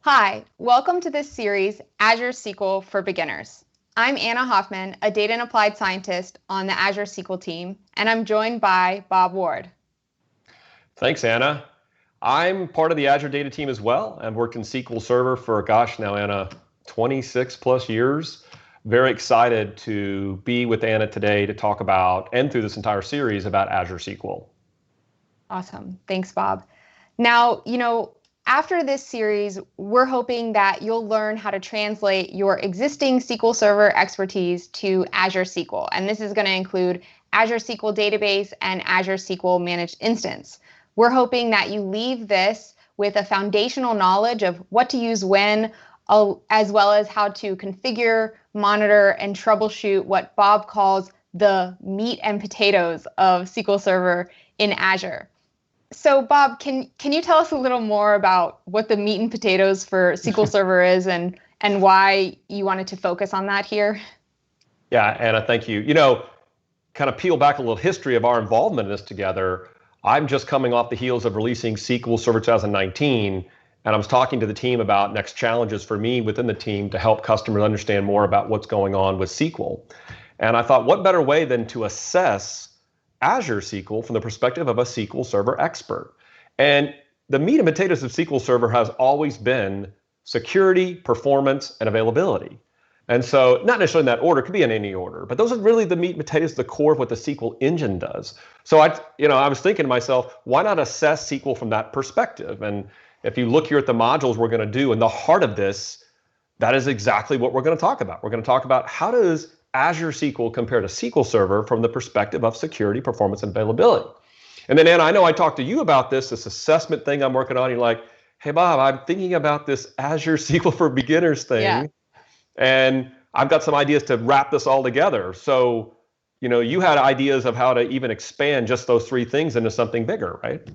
Hi, welcome to this series, Azure SQL for Beginners. I'm Anna Hoffman, a data and applied scientist on the Azure SQL team, and I'm joined by Bob Ward. Thanks, Anna. I'm part of the Azure data team as well. I've worked in SQL Server for, now, Anna, 26 plus years. Very excited to be with Anna today to talk about, and through this entire series, about Azure SQL. Awesome. Thanks, Bob. Now, after this series, we're hoping that you'll learn how to translate your existing SQL Server expertise to Azure SQL. And this is going to include Azure SQL Database and Azure SQL Managed Instance. We're hoping that you leave this with a foundational knowledge of what to use when, as well as how to configure, monitor, and troubleshoot what Bob calls the meat and potatoes of SQL Server in Azure. So, Bob, can you tell us a little more about what the meat and potatoes for SQL Server is and why you wanted to focus on that here? Yeah, Anna, thank you. Kind of peel back a little history of our involvement in this together. I'm just coming off the heels of releasing SQL Server 2019, and I was talking to the team about next challenges for me within the team to help customers understand more about what's going on with SQL. And I thought, what better way than to assess Azure SQL from the perspective of a SQL Server expert. And the meat and potatoes of SQL Server has always been security, performance, and availability. And so not necessarily in that order, it could be in any order, but those are really the meat and potatoes, the core of what the SQL engine does. So I was thinking to myself, why not assess SQL from that perspective? And if you look here at the modules we're going to do, in the heart of this, that is exactly what we're going to talk about. We're going to talk about how does Azure SQL compared to SQL Server from the perspective of security, performance, and availability. And then, Anna, I know I talked to you about this assessment thing I'm working on. You're like, hey, Bob, I'm thinking about this Azure SQL for Beginners thing. Yeah. And I've got some ideas to wrap this all together. So, you had ideas of how to even expand just those three things into something bigger, right?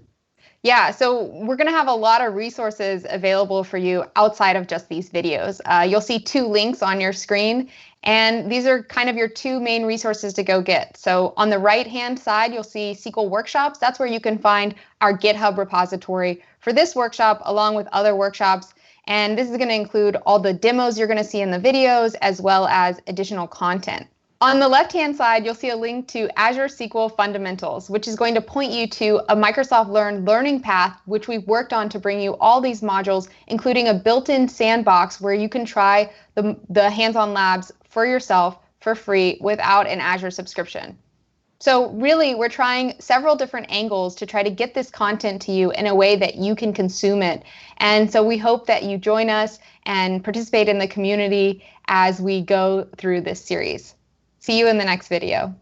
Yeah, so we're going to have a lot of resources available for you outside of just these videos. You'll see two links on your screen, and these are kind of your two main resources to go get. So on the right-hand side, you'll see SQL Workshops. That's where you can find our GitHub repository for this workshop, along with other workshops. And this is going to include all the demos you're going to see in the videos, as well as additional content. On the left-hand side, you'll see a link to Azure SQL Fundamentals, which is going to point you to a Microsoft Learn learning path, which we've worked on to bring you all these modules, including a built-in sandbox where you can try the hands-on labs for yourself for free without an Azure subscription. So really, we're trying several different angles to try to get this content to you in a way that you can consume it. And so we hope that you join us and participate in the community as we go through this series. See you in the next video.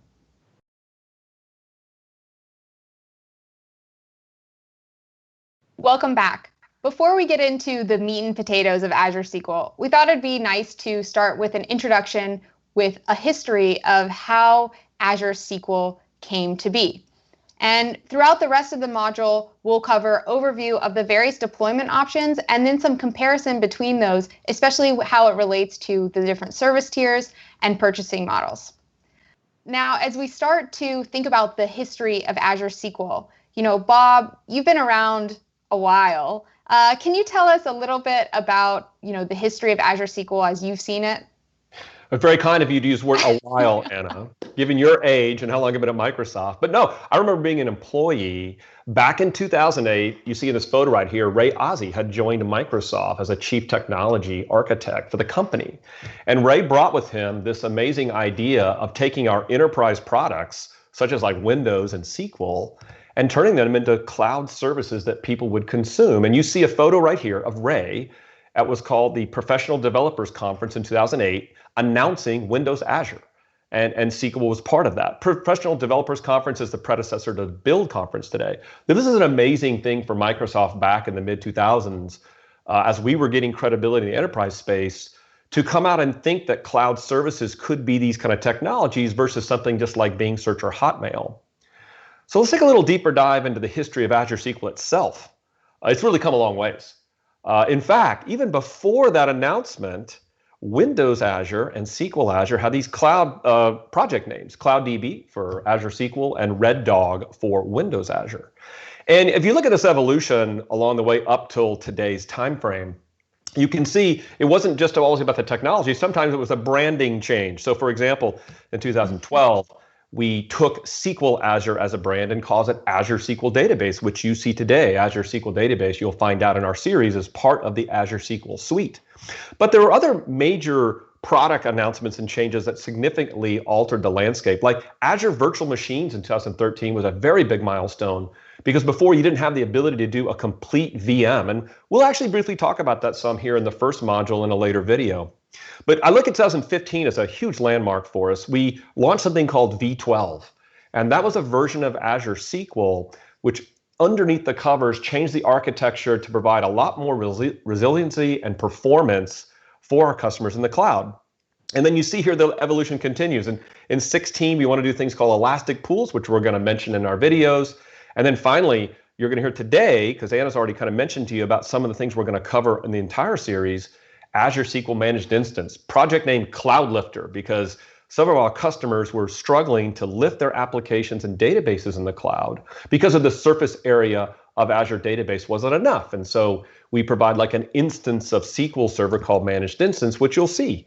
Welcome back. Before we get into the meat and potatoes of Azure SQL, we thought it'd be nice to start with an introduction with a history of how Azure SQL came to be. And throughout the rest of the module, we'll cover overview of the various deployment options and then some comparison between those, especially how it relates to the different service tiers and purchasing models. Now, as we start to think about the history of Azure SQL, Bob, you've been around a while. Can you tell us a little bit about, the history of Azure SQL as you've seen it? It's very kind of you to use the word a while, Anna, given your age and how long you've been at Microsoft. But no, I remember being an employee back in 2008. You see in this photo right here, Ray Ozzie had joined Microsoft as a chief technology architect for the company. And Ray brought with him this amazing idea of taking our enterprise products, such as like Windows and SQL, and turning them into cloud services that people would consume. And you see a photo right here of Ray. That was called the Professional Developers Conference in 2008, announcing Windows Azure. And SQL was part of that. Professional Developers Conference is the predecessor to Build Conference today. This is an amazing thing for Microsoft back in the mid-2000s, as we were getting credibility in the enterprise space, to come out and think that cloud services could be these kind of technologies versus something just like Bing Search or Hotmail. So let's take a little deeper dive into the history of Azure SQL itself. It's really come a long ways. In fact, even before that announcement, Windows Azure and SQL Azure had these cloud project names, CloudDB for Azure SQL and Red Dog for Windows Azure. And if you look at this evolution along the way up till today's time frame, you can see it wasn't just always about the technology. Sometimes it was a branding change. So for example, in 2012, we took SQL Azure as a brand and calls it Azure SQL Database, which you see today. Azure SQL Database, you'll find out in our series, is part of the Azure SQL suite. But there were other major product announcements and changes that significantly altered the landscape. Like Azure Virtual Machines in 2013 was a very big milestone, because before you didn't have the ability to do a complete VM. And we'll actually briefly talk about that some here in the first module in a later video. But I look at 2015 as a huge landmark for us. We launched something called V12, and that was a version of Azure SQL, which underneath the covers changed the architecture to provide a lot more resiliency and performance for our customers in the cloud. And then you see here the evolution continues. And in 16, we want to do things called elastic pools, which we're going to mention in our videos. And then finally, you're going to hear today, because Anna's already kind of mentioned to you about some of the things we're going to cover in the entire series, Azure SQL Managed Instance, project named Cloud Lifter, because some of our customers were struggling to lift their applications and databases in the cloud because of the surface area of Azure database wasn't enough. And so we provide like an instance of SQL Server called Managed Instance, which you'll see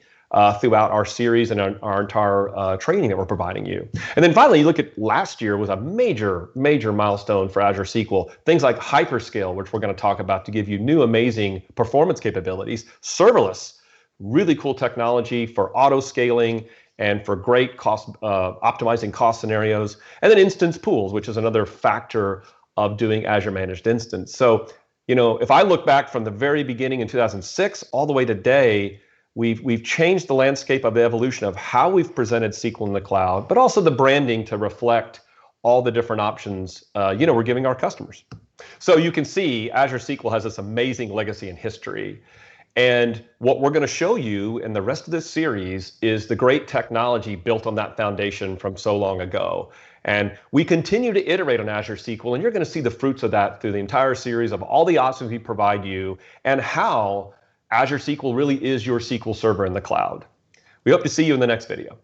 throughout our series and our entire training that we're providing you. And then finally, you look at last year was a major milestone for Azure SQL. Things like hyperscale, which we're going to talk about to give you new amazing performance capabilities. Serverless, really cool technology for auto scaling and for great cost optimizing cost scenarios. And then instance pools, which is another factor of doing Azure Managed Instance. So, you know, if I look back from the very beginning in 2006 all the way to today, we've changed the landscape of the evolution of how we've presented SQL in the cloud, but also the branding to reflect all the different options we're giving our customers. So you can see Azure SQL has this amazing legacy and history. And what we're going to show you in the rest of this series is the great technology built on that foundation from so long ago. And we continue to iterate on Azure SQL, and you're going to see the fruits of that through the entire series of all the options we provide you and how Azure SQL really is your SQL Server in the cloud. We hope to see you in the next video.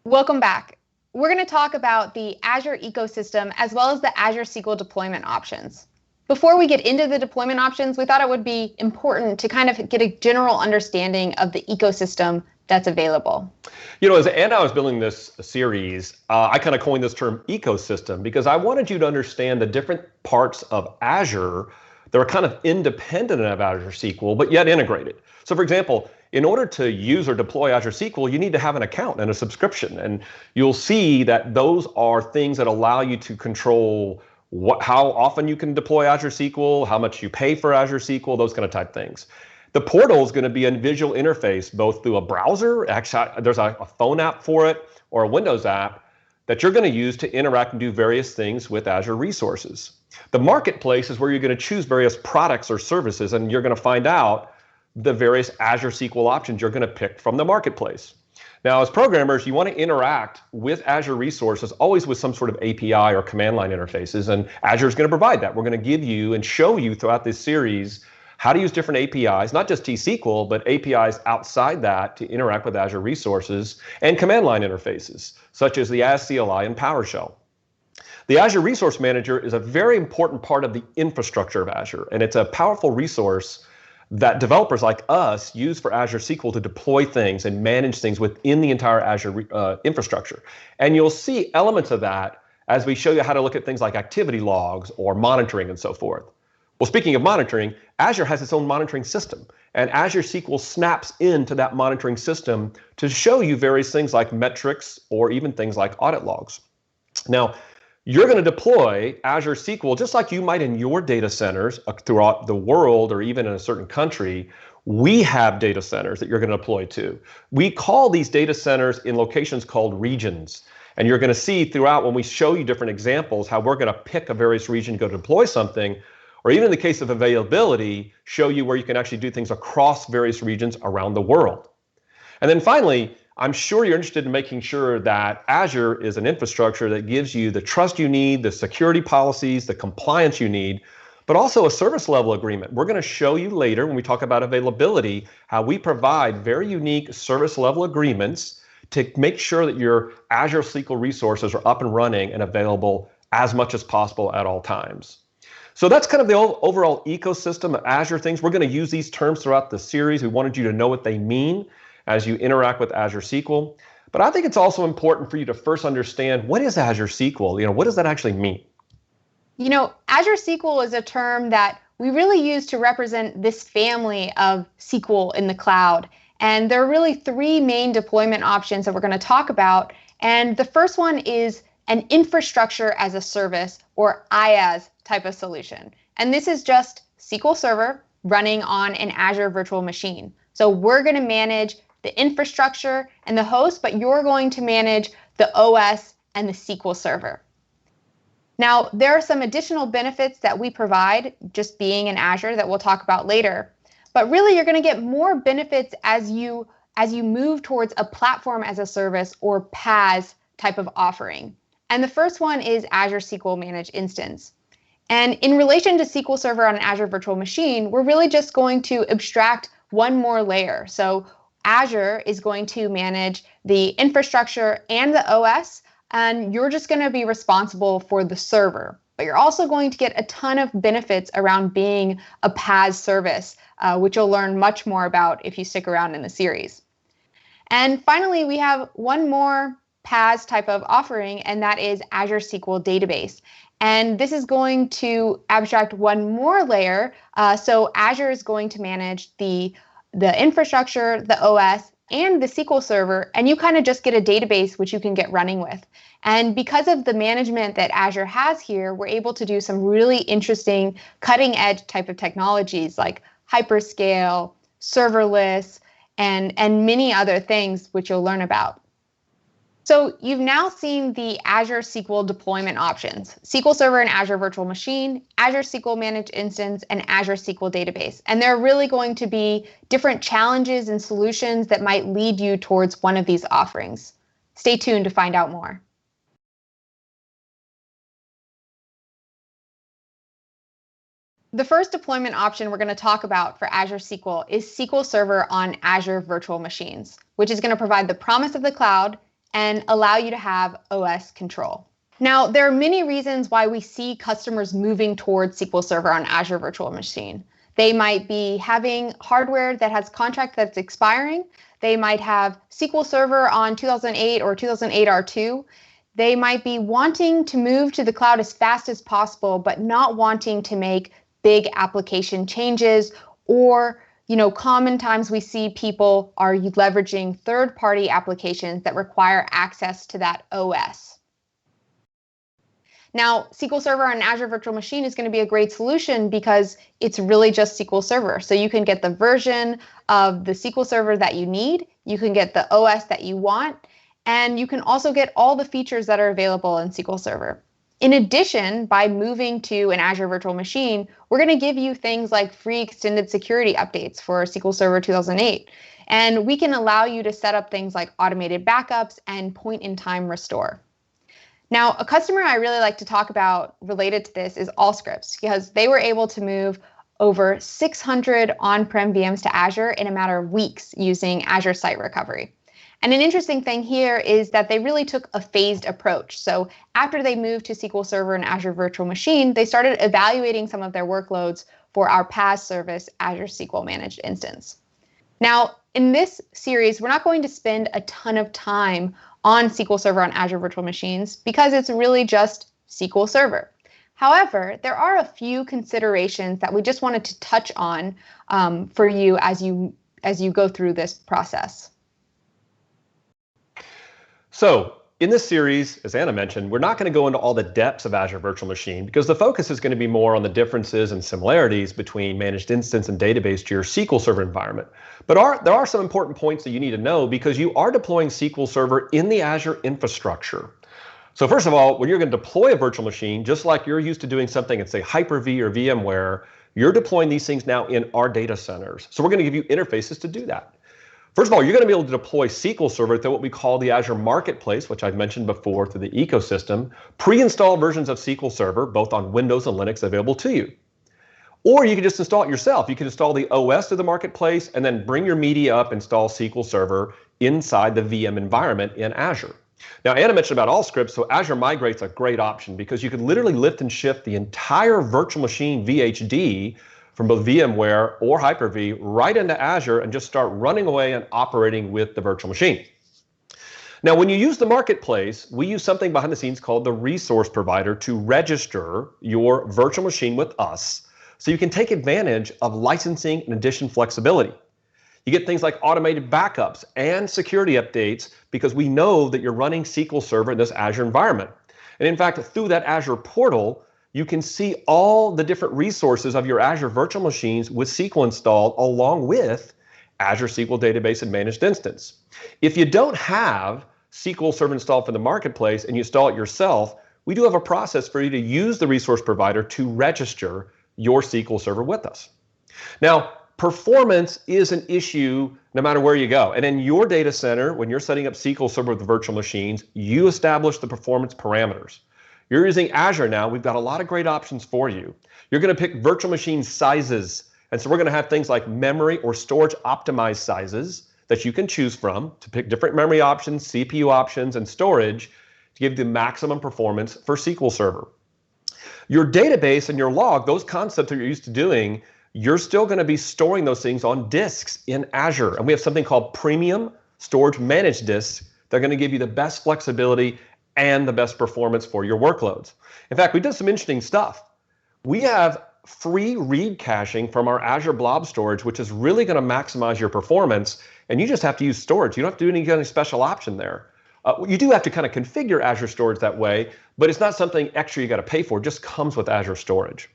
Welcome back. We're going to talk about the Azure ecosystem as well as the Azure SQL deployment options. Before we get into the deployment options, we thought it would be important to kind of get a general understanding of the ecosystem that's available. You know, as Anna was building this series, I kind of coined this term ecosystem because I wanted you to understand the different parts of Azure that are kind of independent of Azure SQL, but yet integrated. So for example, in order to use or deploy Azure SQL, you need to have an account and a subscription. And you'll see that those are things that allow you to control how often you can deploy Azure SQL, how much you pay for Azure SQL, those kind of type things. The portal is going to be a visual interface, both through a browser, actually there's a phone app for it, or a Windows app that you're going to use to interact and do various things with Azure resources. The marketplace is where you're going to choose various products or services, and you're going to find out the various Azure SQL options you're going to pick from the marketplace. Now, as programmers, you want to interact with Azure resources always with some sort of API or command line interfaces, and Azure is going to provide that. We're going to give you and show you throughout this series how to use different APIs, not just T-SQL, but APIs outside that to interact with Azure resources and command line interfaces, such as the IaaS CLI and PowerShell. The Azure Resource Manager is a very important part of the infrastructure of Azure, and it's a powerful resource that developers like us use for Azure SQL to deploy things and manage things within the entire Azure infrastructure. And you'll see elements of that as we show you how to look at things like activity logs or monitoring and so forth. Well, speaking of monitoring, Azure has its own monitoring system, and Azure SQL snaps into that monitoring system to show you various things like metrics or even things like audit logs. Now, you're going to deploy Azure SQL just like you might in your data centers throughout the world or even in a certain country. We have data centers that you're going to deploy to. We call these data centers in locations called regions. And you're going to see throughout when we show you different examples how we're going to pick a various region to go deploy something, or even in the case of availability, show you where you can actually do things across various regions around the world. And then finally, I'm sure you're interested in making sure that Azure is an infrastructure that gives you the trust you need, the security policies, the compliance you need, but also a service level agreement. We're going to show you later when we talk about availability how we provide very unique service level agreements to make sure that your Azure SQL resources are up and running and available as much as possible at all times. So that's kind of the overall ecosystem of Azure things. We're going to use these terms throughout the series. We wanted you to know what they mean as you interact with Azure SQL. But I think it's also important for you to first understand, what is Azure SQL? What does that actually mean? Azure SQL is a term that we really use to represent this family of SQL in the cloud. And there are really three main deployment options that we're going to talk about. And the first one is an infrastructure as a service, or IaaS type of solution. And this is just SQL Server running on an Azure virtual machine. So we're going to manage the infrastructure and the host, but you're going to manage the OS and the SQL Server. Now, there are some additional benefits that we provide just being in Azure that we'll talk about later. But really, you're going to get more benefits as you move towards a platform as a service, or PaaS type of offering. And the first one is Azure SQL Managed Instance. And in relation to SQL Server on an Azure virtual machine, we're really just going to abstract one more layer. So Azure is going to manage the infrastructure and the OS, and you're just going to be responsible for the server. But you're also going to get a ton of benefits around being a PaaS service, which you'll learn much more about if you stick around in the series. And finally, we have one more PaaS type of offering, and that is Azure SQL Database. And this is going to abstract one more layer. So Azure is going to manage the infrastructure, the OS, and the SQL Server, and you kind of just get a database which you can get running with. And because of the management that Azure has here, we're able to do some really interesting cutting edge type of technologies like hyperscale, serverless, and many other things which you'll learn about. So you've now seen the Azure SQL deployment options: SQL Server and Azure Virtual Machine, Azure SQL Managed Instance, and Azure SQL Database. And there are really going to be different challenges and solutions that might lead you towards one of these offerings. Stay tuned to find out more. The first deployment option we're going to talk about for Azure SQL is SQL Server on Azure Virtual Machines, which is going to provide the promise of the cloud and allow you to have OS control. Now, there are many reasons why we see customers moving towards SQL Server on Azure Virtual Machine. They might be having hardware that has contract that's expiring. They might have SQL Server on 2008 or 2008 R2. They might be wanting to move to the cloud as fast as possible, but not wanting to make big application changes, or common times we see people are leveraging third-party applications that require access to that OS. Now, SQL Server on Azure Virtual Machine is going to be a great solution because it's really just SQL Server. So you can get the version of the SQL Server that you need, you can get the OS that you want, and you can also get all the features that are available in SQL Server. In addition, by moving to an Azure Virtual Machine, we're going to give you things like free extended security updates for SQL Server 2008. And we can allow you to set up things like automated backups and point-in-time restore. Now, a customer I really like to talk about related to this is Allscripts, because they were able to move over 600 on-prem VMs to Azure in a matter of weeks using Azure Site Recovery. And an interesting thing here is that they really took a phased approach. So after they moved to SQL Server and Azure Virtual Machine, they started evaluating some of their workloads for our PaaS service, Azure SQL Managed Instance. Now, in this series, we're not going to spend a ton of time on SQL Server on Azure Virtual Machines because it's really just SQL Server. However, there are a few considerations that we just wanted to touch on for you as you go through this process. So in this series, as Anna mentioned, we're not going to go into all the depths of Azure Virtual Machine because the focus is going to be more on the differences and similarities between Managed Instance and Database to your SQL Server environment. But there are some important points that you need to know because you are deploying SQL Server in the Azure infrastructure. So first of all, when you're going to deploy a virtual machine, just like you're used to doing something at, say, Hyper-V or VMware, you're deploying these things now in our data centers. So we're going to give you interfaces to do that. First of all, you're going to be able to deploy SQL Server through what we call the Azure Marketplace, which I've mentioned before, through the ecosystem, pre-installed versions of SQL Server, both on Windows and Linux, available to you. Or you can just install it yourself. You can install the OS to the Marketplace and then bring your media up, install SQL Server inside the VM environment in Azure. Now, Anna mentioned about all scripts, so Azure Migrate's a great option because you can literally lift and shift the entire virtual machine VHD from both VMware or Hyper-V right into Azure and just start running away and operating with the virtual machine. Now, when you use the marketplace, we use something behind the scenes called the resource provider to register your virtual machine with us so you can take advantage of licensing and addition flexibility. You get things like automated backups and security updates because we know that you're running SQL Server in this Azure environment. And in fact, through that Azure portal, you can see all the different resources of your Azure virtual machines with SQL installed along with Azure SQL Database and Managed Instance. If you don't have SQL Server installed for the marketplace and you install it yourself, we do have a process for you to use the resource provider to register your SQL Server with us. Now, performance is an issue no matter where you go. And in your data center, when you're setting up SQL Server with the virtual machines, you establish the performance parameters. You're using Azure now, we've got a lot of great options for you. You're going to pick virtual machine sizes. And so we're going to have things like memory or storage optimized sizes that you can choose from to pick different memory options, CPU options, and storage to give you the maximum performance for SQL Server. Your database and your log, those concepts that you're used to doing, you're still going to be storing those things on disks in Azure. And we have something called Premium Storage Managed Disks. They're going to give you the best flexibility and the best performance for your workloads. In fact, we did some interesting stuff. We have free read caching from our Azure Blob Storage, which is really going to maximize your performance. And you just have to use storage. You don't have to do any kind of special option there. You do have to kind of configure Azure Storage that way, but it's not something extra you got to pay for. It just comes with Azure Storage.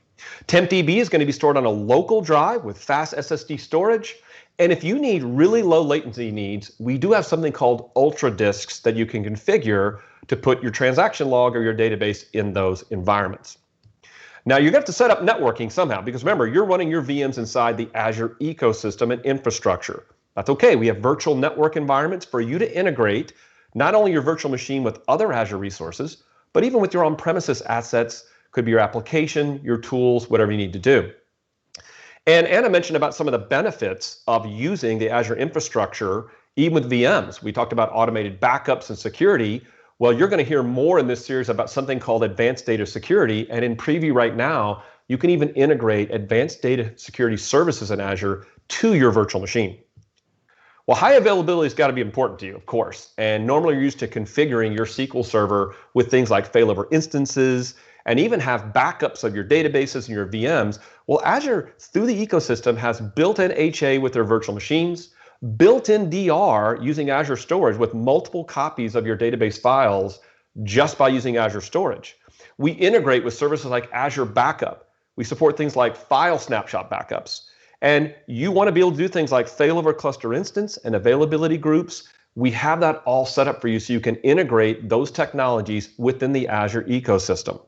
TempDB is going to be stored on a local drive with fast SSD storage. And if you need really low latency needs, we do have something called Ultra Disks that you can configure to put your transaction log or your database in those environments. Now, you have to set up networking somehow because remember, you're running your VMs inside the Azure ecosystem and infrastructure. That's okay. We have virtual network environments for you to integrate not only your virtual machine with other Azure resources, but even with your on-premises assets, could be your application, your tools, whatever you need to do. And Anna mentioned about some of the benefits of using the Azure infrastructure, even with VMs. We talked about automated backups and security. Well, you're going to hear more in this series about something called advanced data security. And in preview right now, you can even integrate advanced data security services in Azure to your virtual machine. Well, high availability has got to be important to you, of course. And normally you're used to configuring your SQL Server with things like failover instances and even have backups of your databases and your VMs. Well, Azure, through the ecosystem, has built-in HA with their virtual machines, built-in DR using Azure Storage with multiple copies of your database files just by using Azure Storage. We integrate with services like Azure Backup. We support things like file snapshot backups. And you want to be able to do things like failover cluster instance and availability groups. We have that all set up for you so you can integrate those technologies within the Azure ecosystem.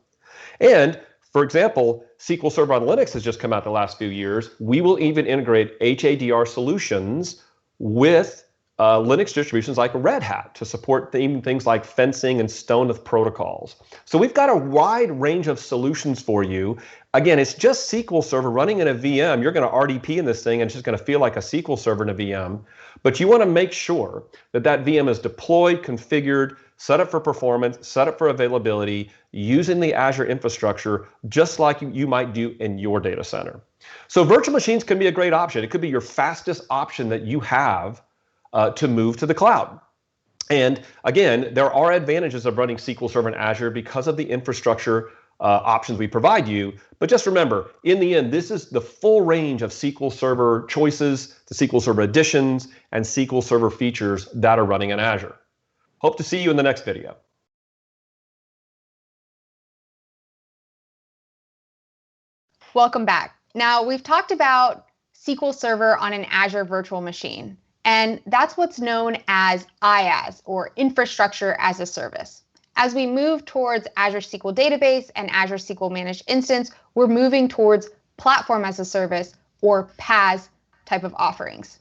And for example, SQL Server on Linux has just come out the last few years. We will even integrate HADR solutions with Linux distributions like Red Hat to support things like fencing and Stoneth protocols. So we've got a wide range of solutions for you. Again, it's just SQL Server running in a VM. You're going to RDP in this thing and it's just going to feel like a SQL Server in a VM. But you want to make sure that that VM is deployed, configured, set up for performance, set up for availability, using the Azure infrastructure, just like you might do in your data center. So virtual machines can be a great option. It could be your fastest option that you have to move to the cloud. And again, there are advantages of running SQL Server in Azure because of the infrastructure options we provide you. But just remember, in the end, this is the full range of SQL Server choices, the SQL Server additions, and SQL Server features that are running in Azure. Hope to see you in the next video. Welcome back. Now, we've talked about SQL Server on an Azure virtual machine, and that's what's known as IaaS, or Infrastructure as a Service. As we move towards Azure SQL Database and Azure SQL Managed Instance, we're moving towards Platform as a Service, or PaaS type of offerings.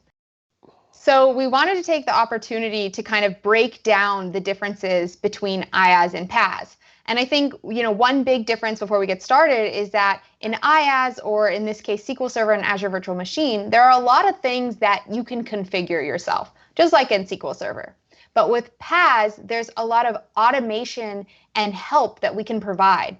So we wanted to take the opportunity to kind of break down the differences between IaaS and PaaS. And I think, one big difference before we get started is that in IaaS, or in this case, SQL Server and Azure Virtual Machine, there are a lot of things that you can configure yourself, just like in SQL Server. But with PaaS, there's a lot of automation and help that we can provide.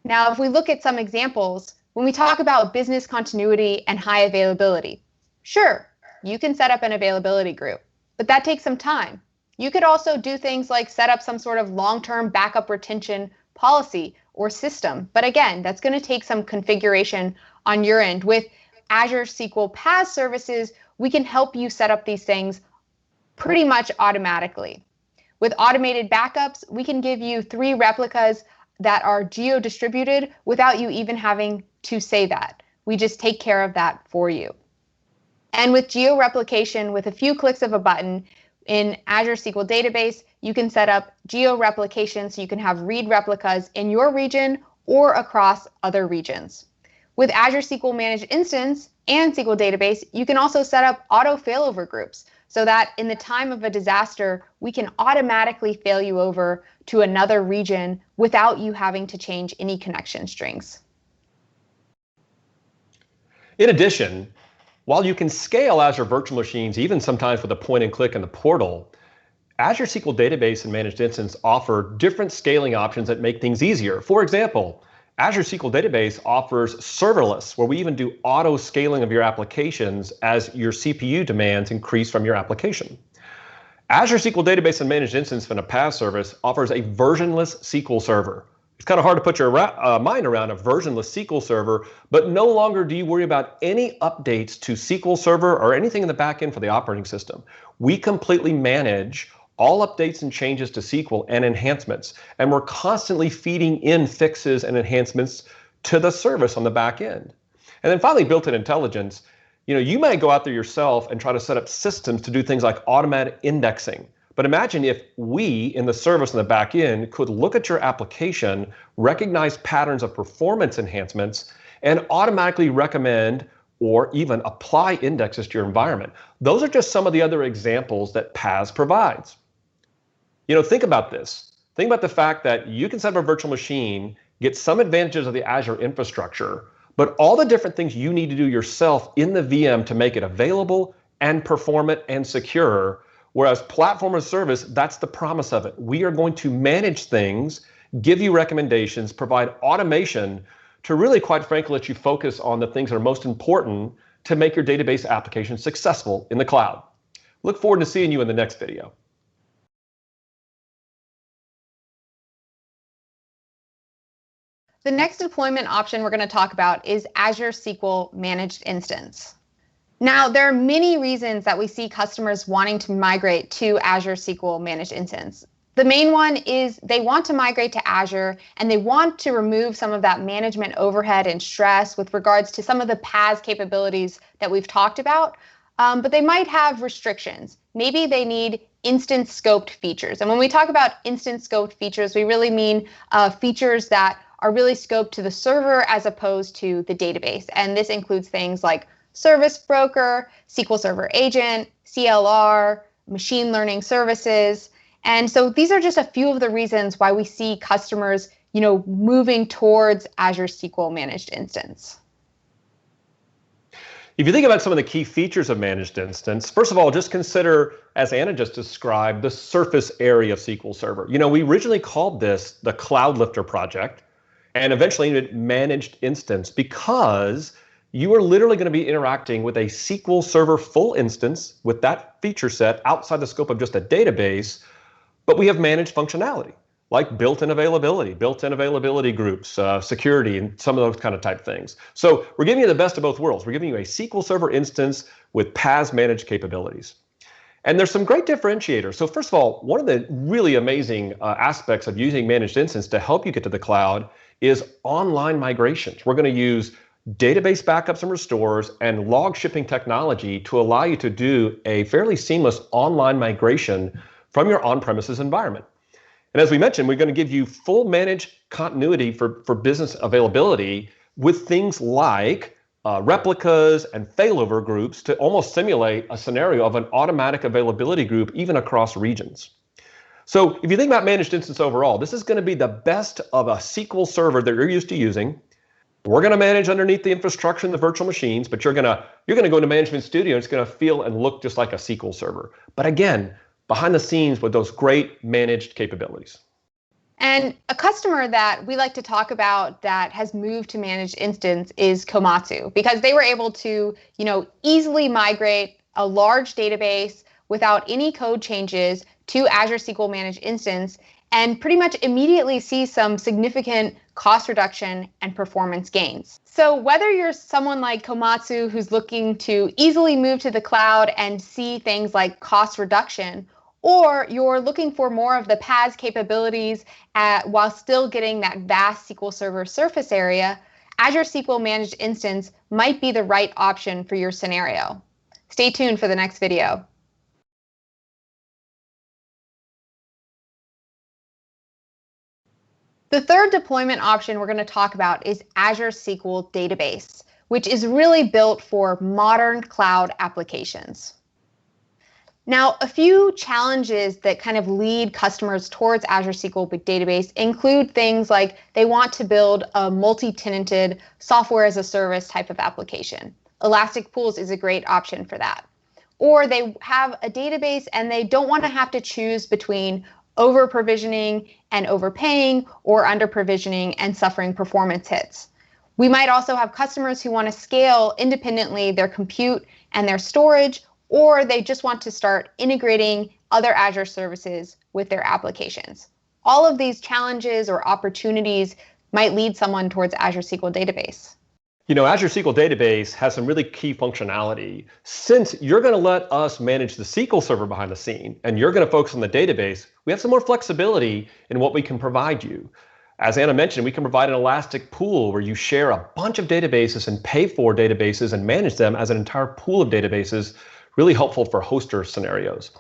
Now, if we look at some examples, when we talk about business continuity and high availability, sure, you can set up an availability group, but that takes some time. You could also do things like set up some sort of long-term backup retention policy or system. But again, that's going to take some configuration on your end. With Azure SQL PaaS services, we can help you set up these things pretty much automatically. With automated backups, we can give you 3 replicas that are geo-distributed without you even having to say that. We just take care of that for you. And with geo-replication, with a few clicks of a button in Azure SQL Database, you can set up geo-replication so you can have read replicas in your region or across other regions. With Azure SQL Managed Instance and SQL Database, you can also set up auto failover groups so that in the time of a disaster, we can automatically fail you over to another region without you having to change any connection strings. In addition, while you can scale Azure virtual machines, even sometimes with a point and click in the portal, Azure SQL Database and Managed Instance offer different scaling options that make things easier. For example, Azure SQL Database offers serverless, where we even do auto scaling of your applications as your CPU demands increase from your application. Azure SQL Database and Managed Instance from a PaaS service offers a versionless SQL Server. It's kind of hard to put your mind around a versionless SQL Server, but no longer do you worry about any updates to SQL Server or anything in the back end for the operating system. We completely manage all updates and changes to SQL and enhancements, and we're constantly feeding in fixes and enhancements to the service on the back end. And then finally, built-in intelligence. You might go out there yourself and try to set up systems to do things like automatic indexing. But imagine if we in the service in the back end could look at your application, recognize patterns of performance enhancements, and automatically recommend or even apply indexes to your environment. Those are just some of the other examples that PaaS provides. Think about this. Think about the fact that you can set up a virtual machine, get some advantages of the Azure infrastructure, but all the different things you need to do yourself in the VM to make it available and performant and secure. Whereas platform as a service, that's the promise of it. We are going to manage things, give you recommendations, provide automation to really, quite frankly, let you focus on the things that are most important to make your database application successful in the cloud. Look forward to seeing you in the next video. The next deployment option we're going to talk about is Azure SQL Managed Instance. Now, there are many reasons that we see customers wanting to migrate to Azure SQL Managed Instance. The main one is they want to migrate to Azure and they want to remove some of that management overhead and stress with regards to some of the PaaS capabilities that we've talked about, but they might have restrictions. Maybe they need instance scoped features. And when we talk about instance scoped features, we really mean features that are really scoped to the server as opposed to the database. And this includes things like Service Broker, SQL Server Agent, CLR, machine learning services. And so these are just a few of the reasons why we see customers, moving towards Azure SQL Managed Instance. If you think about some of the key features of Managed Instance, first of all, just consider, as Anna just described, the surface area of SQL Server. We originally called this the Cloud Lifter project, and eventually it Managed Instance because you are literally going to be interacting with a SQL Server full instance with that feature set outside the scope of just a database, but we have managed functionality like built-in availability groups, security, and some of those kind of type things. So we're giving you the best of both worlds. We're giving you a SQL Server instance with PaaS managed capabilities. And there's some great differentiators. So first of all, one of the really amazing aspects of using Managed Instance to help you get to the cloud is online migrations. We're going to use database backups and restores and log shipping technology to allow you to do a fairly seamless online migration from your on-premises environment. And as we mentioned, we're going to give you full managed continuity for business availability with things like replicas and failover groups to almost simulate a scenario of an automatic availability group even across regions. So if you think about Managed Instance overall, this is going to be the best of a SQL Server that you're used to using. We're going to manage underneath the infrastructure and the virtual machines, but you're going to go into Management Studio and it's going to feel and look just like a SQL Server. But again, behind the scenes with those great managed capabilities. And a customer that we like to talk about that has moved to managed instance is Komatsu, because they were able to, easily migrate a large database without any code changes to Azure SQL Managed Instance and pretty much immediately see some significant cost reduction and performance gains. So whether you're someone like Komatsu who's looking to easily move to the cloud and see things like cost reduction, or you're looking for more of the PaaS capabilities while still getting that vast SQL Server surface area, Azure SQL Managed Instance might be the right option for your scenario. Stay tuned for the next video. The third deployment option we're going to talk about is Azure SQL Database, which is really built for modern cloud applications. Now, a few challenges that kind of lead customers towards Azure SQL Database include things like they want to build a multi-tenanted software as a service type of application. Elastic Pools is a great option for that. Or they have a database and they don't want to have to choose between over-provisioning and overpaying or under-provisioning and suffering performance hits. We might also have customers who want to scale independently their compute and their storage, or they just want to start integrating other Azure services with their applications. All of these challenges or opportunities might lead someone towards Azure SQL Database. Azure SQL Database has some really key functionality. Since you're going to let us manage the SQL Server behind the scene, and you're going to focus on the database, we have some more flexibility in what we can provide you. As Anna mentioned, we can provide an elastic pool where you share a bunch of databases and pay for databases and manage them as an entire pool of databases. Really helpful for hoster scenarios.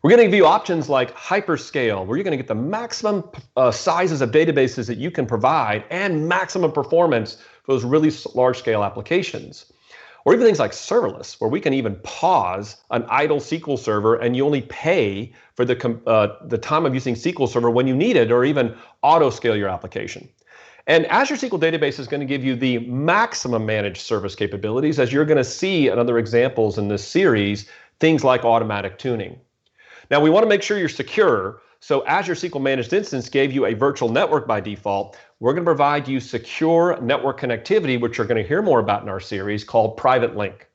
We're going to give you options like hyperscale, where you're going to get the maximum sizes of databases that you can provide and maximum performance for those really large scale applications. Or even things like serverless, where we can even pause an idle SQL Server and you only pay for the time of using SQL Server when you need it, or even auto scale your application. And Azure SQL Database is going to give you the maximum managed service capabilities, as you're going to see in other examples in this series, things like automatic tuning. Now, we want to make sure you're secure, so Azure SQL Managed Instance gave you a virtual network by default. We're going to provide you secure network connectivity, which you're going to hear more about in our series, called Private Link.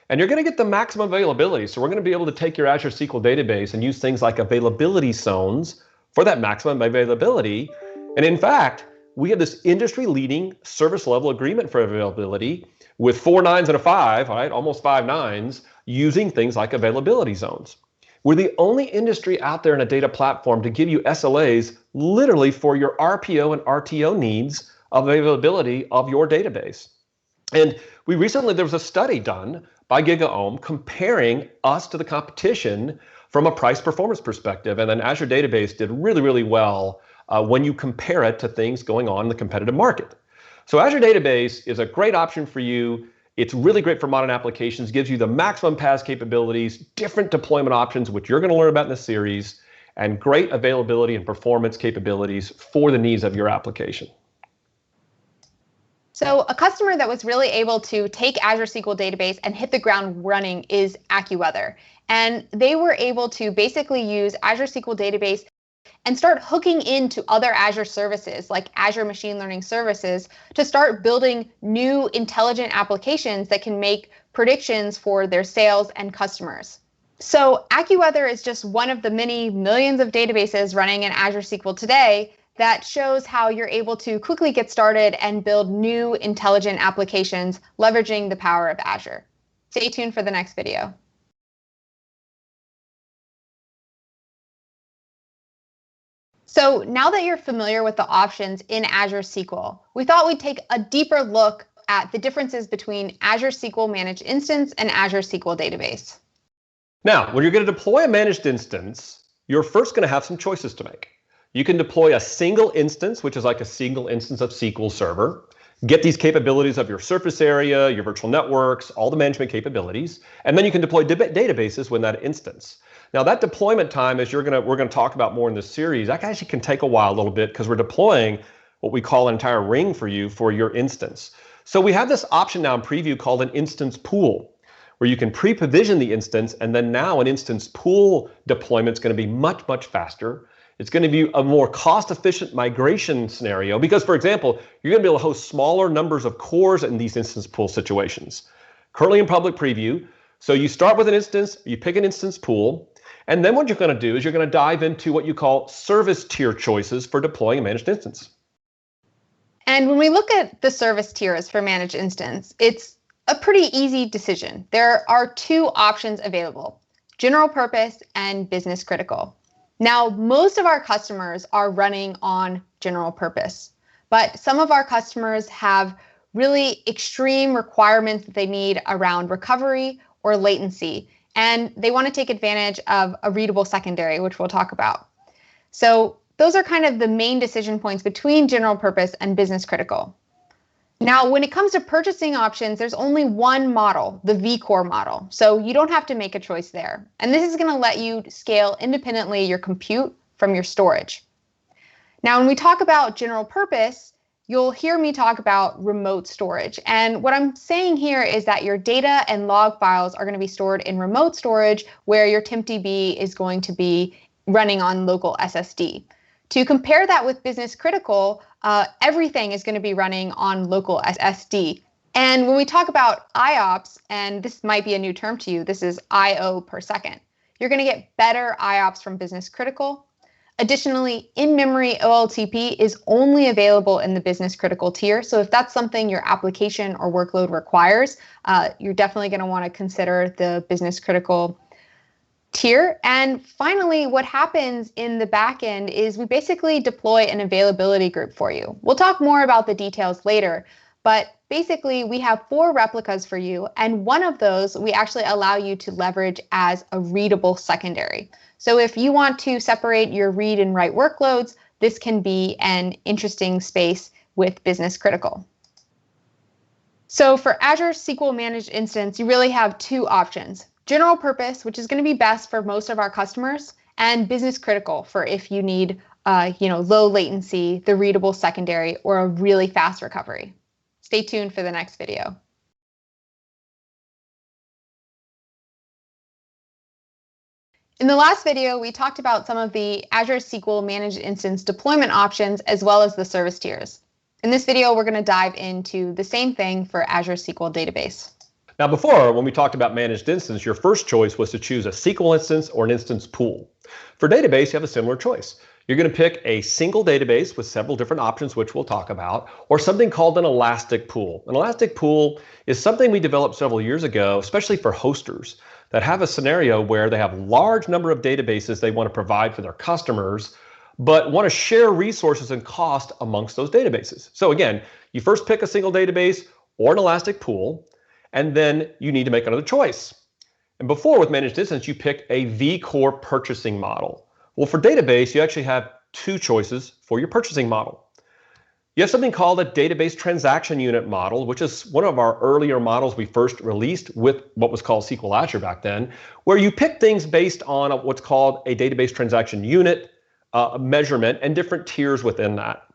And you're going to get the maximum availability, so we're going to be able to take your Azure SQL Database and use things like availability zones for that maximum availability. And in fact, we have this industry-leading service level agreement for availability with 4 nines and a 5, right? Almost 5 nines, using things like availability zones. We're the only industry out there in a data platform to give you SLAs literally for your RPO and RTO needs of availability of your database. And there was a study done by GigaOM comparing us to the competition from a price performance perspective. And then Azure Database did really, really well when you compare it to things going on in the competitive market. So Azure Database is a great option for you. It's really great for modern applications, gives you the maximum PaaS capabilities, different deployment options, which you're going to learn about in this series, and great availability and performance capabilities for the needs of your application. So a customer that was really able to take Azure SQL Database and hit the ground running is AccuWeather. And they were able to basically use Azure SQL Database and start hooking into other Azure services like Azure Machine Learning Services to start building new intelligent applications that can make predictions for their sales and customers. So AccuWeather is just one of the many millions of databases running in Azure SQL today that shows how you're able to quickly get started and build new intelligent applications leveraging the power of Azure. Stay tuned for the next video. So now that you're familiar with the options in Azure SQL, we thought we'd take a deeper look at the differences between Azure SQL Managed Instance and Azure SQL Database. Now, when you're going to deploy a managed instance, you're first going to have some choices to make. You can deploy a single instance, which is like a single instance of SQL Server, get these capabilities of your surface area, your virtual networks, all the management capabilities, and then you can deploy databases within that instance. Now that deployment time, as we're going to talk about more in this series, that actually can take a while a little bit because we're deploying what we call an entire ring for you for your instance. So we have this option now in preview called an instance pool, where you can pre-provision the instance, and then now an instance pool deployment is going to be much, much faster. It's going to be a more cost-efficient migration scenario because, for example, you're going to be able to host smaller numbers of cores in these instance pool situations. Currently in public preview, so you start with an instance, you pick an instance pool, and then what you're going to do is you're going to dive into what you call service tier choices for deploying a managed instance. And when we look at the service tiers for managed instance, it's a pretty easy decision. There are two options available: general purpose and business critical. Now, most of our customers are running on general purpose, but some of our customers have really extreme requirements that they need around recovery or latency, and they want to take advantage of a readable secondary, which we'll talk about. So those are kind of the main decision points between general purpose and business critical. Now, when it comes to purchasing options, there's only one model, the vCore model. So you don't have to make a choice there. And this is going to let you scale independently your compute from your storage. Now, when we talk about general purpose, you'll hear me talk about remote storage. And what I'm saying here is that your data and log files are going to be stored in remote storage where your TempDB is going to be running on local SSD. To compare that with business critical, everything is going to be running on local SSD. And when we talk about IOPS, and this might be a new term to you, this is I/O per second. You're going to get better IOPS from business critical. Additionally, in-memory OLTP is only available in the business critical tier. So if that's something your application or workload requires, you're definitely going to want to consider the business critical tier. And finally, what happens in the back end is we basically deploy an availability group for you. We'll talk more about the details later, but basically we have 4 replicas for you, and one of those we actually allow you to leverage as a readable secondary. So if you want to separate your read and write workloads, this can be an interesting space with business critical. So for Azure SQL Managed Instance, you really have 2 options: general purpose, which is going to be best for most of our customers, and business critical for if you need low latency, the readable secondary, or a really fast recovery. Stay tuned for the next video. In the last video, we talked about some of the Azure SQL Managed Instance deployment options as well as the service tiers. In this video, we're going to dive into the same thing for Azure SQL Database. Now before, when we talked about managed instance, your first choice was to choose a SQL instance or an instance pool. For database, you have a similar choice. You're going to pick a single database with several different options, which we'll talk about, or something called an elastic pool. An elastic pool is something we developed several years ago, especially for hosters that have a scenario where they have a large number of databases they want to provide for their customers, but want to share resources and cost amongst those databases. So again, you first pick a single database or an elastic pool, and then you need to make another choice. And before, with managed instance, you pick a vCore purchasing model. Well, for database, you actually have 2 choices for your purchasing model. You have something called a database transaction unit model, which is one of our earlier models we first released with what was called SQL Azure back then, where you pick things based on what's called a database transaction unit measurement and different tiers within that.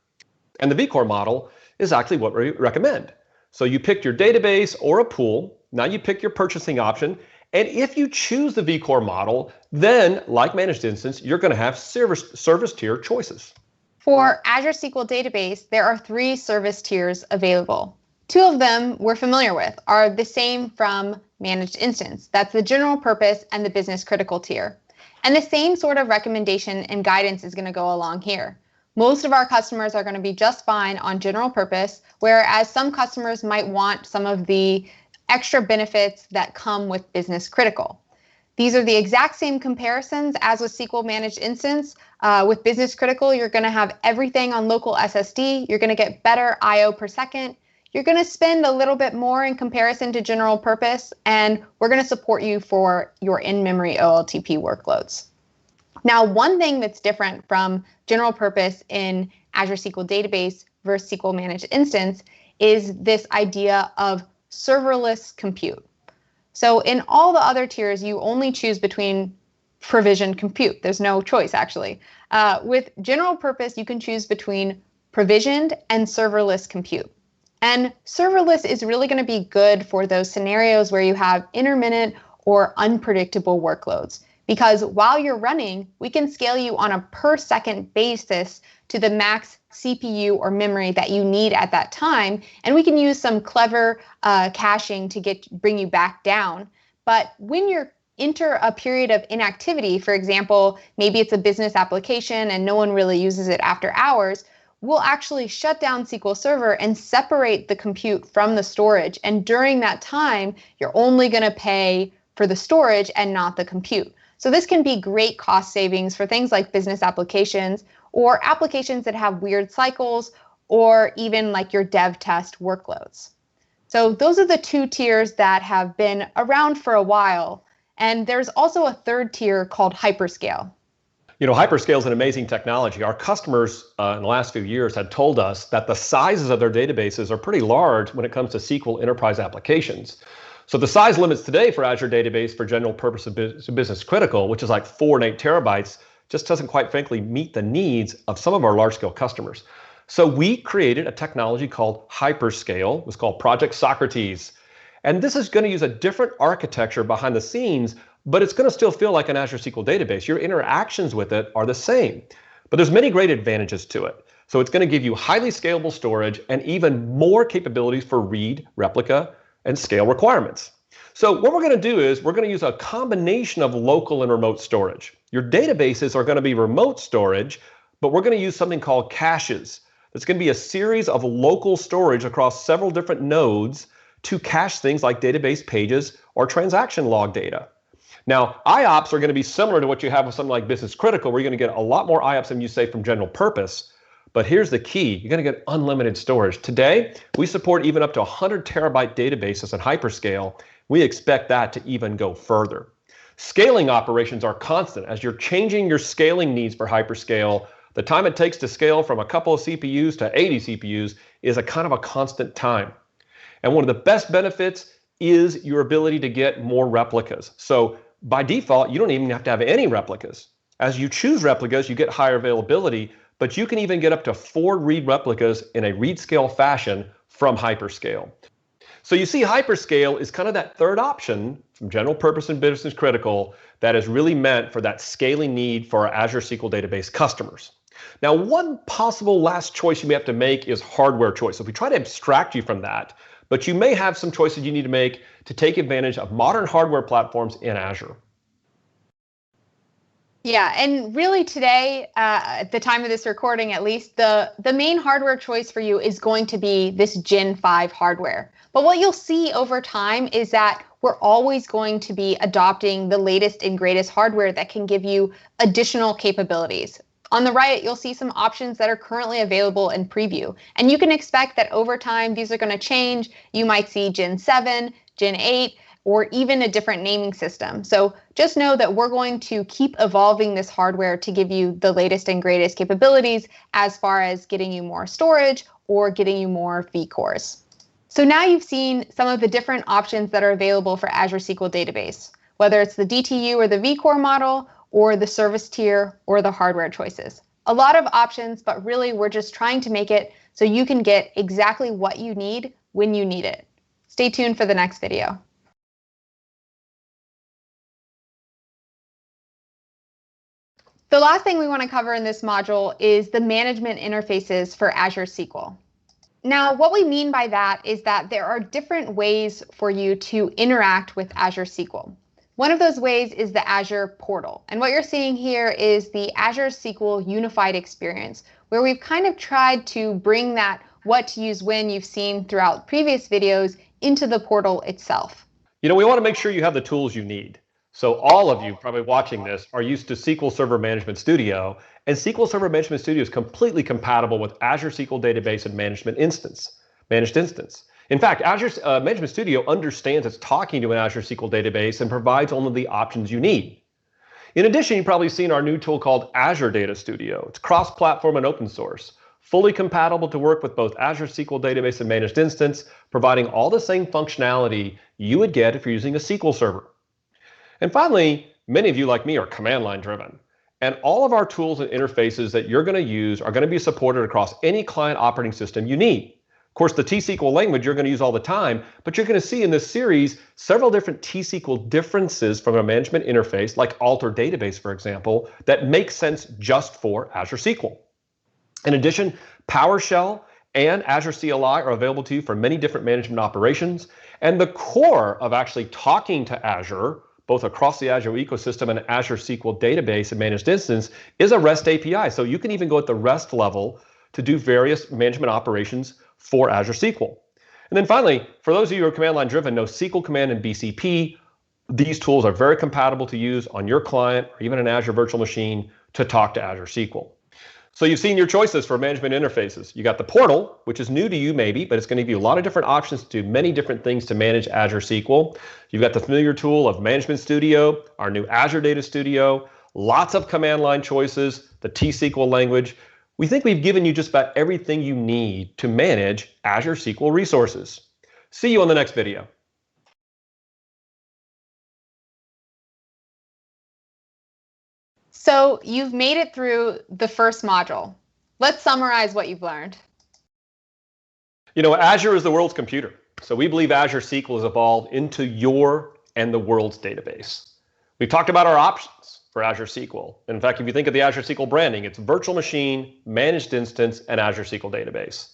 And the vCore model is actually what we recommend. So you picked your database or a pool. Now you pick your purchasing option. And if you choose the vCore model, then like managed instance, you're going to have service tier choices. For Azure SQL Database, there are 3 service tiers available. 2 of them we're familiar with are the same from managed instance. That's the general purpose and the business critical tier. And the same sort of recommendation and guidance is going to go along here. Most of our customers are going to be just fine on general purpose, whereas some customers might want some of the extra benefits that come with business critical. These are the exact same comparisons as with SQL Managed Instance. With business critical, you're going to have everything on local SSD. You're going to get better I/O per second. You're going to spend a little bit more in comparison to general purpose, and we're going to support you for your in-memory OLTP workloads. Now, one thing that's different from general purpose in Azure SQL Database versus SQL Managed Instance is this idea of serverless compute. So in all the other tiers, you only choose between provisioned compute. There's no choice, actually. With general purpose, you can choose between provisioned and serverless compute. And serverless is really going to be good for those scenarios where you have intermittent or unpredictable workloads. Because while you're running, we can scale you on a per second basis to the max CPU or memory that you need at that time. And we can use some clever caching to bring you back down. But when you're enter a period of inactivity, for example, maybe it's a business application and no one really uses it after hours, we'll actually shut down SQL Server and separate the compute from the storage. And during that time, you're only going to pay for the storage and not the compute. So this can be great cost savings for things like business applications or applications that have weird cycles or even like your dev test workloads. So those are the two tiers that have been around for a while. And there's also a third tier called hyperscale. You know, hyperscale is an amazing technology. Our customers in the last few years had told us that the sizes of their databases are pretty large when it comes to SQL enterprise applications. So the size limits today for Azure Database for general purpose of business critical, which is like 4 and 8 terabytes, just doesn't quite frankly meet the needs of some of our large scale customers. So we created a technology called hyperscale. It was called Project Socrates. And this is going to use a different architecture behind the scenes, but it's going to still feel like an Azure SQL database. Your interactions with it are the same, but there's many great advantages to it. So it's going to give you highly scalable storage and even more capabilities for read, replica, and scale requirements. So what we're going to do is we're going to use a combination of local and remote storage. Your databases are going to be remote storage, but we're going to use something called caches. It's going to be a series of local storage across several different nodes to cache things like database pages or transaction log data. Now, IOPS are going to be similar to what you have with something like business critical, where you're going to get a lot more IOPS than you say from general purpose. But here's the key. You're going to get unlimited storage. Today, we support even up to 100 terabyte databases in hyperscale. We expect that to even go further. Scaling operations are constant. As you're changing your scaling needs for hyperscale, the time it takes to scale from a couple of CPUs to 80 CPUs is a kind of a constant time. And one of the best benefits is your ability to get more replicas. So by default, you don't even have to have any replicas. As you choose replicas, you get higher availability, but you can even get up to 4 read replicas in a read scale fashion from hyperscale. So you see, hyperscale is kind of that third option from general purpose and business critical that is really meant for that scaling need for our Azure SQL Database customers. Now, one possible last choice you may have to make is hardware choice. So if we try to abstract you from that, but you may have some choices you need to make to take advantage of modern hardware platforms in Azure. Yeah, and really today, at the time of this recording at least, the main hardware choice for you is going to be this Gen 5 hardware. But what you'll see over time is that we're always going to be adopting the latest and greatest hardware that can give you additional capabilities. On the right, you'll see some options that are currently available in preview. And you can expect that over time, these are going to change. You might see Gen 7, Gen 8, or even a different naming system. So just know that we're going to keep evolving this hardware to give you the latest and greatest capabilities as far as getting you more storage or getting you more vCores. So now you've seen some of the different options that are available for Azure SQL Database, whether it's the DTU or the vCore model, or the service tier, or the hardware choices. A lot of options, but really we're just trying to make it so you can get exactly what you need when you need it. Stay tuned for the next video. The last thing we want to cover in this module is the management interfaces for Azure SQL. Now, what we mean by that is that there are different ways for you to interact with Azure SQL. One of those ways is the Azure portal. And what you're seeing here is the Azure SQL unified experience, where we've kind of tried to bring that what to use when you've seen throughout previous videos into the portal itself. You know, we want to make sure you have the tools you need. So all of you probably watching this are used to SQL Server Management Studio, and SQL Server Management Studio is completely compatible with Azure SQL Database and Managed Instance. In fact, Azure Management Studio understands it's talking to an Azure SQL database and provides only the options you need. In addition, you've probably seen our new tool called Azure Data Studio. It's cross-platform and open source, fully compatible to work with both Azure SQL Database and Managed Instance, providing all the same functionality you would get if you're using a SQL Server. And finally, many of you like me are command line driven. And all of our tools and interfaces that you're going to use are going to be supported across any client operating system you need. course, the T-SQL language you're going to use all the time, but you're going to see in this series several different T-SQL differences from a management interface, like Alter Database, for example, that make sense just for Azure SQL. In addition, PowerShell and Azure CLI are available to you for many different management operations. And the core of actually talking to Azure, both across the Azure ecosystem and Azure SQL Database and Managed Instance, is a REST API. So you can even go at the REST level to do various management operations for Azure SQL. And then finally, for those of you who are command line driven, know SQL Command and BCP. These tools are very compatible to use on your client or even an Azure virtual machine to talk to Azure SQL. So you've seen your choices for management interfaces. You got the portal, which is new to you maybe, but it's going to give you a lot of different options to do many different things to manage Azure SQL. You've got the familiar tool of Management Studio, our new Azure Data Studio, lots of command line choices, the T-SQL language. We think we've given you just about everything you need to manage Azure SQL resources. See you on the next video. So you've made it through the first module. Let's summarize what you've learned. You know, Azure is the world's computer. So we believe Azure SQL has evolved into your and the world's database. We've talked about our options for Azure SQL. In fact, if you think of the Azure SQL branding, it's virtual machine, managed instance, and Azure SQL database.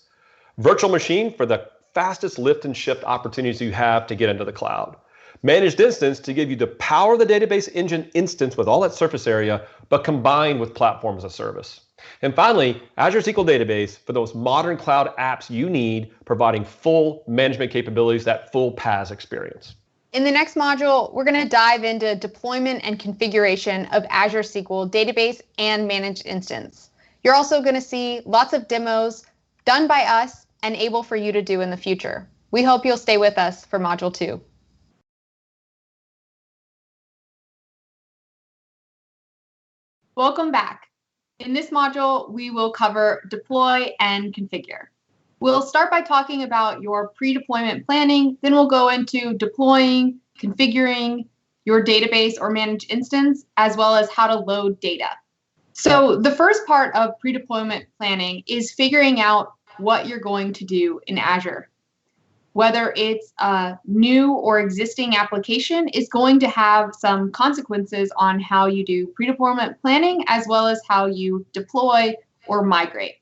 Virtual machine for the fastest lift and shift opportunities you have to get into the cloud. Managed instance to give you the power of the database engine instance with all that surface area, but combined with platform as a service. And finally, Azure SQL Database for those modern cloud apps you need, providing full management capabilities, that full PaaS experience. In the next module, we're going to dive into deployment and configuration of Azure SQL Database and Managed Instance. You're also going to see lots of demos done by us and able for you to do in the future. We hope you'll stay with us for Module 2. Welcome back. In this module, we will cover deploy and configure. We'll start by talking about your pre-deployment planning, then we'll go into deploying, configuring your database or managed instance, as well as how to load data. So the first part of pre-deployment planning is figuring out what you're going to do in Azure. Whether it's a new or existing application is going to have some consequences on how you do pre-deployment planning, as well as how you deploy or migrate.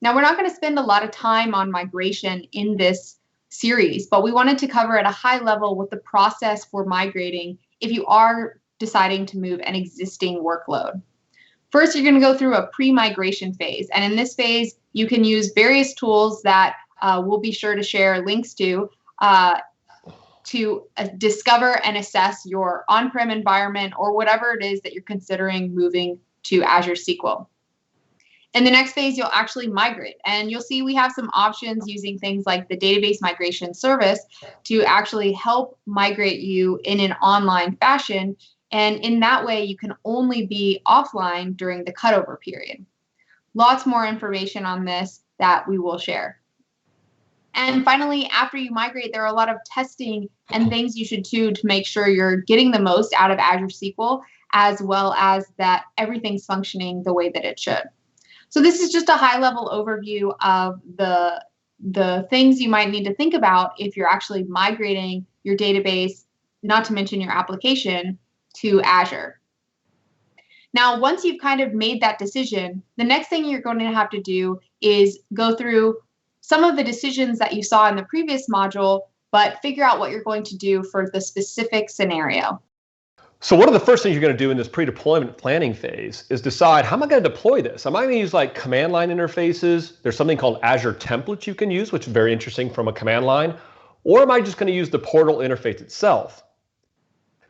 Now, we're not going to spend a lot of time on migration in this series, but we wanted to cover at a high level what the process for migrating if you are deciding to move an existing workload. First, you're going to go through a pre-migration phase. And in this phase, you can use various tools that we'll be sure to share links to discover and assess your on-prem environment or whatever it is that you're considering moving to Azure SQL. In the next phase, you'll actually migrate, and you'll see we have some options using things like the database migration service to actually help migrate you in an online fashion. And in that way, you can only be offline during the cutover period. Lots more information on this that we will share. And finally, after you migrate, there are a lot of testing and things you should do to make sure you're getting the most out of Azure SQL, as well as that everything's functioning the way that it should. So this is just a high-level overview of the things you might need to think about if you're actually migrating your database, not to mention your application, to Azure. Now, once you've kind of made that decision, the next thing you're going to have to do is go through some of the decisions that you saw in the previous module, but figure out what you're going to do for the specific scenario. So one of the first things you're going to do in this pre-deployment planning phase is decide, how am I going to deploy this? Am I going to use like command line interfaces? There's something called Azure templates you can use, which is very interesting from a command line. Or am I just going to use the portal interface itself?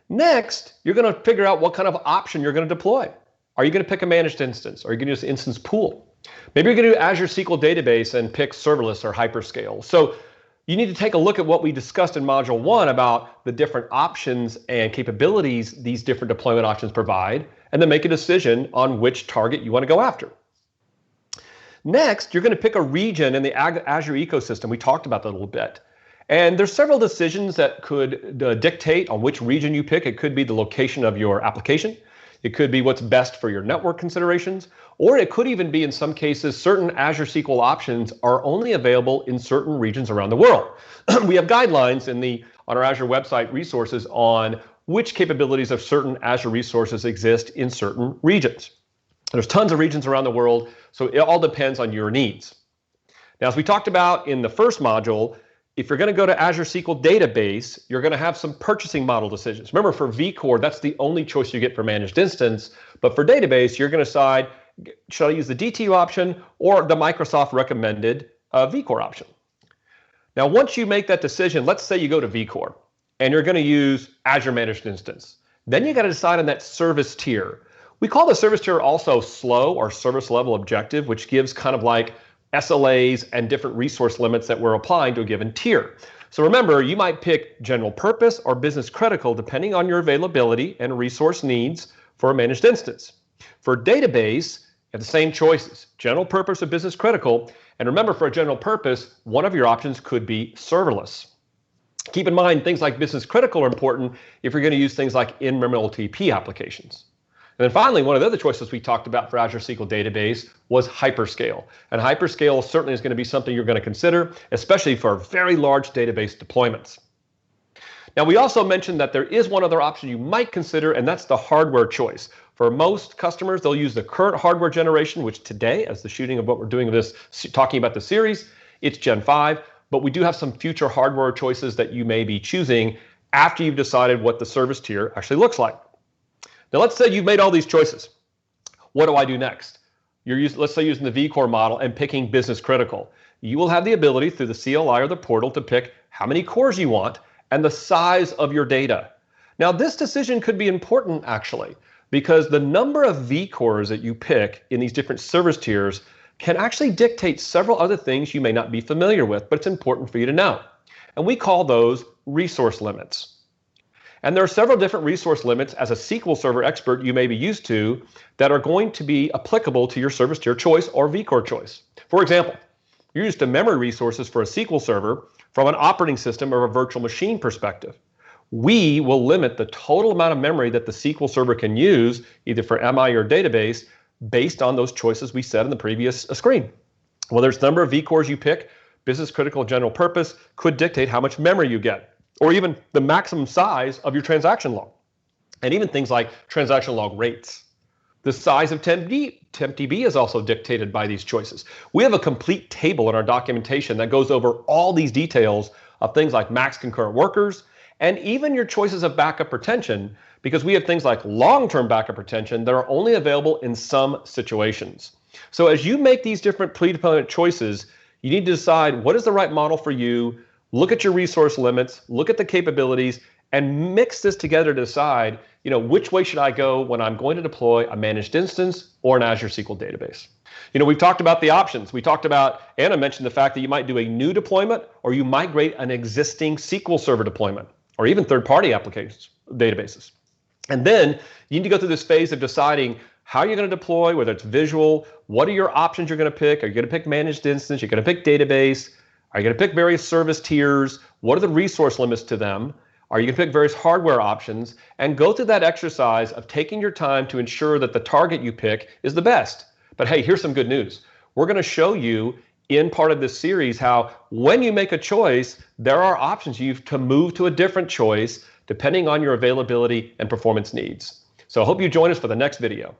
Next, you're going to figure out what kind of option you're going to deploy. Are you going to pick a managed instance? Or are you going to use an instance pool? Maybe you're going to do Azure SQL Database and pick serverless or hyperscale. So you need to take a look at what we discussed in Module 1 about the different options and capabilities these different deployment options provide, and then make a decision on which target you want to go after. Next, you're going to pick a region in the Azure ecosystem. We talked about that a little bit. And there's several decisions that could dictate on which region you pick. It could be the location of your application. It could be what's best for your network considerations, Or it could even be, in some cases, certain Azure SQL options are only available in certain regions around the world. We have guidelines on our Azure website resources on which capabilities of certain Azure resources exist in certain regions. There's tons of regions around the world, so it all depends on your needs. Now, as we talked about in the first module, if you're going to go to Azure SQL Database, you're going to have some purchasing model decisions. Remember, for vCore, that's the only choice you get for Managed Instance. But for Database, you're going to decide, should I use the DTU option or the Microsoft recommended vCore option? Now, once you make that decision, let's say you go to vCore and you're going to use Azure Managed Instance. Then you got to decide on that service tier. We call the service tier also SLO, or service level objective, which gives kind of like SLAs and different resource limits that we're applying to a given tier. So remember, you might pick general purpose or business critical depending on your availability and resource needs for a managed instance. For database, you have the same choices, general purpose or business critical. And remember, for a general purpose, one of your options could be serverless. Keep in mind, things like business critical are important if you're going to use things like in-memory OLTP applications. And then finally, one of the other choices we talked about for Azure SQL Database was hyperscale. And hyperscale certainly is going to be something you're going to consider, especially for very large database deployments. Now, we also mentioned that there is one other option you might consider, and that's the hardware choice. For most customers, they'll use the current hardware generation, which today, as the shooting of what we're doing this, talking about the series, it's Gen 5. But we do have some future hardware choices that you may be choosing after you've decided what the service tier actually looks like. Now, let's say you've made all these choices. What do I do next? Let's say using the vCore model and picking business critical. You will have the ability through the CLI or the portal to pick how many cores you want and the size of your data. Now, this decision could be important actually, because the number of vCores that you pick in these different service tiers can actually dictate several other things you may not be familiar with, but it's important for you to know. And we call those resource limits. And there are several different resource limits as a SQL Server expert you may be used to that are going to be applicable to your service tier choice or vCore choice. For example, you're used to memory resources for a SQL Server from an operating system or a virtual machine perspective. We will limit the total amount of memory that the SQL Server can use, either for MI or database, based on those choices we said in the previous screen. Well, there's the number of vCores you pick, business critical, general purpose, could dictate how much memory you get, or even the maximum size of your transaction log, and even things like transaction log rates. The size of TempDB is also dictated by these choices. We have a complete table in our documentation that goes over all these details of things like max concurrent workers, and even your choices of backup retention, because we have things like long-term backup retention that are only available in some situations. So as you make these different pre-deployment choices, you need to decide what is the right model for you, look at your resource limits, look at the capabilities, and mix this together to decide, which way should I go when I'm going to deploy a managed instance or an Azure SQL database. We've talked about the options. We talked about, Anna mentioned the fact that you might do a new deployment or you migrate an existing SQL Server deployment or even third-party applications, databases. And then you need to go through this phase of deciding how you're going to deploy, whether it's visual, what are your options you're going to pick? Are you going to pick managed instance? You're going to pick database? Are you going to pick various service tiers? What are the resource limits to them? Are you going to pick various hardware options? And go through that exercise of taking your time to ensure that the target you pick is the best. But hey, here's some good news. We're going to show you in part of this series how when you make a choice, there are options you have to move to a different choice depending on your availability and performance needs. So I hope you join us for the next video.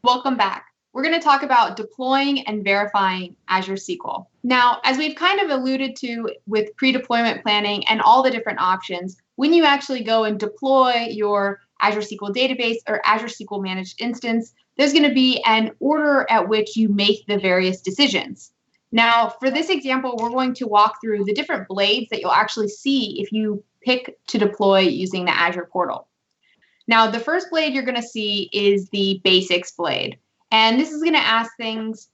Welcome back. We're going to talk about deploying and verifying Azure SQL. Now, as we've kind of alluded to with pre-deployment planning and all the different options, when you actually go and deploy your Azure SQL Database or Azure SQL Managed Instance, there's going to be an order at which you make the various decisions. Now, for this example, we're going to walk through the different blades that you'll actually see if you pick to deploy using the Azure portal. Now, the first blade you're going to see is the basics blade. And this is going to ask things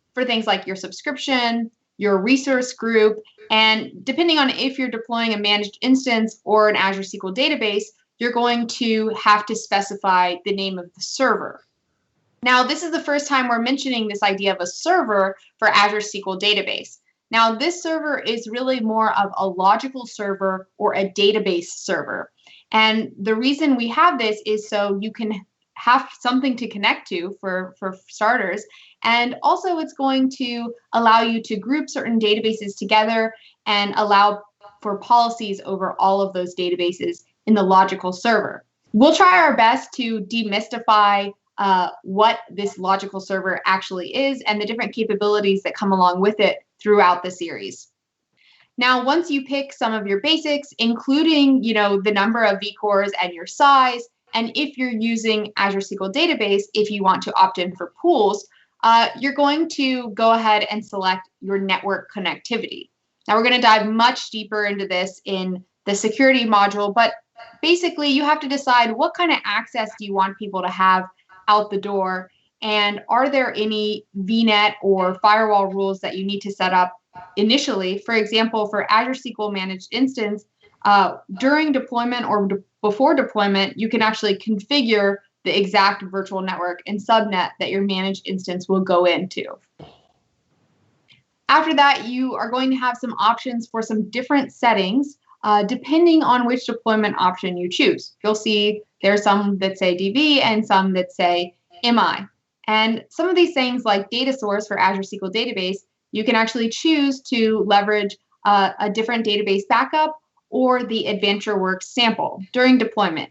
like your subscription, your resource group, and depending on if you're deploying a managed instance or an Azure SQL database, you're going to have to specify the name of the server. Now, this is the first time we're mentioning this idea of a server for Azure SQL Database. Now, this server is really more of a logical server or a database server. And the reason we have this is so you can have something to connect to for starters. And also it's going to allow you to group certain databases together and allow for policies over all of those databases in the logical server. We'll try our best to demystify what this logical server actually is and the different capabilities that come along with it throughout the series. Now, once you pick some of your basics, including, the number of vCores and your size, and if you're using Azure SQL Database, if you want to opt in for pools, you're going to go ahead and select your network connectivity. Now, we're going to dive much deeper into this in the security module, but basically you have to decide what kind of access do you want people to have out the door, and are there any VNet or firewall rules that you need to set up initially. For example, for Azure SQL Managed Instance, during deployment or before deployment, you can actually configure the exact virtual network and subnet that your managed instance will go into. After that, you are going to have some options for some different settings depending on which deployment option you choose. You'll see there's some that say DB and some that say MI. And some of these things like data source for Azure SQL Database, you can actually choose to leverage a different database backup or the AdventureWorks sample during deployment.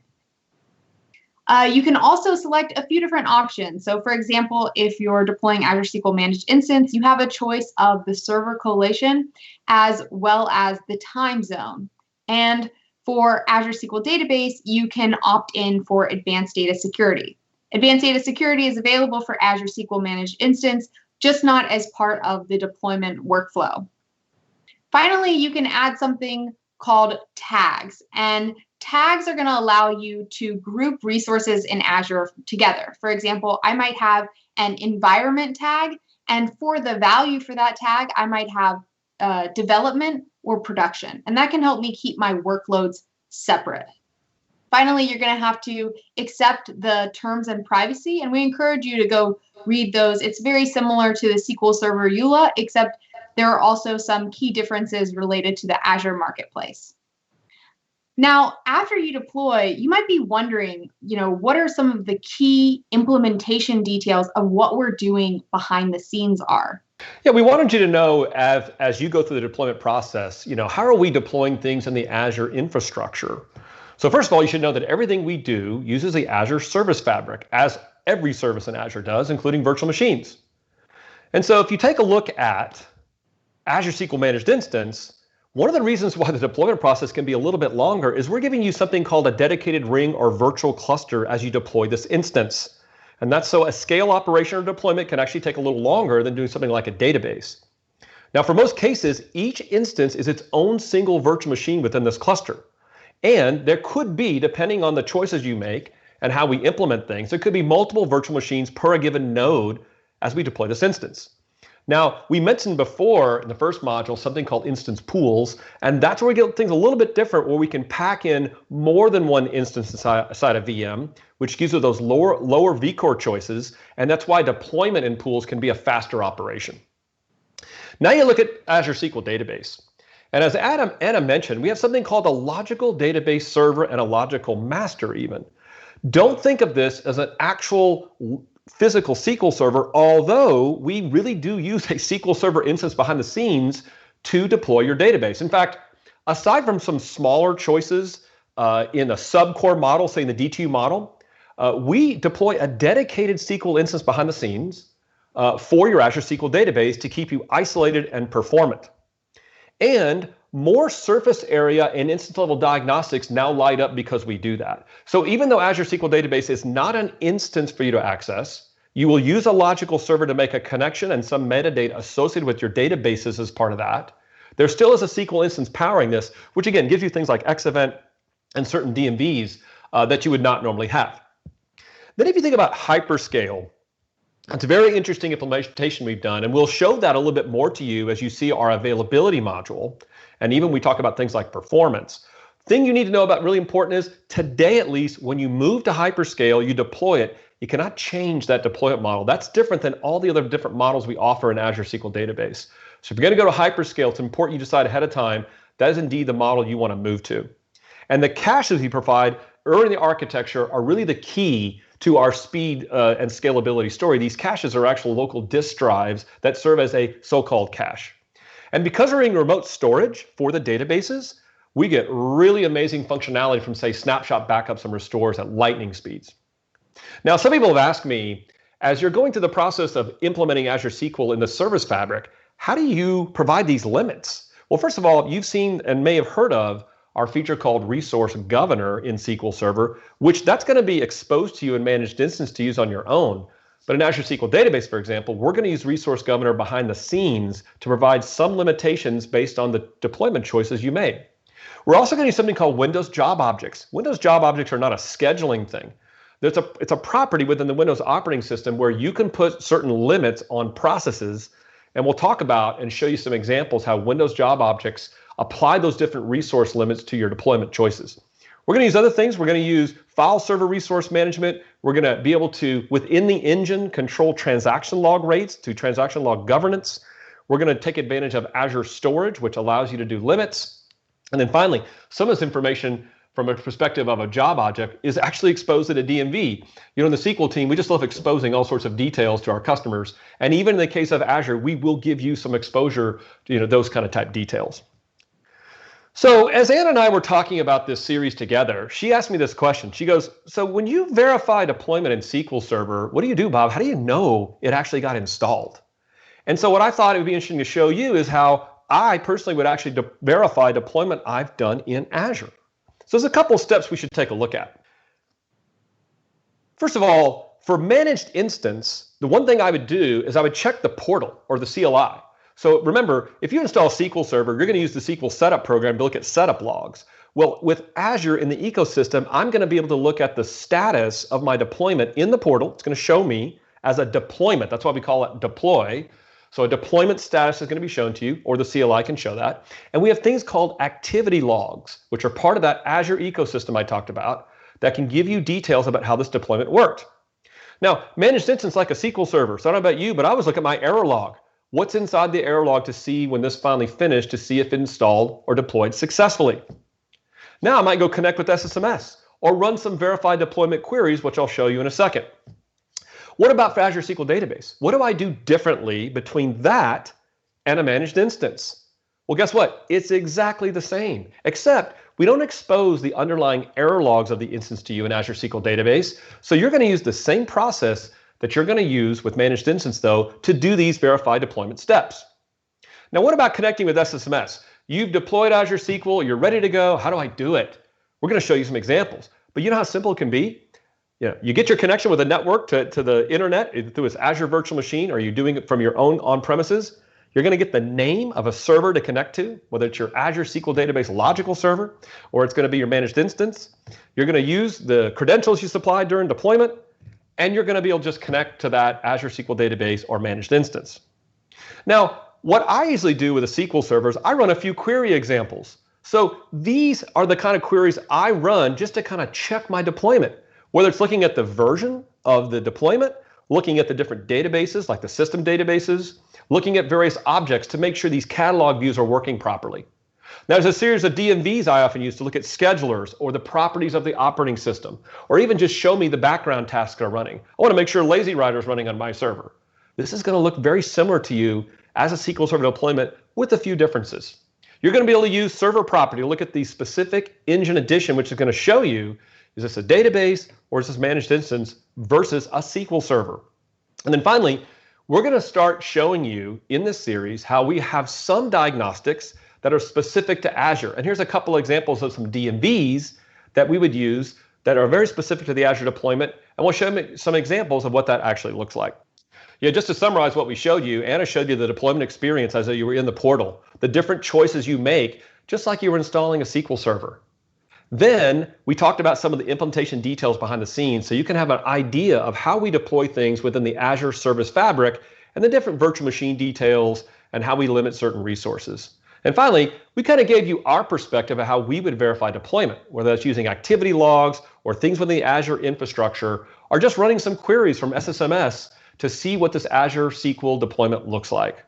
You can also select a few different options. So for example, if you're deploying Azure SQL Managed Instance, you have a choice of the server collation as well as the time zone. And for Azure SQL Database, you can opt in for advanced data security. Advanced data security is available for Azure SQL Managed Instance, just not as part of the deployment workflow. Finally, you can add something called tags, and tags are going to allow you to group resources in Azure together. For example, I might have an environment tag, and for the value for that tag, I might have development or production, and that can help me keep my workloads separate. Finally, you're going to have to accept the terms and privacy, and we encourage you to go read those. It's very similar to the SQL Server EULA, except there are also some key differences related to the Azure Marketplace. Now, after you deploy, you might be wondering, what are some of the key implementation details of what we're doing behind the scenes are? Yeah, we wanted you to know as you go through the deployment process, how are we deploying things in the Azure infrastructure? So first of all, you should know that everything we do uses the Azure Service Fabric, as every service in Azure does, including virtual machines. And so if you take a look at Azure SQL Managed Instance, one of the reasons why the deployment process can be a little bit longer is we're giving you something called a dedicated ring or virtual cluster as you deploy this instance. And that's so a scale operation or deployment can actually take a little longer than doing something like a database. Now, for most cases, each instance is its own single virtual machine within this cluster. And there could be, depending on the choices you make and how we implement things, there could be multiple virtual machines per a given node as we deploy this instance. Now, we mentioned before in the first module something called instance pools, and that's where we get things a little bit different, where we can pack in more than one instance inside a VM, which gives you those lower vCore choices, and that's why deployment in pools can be a faster operation. Now you look at Azure SQL Database. And as Anna mentioned, we have something called a logical database server and a logical master even. Don't think of this as an actual physical SQL server, although we really do use a SQL Server instance behind the scenes to deploy your database. In fact, aside from some smaller choices in a subcore model, say in the D2 model, we deploy a dedicated SQL instance behind the scenes for your Azure SQL Database to keep you isolated and performant. And more surface area and instance level diagnostics now light up because we do that. So even though Azure SQL Database is not an instance for you to access, you will use a logical server to make a connection and some metadata associated with your databases as part of that. There still is a SQL instance powering this, which again gives you things like XEvent and certain DMVs that you would not normally have. Then if you think about hyperscale, it's a very interesting implementation we've done, and we'll show that a little bit more to you as you see our availability module. And even we talk about things like performance. Thing you need to know about really important is today, at least, when you move to hyperscale, you deploy it, you cannot change that deployment model. That's different than all the other different models we offer in Azure SQL Database. So if you're going to go to hyperscale, it's important you decide ahead of time that is indeed the model you want to move to. And the caches we provide early in the architecture are really the key to our speed and scalability story. These caches are actual local disk drives that serve as a so-called cache. And because we're in remote storage for the databases, we get really amazing functionality from, say, snapshot backups and restores at lightning speeds. Now, some people have asked me, as you're going through the process of implementing Azure SQL in the service fabric, how do you provide these limits? Well, first of all, you've seen and may have heard of our feature called Resource Governor in SQL Server, which that's going to be exposed to you in Managed Instance to use on your own. But in Azure SQL Database, for example, we're going to use Resource Governor behind the scenes to provide some limitations based on the deployment choices you made. We're also going to use something called Windows Job Objects. Windows Job Objects are not a scheduling thing. It's a property within the Windows operating system where you can put certain limits on processes, and we'll talk about and show you some examples how Windows Job Objects apply those different resource limits to your deployment choices. We're going to use other things. We're going to use file server resource management. We're going to be able to, within the engine, control transaction log rates to transaction log governance. We're going to take advantage of Azure Storage, which allows you to do limits. And then finally, some of this information from a perspective of a job object is actually exposed at a DMV. You know, in the SQL team, we just love exposing all sorts of details to our customers. And even in the case of Azure, we will give you some exposure to, those kind of type details. So as Anna and I were talking about this series together, she asked me this question. She goes, so when you verify deployment in SQL Server, what do you do, Bob? How do you know it actually got installed? And so what I thought it would be interesting to show you is how I personally would actually verify deployment I've done in Azure. So there's a couple of steps we should take a look at. First of all, for Managed Instance, the one thing I would do is I would check the portal or the CLI. So remember, if you install SQL Server, you're going to use the SQL setup program to look at setup logs. Well, with Azure in the ecosystem, I'm going to be able to look at the status of my deployment in the portal. It's going to show me as a deployment. That's why we call it deploy. So a deployment status is going to be shown to you, or the CLI can show that. And we have things called activity logs, which are part of that Azure ecosystem I talked about, that can give you details about how this deployment worked. Now, Managed Instance like a SQL Server. So I don't know about you, but I always look at my error log. What's inside the error log to see when this finally finished to see if it installed or deployed successfully. Now I might go connect with SSMS or run some verified deployment queries, which I'll show you in a second. What about for Azure SQL Database? What do I do differently between that and a Managed Instance? Well, guess what? It's exactly the same, except we don't expose the underlying error logs of the instance to you in Azure SQL Database. So you're going to use the same process that you're going to use with Managed Instance, though, to do these verified deployment steps. Now, what about connecting with SSMS? You've deployed Azure SQL, you're ready to go. How do I do it? We're going to show you some examples. But you know how simple it can be? You get your connection with a network to the internet through its Azure virtual machine, or are you doing it from your own on-premises? You're going to get the name of a server to connect to, whether it's your Azure SQL Database logical server, or it's going to be your Managed Instance. You're going to use the credentials you supplied during deployment, and you're going to be able to just connect to that Azure SQL Database or Managed Instance. Now, what I usually do with a SQL server is I run a few query examples. So these are the kind of queries I run just to kind of check my deployment, whether it's looking at the version of the deployment, looking at the different databases like the system databases, looking at various objects to make sure these catalog views are working properly. Now, there's a series of DMVs I often use to look at schedulers or the properties of the operating system, or even just show me the background tasks that are running. I want to make sure Lazy Rider is running on my server. This is going to look very similar to you as a SQL Server deployment with a few differences. You're going to be able to use server property to look at the specific engine addition, which is going to show you, is this a database or is this Managed Instance versus a SQL Server? And then finally, we're going to start showing you in this series how we have some diagnostics that are specific to Azure. And here's a couple examples of some DMVs that we would use that are very specific to the Azure deployment. And we'll show you some examples of what that actually looks like. Yeah, just to summarize what we showed you, Anna showed you the deployment experience as though you were in the portal, the different choices you make, just like you were installing a SQL Server. Then we talked about some of the implementation details behind the scenes so you can have an idea of how we deploy things within the Azure Service Fabric and the different virtual machine details and how we limit certain resources. And finally, we kind of gave you our perspective of how we would verify deployment, whether that's using activity logs or things within the Azure infrastructure, or just running some queries from SSMS to see what this Azure SQL deployment looks like.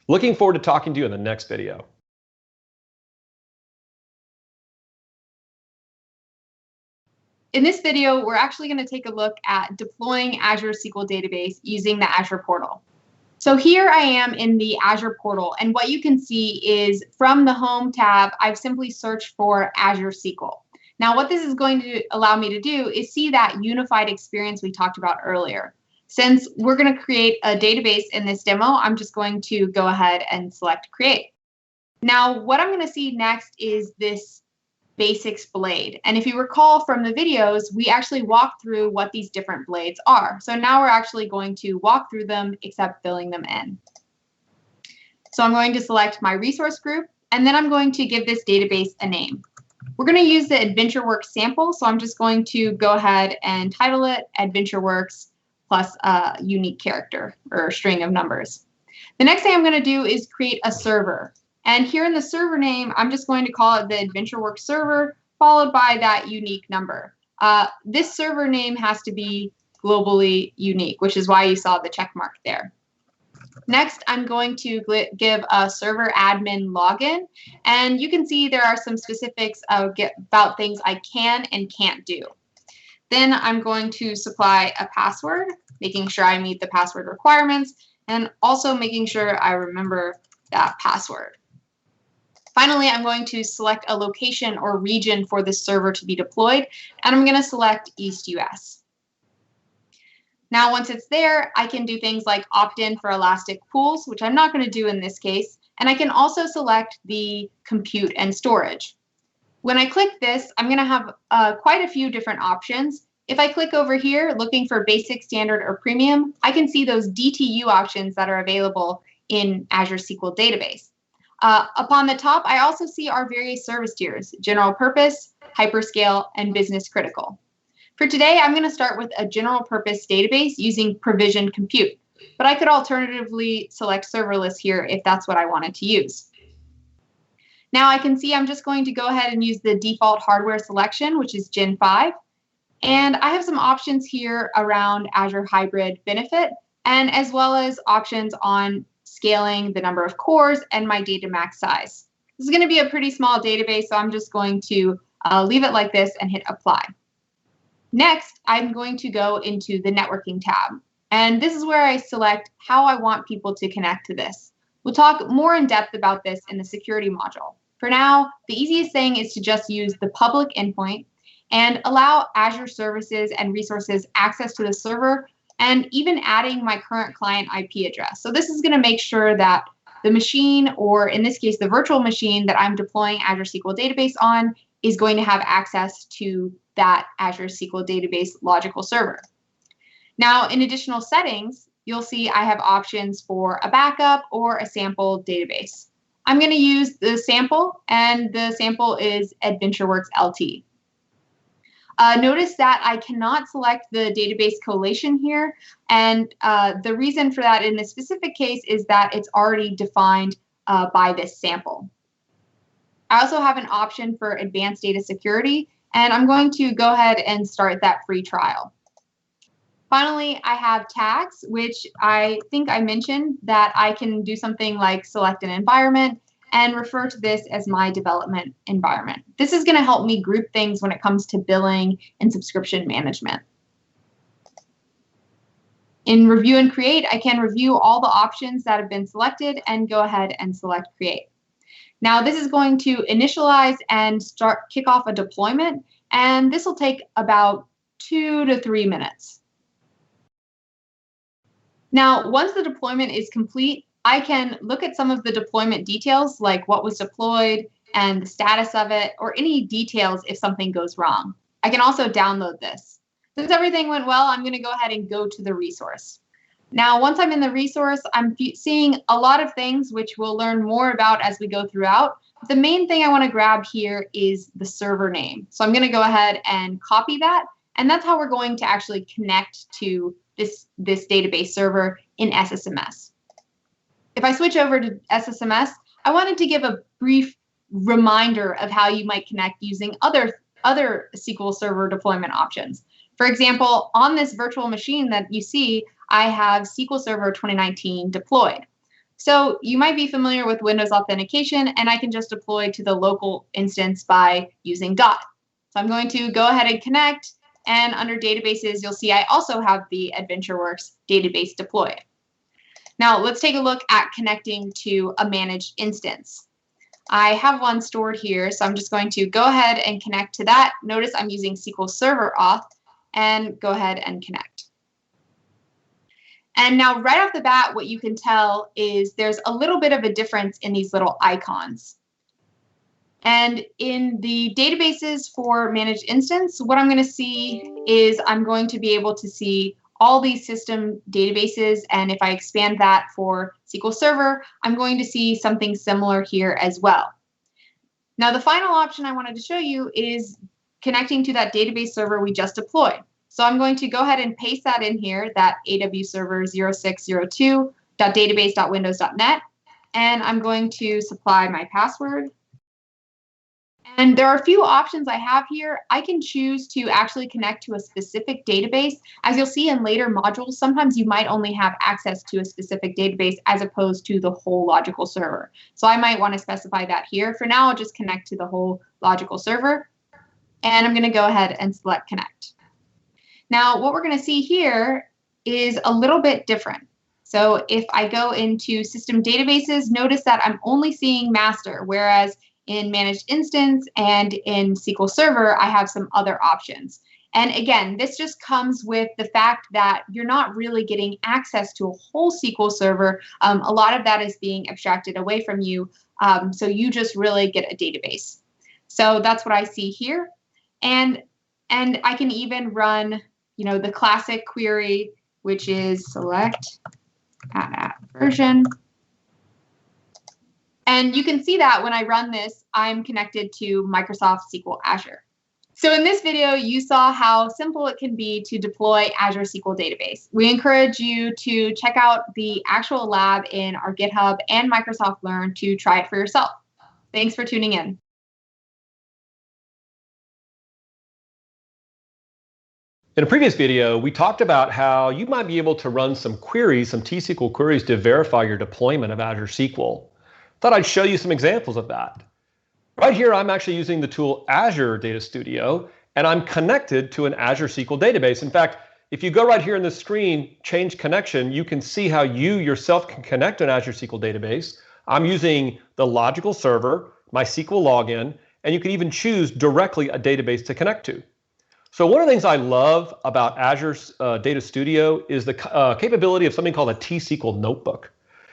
Looking forward to talking to you in the next video. in this video, we're actually going to take a look at deploying Azure SQL Database using the Azure portal. So here I am in the Azure portal, and what you can see is from the Home tab, I've simply searched for Azure SQL. Now, what this is going to allow me to do is see that unified experience we talked about earlier. Since we're going to create a database in this demo, I'm just going to go ahead and select Create. Now, what I'm going to see next is this Basics blade. And if you recall from the videos, we actually walked through what these different blades are. So now we're actually going to walk through them, except filling them in. So I'm going to select my resource group, and then I'm going to give this database a name. We're going to use the AdventureWorks sample, so I'm just going to go ahead and title it AdventureWorks plus a unique character or string of numbers. The next thing I'm going to do is create a server. And here in the server name, I'm just going to call it the AdventureWorks server, followed by that unique number. This server name has to be globally unique, which is why you saw the check mark there. Next, I'm going to give a server admin login, and you can see there are some specifics about things I can and can't do. Then I'm going to supply a password, making sure I meet the password requirements, and also making sure I remember that password. Finally, I'm going to select a location or region for this server to be deployed, and I'm going to select East US. Now, once it's there, I can do things like opt in for elastic pools, which I'm not going to do in this case, and I can also select the compute and storage. When I click this, I'm going to have quite a few different options. If I click over here, looking for basic, standard, or premium, I can see those DTU options that are available in Azure SQL Database. Upon the top, I also see our various service tiers: general purpose, hyperscale, and business critical. For today, I'm going to start with a general purpose database using provisioned compute, but I could alternatively select serverless here if that's what I wanted to use. Now I can see I'm just going to go ahead and use the default hardware selection, which is Gen 5. And I have some options here around Azure Hybrid Benefit, and as well as options on scaling the number of cores and my data max size. This is going to be a pretty small database, so I'm just going to leave it like this and hit apply. Next, I'm going to go into the networking tab, and this is where I select how I want people to connect to this. We'll talk more in depth about this in the security module. For now, the easiest thing is to just use the public endpoint and allow Azure services and resources access to the server, and even adding my current client IP address. So this is going to make sure that the machine, or in this case, the virtual machine that I'm deploying Azure SQL Database on, is going to have access to that Azure SQL Database logical server. Now, in additional settings, you'll see I have options for a backup or a sample database. I'm going to use the sample, and the sample is AdventureWorks LT. Notice that I cannot select the database collation here, and the reason for that in this specific case is that it's already defined by this sample. I also have an option for advanced data security, and I'm going to go ahead and start that free trial. Finally, I have tags, which I think I mentioned that I can do something like select an environment and refer to this as my development environment. This is going to help me group things when it comes to billing and subscription management. In Review and Create, I can review all the options that have been selected and go ahead and select Create. Now, this is going to initialize and kick off a deployment, and this will take about 2 to 3 minutes. Now, once the deployment is complete, I can look at some of the deployment details, like what was deployed and the status of it, or any details if something goes wrong. I can also download this. Since everything went well, I'm going to go ahead and go to the resource. Now, once I'm in the resource, I'm seeing a lot of things which we'll learn more about as we go throughout. The main thing I want to grab here is the server name. So I'm going to go ahead and copy that, and that's how we're going to actually connect to this database server in SSMS. If I switch over to SSMS, I wanted to give a brief reminder of how you might connect using other SQL Server deployment options. For example, on this virtual machine that you see, I have SQL Server 2019 deployed. So you might be familiar with Windows authentication, and I can just deploy to the local instance by using dot. So I'm going to go ahead and connect, And under databases, you'll see I also have the AdventureWorks database deployed. Now let's take a look at connecting to a managed instance. I have one stored here, so I'm just going to go ahead and connect to that. Notice I'm using SQL Server auth and go ahead and connect. And now right off the bat, what you can tell is there's a little bit of a difference in these little icons. And in the databases for managed instance, what I'm going to see is I'm going to be able to see all these system databases. And if I expand that for SQL Server, I'm going to see something similar here as well. Now, the final option I wanted to show you is connecting to that database server we just deployed. So I'm going to go ahead and paste that in here, that AW server 0602.database.windows.net, and I'm going to supply my password. And there are a few options I have here. I can choose to actually connect to a specific database. As you'll see in later modules, sometimes you might only have access to a specific database as opposed to the whole logical server. So I might want to specify that here. For now, I'll just connect to the whole logical server. And I'm going to go ahead and select connect. Now, what we're going to see here is a little bit different. So if I go into system databases, notice that I'm only seeing master, whereas in managed instance and in SQL Server, I have some other options. And again, this just comes with the fact that you're not really getting access to a whole SQL Server. A lot of that is being abstracted away from you. So you just really get a database. So that's what I see here. And I can even run, the classic query, which is select at version. And you can see that when I run this, I'm connected to Microsoft SQL Azure. So in this video, you saw how simple it can be to deploy Azure SQL Database. We encourage you to check out the actual lab in our GitHub and Microsoft Learn to try it for yourself. Thanks for tuning in. In a previous video, we talked about how you might be able to run some queries, some T-SQL queries to verify your deployment of Azure SQL. Thought I'd show you some examples of that. Right here, I'm actually using the tool Azure Data Studio, and I'm connected to an Azure SQL database. In fact, if you go right here in the screen, change connection, you can see how you yourself can connect an Azure SQL database. I'm using the logical server, my SQL login, and you can even choose directly a database to connect to. So one of the things I love about Azure Data Studio is the capability of something called a T-SQL notebook.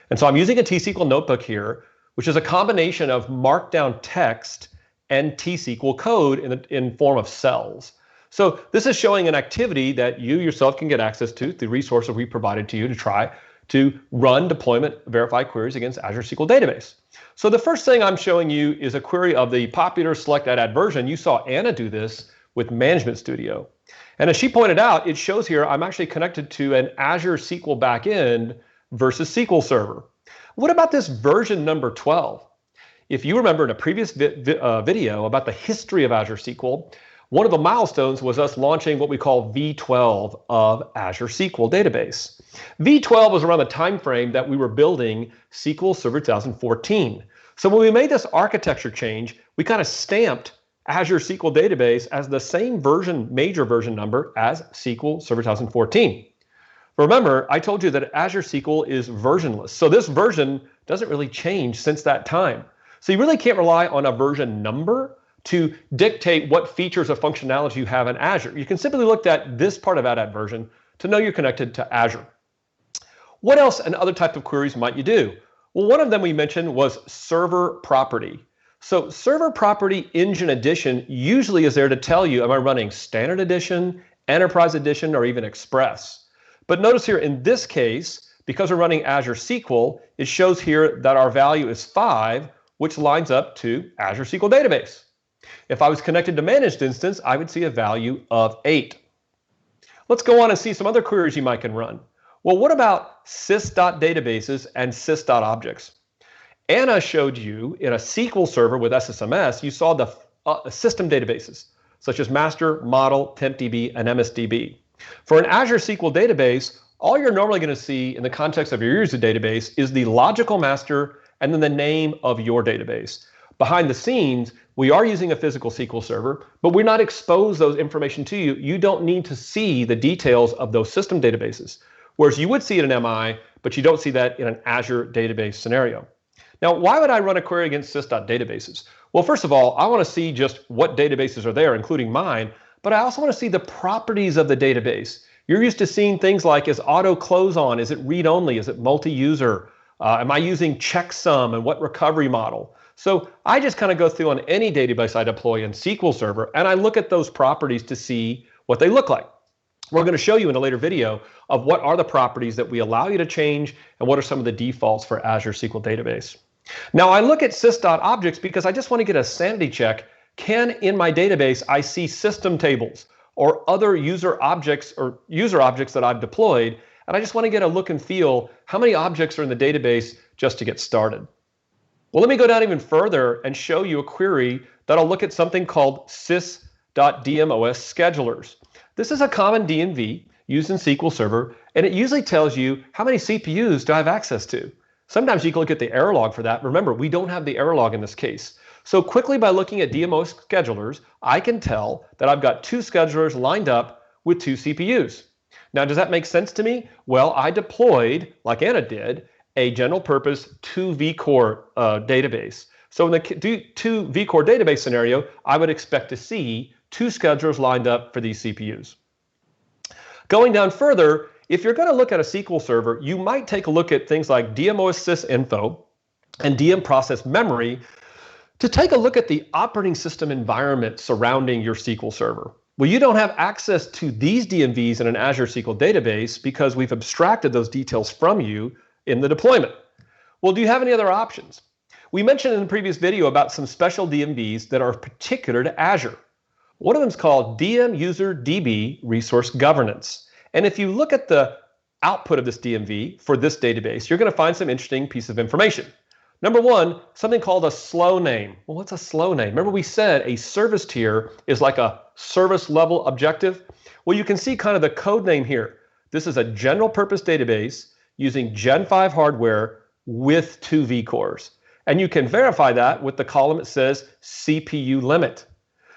And so I'm using a T-SQL notebook here, which is a combination of markdown text and T-SQL code in form of cells. So this is showing an activity that you yourself can get access to, the resources we provided to you to try to run deployment verify queries against Azure SQL Database. So the first thing I'm showing you is a query of the popular select at version. You saw Anna do this with Management Studio. And as she pointed out, it shows here I'm actually connected to an Azure SQL backend versus SQL Server. What about this version number 12? If you remember in a previous video about the history of Azure SQL, one of the milestones was us launching what we call V12 of Azure SQL Database. V12 was around the time frame that we were building SQL Server 2014. So when we made this architecture change, we kind of stamped Azure SQL Database as the same version, major version number as SQL Server 2014. Remember, I told you that Azure SQL is versionless. So this version doesn't really change since that time. So you really can't rely on a version number to dictate what features or functionality you have in Azure. You can simply look at this part of that version to know you're connected to Azure. What else and other type of queries might you do? Well, one of them we mentioned was server property. So server property engine edition usually is there to tell you, am I running standard edition, enterprise edition, or even express? But notice here in this case, because we're running Azure SQL, it shows here that our value is 5, which lines up to Azure SQL Database. If I was connected to Managed Instance, I would see a value of 8. Let's go on and see some other queries you might can run. Well, what about sys.databases and sys.objects? Anna showed you in a SQL server with SSMS, you saw the system databases, such as master, model, tempdb, and msdb. For an Azure SQL database, all you're normally going to see in the context of your user database is the logical master and then the name of your database. Behind the scenes, we are using a physical SQL Server, but we're not exposed those information to you. You don't need to see the details of those system databases, whereas you would see it in MI, but you don't see that in an Azure database scenario. Now, why would I run a query against sys.databases? Well, first of all, I want to see just what databases are there, including mine, but I also want to see the properties of the database. You're used to seeing things like, is auto close on? Is it read only? Is it multi-user? Am I using checksum and what recovery model? So I just kind of go through on any database I deploy in SQL Server, and I look at those properties to see what they look like. We're going to show you in a later video of what are the properties that we allow you to change and what are some of the defaults for Azure SQL Database. Now I look at sys.objects because I just want to get a sanity check. Can in my database I see system tables or other user objects that I've deployed, and I just want to get a look and feel how many objects are in the database just to get started. Well, let me go down even further and show you a query that'll look at something called sys.dmos schedulers. This is a common DMV used in SQL Server, and it usually tells you how many CPUs do I have access to. Sometimes you can look at the error log for that. Remember, we don't have the error log in this case. So quickly by looking at DMO schedulers, I can tell that I've got 2 schedulers lined up with 2 CPUs. Now, does that make sense to me? Well, I deployed, like Anna did, a general purpose 2 vCore database. So in the 2 vCore database scenario, I would expect to see 2 schedulers lined up for these CPUs. Going down further, if you're going to look at a SQL Server, you might take a look at things like dmosys.info and DM process memory to take a look at the operating system environment surrounding your SQL Server. Well, you don't have access to these DMVs in an Azure SQL database because we've abstracted those details from you in the deployment. Well, do you have any other options? We mentioned in the previous video about some special DMVs that are particular to Azure. One of them is called DM User DB Resource Governance. And if you look at the output of this DMV for this database, you're going to find some interesting piece of information. Number one, something called a slow name. Well, what's a slow name? Remember we said a service tier is like a service level objective? Well, you can see kind of the code name here. This is a general purpose database using Gen 5 hardware with 2 vCores. And you can verify that with the column that says CPU limit.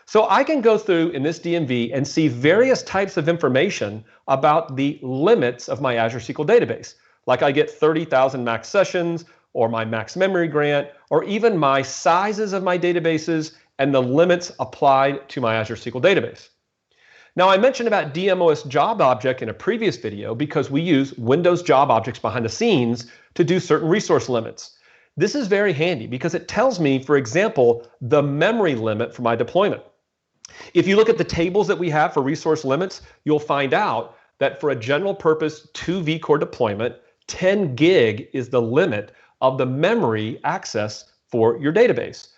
So I can go through in this DMV and see various types of information about the limits of my Azure SQL database. Like I get 30,000 max sessions, or my max memory grant, or even my sizes of my databases and the limits applied to my Azure SQL database. Now I mentioned about DMOS job object in a previous video because we use Windows job objects behind the scenes to do certain resource limits. This is very handy because it tells me, for example, the memory limit for my deployment. If you look at the tables that we have for resource limits, you'll find out that for a general purpose 2 vCore deployment, 10 gig is the limit of the memory access for your database.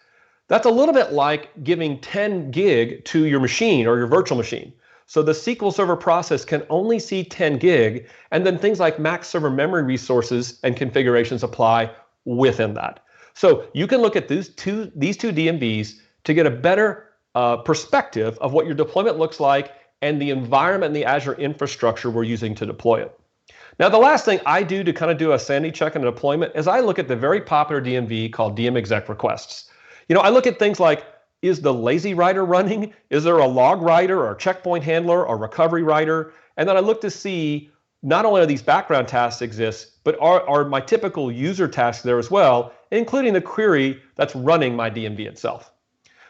That's a little bit like giving 10 gig to your machine or your virtual machine. So the SQL Server process can only see 10 gig, and then things like max server memory resources and configurations apply within that. So you can look at these two DMVs to get a better perspective of what your deployment looks like and the environment and the Azure infrastructure we're using to deploy it. Now, the last thing I do to kind of do a sanity check in a deployment is I look at the very popular DMV called DM exec requests. You know, I look at things like, is the lazy writer running? Is there a log writer or a checkpoint handler or recovery writer? And then I look to see not only are these background tasks exist, but are my typical user tasks there as well, including the query that's running my DMV itself.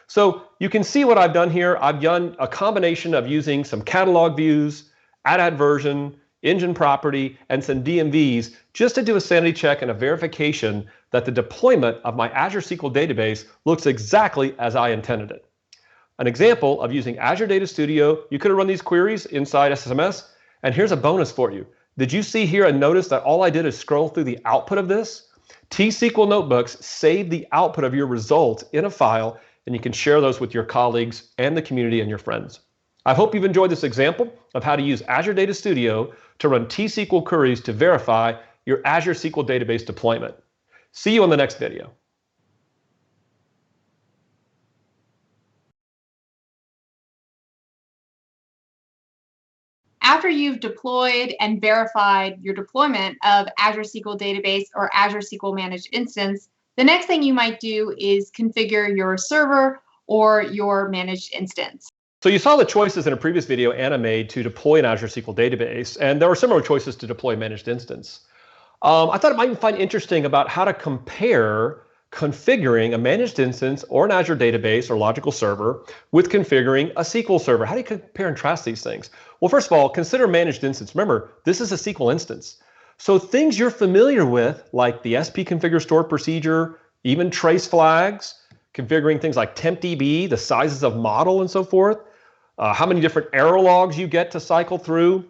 So you can see what I've done here. I've done a combination of using some catalog views, add version, engine property, and some DMVs just to do a sanity check and a verification that the deployment of my Azure SQL database looks exactly as I intended it. An example of using Azure Data Studio, you could have run these queries inside SSMS, and here's a bonus for you. Did you see here and notice that all I did is scroll through the output of this? T-SQL Notebooks save the output of your results in a file, and you can share those with your colleagues and the community and your friends. I hope you've enjoyed this example of how to use Azure Data Studio to run T-SQL queries to verify your Azure SQL database deployment. See you on the next video. After you've deployed and verified your deployment of Azure SQL Database or Azure SQL Managed Instance, The next thing you might do is configure your server or your managed instance. So you saw the choices in a previous video Anna made to deploy an Azure SQL database, and there were similar choices to deploy a managed instance. I thought it might find interesting about how to compare configuring a managed instance or an Azure database or logical server with configuring a SQL server. How do you compare and contrast these things? Well, first of all, consider managed instance. Remember, this is a SQL instance. So things you're familiar with, like the SP configure store procedure, even trace flags, configuring things like tempDB, the sizes of model and so forth, how many different error logs you get to cycle through,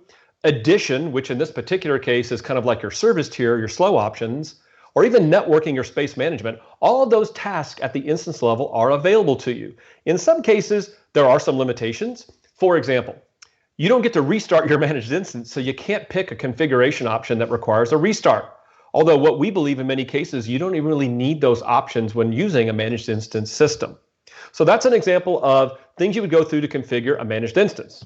addition, which in this particular case is kind of like your service tier, your slow options, or even networking your space management. All of those tasks at the instance level are available to you. In some cases, there are some limitations. For example, you don't get to restart your managed instance, so you can't pick a configuration option that requires a restart. Although what we believe in many cases, you don't even really need those options when using a managed instance system. So that's an example of things you would go through to configure a managed instance.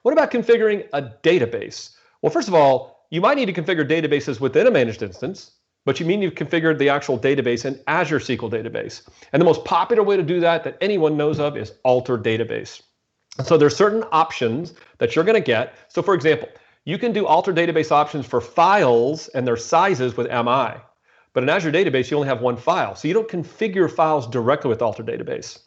What about configuring a database? Well, first of all, you might need to configure databases within a managed instance, but you mean you've configured the actual database in Azure SQL Database. And the most popular way to do that anyone knows of is alter database. So there's certain options that you're going to get. So for example, you can do alter database options for files and their sizes with MI. But in Azure Database, you only have one file. So you don't configure files directly with alter database.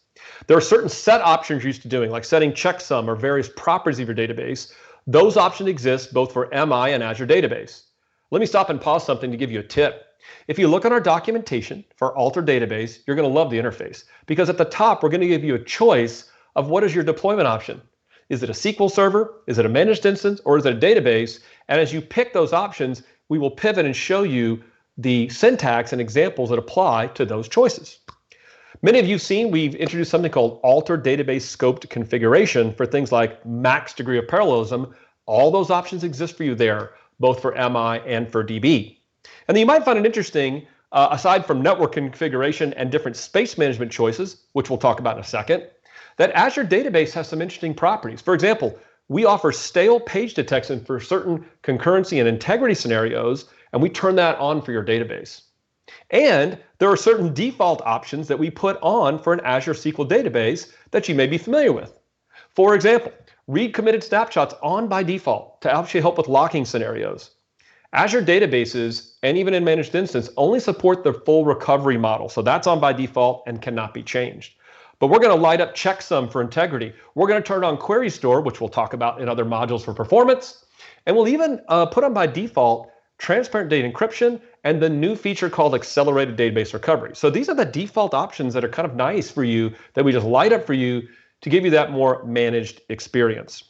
There are certain set options you're used to doing, like setting checksum or various properties of your database. Those options exist both for MI and Azure Database. Let me stop and pause something to give you a tip. If you look on our documentation for alter database, you're going to love the interface, because at the top, we're going to give you a choice of what is your deployment option. Is it a SQL server? Is it a managed instance? Or is it a database? And as you pick those options, we will pivot and show you the syntax and examples that apply to those choices. Many of you have seen we've introduced something called alter database scoped configuration for things like max degree of parallelism. All those options exist for you there, both for MI and for DB. And then you might find it interesting, aside from network configuration and different space management choices, which we'll talk about in a second, that Azure Database has some interesting properties. For example, we offer stale page detection for certain concurrency and integrity scenarios, and we turn that on for your database. And there are certain default options that we put on for an Azure SQL database that you may be familiar with. For example, read committed snapshots on by default to actually help with locking scenarios. Azure databases, and even in managed instance, only support the full recovery model. So that's on by default and cannot be changed. But we're going to light up checksum for integrity. We're going to turn on query store, which we'll talk about in other modules for performance. And we'll even put on by default transparent data encryption and the new feature called accelerated database recovery. So these are the default options that are kind of nice for you that we just light up for you to give you that more managed experience.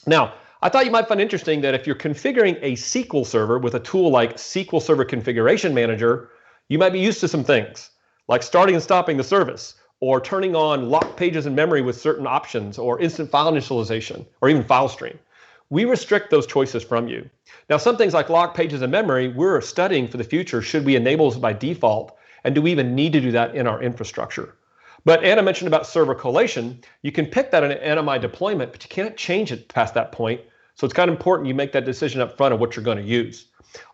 Now, I thought you might find interesting that if you're configuring a SQL server with a tool like SQL Server Configuration Manager, you might be used to some things like starting and stopping the service, or turning on locked pages in memory with certain options, or instant file initialization, or even file stream. We restrict those choices from you. Now, some things like locked pages in memory, we're studying for the future. Should we enable this by default? And do we even need to do that in our infrastructure? But Anna mentioned about server collation. You can pick that in an NMI deployment, but you can't change it past that point. So it's kind of important you make that decision up front of what you're going to use.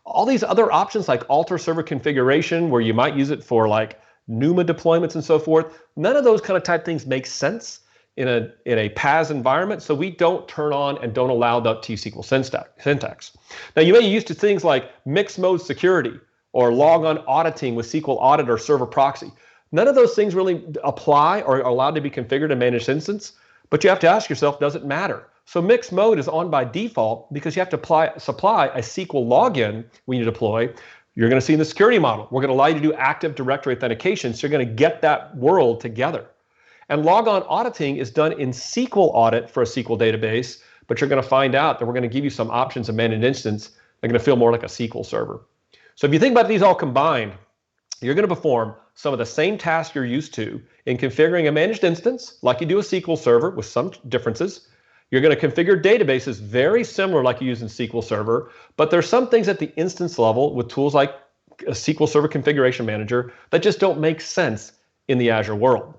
All these other options like alter server configuration, where you might use it for like NUMA deployments and so forth, none of those kind of type things make sense in a PaaS environment, so we don't turn on and don't allow the T-SQL syntax. Now, you may be used to things like mixed mode security or log on auditing with SQL Audit or Server Proxy. None of those things really apply or are allowed to be configured in managed instance, but you have to ask yourself, does it matter? So mixed mode is on by default because you have to supply a SQL login when you deploy. You're going to see in the security model, we're going to allow you to do Active Directory authentication, so you're going to get that world together. And logon auditing is done in SQL Audit for a SQL database, but you're going to find out that we're going to give you some options in managed instance that are going to feel more like a SQL server. So if you think about these all combined, you're going to perform some of the same tasks you're used to in configuring a managed instance, like you do a SQL server with some differences. You're going to configure databases very similar like you use in SQL Server, but there's some things at the instance level with tools like a SQL Server Configuration Manager that just don't make sense in the Azure world.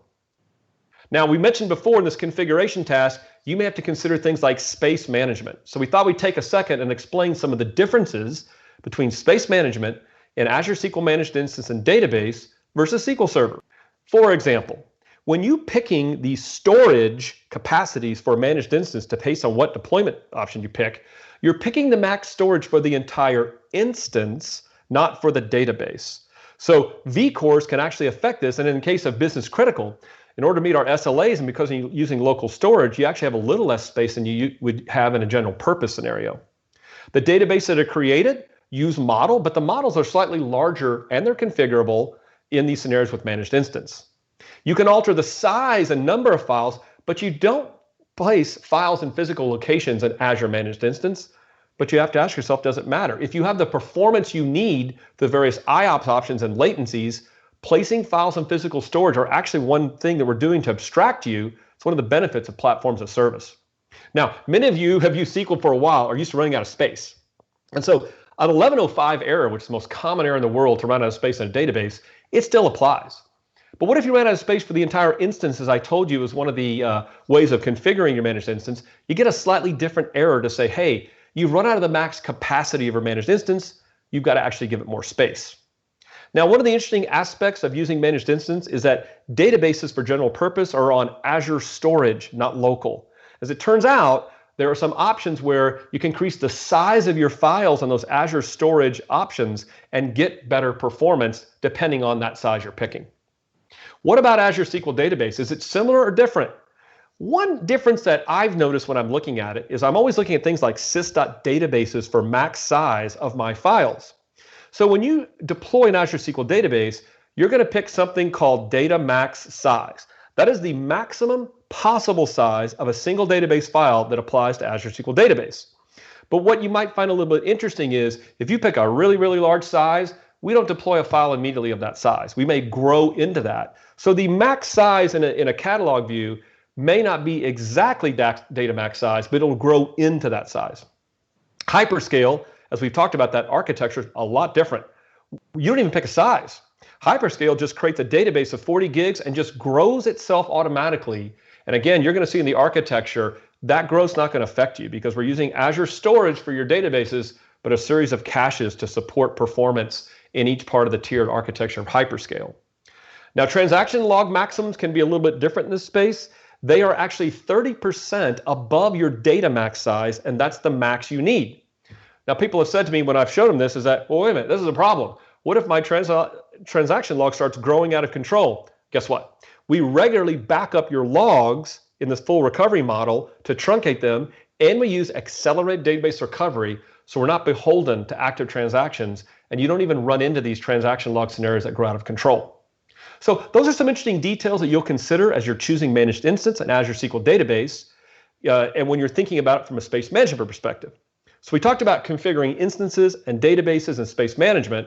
Now, we mentioned before in this configuration task, you may have to consider things like space management. So we thought we'd take a second and explain some of the differences between space management in Azure SQL Managed Instance and Database versus SQL Server. For example, when you picking the storage capacities for a managed instance to based on what deployment option you pick, you're picking the max storage for the entire instance, not for the database. So vCores can actually affect this, and in the case of business critical, in order to meet our SLAs and because you're using local storage, you actually have a little less space than you would have in a general purpose scenario. The databases that are created use model, but the models are slightly larger and they're configurable in these scenarios with managed instance. You can alter the size and number of files, but you don't place files in physical locations in Azure Managed Instance. But you have to ask yourself, does it matter? If you have the performance you need, the various IOPS options and latencies, placing files in physical storage are actually one thing that we're doing to abstract you. It's one of the benefits of platforms as service. Now, many of you have used SQL for a while or used to running out of space. And so an 1105 error, which is the most common error in the world to run out of space in a database, it still applies. But what if you ran out of space for the entire instance, as I told you is one of the ways of configuring your managed instance? You get a slightly different error to say, hey, you've run out of the max capacity of your managed instance. You've got to actually give it more space. Now, one of the interesting aspects of using managed instance is that databases for general purpose are on Azure storage, not local. As it turns out, there are some options where you can increase the size of your files on those Azure storage options and get better performance depending on that size you're picking. What about Azure SQL Database? Is it similar or different? One difference that I've noticed when I'm looking at it is I'm always looking at things like sys.databases for max size of my files. So when you deploy an Azure SQL Database, you're going to pick something called data max size. That is the maximum possible size of a single database file that applies to Azure SQL Database. But what you might find a little bit interesting is if you pick a really, really large size, we don't deploy a file immediately of that size. We may grow into that. So the max size in a catalog view may not be exactly data max size, but it'll grow into that size. Hyperscale, as we've talked about, that architecture is a lot different. You don't even pick a size. Hyperscale just creates a database of 40 gigs and just grows itself automatically. And again, you're going to see in the architecture, that growth's not going to affect you because we're using Azure storage for your databases, but a series of caches to support performance in each part of the tiered architecture of hyperscale. Now, transaction log maximums can be a little bit different in this space. They are actually 30% above your data max size, and that's the max you need. Now, people have said to me when I've showed them this is that, well, wait a minute, this is a problem. What if my transaction log starts growing out of control? Guess what? We regularly back up your logs in this full recovery model to truncate them, and we use accelerated database recovery so we're not beholden to active transactions, and you don't even run into these transaction log scenarios that grow out of control. So those are some interesting details that you'll consider as you're choosing managed instance and Azure SQL Database, and when you're thinking about it from a space management perspective. So we talked about configuring instances and databases and space management.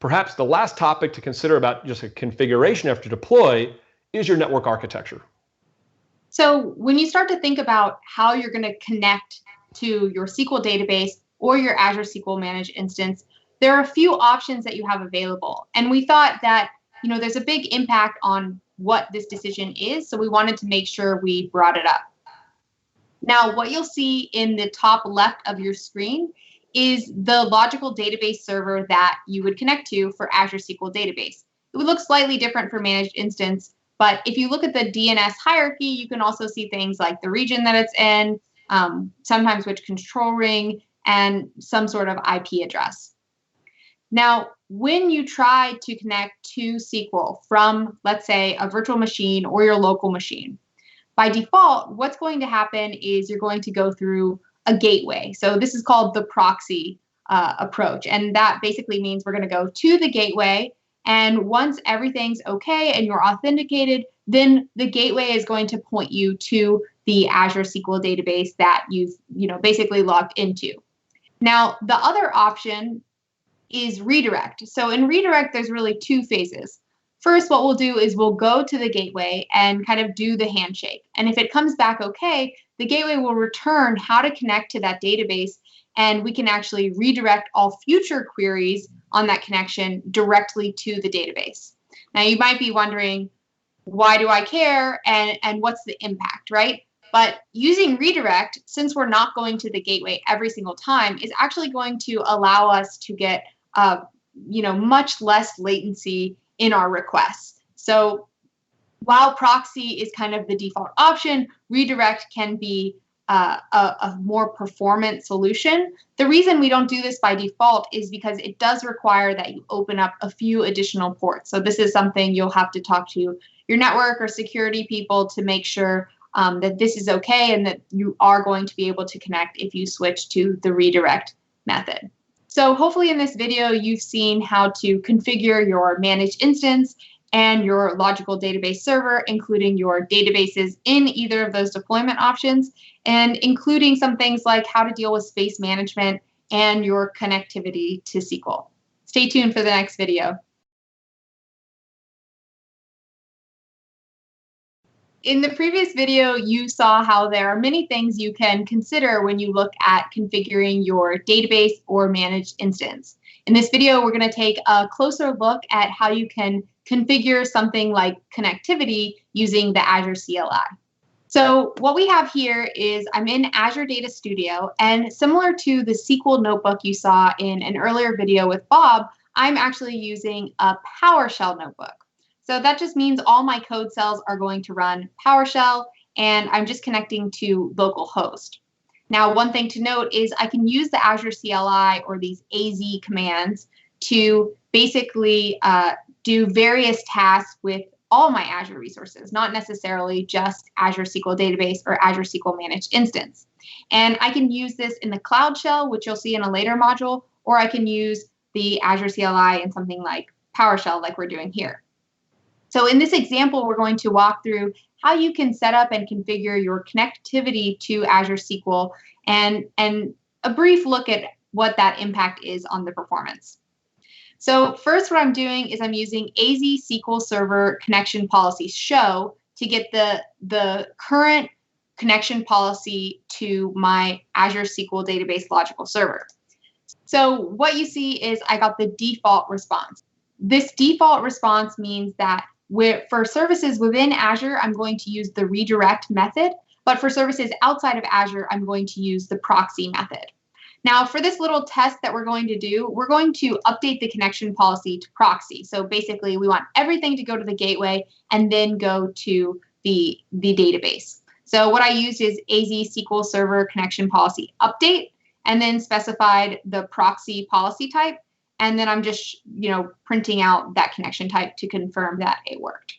Perhaps the last topic to consider about just a configuration after deploy is your network architecture. So when you start to think about how you're going to connect to your SQL database or your Azure SQL Managed Instance, there are a few options that you have available. And we thought that there's a big impact on what this decision is, so we wanted to make sure we brought it up. Now, what you'll see in the top left of your screen is the logical database server that you would connect to for Azure SQL Database. It would look slightly different for Managed Instance, but if you look at the DNS hierarchy, you can also see things like the region that it's in, sometimes which control ring, and some sort of IP address. Now, when you try to connect to SQL from, let's say, a virtual machine or your local machine, by default, what's going to happen is you're going to go through a gateway. So this is called the proxy approach. And that basically means we're going to go to the gateway. And once everything's okay and you're authenticated, then the gateway is going to point you to the Azure SQL database that you've basically logged into. Now, the other option is redirect. So in redirect, there's really two phases. First, what we'll do is we'll go to the gateway and kind of do the handshake. And if it comes back okay, the gateway will return how to connect to that database, and we can actually redirect all future queries on that connection directly to the database. Now, you might be wondering, why do I care and what's the impact, right? But using redirect, since we're not going to the gateway every single time, is actually going to allow us to get much less latency in our requests. So while proxy is kind of the default option, redirect can be a more performant solution. The reason we don't do this by default is because it does require that you open up a few additional ports. So this is something you'll have to talk to your network or security people to make sure that this is okay and that you are going to be able to connect if you switch to the redirect method. So hopefully in this video, you've seen how to configure your managed instance and your logical database server, including your databases in either of those deployment options, and including some things like how to deal with space management and your connectivity to SQL. Stay tuned for the next video. In the previous video, you saw how there are many things you can consider when you look at configuring your database or managed instance. In this video, we're going to take a closer look at how you can configure something like connectivity using the Azure CLI. So what we have here is I'm in Azure Data Studio, and similar to the SQL notebook you saw in an earlier video with Bob, I'm actually using a PowerShell notebook. So that just means all my code cells are going to run PowerShell, and I'm just connecting to localhost. Now, one thing to note is I can use the Azure CLI or these AZ commands to basically do various tasks with all my Azure resources, not necessarily just Azure SQL Database or Azure SQL Managed Instance. And I can use this in the Cloud Shell, which you'll see in a later module, or I can use the Azure CLI in something like PowerShell like we're doing here. So in this example, we're going to walk through how you can set up and configure your connectivity to Azure SQL and a brief look at what that impact is on the performance. So first, what I'm doing is I'm using AZ SQL Server connection policy show to get the current connection policy to my Azure SQL Database logical server. So what you see is I got the default response. This default response means that for services within Azure, I'm going to use the redirect method, but for services outside of Azure, I'm going to use the proxy method. Now, for this little test that we're going to do, we're going to update the connection policy to proxy. So basically, we want everything to go to the gateway and then go to the database. So what I used is AZ SQL Server connection policy update, and then specified the proxy policy type. And then I'm just, printing out that connection type to confirm that it worked.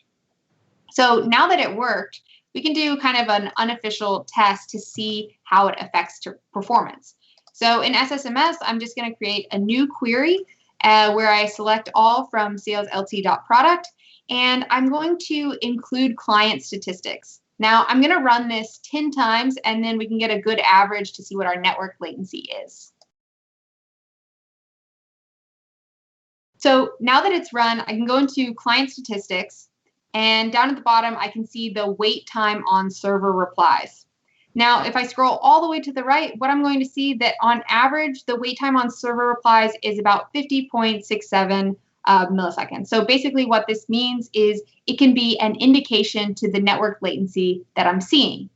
So now that it worked, we can do kind of an unofficial test to see how it affects performance. So in SSMS, I'm just going to create a new query where I select all from saleslt.product, and I'm going to include client statistics. Now I'm going to run this 10 times, and then we can get a good average to see what our network latency is. So now that it's run, I can go into client statistics, and down at the bottom, I can see the wait time on server replies. Now, if I scroll all the way to the right, what I'm going to see that on average, the wait time on server replies is about 50.67 milliseconds. So basically what this means is it can be an indication to the network latency that I'm seeing.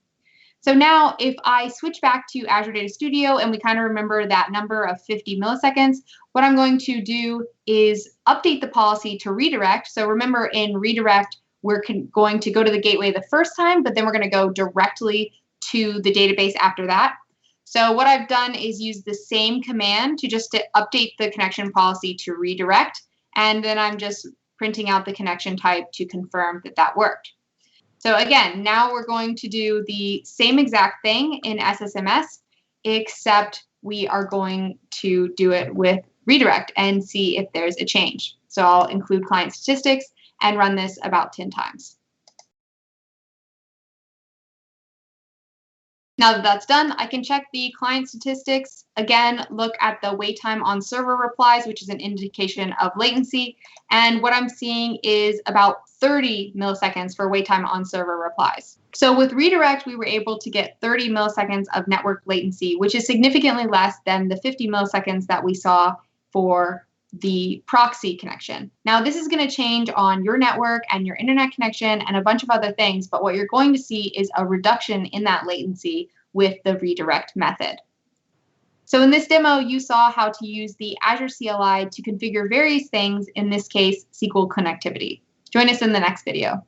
So now if I switch back to Azure Data Studio and we kind of remember that number of 50 milliseconds, what I'm going to do is update the policy to redirect. So remember, in redirect, we're going to go to the gateway the first time, but then we're going to go directly to the database after that. So what I've done is use the same command to update the connection policy to redirect, and then I'm just printing out the connection type to confirm that that worked. So again, now we're going to do the same exact thing in SSMS, except we are going to do it with redirect and see if there's a change. So I'll include client statistics and run this about 10 times. Now that that's done, I can check the client statistics. Again, look at the wait time on server replies, which is an indication of latency. And what I'm seeing is about 30 milliseconds for wait time on server replies. So with redirect, we were able to get 30 milliseconds of network latency, which is significantly less than the 50 milliseconds that we saw for the proxy connection. Now, this is going to change on your network and your internet connection and a bunch of other things, but what you're going to see is a reduction in that latency with the redirect method. So in this demo, you saw how to use the Azure CLI to configure various things, in this case, SQL connectivity. Join us in the next video.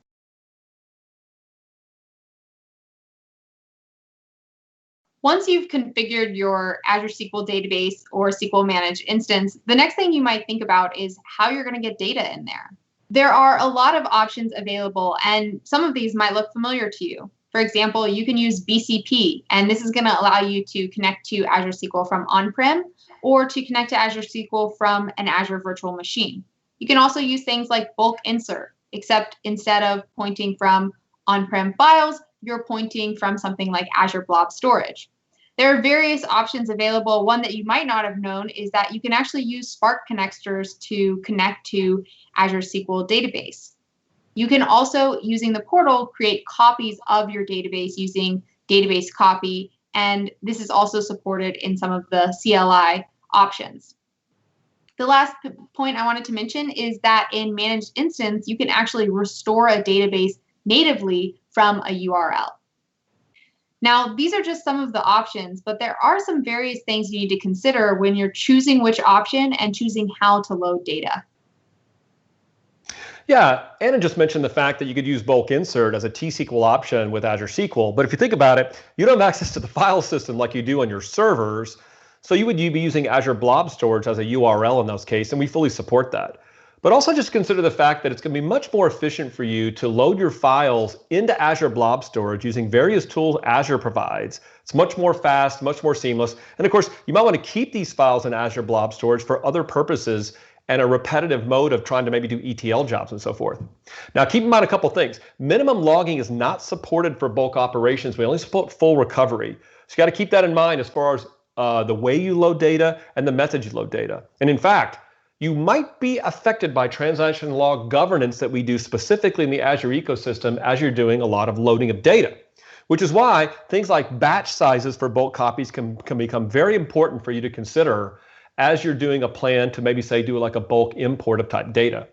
Once you've configured your Azure SQL Database or SQL Managed Instance, the next thing you might think about is how you're going to get data in there. There are a lot of options available, and some of these might look familiar to you. For example, you can use BCP, and this is going to allow you to connect to Azure SQL from on-prem or to connect to Azure SQL from an Azure virtual machine. You can also use things like bulk insert, except instead of pointing from on-prem files, you're pointing from something like Azure Blob Storage. There are various options available. One that you might not have known is that you can actually use Spark connectors to connect to Azure SQL Database. You can also, using the portal, create copies of your database using database copy, and this is also supported in some of the CLI options. The last point I wanted to mention is that in Managed Instance, you can actually restore a database natively from a URL. Now, these are just some of the options, but there are some various things you need to consider when you're choosing which option and choosing how to load data. Yeah, Anna just mentioned the fact that you could use bulk insert as a T-SQL option with Azure SQL, but if you think about it, you don't have access to the file system like you do on your servers, so you would be using Azure Blob Storage as a URL in those cases, and we fully support that. But also just consider the fact that it's going to be much more efficient for you to load your files into Azure Blob Storage using various tools Azure provides. It's much more fast, much more seamless. And of course, you might want to keep these files in Azure Blob Storage for other purposes and a repetitive mode of trying to maybe do ETL jobs and so forth. Now, keep in mind a couple things. Minimum logging is not supported for bulk operations. We only support full recovery. So you got to keep that in mind as far as the way you load data and the methods you load data. And in fact, you might be affected by transaction log governance that we do specifically in the Azure ecosystem as you're doing a lot of loading of data, which is why things like batch sizes for bulk copies can become very important for you to consider as you're doing a plan to maybe say do like a bulk import of type data.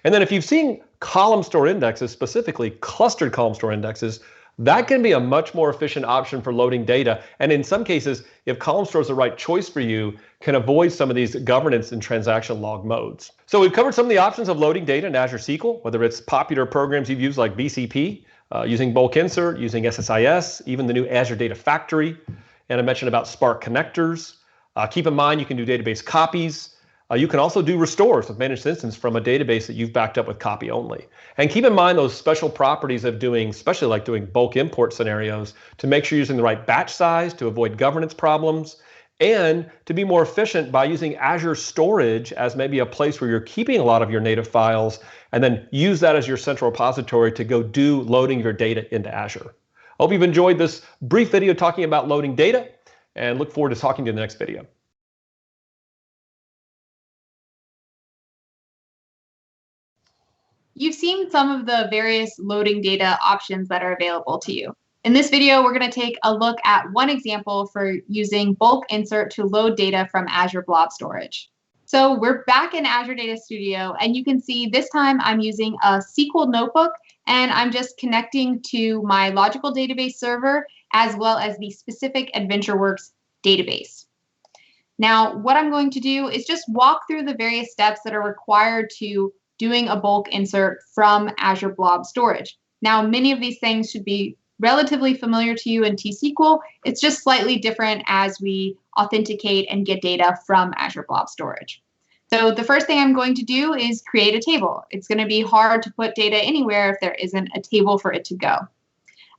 And then if you've seen column store indexes, specifically clustered column store indexes, that can be a much more efficient option for loading data. And in some cases, if column store is the right choice for you, can avoid some of these governance and transaction log modes. So we've covered some of the options of loading data in Azure SQL, whether it's popular programs you've used like BCP, using bulk insert, using SSIS, even the new Azure Data Factory. And I mentioned about Spark connectors. Keep in mind you can do database copies. You can also do restores with Managed Instance from a database that you've backed up with copy only. And keep in mind those special properties of doing, especially like doing bulk import scenarios, to make sure you're using the right batch size to avoid governance problems, and to be more efficient by using Azure Storage as maybe a place where you're keeping a lot of your native files, and then use that as your central repository to go do loading your data into Azure. I hope you've enjoyed this brief video talking about loading data, and look forward to talking to you in the next video. You've seen some of the various loading data options that are available to you. In this video, we're going to take a look at one example for using bulk insert to load data from Azure Blob Storage. So we're back in Azure Data Studio, and you can see this time I'm using a SQL notebook, and I'm just connecting to my logical database server as well as the specific AdventureWorks database. Now, what I'm going to do is just walk through the various steps that are required to doing a bulk insert from Azure Blob Storage. Now, many of these things should be relatively familiar to you in T-SQL. It's just slightly different as we authenticate and get data from Azure Blob Storage. So the first thing I'm going to do is create a table. It's going to be hard to put data anywhere if there isn't a table for it to go.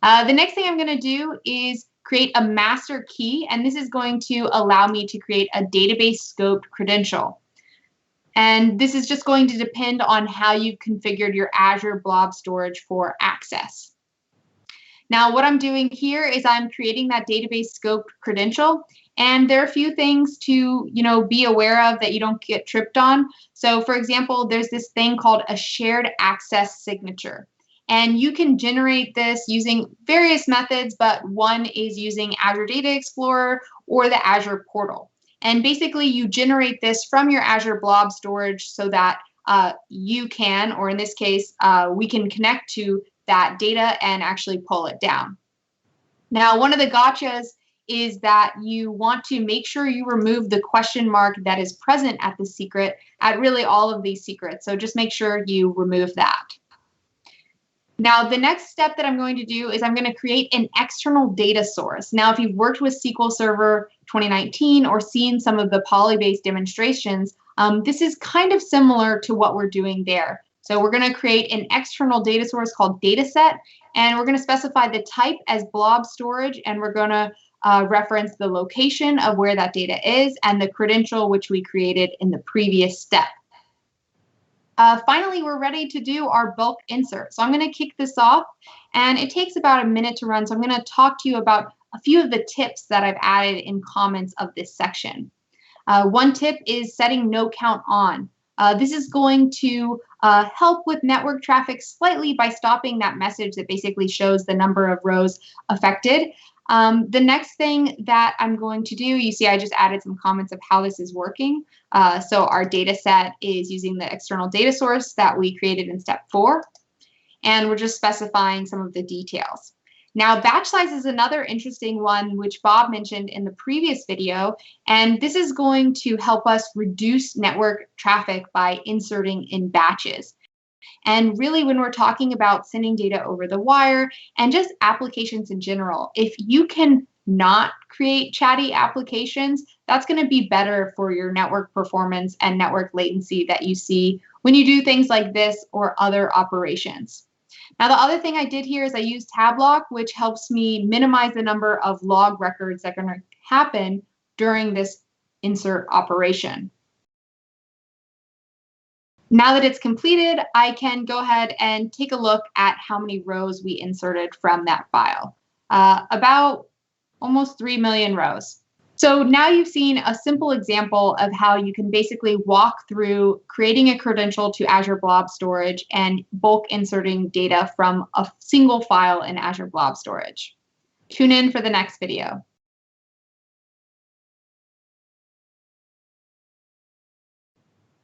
The next thing I'm going to do is create a master key, and this is going to allow me to create a database scoped credential. And this is just going to depend on how you've configured your Azure Blob Storage for access. Now, what I'm doing here is I'm creating that database scoped credential, and there are a few things to be aware of that you don't get tripped on. So, for example, there's this thing called a shared access signature. And you can generate this using various methods, but one is using Azure Data Explorer or the Azure portal. And basically, you generate this from your Azure Blob Storage so that you can, or in this case, we can connect to that data and actually pull it down. Now, one of the gotchas is that you want to make sure you remove the question mark that is present at the secret at really all of these secrets. So just make sure you remove that. Now, the next step that I'm going to do is I'm going to create an external data source. Now, if you've worked with SQL Server 2019 or seen some of the Poly-based demonstrations, this is kind of similar to what we're doing there. So we're going to create an external data source called dataset, and we're going to specify the type as blob storage, and we're going to reference the location of where that data is and the credential which we created in the previous step. Finally, we're ready to do our bulk insert. So I'm going to kick this off, and it takes about a minute to run. So I'm going to talk to you about a few of the tips that I've added in comments of this section. One tip is setting no count on. This is going to help with network traffic slightly by stopping that message that basically shows the number of rows affected. The next thing that I'm going to do, you see I just added some comments of how this is working. So our data set is using the external data source that we created in step 4, and we're just specifying some of the details. Now, batch size is another interesting one, which Bob mentioned in the previous video, and this is going to help us reduce network traffic by inserting in batches. And really, when we're talking about sending data over the wire and just applications in general, if you can not create chatty applications, that's going to be better for your network performance and network latency that you see when you do things like this or other operations. Now, the other thing I did here is I used tab lock, which helps me minimize the number of log records that are going to happen during this insert operation. Now that it's completed, I can go ahead and take a look at how many rows we inserted from that file. About almost 3 million rows. So now you've seen a simple example of how you can basically walk through creating a credential to Azure Blob Storage and bulk inserting data from a single file in Azure Blob Storage. Tune in for the next video.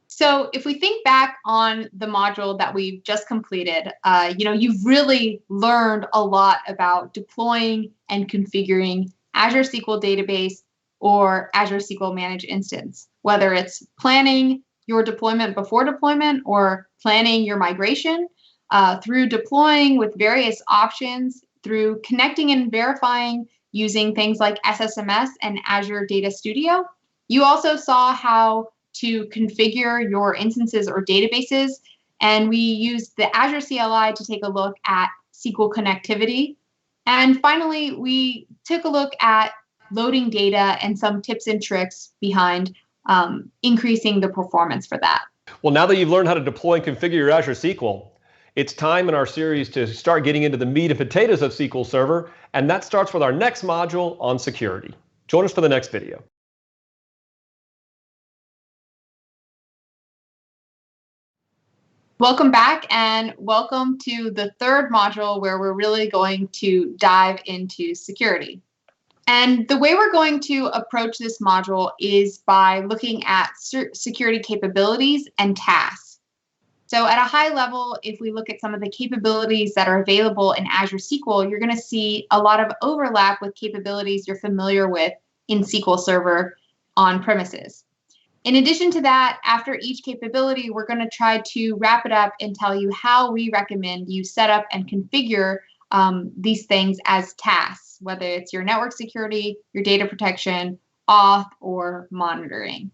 So if we think back on the module that we've just completed, you've really learned a lot about deploying and configuring Azure SQL Database or Azure SQL Managed Instance, whether it's planning your deployment before deployment or planning your migration, through deploying with various options, through connecting and verifying using things like SSMS and Azure Data Studio. You also saw how to configure your instances or databases, and we used the Azure CLI to take a look at SQL connectivity. And finally, we took a look at loading data and some tips and tricks behind increasing the performance for that. Well, now that you've learned how to deploy and configure your Azure SQL, it's time in our series to start getting into the meat and potatoes of SQL Server, and that starts with our next module on security. Join us for the next video. Welcome back, and welcome to the third module where we're really going to dive into security. And the way we're going to approach this module is by looking at security capabilities and tasks. So at a high level, if we look at some of the capabilities that are available in Azure SQL, you're going to see a lot of overlap with capabilities you're familiar with in SQL Server on premises. In addition to that, after each capability, we're going to try to wrap it up and tell you how we recommend you set up and configure these things as tasks, whether it's your network security, your data protection, auth, or monitoring.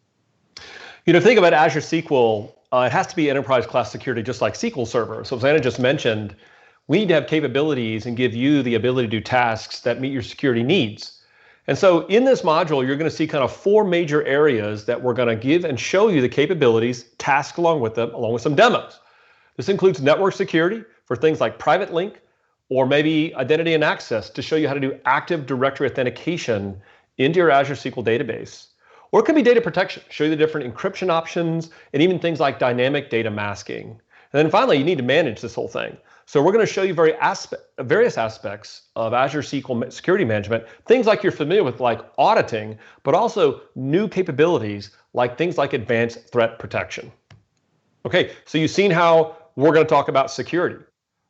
Think about Azure SQL. It has to be enterprise class security, just like SQL Server. So as Anna just mentioned, we need to have capabilities and give you the ability to do tasks that meet your security needs. And so in this module, you're going to see kind of 4 major areas that we're going to give and show you the capabilities, task along with them, along with some demos. This includes network security for things like private link, or maybe identity and access to show you how to do Active Directory authentication into your Azure SQL database. Or it could be data protection, show you the different encryption options, and even things like dynamic data masking. And then finally, you need to manage this whole thing. So we're going to show you various aspects of Azure SQL security management, things like you're familiar with, like auditing, but also new capabilities like things like advanced threat protection. Okay, so you've seen how we're going to talk about security.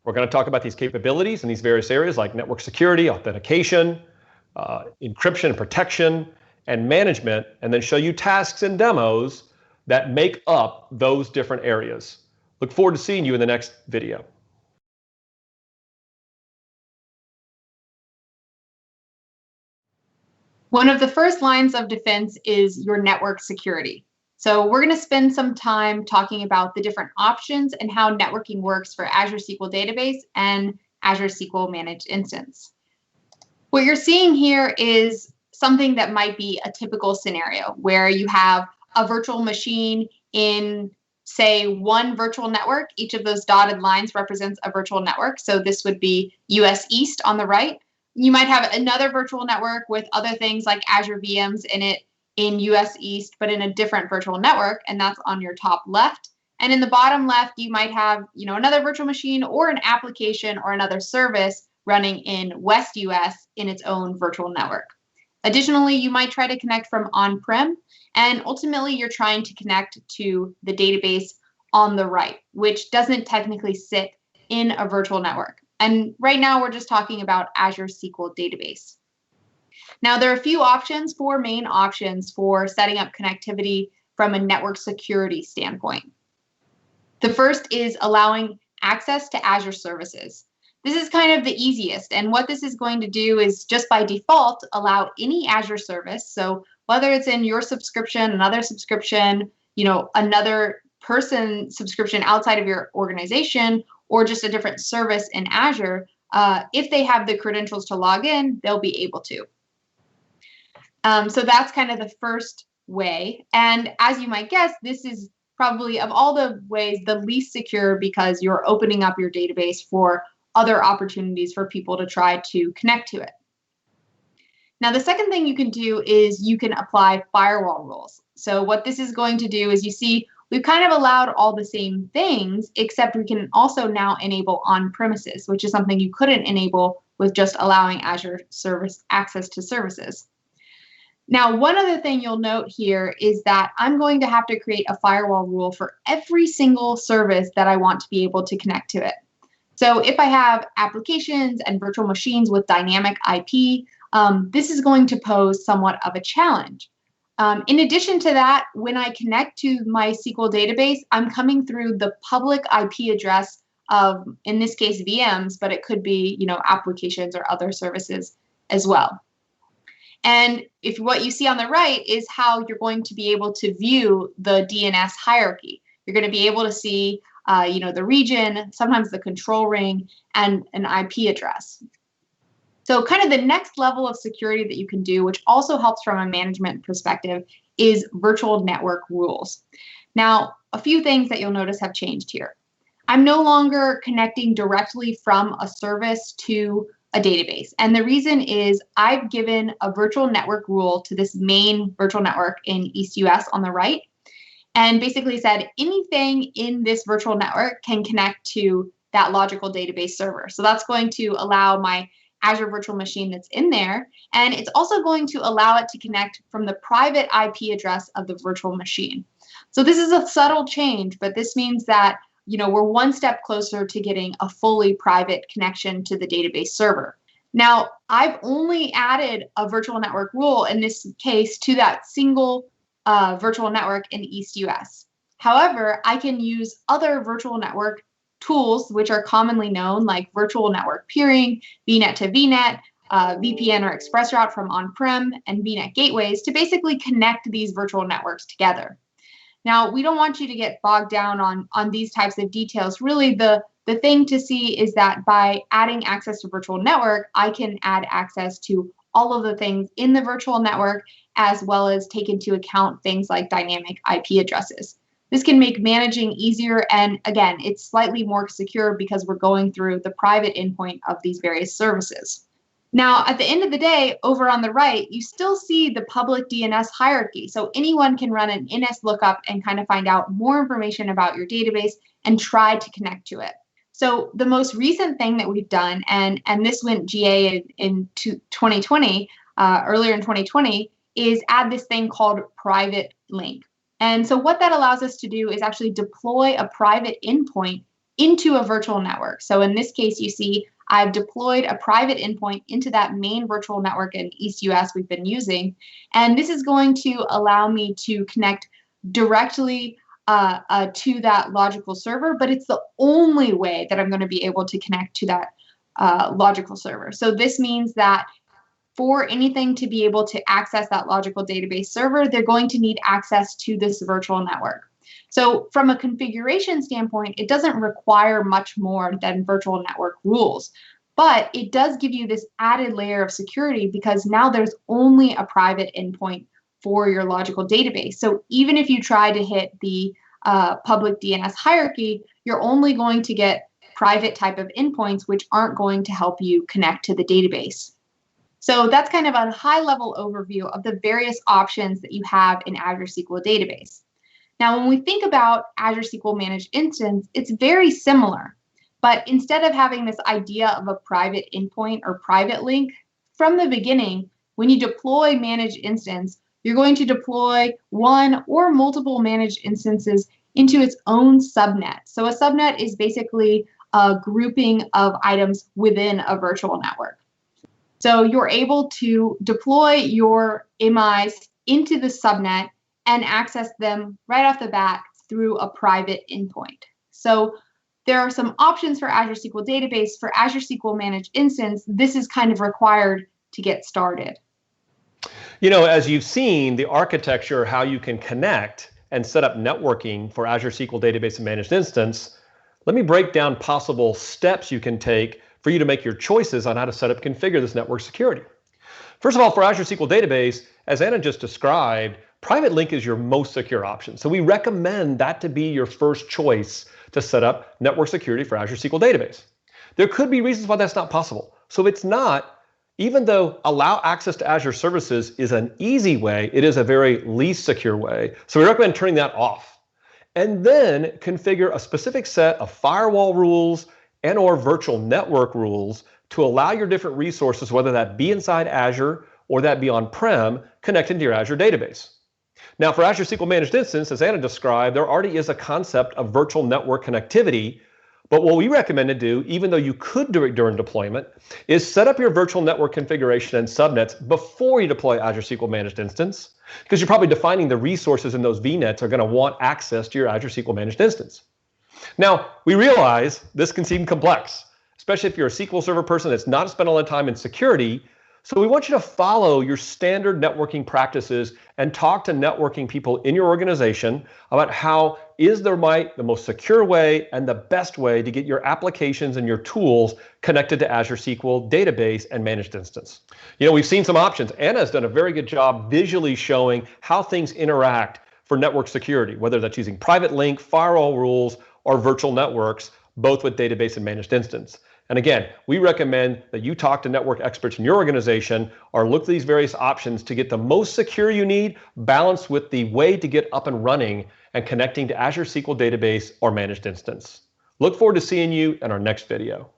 We're going to talk about these capabilities in these various areas like network security, authentication, encryption and protection and management, and then show you tasks and demos that make up those different areas. Look forward to seeing you in the next video. One of the first lines of defense is your network security. So we're going to spend some time talking about the different options and how networking works for Azure SQL Database and Azure SQL Managed Instance. What you're seeing here is something that might be a typical scenario where you have a virtual machine in, say, one virtual network. Each of those dotted lines represents a virtual network. So this would be US East on the right. You might have another virtual network with other things like Azure VMs in it in US East, but in a different virtual network, and that's on your top left. And in the bottom left, you might have, another virtual machine or an application or another service running in West US in its own virtual network. Additionally, you might try to connect from on-prem, and ultimately you're trying to connect to the database on the right, which doesn't technically sit in a virtual network. And right now we're just talking about Azure SQL Database. Now there are a few options, 4 main options for setting up connectivity from a network security standpoint. The first is allowing access to Azure services. This is kind of the easiest, and what this is going to do is just by default allow any Azure service. So whether it's in your subscription, another subscription, another person subscription outside of your organization, or just a different service in Azure, if they have the credentials to log in, they'll be able to. So that's kind of the first way. And as you might guess, this is probably, of all the ways, the least secure because you're opening up your database for other opportunities for people to try to connect to it. Now, the second thing you can do is you can apply firewall rules. So what this is going to do is, you see, we've kind of allowed all the same things, except we can also now enable on-premises, which is something you couldn't enable with just allowing Azure service access to services. Now, one other thing you'll note here is that I'm going to have to create a firewall rule for every single service that I want to be able to connect to it. So if I have applications and virtual machines with dynamic IP, this is going to pose somewhat of a challenge. In addition to that, when I connect to my SQL database, I'm coming through the public IP address of, in this case, VMs, but it could be, applications or other services as well. And if what you see on the right is how you're going to be able to view the DNS hierarchy. You're going to be able to see, the region, sometimes the control ring, and an IP address. So kind of the next level of security that you can do, which also helps from a management perspective, is virtual network rules. Now, a few things that you'll notice have changed here. I'm no longer connecting directly from a service to a database. And the reason is I've given a virtual network rule to this main virtual network in East US on the right, and basically said anything in this virtual network can connect to that logical database server. So that's going to allow my Azure virtual machine that's in there, and it's also going to allow it to connect from the private IP address of the virtual machine. So this is a subtle change, but this means that we're one step closer to getting a fully private connection to the database server. Now, I've only added a virtual network rule in this case to that single virtual network in East US. However, I can use other virtual network tools, which are commonly known, like virtual network peering, VNet to VNet, VPN or ExpressRoute from on-prem, and VNet gateways to basically connect these virtual networks together. Now, we don't want you to get bogged down on these types of details. Really, the thing to see is that by adding access to virtual network, I can add access to all of the things in the virtual network, as well as take into account things like dynamic IP addresses. This can make managing easier, and again, it's slightly more secure because we're going through the private endpoint of these various services. Now, at the end of the day, over on the right, you still see the public DNS hierarchy. So anyone can run an NS lookup and kind of find out more information about your database and try to connect to it. So the most recent thing that we've done, and this went GA in 2020, earlier in 2020, is add this thing called private link. And so what that allows us to do is actually deploy a private endpoint into a virtual network. So in this case, you see I've deployed a private endpoint into that main virtual network in ECUS we've been using. And this is going to allow me to connect directly to that logical server, but it's the only way that I'm going to be able to connect to that logical server. So this means that for anything to be able to access that logical database server, they're going to need access to this virtual network. So from a configuration standpoint, it doesn't require much more than virtual network rules, but it does give you this added layer of security because now there's only a private endpoint for your logical database. So even if you try to hit the public DNS hierarchy, you're only going to get private type of endpoints, which aren't going to help you connect to the database. So that's kind of a high-level overview of the various options that you have in Azure SQL Database. Now, when we think about Azure SQL Managed Instance, it's very similar. But instead of having this idea of a private endpoint or private link, from the beginning, when you deploy Managed Instance, you're going to deploy one or multiple managed instances into its own subnet. So a subnet is basically a grouping of items within a virtual network. So you're able to deploy your MIs into the subnet and access them right off the bat through a private endpoint. So there are some options for Azure SQL Database. For Azure SQL Managed Instance, this is kind of required to get started. You know, as you've seen, the architecture, how you can connect and set up networking for Azure SQL Database and Managed Instance, let me break down possible steps you can take for you to make your choices on how to set up and configure this network security. First of all, for Azure SQL Database, as Anna just described, private link is your most secure option. So we recommend that to be your first choice to set up network security for Azure SQL Database. There could be reasons why that's not possible. So it's not, even though allow access to Azure services is an easy way, it is a very least secure way. So we recommend turning that off. And then configure a specific set of firewall rules and or virtual network rules to allow your different resources, whether that be inside Azure or that be on-prem, connected to your Azure database. Now for Azure SQL Managed Instance, as Anna described, there already is a concept of virtual network connectivity. But what we recommend to do, even though you could do it during deployment, is set up your virtual network configuration and subnets before you deploy Azure SQL Managed Instance, because you're probably defining the resources in those VNets are going to want access to your Azure SQL Managed Instance. Now, we realize this can seem complex, especially if you're a SQL Server person that's not spent a lot of time in security. So we want you to follow your standard networking practices and talk to networking people in your organization about how is the most secure way and the best way to get your applications and your tools connected to Azure SQL Database and Managed Instance. You know, we've seen some options. Anna has done a very good job visually showing how things interact for network security, whether that's using private link, firewall rules, or virtual networks, both with database and managed instance. And again, we recommend that you talk to network experts in your organization or look at these various options to get the most secure you need, balanced with the way to get up and running and connecting to Azure SQL Database or Managed Instance. Look forward to seeing you in our next video.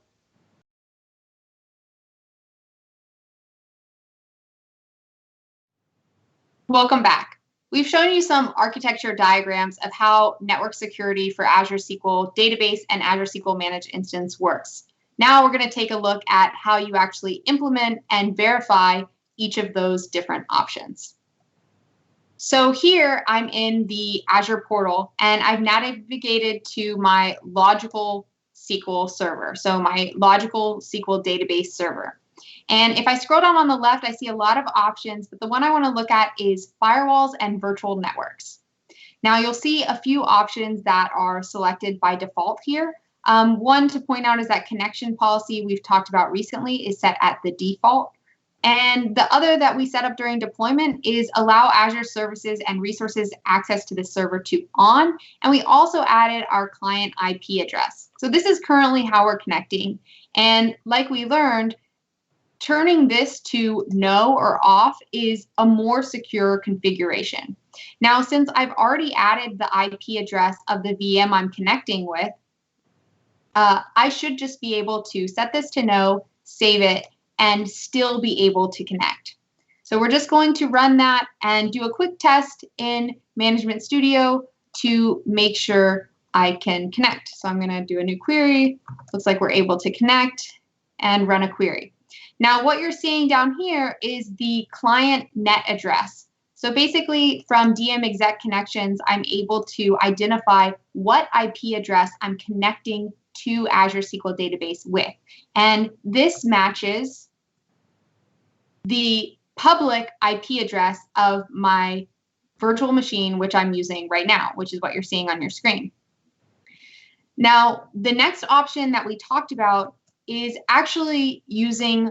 Welcome back. We've shown you some architecture diagrams of how network security for Azure SQL Database and Azure SQL Managed Instance works. Now we're going to take a look at how you actually implement and verify each of those different options. So here I'm in the Azure portal and I've navigated to my logical SQL server, so my logical SQL database server. And if I scroll down on the left, I see a lot of options, but the one I want to look at is firewalls and virtual networks. Now you'll see a few options that are selected by default here. One to point out is that connection policy we've talked about recently is set at the default. And the other that we set up during deployment is allow Azure services and resources access to the server to on. And we also added our client IP address. So this is currently how we're connecting. And like we learned, turning this to no or off is a more secure configuration. Now, since I've already added the IP address of the VM I'm connecting with, I should just be able to set this to no, save it, and still be able to connect. So we're just going to run that and do a quick test in Management Studio to make sure I can connect. So I'm going to do a new query. Looks like we're able to connect. and run a query. Now, what you're seeing down here is the client net address. So basically, from DM exec connections, I'm able to identify what IP address I'm connecting to Azure SQL Database with. And this matches the public IP address of my virtual machine, which I'm using right now, which is what you're seeing on your screen. Now, the next option that we talked about is actually using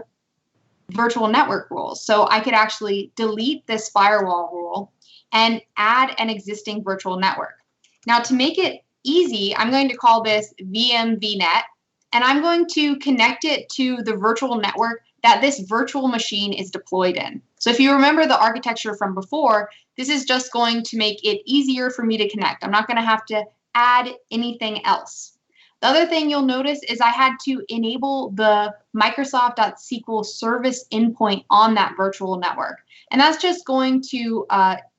virtual network rules. So I could actually delete this firewall rule and add an existing virtual network. Now, to make it easy, I'm going to call this VM VNet, and I'm going to connect it to the virtual network that this virtual machine is deployed in. So if you remember the architecture from before, this is just going to make it easier for me to connect. I'm not going to have to add anything else. The other thing you'll notice is I had to enable the Microsoft.SQL service endpoint on that virtual network. And that's just going to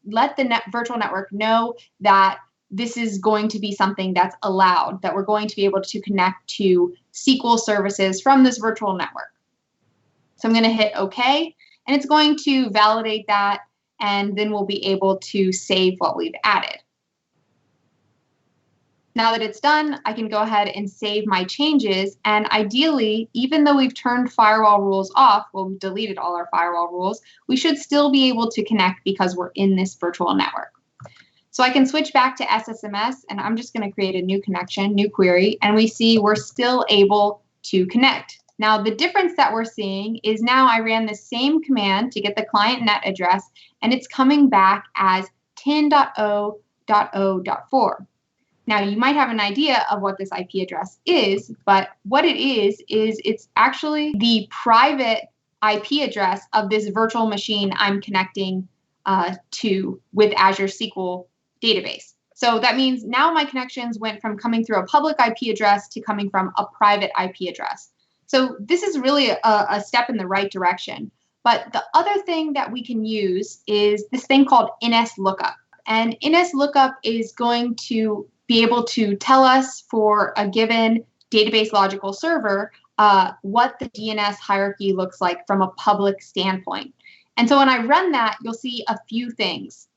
let the virtual network know that this is going to be something that's allowed, that we're going to be able to connect to SQL services from this virtual network. So I'm going to hit OK, and it's going to validate that, and then we'll be able to save what we've added. Now that it's done, I can go ahead and save my changes. And ideally, even though we've turned firewall rules off, well, we've deleted all our firewall rules, we should still be able to connect because we're in this virtual network. So I can switch back to SSMS, and I'm just going to create a new connection, new query, and we see we're still able to connect. Now, the difference that we're seeing is now I ran the same command to get the client net address, and it's coming back as 10.0.0.4. Now, you might have an idea of what this IP address is, but what it is it's actually the private IP address of this virtual machine I'm connecting to with Azure SQL Database. So that means now my connections went from coming through a public IP address to coming from a private IP address. So this is really a step in the right direction. But the other thing that we can use is this thing called NSLOOKUP. And NSLOOKUP is going to be able to tell us for a given database logical server what the DNS hierarchy looks like from a public standpoint. And so when I run that, you'll see a few things.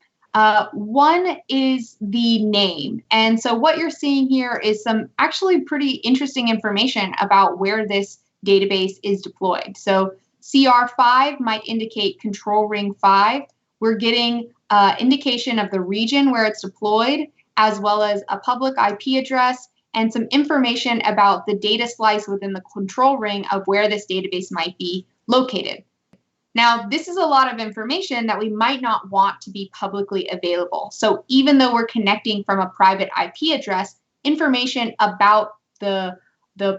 One is the name. And so what you're seeing here is some actually pretty interesting information about where this database is deployed. So CR5 might indicate control ring 5. We're getting indication of the region where it's deployed, as well as a public IP address and some information about the data slice within the control ring of where this database might be located. Now, this is a lot of information that we might not want to be publicly available. So even though we're connecting from a private IP address, information about the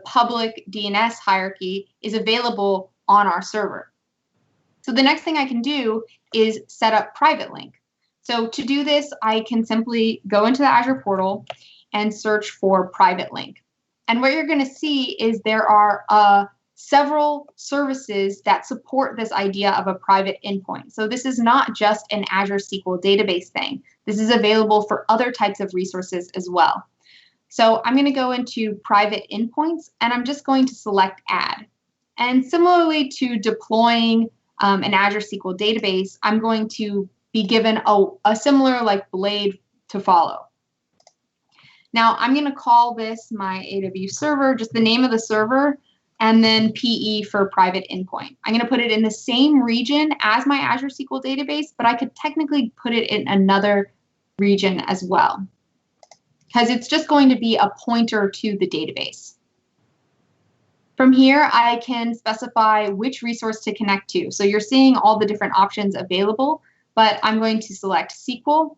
public DNS hierarchy is available on our server. So the next thing I can do is set up private link. So to do this, I can simply go into the Azure portal and search for private link. And what you're going to see is there are several services that support this idea of a private endpoint. So this is not just an Azure SQL Database thing. This is available for other types of resources as well. So I'm going to go into private endpoints, and I'm just going to select add. And similarly to deploying an Azure SQL Database, I'm going to be given a similar blade to follow. Now I'm going to call this my AW server, just the name of the server, and then PE for private endpoint. I'm going to put it in the same region as my Azure SQL Database, but I could technically put it in another region as well, because it's just going to be a pointer to the database. From here, I can specify which resource to connect to. So you're seeing all the different options available, but I'm going to select SQL.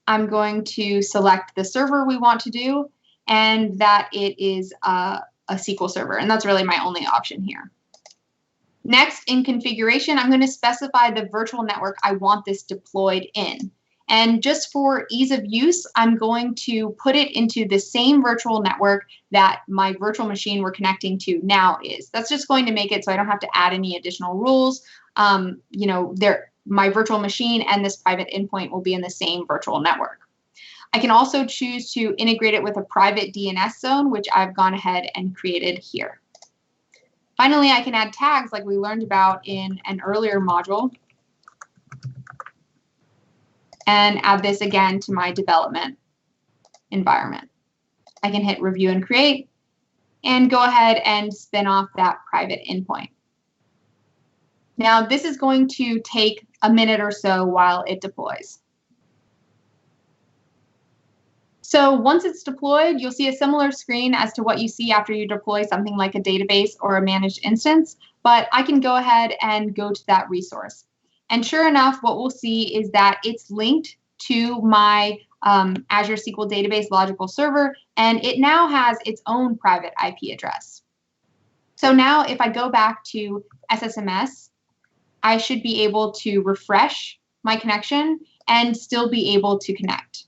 I'm going to select the server we want to do, and that it is a SQL server, and that's really my only option here. Next, in configuration, I'm going to specify the virtual network I want this deployed in. And just for ease of use, I'm going to put it into the same virtual network that my virtual machine we're connecting to now is. That's just going to make it so I don't have to add any additional rules. My virtual machine and this private endpoint will be in the same virtual network. I can also choose to integrate it with a private DNS zone, which I've gone ahead and created here. If Finally, I can add tags like we learned about in an earlier module, and add this again to my development environment. I can hit review and create and go ahead and spin off that private endpoint. Now, this is going to take a minute or so while it deploys. So once it's deployed, you'll see a similar screen as to what you see after you deploy something like a database or a managed instance, but I can go ahead and go to that resource. And sure enough, what we'll see is that it's linked to my Azure SQL Database logical server, and it now has its own private IP address. So now if I go back to SSMS, I should be able to refresh my connection and still be able to connect.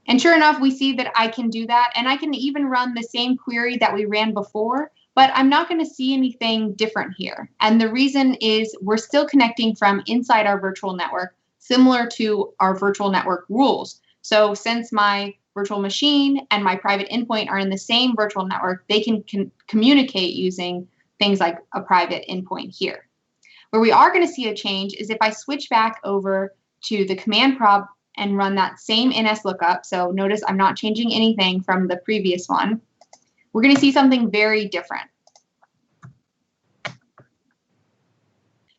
And sure enough, we see that I can do that, and I can even run the same query that we ran before, but I'm not going to see anything different here. And the reason is we're still connecting from inside our virtual network, similar to our virtual network rules. So since my virtual machine and my private endpoint are in the same virtual network, they can communicate using things like a private endpoint here. Where we are going to see a change is if I switch back over to the command prompt and run that same NS lookup. So notice I'm not changing anything from the previous one. We're going to see something very different.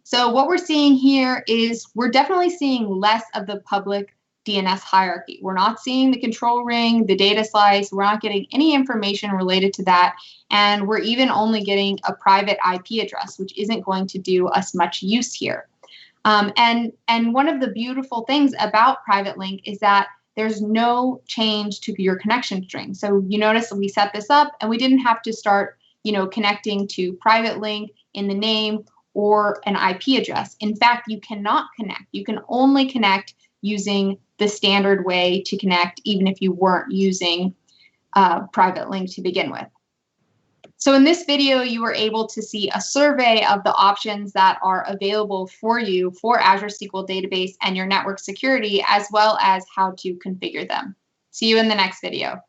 So what we're seeing here is we're definitely seeing less of the public DNS hierarchy. We're not seeing the control ring, the data slice. We're not getting any information related to that. And we're even only getting a private IP address, which isn't going to do us much use here. And one of the beautiful things about private link is that there's no change to your connection string. So you notice we set this up and we didn't have to start, connecting to private link in the name or an IP address. In fact, you cannot connect. You can only connect using the standard way to connect, even if you weren't using private link to begin with. So in this video, you were able to see a survey of the options that are available for you for Azure SQL Database and your network security, as well as how to configure them. See you in the next video.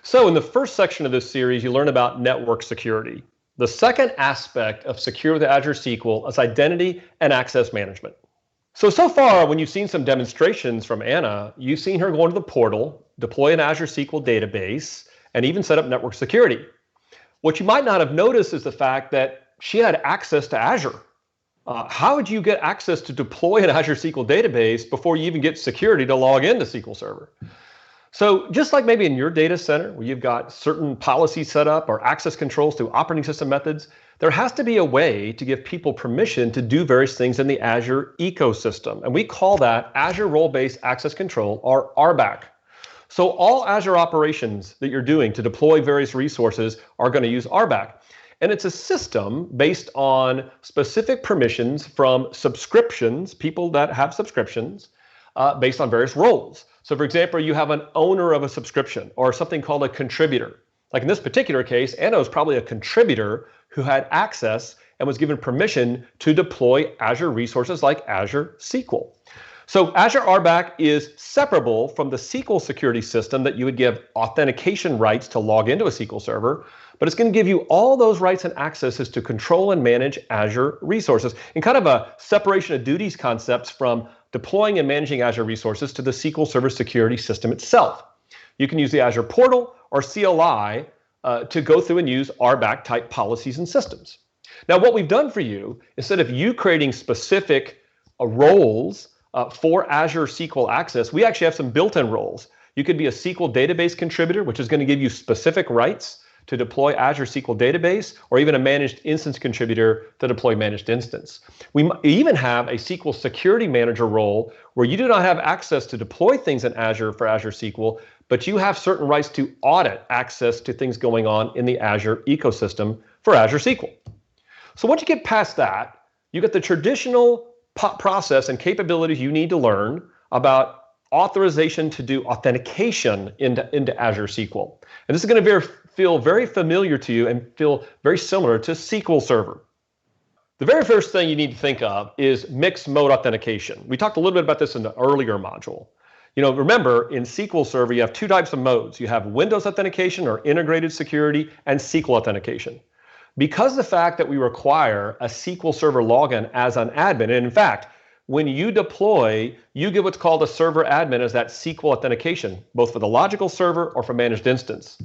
So in the first section of this series, you learn about network security. The second aspect of Secure with Azure SQL is identity and access management. So far, when you've seen some demonstrations from Anna, you've seen her go into the portal, deploy an Azure SQL database, and even set up network security. What you might not have noticed is the fact that she had access to Azure. How would you get access to deploy an Azure SQL database before you even get security to log into SQL Server? So just like maybe in your data center where you've got certain policies set up or access controls through operating system methods, there has to be a way to give people permission to do various things in the Azure ecosystem. And we call that Azure Role-Based Access Control, or RBAC. So all Azure operations that you're doing to deploy various resources are going to use RBAC. And it's a system based on specific permissions from subscriptions, people that have subscriptions, based on various roles. So for example, you have an owner of a subscription or something called a contributor. Like in this particular case, Anna was probably a contributor who had access and was given permission to deploy Azure resources like Azure SQL. So Azure RBAC is separable from the SQL security system that you would give authentication rights to log into a SQL server, but it's going to give you all those rights and accesses to control and manage Azure resources in kind of a separation of duties concepts from deploying and managing Azure resources to the SQL Server security system itself. You can use the Azure portal or CLI to go through and use RBAC type policies and systems. Now, what we've done for you, instead of you creating specific roles for Azure SQL Access, we actually have some built-in roles. You could be a SQL database contributor, which is going to give you specific rights to deploy Azure SQL Database, or even a managed instance contributor to deploy managed instance. We even have a SQL Security Manager role where you do not have access to deploy things in Azure for Azure SQL, but you have certain rights to audit access to things going on in the Azure ecosystem for Azure SQL. So once you get past that, you get the traditional process and capabilities you need to learn about authorization to do authentication into Azure SQL. And this is going to feel very familiar to you and feel very similar to SQL Server. The very first thing you need to think of is mixed mode authentication. We talked a little bit about this in the earlier module. Remember, in SQL Server, you have two types of modes. You have Windows authentication or integrated security and SQL authentication. Because the fact that we require a SQL Server login as an admin, and in fact, when you deploy, you get what's called a server admin as that SQL authentication, both for the logical server or for managed instance.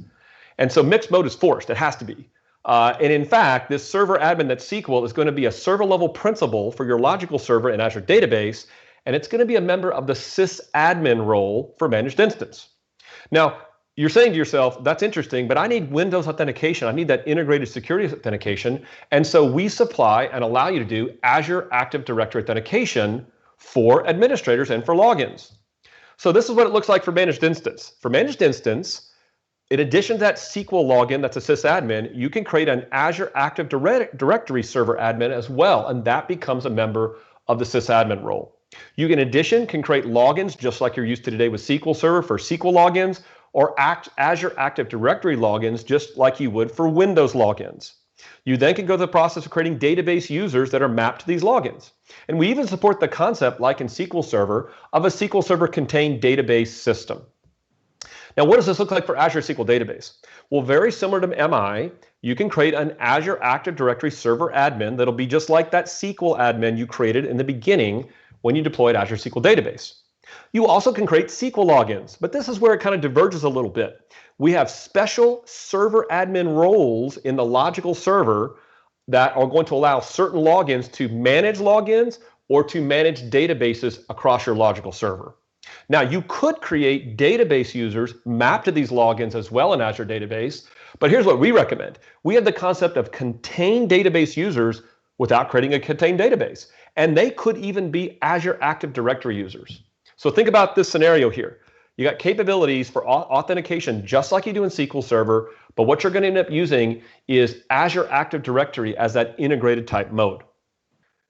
And so mixed mode is forced. It has to be. And in fact, this server admin that's SQL is going to be a server level principal for your logical server in Azure Database, and it's going to be a member of the sysadmin role for managed instance. Now, you're saying to yourself, that's interesting, but I need Windows authentication. I need that integrated security authentication. And so we supply and allow you to do Azure Active Directory authentication for administrators and for logins. So this is what it looks like for managed instance. For managed instance, in addition to that SQL login that's a sysadmin, you can create an Azure Active Directory server admin as well, and that becomes a member of the sysadmin role. You, in addition, can create logins just like you're used to today with SQL Server for SQL logins, or Azure Active Directory logins just like you would for Windows logins. You then can go through the process of creating database users that are mapped to these logins. And we even support the concept, like in SQL Server, of a SQL Server contained database system. Now, what does this look like for Azure SQL Database? Well, very similar to MI, you can create an Azure Active Directory server admin that'll be just like that SQL admin you created in the beginning when you deployed Azure SQL Database. You also can create SQL logins, but this is where it kind of diverges a little bit. We have special server admin roles in the logical server that are going to allow certain logins to manage logins or to manage databases across your logical server. Now, you could create database users mapped to these logins as well in Azure Database, but here's what we recommend. We have the concept of contained database users without creating a contained database, and they could even be Azure Active Directory users. So think about this scenario here. You got capabilities for authentication just like you do in SQL Server, but what you're going to end up using is Azure Active Directory as that integrated type mode.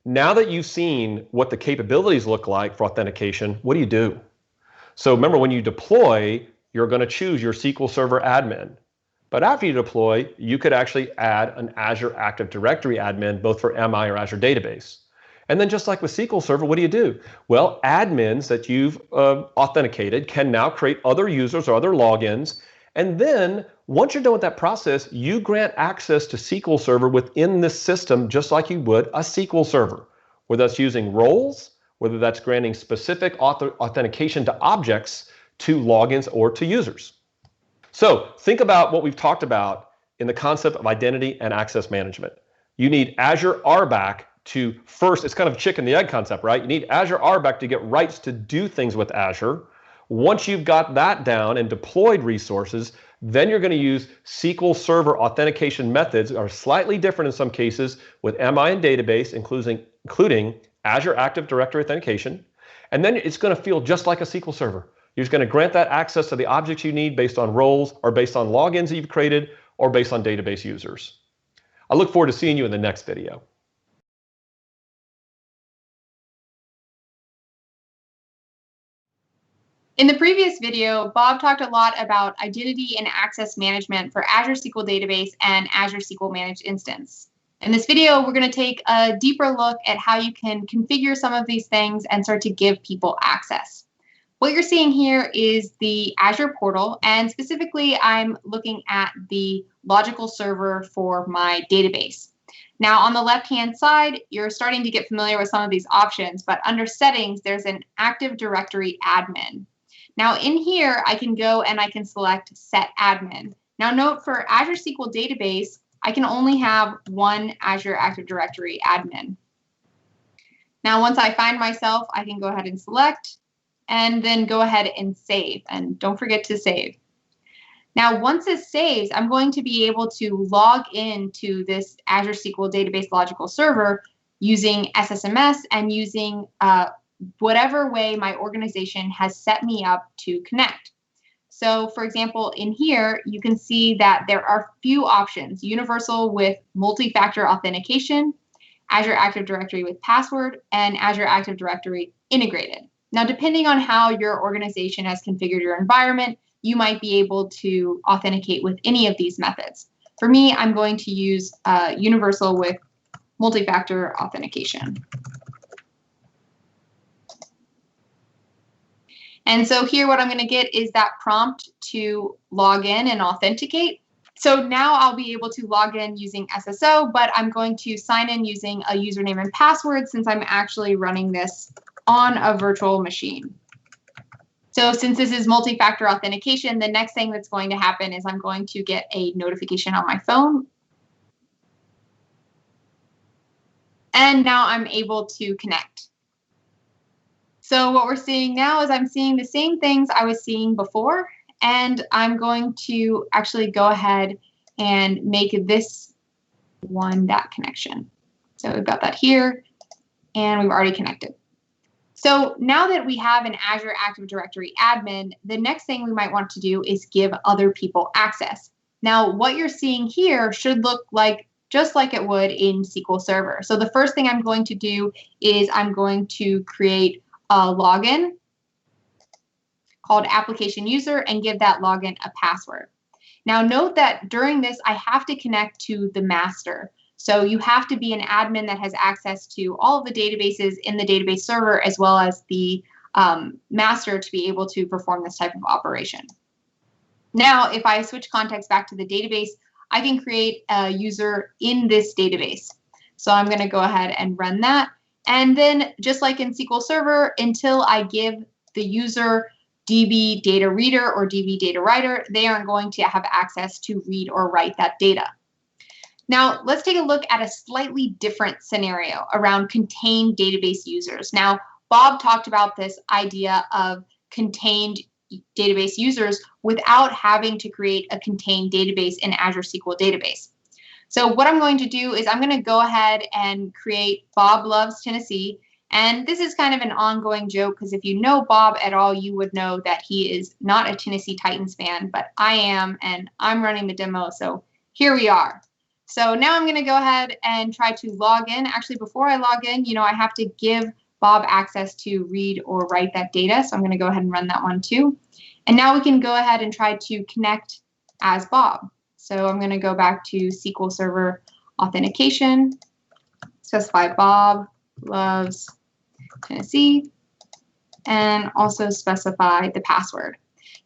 Now that you've seen what the capabilities look like for authentication, what do? So remember, when you deploy, you're going to choose your SQL Server admin. But after you deploy, you could actually add an Azure Active Directory admin, both for MI or Azure Database. And then just like with SQL Server, what do? Well, admins that you've authenticated can now create other users or other logins. And then once you're done with that process, you grant access to SQL Server within this system, just like you would a SQL Server, whether that's using roles, whether that's granting specific authentication to objects, to logins, or to users. So think about what we've talked about in the concept of identity and access management. You need Azure RBAC to first, it's kind of chicken the egg concept, right? You need Azure RBAC to get rights to do things with Azure. Once you've got that down and deployed resources, then you're going to use SQL Server authentication methods, are slightly different in some cases with MI and database, including Azure Active Directory authentication. And then it's going to feel just like a SQL Server. You're just going to grant that access to the objects you need based on roles or based on logins that you've created or based on database users. I look forward to seeing you in the next video. In the previous video, Bob talked a lot about identity and access management for Azure SQL Database and Azure SQL Managed Instance. In this video, we're going to take a deeper look at how you can configure some of these things and start to give people access. What you're seeing here is the Azure portal, and specifically, I'm looking at the logical server for my database. Now, on the left-hand side, you're starting to get familiar with some of these options, but under settings, there's an Active Directory admin. Now in here, I can go and I can select Set Admin. Now note, for Azure SQL Database, I can only have one Azure Active Directory admin. Now once I find myself, I can go ahead and select and then go ahead and save. And don't forget to save. Now once this saves, I'm going to be able to log into this Azure SQL Database logical server using SSMS and using whatever way my organization has set me up to connect. So for example, in here, you can see that there are few options: universal with multi-factor authentication, Azure Active Directory with password, and Azure Active Directory integrated. Now, depending on how your organization has configured your environment, you might be able to authenticate with any of these methods. For me, I'm going to use universal with multi-factor authentication. And so here what I'm going to get is that prompt to log in and authenticate. So now I'll be able to log in using SSO, but I'm going to sign in using a username and password since I'm actually running this on a virtual machine. So since this is multi-factor authentication, the next thing that's going to happen is I'm going to get a notification on my phone. And now I'm able to connect. So what we're seeing now is I'm seeing the same things I was seeing before, and I'm going to actually go ahead and make this one that connection. So we've got that here, and we've already connected. So now that we have an Azure Active Directory admin, the next thing we might want to do is give other people access. Now, what you're seeing here should look like just like it would in SQL Server. So the first thing I'm going to do is I'm going to create a login called application user and give that login a password. Now note that during this, I have to connect to the master. So you have to be an admin that has access to all of the databases in the database server as well as the master to be able to perform this type of operation. Now, if I switch context back to the database, I can create a user in this database. So I'm going to go ahead and run that. And then just like in SQL Server, until I give the user DB data reader or DB data writer, they aren't going to have access to read or write that data. Now, let's take a look at a slightly different scenario around contained database users. Now, Bob talked about this idea of contained database users without having to create a contained database in Azure SQL Database. So what I'm going to do is I'm going to go ahead and create Bob Loves Tennessee. And this is kind of an ongoing joke because if you know Bob at all, you would know that he is not a Tennessee Titans fan, but I am, and I'm running the demo. So here we are. So now I'm going to go ahead and try to log in. Actually, before I log in, I have to give Bob access to read or write that data. So I'm going to go ahead and run that one too. And now we can go ahead and try to connect as Bob. So I'm going to go back to SQL Server authentication, specify Bob Loves Tennessee, and also specify the password.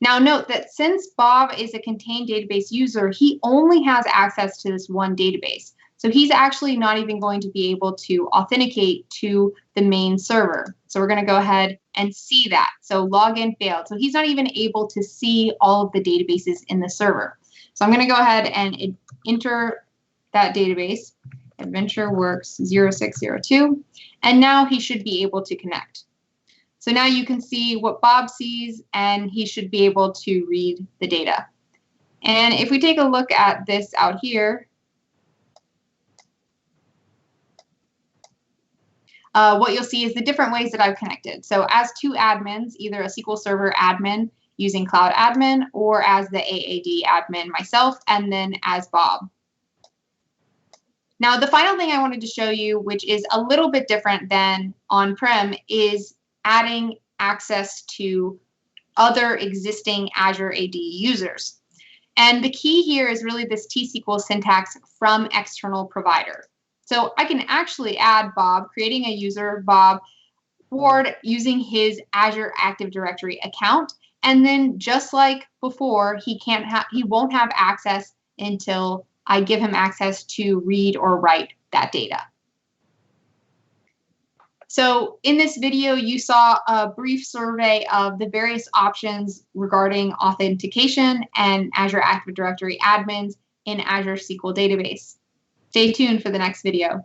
Now note that since Bob is a contained database user, he only has access to this one database. So he's actually not even going to be able to authenticate to the main server. So we're going to go ahead and see that. So login failed. So he's not even able to see all of the databases in the server. So I'm going to go ahead and enter that database, AdventureWorks 0602, and now he should be able to connect. So now you can see what Bob sees, and he should be able to read the data. And if we take a look at this out here, what you'll see is the different ways that I've connected. So as two admins, either a SQL Server admin using Cloud Admin or as the AAD admin myself, and then as Bob. Now, the final thing I wanted to show you, which is a little bit different than on-prem, is adding access to other existing Azure AD users. And the key here is really this T-SQL syntax from external provider. So I can actually add Bob, creating a user, Bob Ward, using his Azure Active Directory account. And then just like before, he won't have access until I give him access to read or write that data. So in this video, you saw a brief survey of the various options regarding authentication and Azure Active Directory admins in Azure SQL Database. Stay tuned for the next video.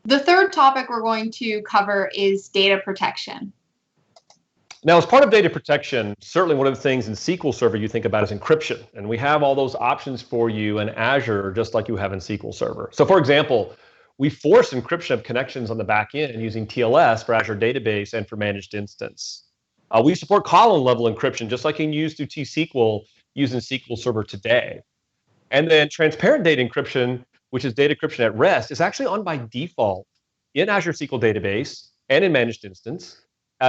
The third topic we're going to cover is data protection. Now, as part of data protection, certainly one of the things in SQL Server you think about is encryption. And we have all those options for you in Azure, just like you have in SQL Server. So for example, we force encryption of connections on the back end using TLS for Azure Database and for Managed Instance. We support column level encryption, just like you can use through T-SQL using SQL Server today. And then transparent data encryption, which is data encryption at rest, is actually on by default in Azure SQL Database and in Managed Instance.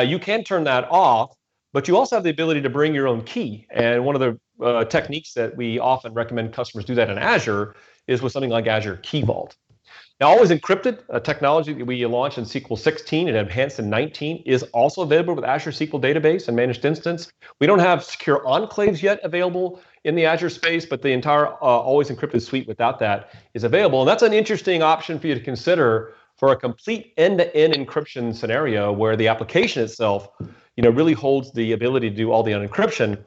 You can turn that off, but you also have the ability to bring your own key. And one of the techniques that we often recommend customers do that in Azure is with something like Azure Key Vault. Now, always encrypted, a technology that we launched in SQL 16 and enhanced in 19, is also available with Azure SQL Database and Managed Instance. We don't have secure enclaves yet available in the Azure space, but the entire always encrypted suite without that is available. And that's an interesting option for you to consider for a complete end-to-end encryption scenario where the application itself, really holds the ability to do all the encryption,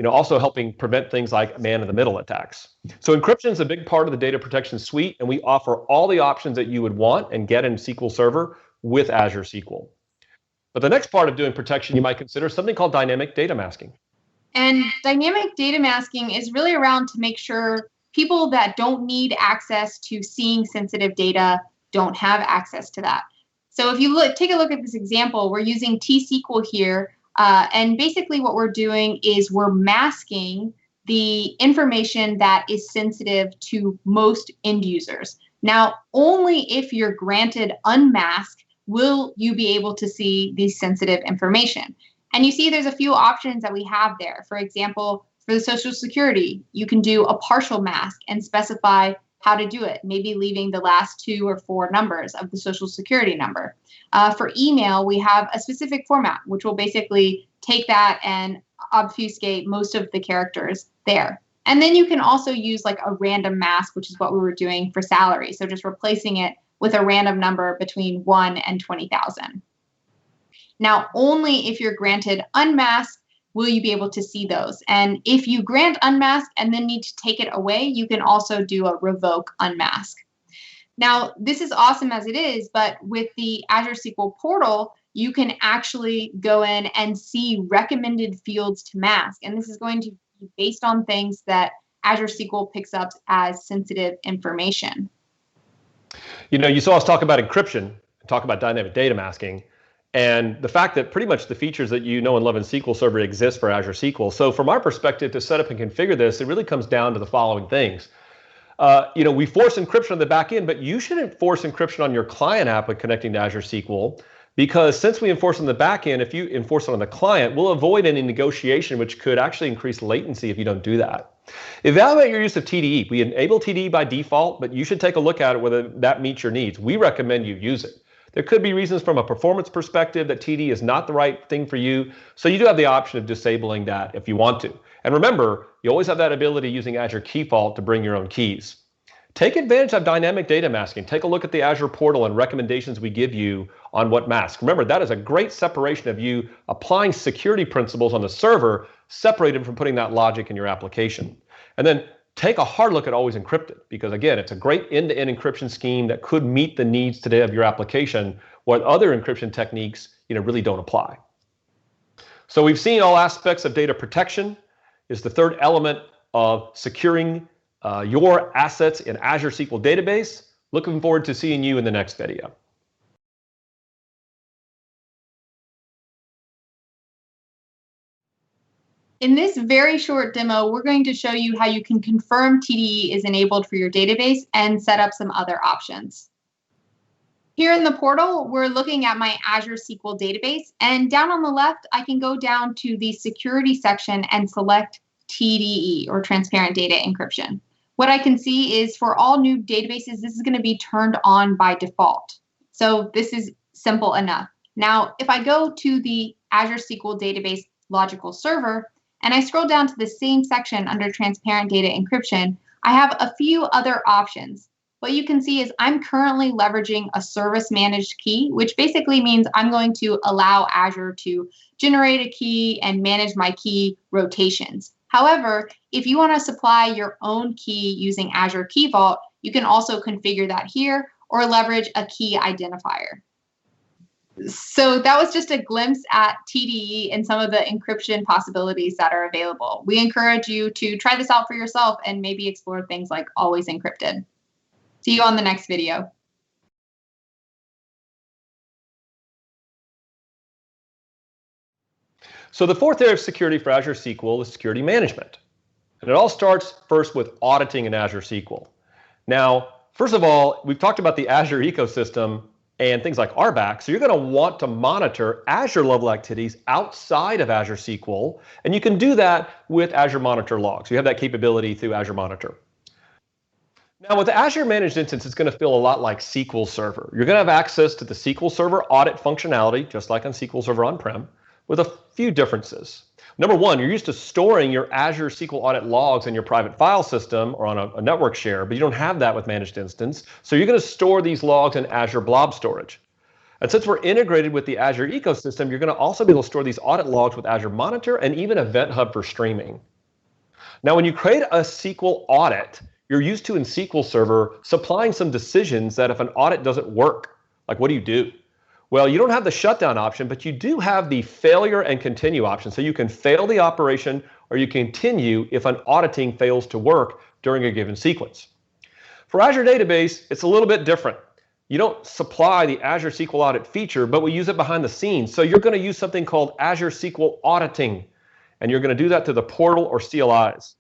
also helping prevent things like man-in-the-middle attacks. So encryption is a big part of the data protection suite, and we offer all the options that you would want and get in SQL Server with Azure SQL. But the next part of doing protection you might consider something called dynamic data masking. And dynamic data masking is really around to make sure people that don't need access to seeing sensitive data don't have access to that. So if you take a look at this example, we're using T-SQL here. And basically what we're doing is we're masking the information that is sensitive to most end users. Now, only if you're granted unmask will you be able to see the sensitive information. And you see there's a few options that we have there. For example, for the Social Security, you can do a partial mask and specify how to do it, maybe leaving the last 2 or 4 numbers of the Social Security number. For email, we have a specific format, which will basically take that and obfuscate most of the characters there. And then you can also use like a random mask, which is what we were doing for salary. So just replacing it with a random number between 1 and 20,000. Now, only if you're granted unmask will you be able to see those. And if you grant unmask and then need to take it away, you can also do a revoke unmask. Now, this is awesome as it is, but with the Azure SQL portal, you can actually go in and see recommended fields to mask. And this is going to be based on things that Azure SQL picks up as sensitive information. You saw us talk about encryption, talk about dynamic data masking, and the fact that pretty much the features that you know and love in SQL Server exist for Azure SQL. So from our perspective, to set up and configure this, it really comes down to the following things. We force encryption on the back end, but you shouldn't force encryption on your client app when connecting to Azure SQL, because since we enforce on the back end, if you enforce it on the client, we'll avoid any negotiation, which could actually increase latency if you don't do that. Evaluate your use of TDE. We enable TDE by default, but you should take a look at it whether that meets your needs. We recommend you use it. There could be reasons from a performance perspective that TDE is not the right thing for you, so you do have the option of disabling that if you want to. And remember, you always have that ability using Azure Key Vault to bring your own keys. Take advantage of dynamic data masking. Take a look at the Azure portal and recommendations we give you on what mask. Remember, that is a great separation of you applying security principles on the server, separated from putting that logic in your application. And then take a hard look at always encrypted, because again, it's a great end-to-end encryption scheme that could meet the needs today of your application, where other encryption techniques really don't apply. So we've seen all aspects of data protection is the third element of securing your assets in Azure SQL Database. Looking forward to seeing you in the next video. In this very short demo, we're going to show you how you can confirm TDE is enabled for your database and set up some other options. Here in the portal, we're looking at my Azure SQL Database, and down on the left, I can go down to the security section and select TDE, or Transparent Data Encryption. What I can see is for all new databases, this is going to be turned on by default. So this is simple enough. Now, if I go to the Azure SQL Database Logical Server, and I scroll down to the same section under Transparent Data Encryption, I have a few other options. What you can see is I'm currently leveraging a service managed key, which basically means I'm going to allow Azure to generate a key and manage my key rotations. However, if you want to supply your own key using Azure Key Vault, you can also configure that here or leverage a key identifier. So that was just a glimpse at TDE and some of the encryption possibilities that are available. We encourage you to try this out for yourself and maybe explore things like always encrypted. See you on the next video. So the fourth area of security for Azure SQL is security management. And it all starts first with auditing in Azure SQL. Now, first of all, we've talked about the Azure ecosystem and things like RBAC. So you're going to want to monitor Azure level activities outside of Azure SQL. And you can do that with Azure Monitor Logs. You have that capability through Azure Monitor. Now, with the Azure Managed Instance, it's going to feel a lot like SQL Server. You're going to have access to the SQL Server audit functionality, just like on SQL Server on-prem, with a few differences. Number one, you're used to storing your Azure SQL audit logs in your private file system or on a network share, but you don't have that with Managed Instance. So you're going to store these logs in Azure Blob Storage. And since we're integrated with the Azure ecosystem, you're going to also be able to store these audit logs with Azure Monitor and even Event Hub for streaming. Now, when you create a SQL audit, you're used to in SQL Server supplying some decisions that if an audit doesn't work, like what do you do? Well, you don't have the shutdown option, but you do have the failure and continue option. So you can fail the operation or you continue if an auditing fails to work during a given sequence. For Azure Database, it's a little bit different. You don't supply the Azure SQL Audit feature, but we use it behind the scenes. So you're going to use something called Azure SQL Auditing, and you're going to do that through the portal or CLIs.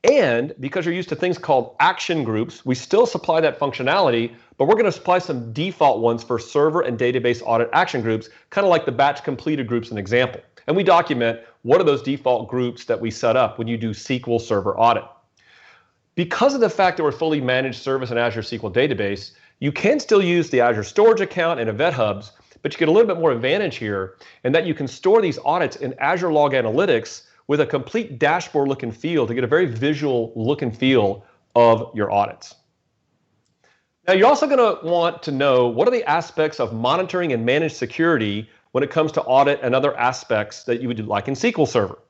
And because you're used to things called action groups, we still supply that functionality, but we're going to supply some default ones for server and database audit action groups, kind of like the batch completed groups, an example. And we document what are those default groups that we set up when you do SQL Server audit. Because of the fact that we're fully managed service in Azure SQL Database, you can still use the Azure Storage account and Event Hubs, but you get a little bit more advantage here in that you can store these audits in Azure Log Analytics with a complete dashboard look and feel to get a very visual look and feel of your audits. Now, you're also going to want to know what are the aspects of monitoring and managed security when it comes to audit and other aspects that you would do like in SQL Server.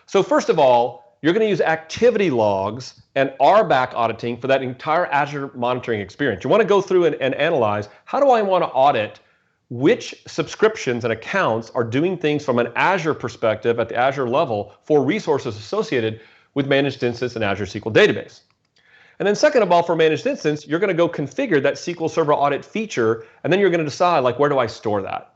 So first of all, you're going to use activity logs and RBAC auditing for that entire Azure monitoring experience. You want to go through and analyze, how do I want to audit which subscriptions and accounts are doing things from an Azure perspective at the Azure level for resources associated with Managed Instance and Azure SQL Database. And then second of all, for Managed Instance, you're going to go configure that SQL Server audit feature, and then you're going to decide, like, where do I store that?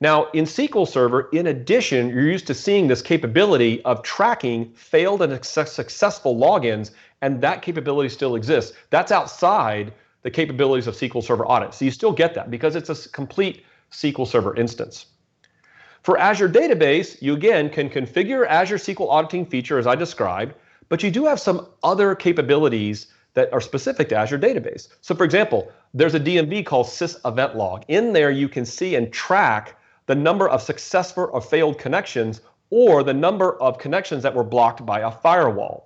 Now, in SQL Server, in addition, you're used to seeing this capability of tracking failed and successful logins, and that capability still exists. That's outside the capabilities of SQL Server Audit. So you still get that because it's a complete SQL Server instance. For Azure Database, you again can configure Azure SQL Auditing feature as I described, but you do have some other capabilities that are specific to Azure Database. So for example, there's a DMV called Sys Event Log. In there, you can see and track the number of successful or failed connections or the number of connections that were blocked by a firewall.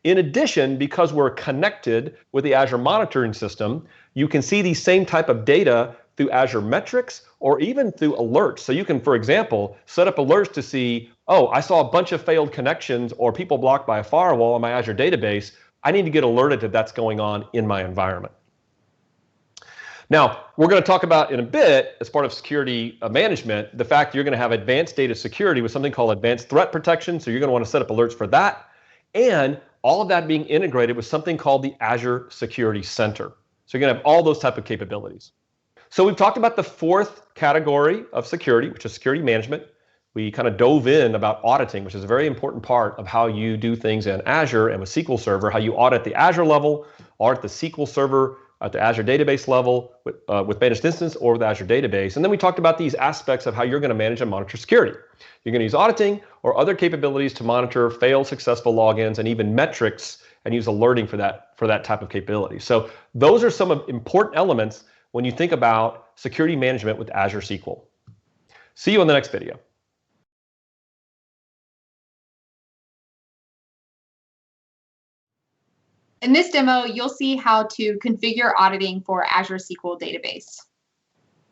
In addition, because we're connected with the Azure monitoring system, you can see these same type of data through Azure metrics or even through alerts. So you can, for example, set up alerts to see, oh, I saw a bunch of failed connections or people blocked by a firewall on my Azure database. I need to get alerted that that's going on in my environment. Now, we're going to talk about in a bit, as part of security management, the fact you're going to have advanced data security with something called advanced threat protection. So you're going to want to set up alerts for that. And all of that being integrated with something called the Azure Security Center. So you're going to have all those type of capabilities. So we've talked about the fourth category of security, which is security management. We kind of dove in about auditing, which is a very important part of how you do things in Azure and with SQL Server, how you audit the Azure level, audit the SQL Server at the Azure Database level with Managed Instance or with Azure Database. And then we talked about these aspects of how you're going to manage and monitor security. You're going to use auditing or other capabilities to monitor failed successful logins and even metrics and use alerting for that type of capability. So those are some of important elements when you think about security management with Azure SQL. See you in the next video. In this demo, you'll see how to configure auditing for Azure SQL Database.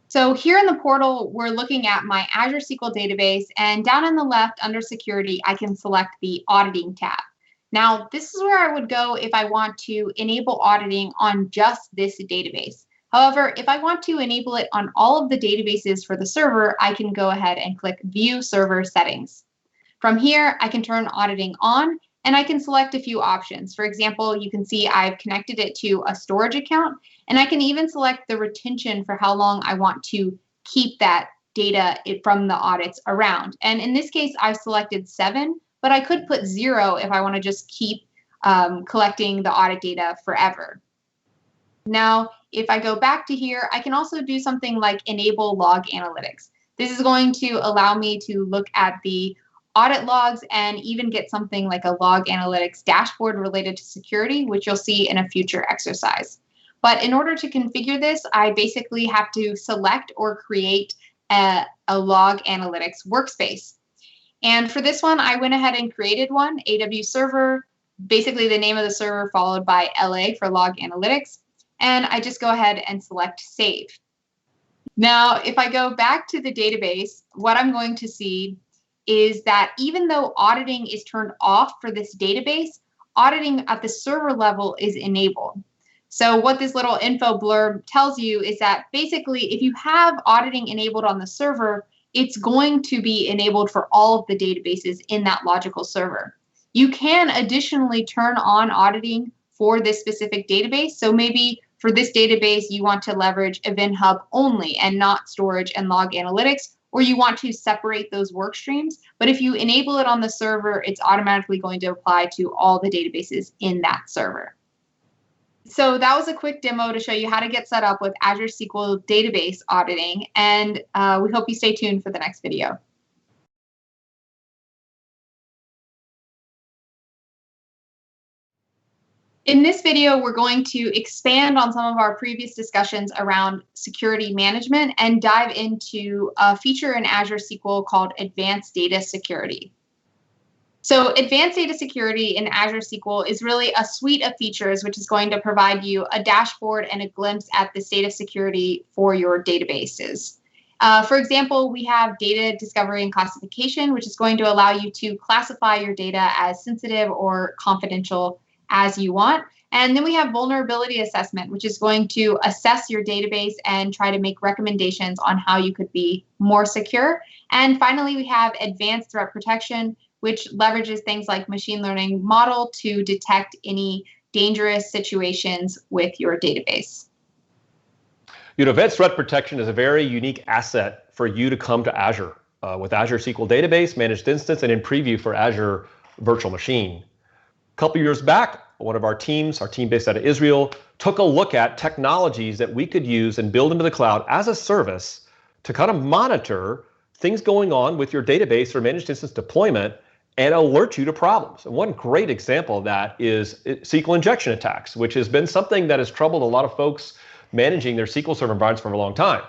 So here in the portal, we're looking at my Azure SQL Database, and down on the left under Security, I can select the Auditing tab. Now, this is where I would go if I want to enable auditing on just this database. However, if I want to enable it on all of the databases for the server, I can go ahead and click View Server Settings. From here, I can turn auditing on, and I can select a few options. For example, you can see I've connected it to a storage account, and I can even select the retention for how long I want to keep that data from the audits around. And in this case, I've selected 7, but I could put 0 if I want to just keep collecting the audit data forever. Now, if I go back to here, I can also do something like Enable Log Analytics. This is going to allow me to look at the audit logs, and even get something like a log analytics dashboard related to security, which you'll see in a future exercise. But in order to configure this, I basically have to select or create a log analytics workspace. And for this one, I went ahead and created one, AW server, basically the name of the server followed by LA for log analytics. And I just go ahead and select save. Now, if I go back to the database, what I'm going to see is that even though auditing is turned off for this database, auditing at the server level is enabled. So what this little info blurb tells you is that basically if you have auditing enabled on the server, it's going to be enabled for all of the databases in that logical server. You can additionally turn on auditing for this specific database. So maybe for this database, you want to leverage Event Hub only and not storage and log analytics, or you want to separate those work streams. But if you enable it on the server, it's automatically going to apply to all the databases in that server. So that was a quick demo to show you how to get set up with Azure SQL Database auditing, and we hope you stay tuned for the next video. In this video, we're going to expand on some of our previous discussions around security management and dive into a feature in Azure SQL called Advanced Data Security. So Advanced Data Security in Azure SQL is really a suite of features which is going to provide you a dashboard and a glimpse at the state of security for your databases. For example, we have data discovery and classification, which is going to allow you to classify your data as sensitive or confidential as you want. And then we have vulnerability assessment, which is going to assess your database and try to make recommendations on how you could be more secure. And finally, we have advanced threat protection, which leverages things like machine learning model to detect any dangerous situations with your database. You know, advanced threat protection is a very unique asset for you to come to Azure with Azure SQL Database, Managed Instance, and in preview for Azure Virtual Machine. A couple years back, one of our team based out of Israel, took a look at technologies that we could use and build into the cloud as a service to kind of monitor things going on with your database or managed instance deployment and alert you to problems. And one great example of that is SQL injection attacks, which has been something that has troubled a lot of folks managing their SQL Server environments for a long time.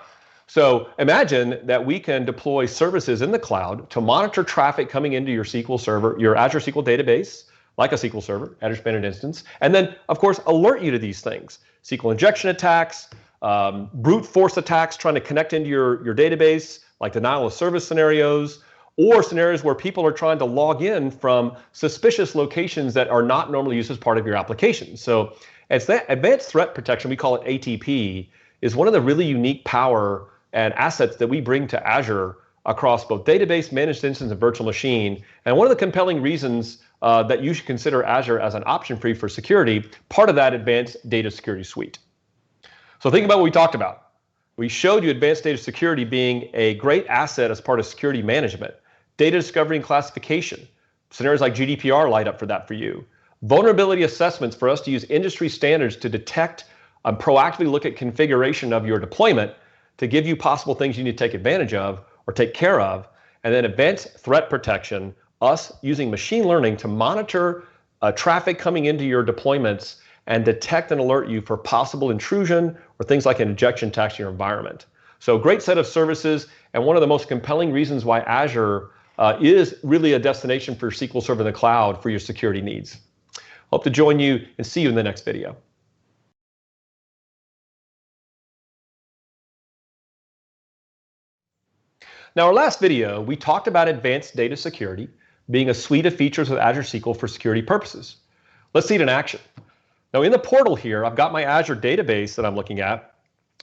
So imagine that we can deploy services in the cloud to monitor traffic coming into your SQL Server, your Azure SQL Database, like a SQL Server, Azure Managed Instance, and then, of course, alert you to these things. SQL injection attacks, brute force attacks trying to connect into your database, like denial of service scenarios, or scenarios where people are trying to log in from suspicious locations that are not normally used as part of your application. So it's that advanced threat protection, we call it ATP, is one of the really unique power and assets that we bring to Azure across both database, managed instance, and virtual machine. And one of the compelling reasons that you should consider Azure as an option for you for security, part of that advanced data security suite. So think about what we talked about. We showed you advanced data security being a great asset as part of security management. Data discovery and classification. Scenarios like GDPR light up for that for you. Vulnerability assessments for us to use industry standards to detect and proactively look at configuration of your deployment to give you possible things you need to take advantage of or take care of. And then advanced threat protection, us using machine learning to monitor traffic coming into your deployments and detect and alert you for possible intrusion or things like an injection attack to your environment. So great set of services, and one of the most compelling reasons why Azure is really a destination for SQL Server in the cloud for your security needs. Hope to join you and see you in the next video. Now, our last video, we talked about advanced data security being a suite of features with Azure SQL for security purposes. Let's see it in action. Now, in the portal here, I've got my Azure database that I'm looking at,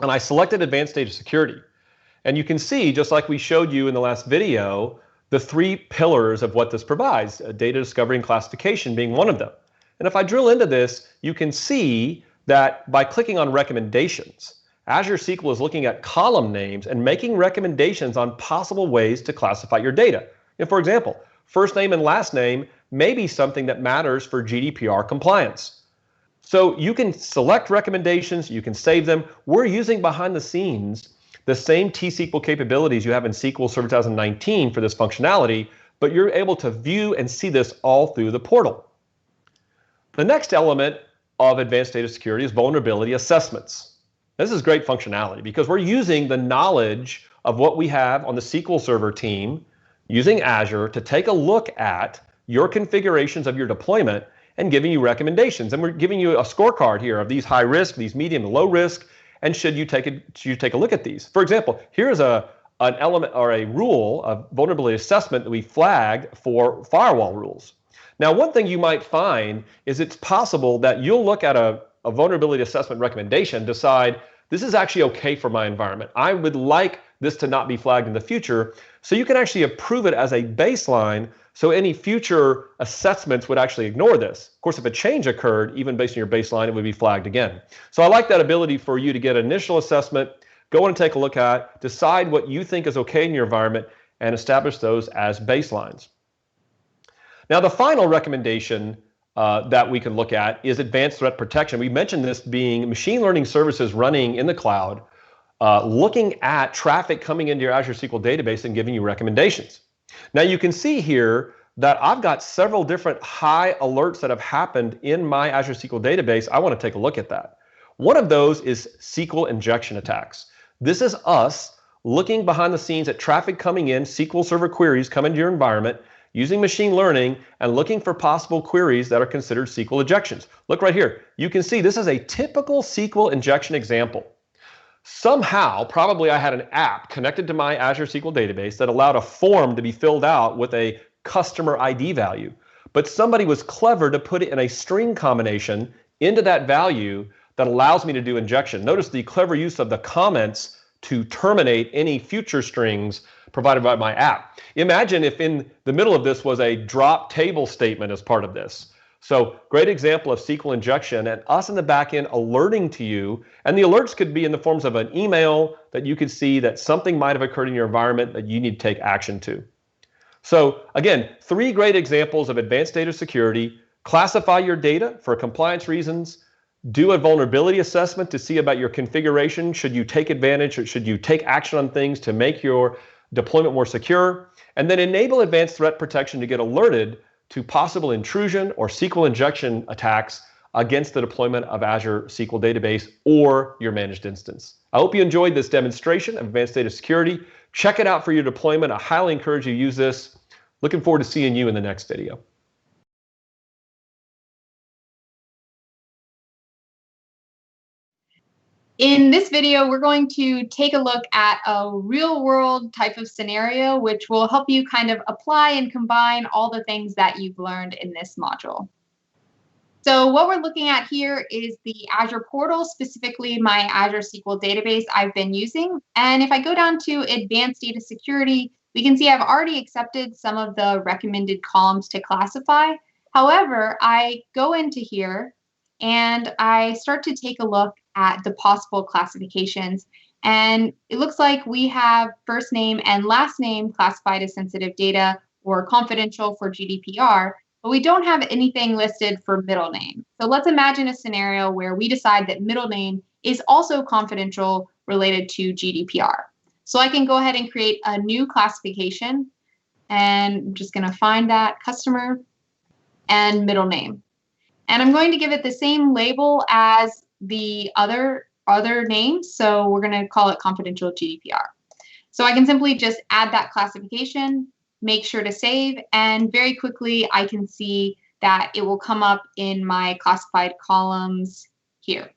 and I selected advanced data security. And you can see, just like we showed you in the last video, the three pillars of what this provides, data discovery and classification being one of them. And if I drill into this, you can see that by clicking on recommendations, Azure SQL is looking at column names and making recommendations on possible ways to classify your data. And for example, first name and last name may be something that matters for GDPR compliance. So you can select recommendations, you can save them. We're using behind the scenes the same T-SQL capabilities you have in SQL Server 2019 for this functionality, but you're able to view and see this all through the portal. The next element of advanced data security is vulnerability assessments. This is great functionality because we're using the knowledge of what we have on the SQL Server team using Azure to take a look at your configurations of your deployment and giving you recommendations. And we're giving you a scorecard here of these high risk, these medium and low risk, and should you take a look at these. For example, here's an element or a rule of vulnerability assessment that we flagged for firewall rules. Now, one thing you might find is it's possible that you'll look at a vulnerability assessment recommendation, decide this is actually okay for my environment. I would like this to not be flagged in the future. So you can actually approve it as a baseline, so any future assessments would actually ignore this. Of course, if a change occurred, even based on your baseline, it would be flagged again. So I like that ability for you to get an initial assessment, go in and take a look at, decide what you think is okay in your environment, and establish those as baselines. Now, the final recommendation that we can look at is advanced threat protection. We mentioned this being machine learning services running in the cloud, looking at traffic coming into your Azure SQL database and giving you recommendations. Now you can see here that I've got several different high alerts that have happened in my Azure SQL database. I want to take a look at that. One of those is SQL injection attacks. This is us looking behind the scenes at traffic coming in, SQL Server queries come into your environment, using machine learning and looking for possible queries that are considered SQL injections. Look right here. You can see this is a typical SQL injection example. Somehow, probably I had an app connected to my Azure SQL database that allowed a form to be filled out with a customer ID value. But somebody was clever to put it in a string combination into that value that allows me to do injection. Notice the clever use of the comments to terminate any future strings provided by my app. Imagine if in the middle of this was a drop table statement as part of this. So great example of SQL injection and us in the back end alerting to you. And the alerts could be in the forms of an email that you could see that something might have occurred in your environment that you need to take action to. So again, 3 great examples of advanced data security. Classify your data for compliance reasons. Do a vulnerability assessment to see about your configuration. Should you take advantage or should you take action on things to make your deployment more secure? And then enable advanced threat protection to get alerted to possible intrusion or SQL injection attacks against the deployment of Azure SQL Database or your managed instance. I hope you enjoyed this demonstration of advanced data security. Check it out for your deployment. I highly encourage you to use this. Looking forward to seeing you in the next video. In this video, we're going to take a look at a real-world type of scenario, which will help you kind of apply and combine all the things that you've learned in this module. So what we're looking at here is the Azure portal, specifically my Azure SQL database I've been using. And if I go down to advanced data security, we can see I've already accepted some of the recommended columns to classify. However, I go into here and I start to take a look at the possible classifications. And it looks like we have first name and last name classified as sensitive data or confidential for GDPR, but we don't have anything listed for middle name. So let's imagine a scenario where we decide that middle name is also confidential related to GDPR. So I can go ahead and create a new classification, and I'm just going to find that customer and middle name. And I'm going to give it the same label as the other names. So we're going to call it confidential GDPR. So I can simply just add that classification, make sure to save, and very quickly I can see that it will come up in my classified columns here.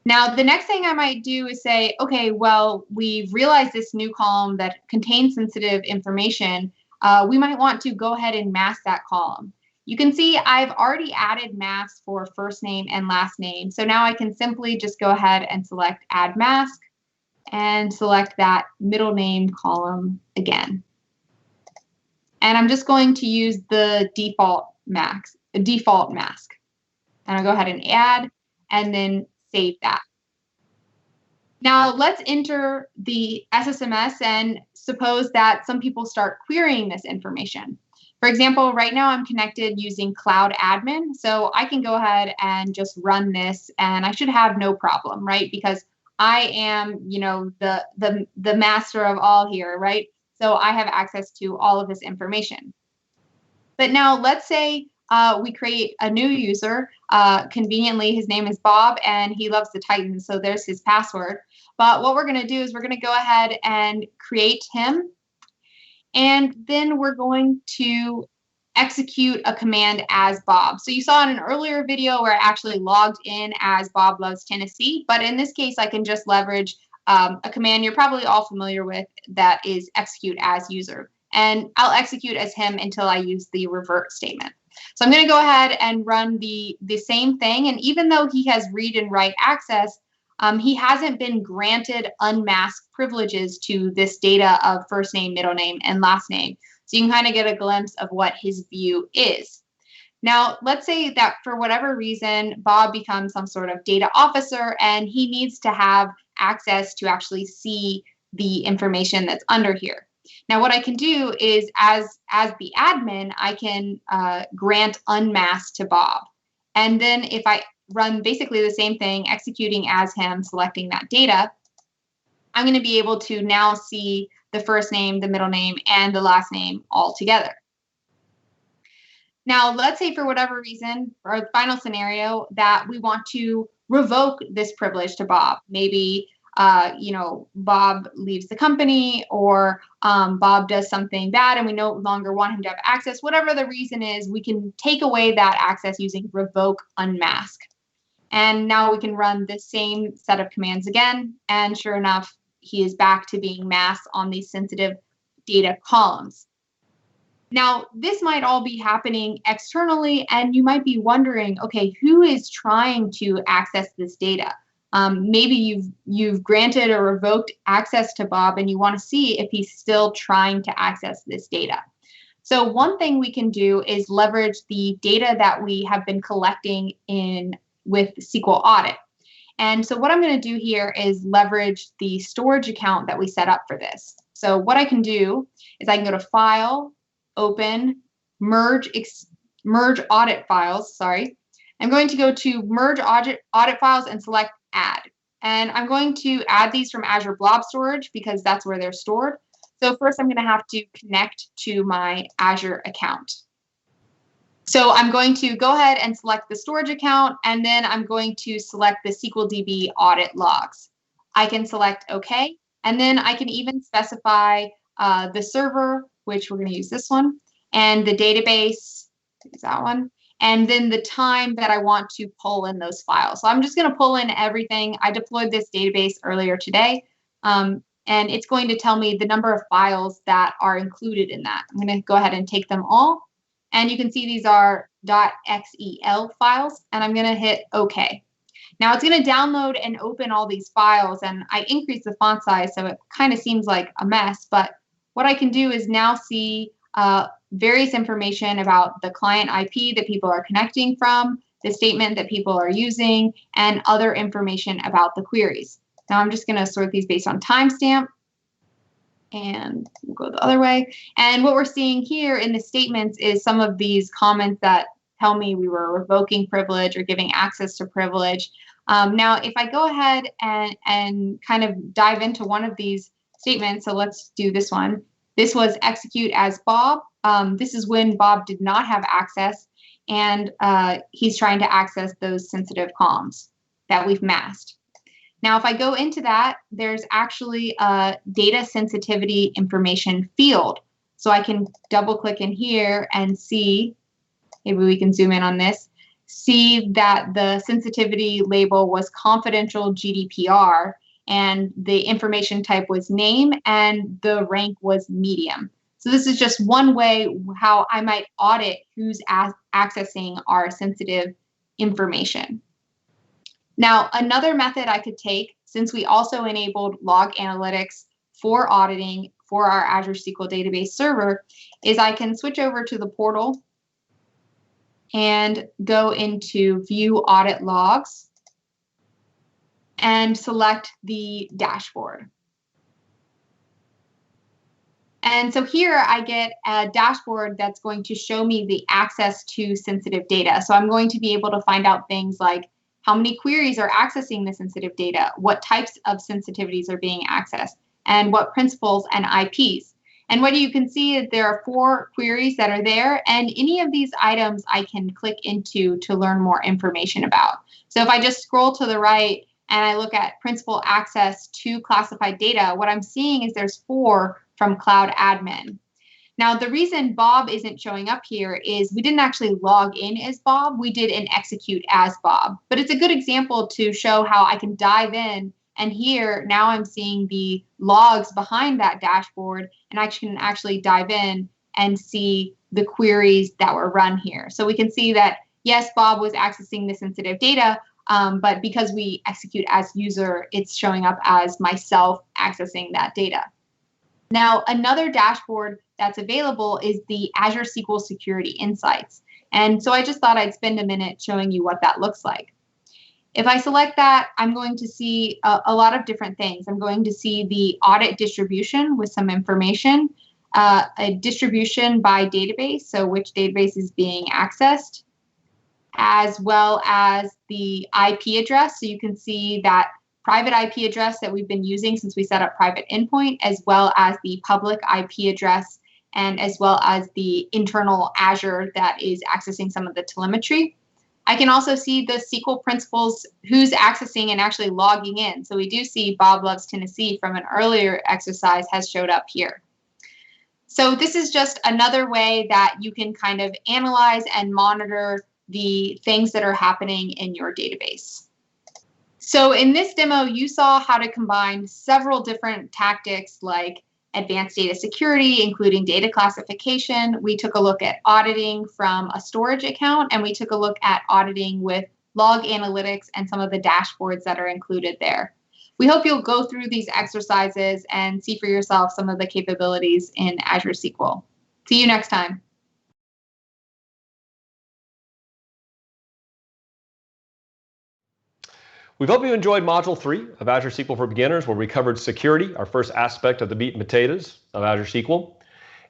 Now, the next thing I might do is say, okay, well, we've realized this new column that contains sensitive information. We might want to go ahead and mask that column. You can see I've already added masks for first name and last name. So now I can simply just go ahead and select Add Mask and select that middle name column again. And I'm just going to use the default mask. And I'll go ahead and add and then save that. Now let's enter the SSMS and suppose that some people start querying this information. For example, right now I'm connected using Cloud Admin, so I can go ahead and just run this and I should have no problem, right? Because I am, the master of all here, right? so I have access to all of this information. But now let's say we create a new user. Conveniently, his name is Bob, and he loves the Titans, so there's his password. But what we're going to do is we're going to go ahead and create him, and then we're going to execute a command as Bob. So you saw in an earlier video where I actually logged in as Bob Loves Tennessee, but in this case, I can just leverage a command you're probably all familiar with, that is execute as user. And I'll execute as him until I use the revert statement. So I'm going to go ahead and run the same thing. And even though he has read and write access, he hasn't been granted unmasked privileges to this data of first name, middle name, and last name. So you can kind of get a glimpse of what his view is. Now, let's say that for whatever reason, Bob becomes some sort of data officer, and he needs to have access to actually see the information that's under here. Now, what I can do is, as the admin, I can grant unmask to Bob. And then if I run basically the same thing, executing as him, selecting that data, I'm going to be able to now see the first name, the middle name, and the last name all together. Now, let's say for whatever reason, or the final scenario, that we want to revoke this privilege to Bob. Maybe Bob leaves the company, or Bob does something bad and we no longer want him to have access. Whatever the reason is, we can take away that access using revoke unmask. And now we can run the same set of commands again. And sure enough, he is back to being masked on these sensitive data columns. Now, this might all be happening externally, and you might be wondering, okay, who is trying to access this data? Maybe you've granted or revoked access to Bob, and you want to see if he's still trying to access this data. So one thing we can do is leverage the data that we have been collecting with SQL Audit. And so what I'm going to do here is leverage the storage account that we set up for this. So what I can do is I can go to File, Open, Merge Audit Files. Sorry. I'm going to go to Merge Audit Files and select Add. And I'm going to add these from Azure Blob Storage because that's where they're stored. So first I'm going to have to connect to my Azure account. So I'm going to go ahead and select the storage account, and then I'm going to select the SQL DB audit logs. I can select OK, and then I can even specify the server, which we're going to use this one, and the database, is that one, and then the time that I want to pull in those files. So I'm just going to pull in everything. I deployed this database earlier today, and it's going to tell me the number of files that are included in that. I'm going to go ahead and take them all. And you can see these are .xel files, and I'm going to hit OK. Now it's going to download and open all these files, and I increased the font size, so it kind of seems like a mess. But what I can do is now see various information about the client IP that people are connecting from, the statement that people are using, and other information about the queries. Now I'm just going to sort these based on timestamp. And we'll go the other way. And what we're seeing here in the statements is some of these comments that tell me we were revoking privilege or giving access to privilege. Now, if I go ahead and kind of dive into one of these statements, so let's do this one. This was execute as Bob. This is when Bob did not have access, and he's trying to access those sensitive columns that we've masked. Now, if I go into that, there's actually a data sensitivity information field. So I can double click in here and see, maybe we can zoom in on this, see that the sensitivity label was confidential GDPR, and the information type was name, and the rank was medium. So this is just one way how I might audit who's accessing our sensitive information. Now, another method I could take, since we also enabled log analytics for auditing for our Azure SQL Database server, is I can switch over to the portal and go into View Audit Logs and select the dashboard. And so here I get a dashboard that's going to show me the access to sensitive data. So I'm going to be able to find out things like how many queries are accessing the sensitive data, what types of sensitivities are being accessed, and what principals and IPs. And what you can see is there are 4 queries that are there, and any of these items I can click into to learn more information about. So if I just scroll to the right and I look at principal access to classified data, what I'm seeing is there's 4 from Cloud Admin. Now, the reason Bob isn't showing up here is we didn't actually log in as Bob. We did an execute as Bob. But it's a good example to show how I can dive in. And here, now I'm seeing the logs behind that dashboard, and I can actually dive in and see the queries that were run here. So we can see that, yes, Bob was accessing the sensitive data, but because we execute as user, it's showing up as myself accessing that data. Now, another dashboard that's available is the Azure SQL Security Insights. And so I just thought I'd spend a minute showing you what that looks like. If I select that, I'm going to see a lot of different things. I'm going to see the audit distribution with some information, a distribution by database, so which database is being accessed, as well as the IP address. So you can see that private IP address that we've been using since we set up private endpoint, as well as the public IP address, and as well as the internal Azure that is accessing some of the telemetry. I can also see the SQL principals, who's accessing and actually logging in. So we do see Bob Loves Tennessee from an earlier exercise has showed up here. So this is just another way that you can kind of analyze and monitor the things that are happening in your database. So in this demo, you saw how to combine several different tactics like advanced data security, including data classification. We took a look at auditing from a storage account, and we took a look at auditing with log analytics and some of the dashboards that are included there. We hope you'll go through these exercises and see for yourself some of the capabilities in Azure SQL. See you next time. We hope you enjoyed Module 3 of Azure SQL for Beginners, where we covered security, our first aspect of the meat and potatoes of Azure SQL.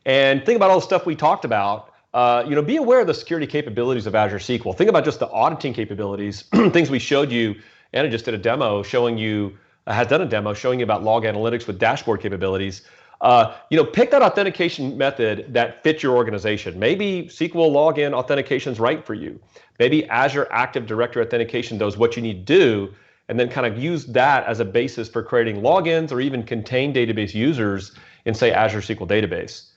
And think about all the stuff we talked about. Be aware of the security capabilities of Azure SQL. Think about just the auditing capabilities, things we showed you. Anna just did a demo showing you, has done a demo showing you about log analytics with dashboard capabilities. Pick that authentication method that fits your organization. Maybe SQL login authentication is right for you. Maybe Azure Active Directory Authentication does what you need to do, and then kind of use that as a basis for creating logins or even contained database users in, say, Azure SQL Database.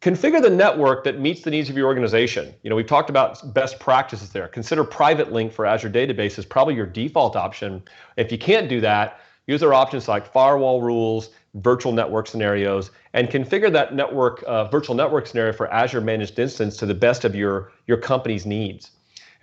Configure the network that meets the needs of your organization. We've talked about best practices there. Consider private link for Azure Database as probably your default option. If you can't do that, use our options like firewall rules, virtual network scenarios, and configure that network virtual network scenario for Azure Managed Instance to the best of your company's needs.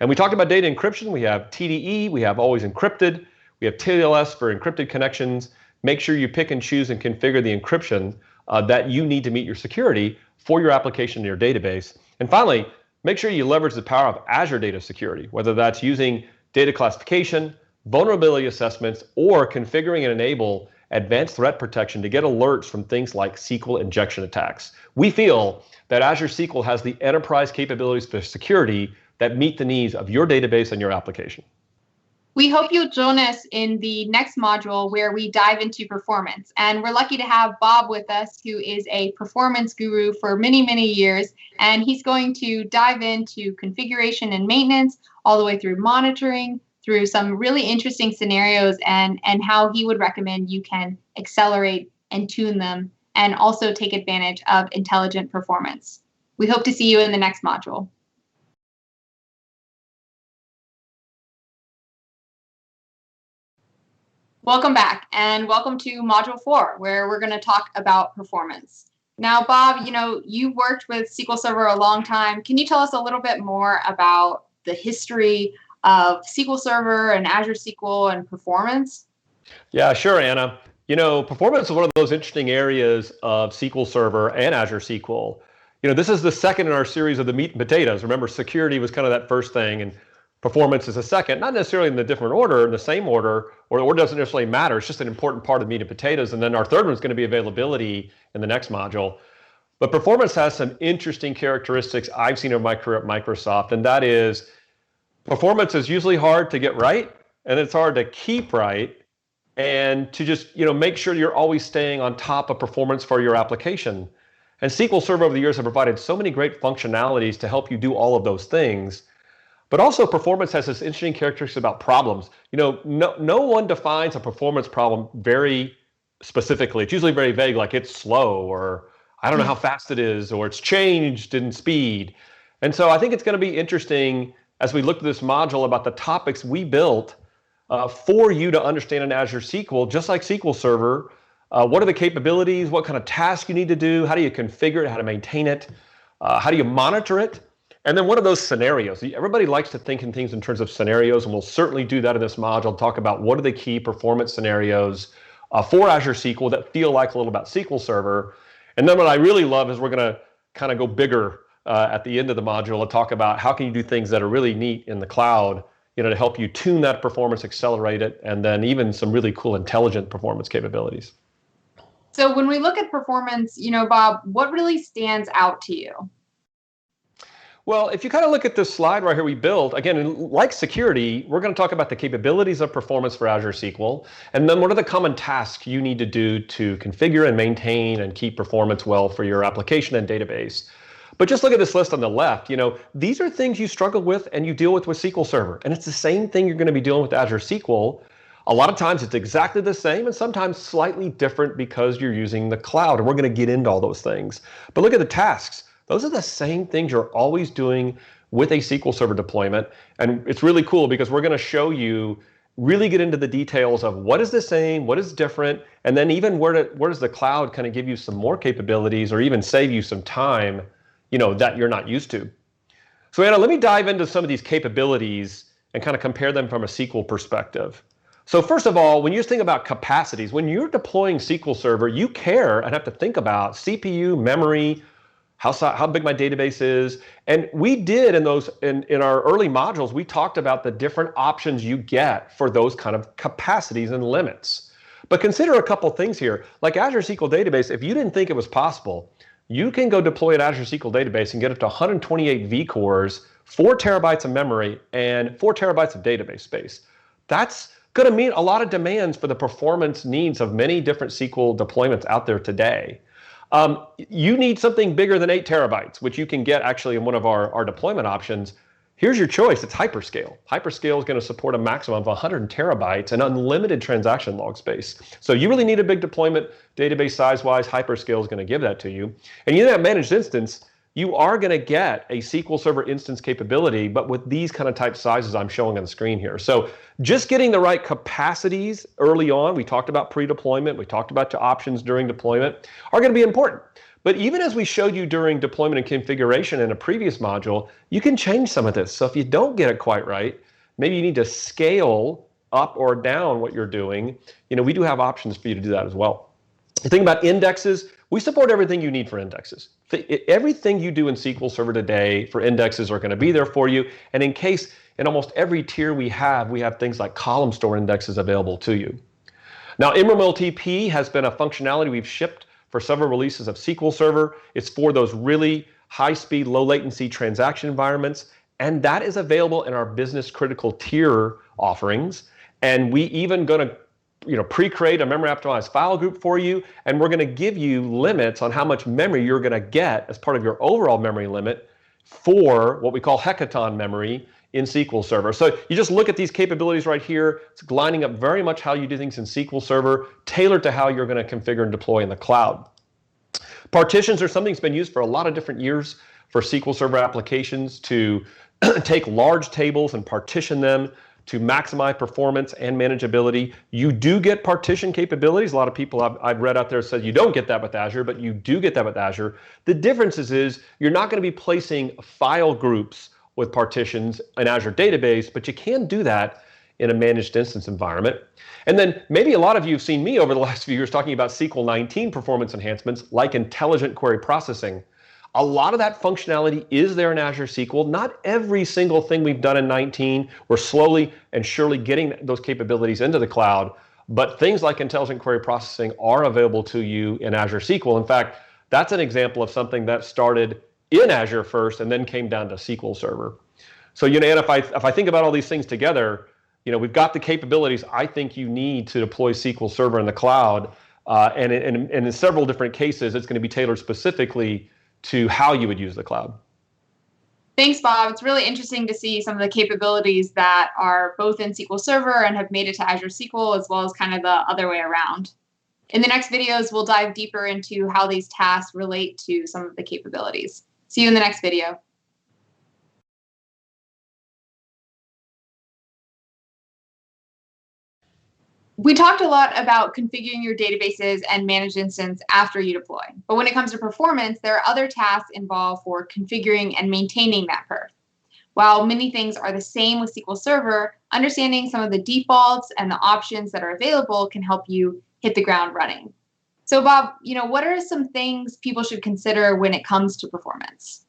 And we talked about data encryption. We have TDE, we have always encrypted, we have TLS for encrypted connections. Make sure you pick and choose and configure the encryption that you need to meet your security for your application in your database. And finally, make sure you leverage the power of Azure data security, whether that's using data classification, vulnerability assessments, or configuring and enable advanced threat protection to get alerts from things like SQL injection attacks. We feel that Azure SQL has the enterprise capabilities for security that meet the needs of your database and your application. We hope you'll join us in the next module where we dive into performance. And we're lucky to have Bob with us, who is a performance guru for many, many years. And he's going to dive into configuration and maintenance, all the way through monitoring, through some really interesting scenarios, and how he would recommend you can accelerate and tune them, and also take advantage of intelligent performance. We hope to see you in the next module. Welcome back, and welcome to Module 4, where we're going to talk about performance. Now, Bob, you've worked with SQL Server a long time. Can you tell us a little bit more about the history of SQL Server and Azure SQL and performance? Yeah, sure, Anna. Performance is one of those interesting areas of SQL Server and Azure SQL. This is the second in our series of the meat and potatoes. Remember, security was kind of that first thing, and performance is a second, not necessarily in the different order, in the same order, or the order doesn't necessarily matter. It's just an important part of meat and potatoes. And then our third one is going to be availability in the next module. But performance has some interesting characteristics I've seen in my career at Microsoft, and that is performance is usually hard to get right, and it's hard to keep right, and to just make sure you're always staying on top of performance for your application. And SQL Server over the years have provided so many great functionalities to help you do all of those things. But also performance has this interesting characteristic about problems. No one defines a performance problem very specifically. It's usually very vague, like it's slow, or I don't know how fast it is, or it's changed in speed. And so I think it's going to be interesting as we look at this module about the topics we built for you to understand in Azure SQL, just like SQL Server. What are the capabilities? What kind of tasks you need to do? How do you configure it? How to maintain it? How do you monitor it? And then what are those scenarios? Everybody likes to think in things in terms of scenarios, and we'll certainly do that in this module, talk about what are the key performance scenarios for Azure SQL that feel like a little about SQL Server. And then what I really love is we're going to kind of go bigger at the end of the module and talk about how can you do things that are really neat in the cloud, to help you tune that performance, accelerate it, and then even some really cool intelligent performance capabilities. So when we look at performance, Bob, what really stands out to you? Well, if you kind of look at this slide right here we built, again, like security, we're going to talk about the capabilities of performance for Azure SQL, and then what are the common tasks you need to do to configure and maintain and keep performance well for your application and database. But just look at this list on the left. These are things you struggle with and you deal with SQL Server, and it's the same thing you're going to be dealing with Azure SQL. A lot of times it's exactly the same and sometimes slightly different because you're using the cloud, and we're going to get into all those things. But look at the tasks. Those are the same things you're always doing with a SQL Server deployment. And it's really cool because we're going to show you, really get into the details of what is the same, what is different, and then even where does the cloud kind of give you some more capabilities or even save you some time, that you're not used to. So Anna, let me dive into some of these capabilities and kind of compare them from a SQL perspective. So first of all, when you think about capacities, when you're deploying SQL Server, you care and have to think about CPU, memory, how big my database is. And we did in our early modules, we talked about the different options you get for those kind of capacities and limits. But consider a couple things here. Like Azure SQL Database, if you didn't think it was possible, you can go deploy an Azure SQL Database and get up to 128 vCores, 4 terabytes of memory, and 4 terabytes of database space. That's going to meet a lot of demands for the performance needs of many different SQL deployments out there today. You need something bigger than 8 terabytes, which you can get actually in one of our deployment options. Here's your choice. It's hyperscale. Hyperscale is going to support a maximum of 100 terabytes and unlimited transaction log space. So you really need a big deployment database size-wise. Hyperscale is going to give that to you. And in that managed instance, you are going to get a SQL Server instance capability, but with these kind of type sizes I'm showing on the screen here. So just getting the right capacities early on, we talked about pre-deployment, we talked about the options during deployment, are going to be important. But even as we showed you during deployment and configuration in a previous module, you can change some of this. So if you don't get it quite right, maybe you need to scale up or down what you're doing. We do have options for you to do that as well. The thing about indexes, we support everything you need for indexes. Everything you do in SQL Server today for indexes are going to be there for you. And in almost every tier we have things like column store indexes available to you. Now, MMLTP has been a functionality we've shipped for several releases of SQL Server. It's for those really high-speed, low-latency transaction environments, and that is available in our business critical tier offerings. And we even going to pre-create a memory optimized file group for you, and we're going to give you limits on how much memory you're going to get as part of your overall memory limit for what we call hackathon memory in SQL Server. So you just look at these capabilities right here. It's lining up very much how you do things in SQL Server, tailored to how you're going to configure and deploy in the cloud. Partitions are something that's been used for a lot of different years for SQL Server applications to take large tables and partition them to maximize performance and manageability. You do get partition capabilities. A lot of people I've read out there said you don't get that with Azure, but you do get that with Azure. The difference is you're not going to be placing file groups with partitions in Azure Database, but you can do that in a managed instance environment. And then maybe a lot of you have seen me over the last few years talking about SQL 19 performance enhancements like intelligent query processing. A lot of that functionality is there in Azure SQL. Not every single thing we've done in 19. We're slowly and surely getting those capabilities into the cloud, but things like intelligent query processing are available to you in Azure SQL. In fact, that's an example of something that started in Azure first and then came down to SQL Server. So, and if I think about all these things together, we've got the capabilities I think you need to deploy SQL Server in the cloud. And in several different cases, it's going to be tailored specifically to how you would use the cloud. Thanks, Bob. It's really interesting to see some of the capabilities that are both in SQL Server and have made it to Azure SQL, as well as kind of the other way around. In the next videos, we'll dive deeper into how these tasks relate to some of the capabilities. See you in the next video. We talked a lot about configuring your databases and managed instance after you deploy. But when it comes to performance, there are other tasks involved for configuring and maintaining that perf. While many things are the same with SQL Server, understanding some of the defaults and the options that are available can help you hit the ground running. So Bob, what are some things people should consider when it comes to performance?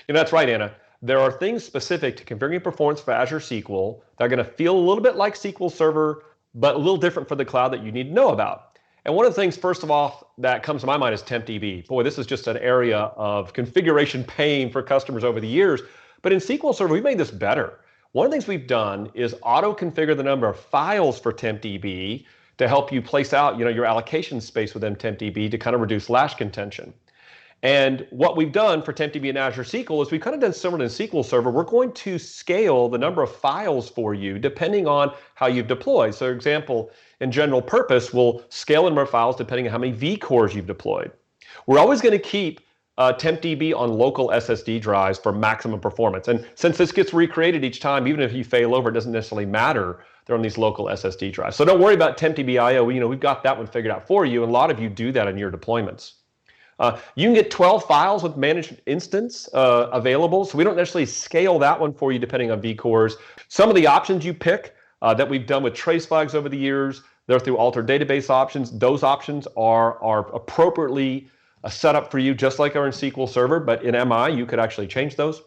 That's right, Anna. There are things specific to configuring performance for Azure SQL that are going to feel a little bit like SQL Server, but a little different for the cloud that you need to know about. And one of the things, first of all, that comes to my mind is TempDB. Boy, this is just an area of configuration pain for customers over the years. But in SQL Server, we made this better. One of the things we've done is auto-configure the number of files for TempDB to help you place out your allocation space within TempDB to kind of reduce lash contention. And what we've done for TempDB and Azure SQL is we've kind of done similar to SQL Server. We're going to scale the number of files for you depending on how you've deployed. So, for example, in general purpose, we'll scale the number of files depending on how many vCores you've deployed. We're always going to keep TempDB on local SSD drives for maximum performance. And since this gets recreated each time, even if you fail over, it doesn't necessarily matter. They're on these local SSD drives. So don't worry about TempDB IO. We've got that one figured out for you. And a lot of you do that in your deployments. You can get 12 files with managed instance available, so we don't necessarily scale that one for you depending on vCores. Some of the options you pick that we've done with trace flags over the years, they're through altered database options. Those options are appropriately set up for you, just like are in SQL Server, but in MI, you could actually change those.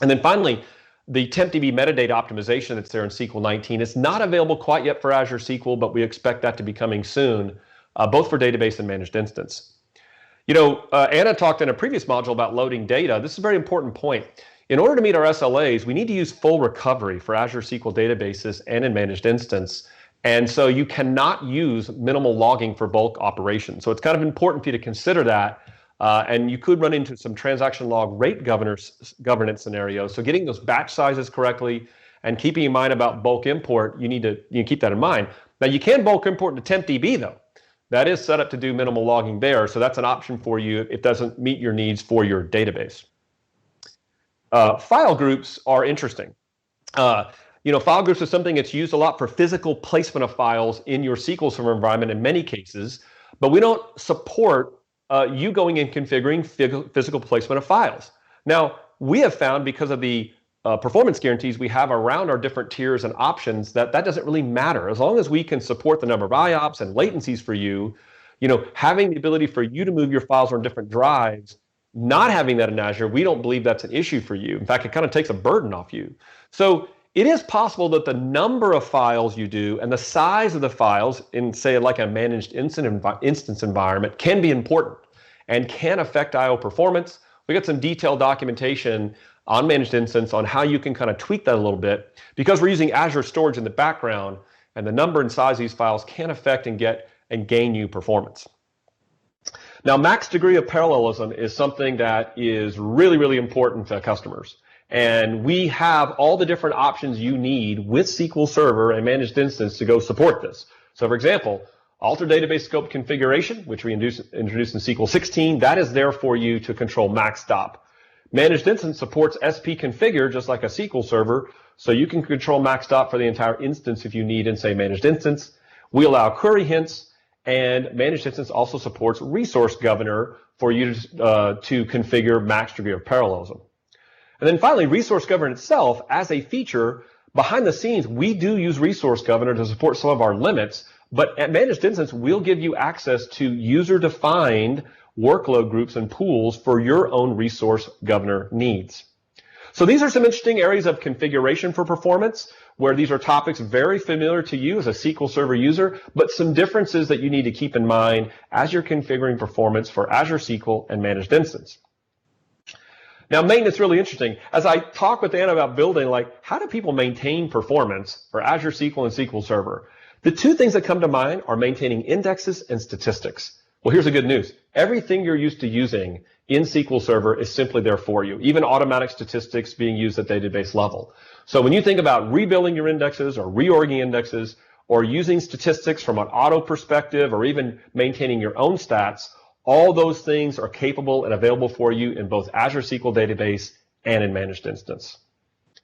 And then finally, the TempDB metadata optimization that's there in SQL 19 is not available quite yet for Azure SQL, but we expect that to be coming soon, both for database and managed instance. Anna talked in a previous module about loading data. This is a very important point. In order to meet our SLAs, we need to use full recovery for Azure SQL databases and in managed instance. And so you cannot use minimal logging for bulk operations. So it's kind of important for you to consider that. And you could run into some transaction log rate governance scenarios. So getting those batch sizes correctly and keeping in mind about bulk import, you need to keep that in mind. Now you can bulk import into TempDB though. That is set up to do minimal logging there, so that's an option for you if it doesn't meet your needs for your database. File groups are interesting. File groups is something that's used a lot for physical placement of files in your SQL Server environment in many cases, but we don't support you going and configuring physical placement of files. Now, we have found because of the performance guarantees we have around our different tiers and options that doesn't really matter. As long as we can support the number of IOPS and latencies for you, having the ability for you to move your files on different drives, not having that in Azure, we don't believe that's an issue for you. In fact, it kind of takes a burden off you. So it is possible that the number of files you do and the size of the files in, say, like a managed instance environment can be important and can affect IO performance. We got some detailed documentation on managed instance on how you can kind of tweak that a little bit because we're using Azure storage in the background, and the number and size of these files can affect and gain you performance. Now, max degree of parallelism is something that is really, really important to customers. And we have all the different options you need with SQL Server and managed instance to go support this. So for example, alter database scope configuration, which we introduced in SQL 16, that is there for you to control max stop. Managed instance supports SP configure just like a SQL Server, so you can control max stop for the entire instance if you need in, say, managed instance. We allow query hints, and managed instance also supports resource governor for you to configure max degree of parallelism. And then finally, resource governor itself as a feature, behind the scenes, we do use resource governor to support some of our limits, but at managed instance, we'll give you access to user-defined workload groups and pools for your own resource governor needs. So these are some interesting areas of configuration for performance, where these are topics very familiar to you as a SQL Server user, but some differences that you need to keep in mind as you're configuring performance for Azure SQL and managed instance. Now, maintenance is really interesting. As I talk with Anna about building, how do people maintain performance for Azure SQL and SQL Server? The two things that come to mind are maintaining indexes and statistics. Well, here's the good news. Everything you're used to using in SQL Server is simply there for you, even automatic statistics being used at database level. So when you think about rebuilding your indexes or reorging indexes or using statistics from an auto perspective or even maintaining your own stats, all those things are capable and available for you in both Azure SQL Database and in Managed Instance.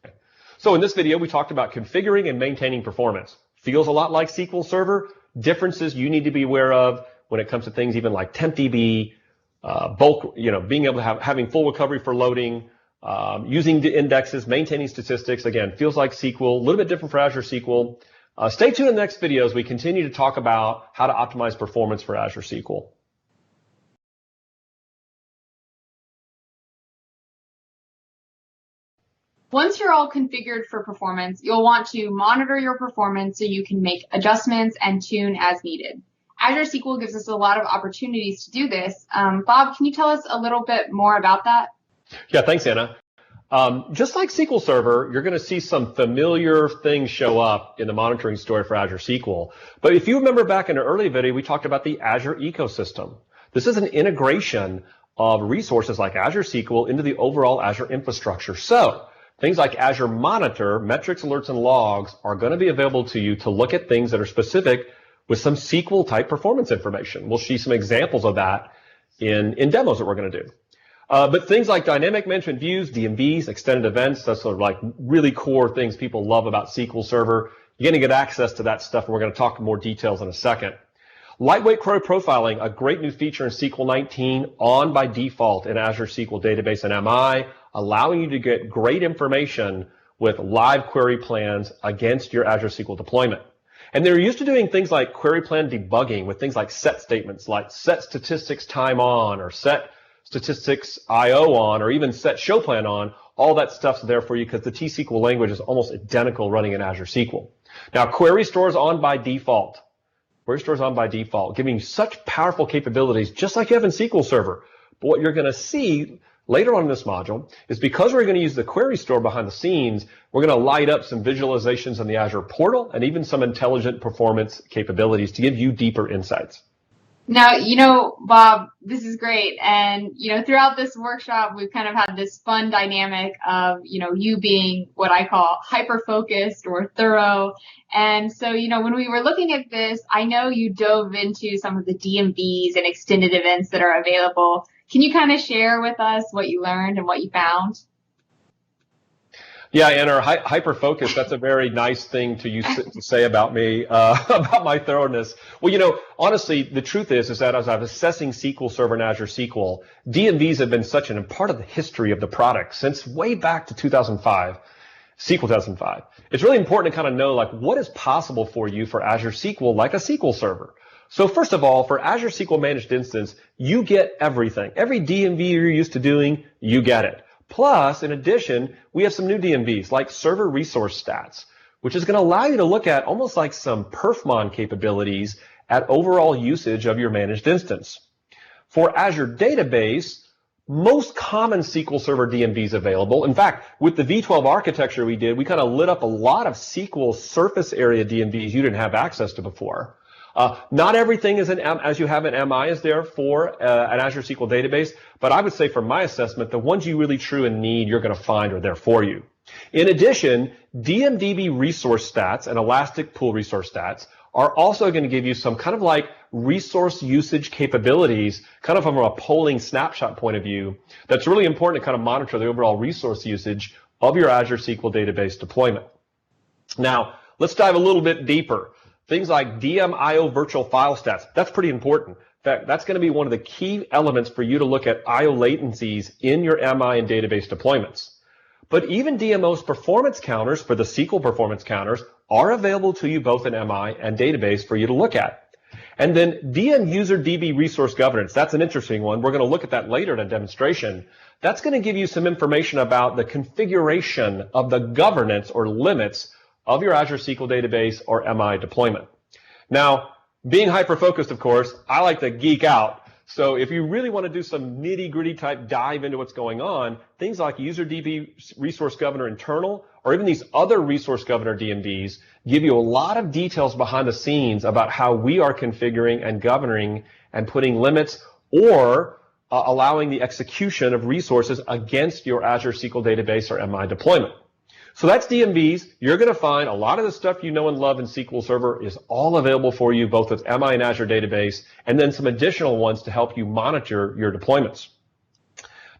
Okay. So in this video, we talked about configuring and maintaining performance. Feels a lot like SQL Server. Differences you need to be aware of when it comes to things even like TempDB, bulk, being able to having full recovery for loading, using the indexes, maintaining statistics. Again, feels like SQL, a little bit different for Azure SQL. Stay tuned in the next video as we continue to talk about how to optimize performance for Azure SQL. Once you're all configured for performance, you'll want to monitor your performance so you can make adjustments and tune as needed. Azure SQL gives us a lot of opportunities to do this. Bob, can you tell us a little bit more about that? Yeah, thanks, Anna. Just like SQL Server, you're going to see some familiar things show up in the monitoring story for Azure SQL. But if you remember back in an early video, we talked about the Azure ecosystem. This is an integration of resources like Azure SQL into the overall Azure infrastructure. So things like Azure Monitor, metrics, alerts, and logs are going to be available to you to look at things that are specific with some SQL type performance information. We'll see some examples of that in demos that we're going to do. But things like dynamic management views, DMVs, extended events, that's sort of like really core things people love about SQL Server. You're going to get access to that stuff, and we're going to talk in more details in a second. Lightweight query profiling, a great new feature in SQL 19 on by default in Azure SQL Database and MI, allowing you to get great information with live query plans against your Azure SQL deployment. And they're used to doing things like query plan debugging with things like set statements, like set statistics time on or set statistics IO on or even set show plan on. All that stuff's there for you because the T-SQL language is almost identical running in Azure SQL. Now, query stores on by default. Query stores on by default, giving you such powerful capabilities just like you have in SQL Server. But what you're going to see later on in this module is because we're going to use the query store behind the scenes, we're going to light up some visualizations in the Azure portal and even some intelligent performance capabilities to give you deeper insights. Now, Bob, this is great. And, throughout this workshop, we've kind of had this fun dynamic of, you being what I call hyper-focused or thorough. And so, when we were looking at this, I know you dove into some of the DMVs and extended events that are available. Can you kind of share with us what you learned and what you found? Yeah, Anna, hyper-focused, that's a very nice thing to say about me, about my thoroughness. Well, honestly, the truth is that as I was assessing SQL Server and Azure SQL, DMVs have been such a part of the history of the product since way back to 2005, SQL 2005. It's really important to kind of know, what is possible for you for Azure SQL like a SQL Server. So first of all, for Azure SQL Managed Instance, you get everything. Every DMV you're used to doing, you get it. Plus, in addition, we have some new DMVs like Server Resource Stats, which is going to allow you to look at almost like some perfmon capabilities at overall usage of your managed instance. For Azure Database, most common SQL Server DMVs available. In fact, with the V12 architecture we did, we kind of lit up a lot of SQL surface area DMVs you didn't have access to before. Not everything is as you have in MI is there for an Azure SQL database, but I would say from my assessment, the ones you really true and need you're going to find are there for you. In addition, DMDB resource stats and Elastic Pool resource stats are also going to give you some kind of like resource usage capabilities, kind of from a polling snapshot point of view, that's really important to kind of monitor the overall resource usage of your Azure SQL database deployment. Now, let's dive a little bit deeper. Things like DMIO virtual file stats, that's pretty important. In fact, that's going to be one of the key elements for you to look at IO latencies in your MI and database deployments. But even DMO's performance counters for the SQL performance counters are available to you both in MI and database for you to look at. And then DM user DB resource governance, that's an interesting one. We're going to look at that later in a demonstration. That's going to give you some information about the configuration of the governance or limits of your Azure SQL database or MI deployment. Now, being hyper-focused, of course, I like to geek out. So if you really want to do some nitty-gritty type dive into what's going on, things like user DB resource governor internal or even these other resource governor DMVs give you a lot of details behind the scenes about how we are configuring and governing and putting limits or allowing the execution of resources against your Azure SQL Database or MI deployment. So that's DMVs. You're going to find a lot of the stuff you know and love in SQL Server is all available for you, both with MI and Azure Database, and then some additional ones to help you monitor your deployments.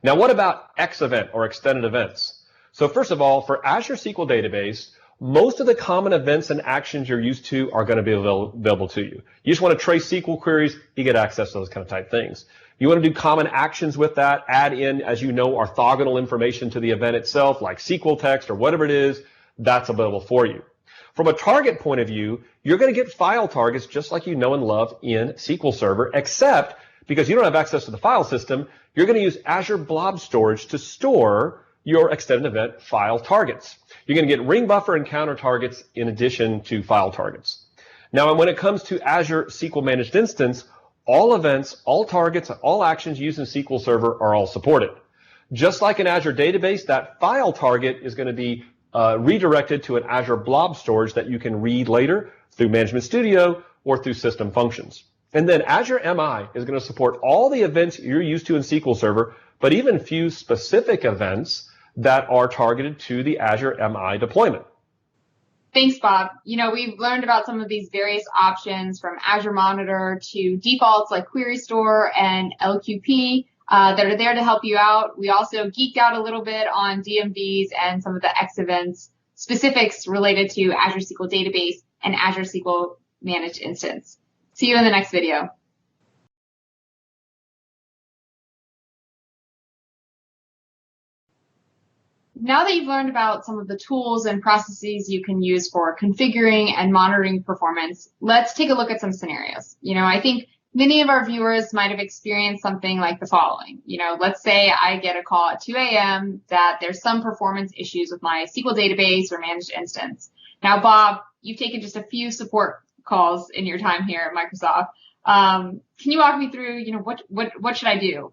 Now, what about X event or extended events? So first of all, for Azure SQL Database, most of the common events and actions you're used to are going to be available to you. You just want to trace SQL queries, you get access to those kind of type things. You want to do common actions with that, add in, as you know, orthogonal information to the event itself, like SQL text or whatever it is, that's available for you. From a target point of view, you're going to get file targets just like you know and love in SQL Server, except because you don't have access to the file system, you're going to use Azure Blob Storage to store your extended event file targets. You're going to get ring buffer and counter targets in addition to file targets. Now, when it comes to Azure SQL Managed Instance, all events, all targets, all actions used in SQL Server are all supported. Just like in Azure Database, that file target is going to be redirected to an Azure Blob Storage that you can read later through Management Studio or through System Functions. And then Azure MI is going to support all the events you're used to in SQL Server, but even few specific events that are targeted to the Azure MI deployment. Thanks, Bob. We've learned about some of these various options from Azure Monitor to defaults like Query Store and LQP that are there to help you out. We also geeked out a little bit on DMVs and some of the X events specifics related to Azure SQL Database and Azure SQL Managed Instance. See you in the next video. Now that you've learned about some of the tools and processes you can use for configuring and monitoring performance, let's take a look at some scenarios. I think many of our viewers might have experienced something like the following. Let's say I get a call at 2 a.m. that there's some performance issues with my SQL database or managed instance. Now, Bob, you've taken just a few support calls in your time here at Microsoft. Can you walk me through, what should I do?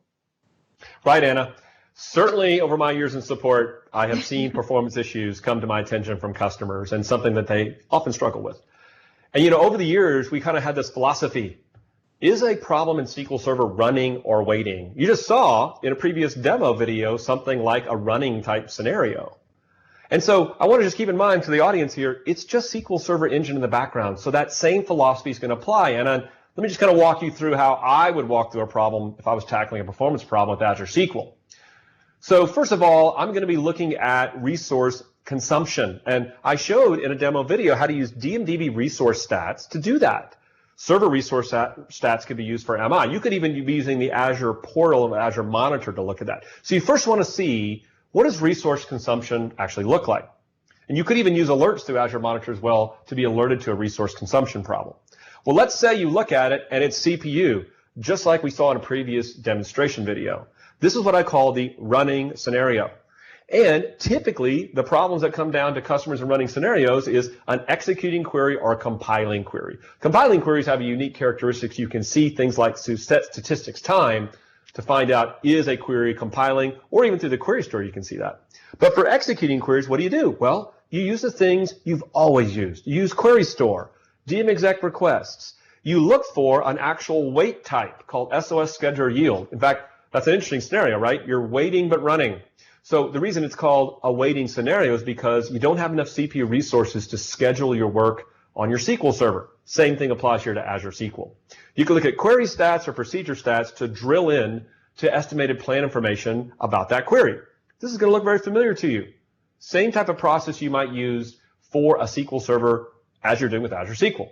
Right, Anna. Certainly, over my years in support, I have seen performance issues come to my attention from customers and something that they often struggle with. And, over the years, we kind of had this philosophy. Is a problem in SQL Server running or waiting? You just saw in a previous demo video something like a running type scenario. And so I want to just keep in mind to the audience here, it's just SQL Server engine in the background. So that same philosophy is going to apply. And let me just kind of walk you through how I would walk through a problem if I was tackling a performance problem with Azure SQL. So first of all, I'm going to be looking at resource consumption. And I showed in a demo video how to use DMDB resource stats to do that. Server resource stats could be used for MI. You could even be using the Azure portal of Azure Monitor to look at that. So you first want to see, what does resource consumption actually look like? And you could even use alerts through Azure Monitor as well to be alerted to a resource consumption problem. Well, let's say you look at it and it's CPU, just like we saw in a previous demonstration video. This is what I call the running scenario. And typically, the problems that come down to customers in running scenarios is an executing query or a compiling query. Compiling queries have a unique characteristics. You can see things like set statistics time to find out is a query compiling, or even through the query store you can see that. But for executing queries, what do? Well, you use the things you've always used. You use query store, DMExec requests. You look for an actual wait type called SOS scheduler yield. In fact, that's an interesting scenario, right? You're waiting but running. So the reason it's called a waiting scenario is because you don't have enough CPU resources to schedule your work on your SQL Server. Same thing applies here to Azure SQL. You can look at query stats or procedure stats to drill in to estimated plan information about that query. This is going to look very familiar to you. Same type of process you might use for a SQL Server as you're doing with Azure SQL.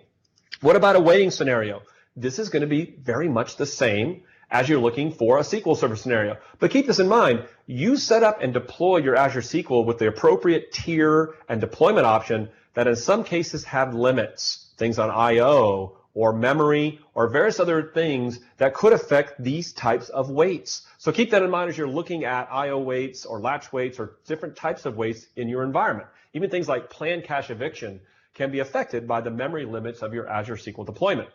What about a waiting scenario? This is going to be very much the same as you're looking for a SQL Server scenario. But keep this in mind, you set up and deploy your Azure SQL with the appropriate tier and deployment option that in some cases have limits, things on I/O or memory or various other things that could affect these types of weights. So keep that in mind as you're looking at I/O weights or latch weights or different types of weights in your environment. Even things like planned cache eviction can be affected by the memory limits of your Azure SQL deployment.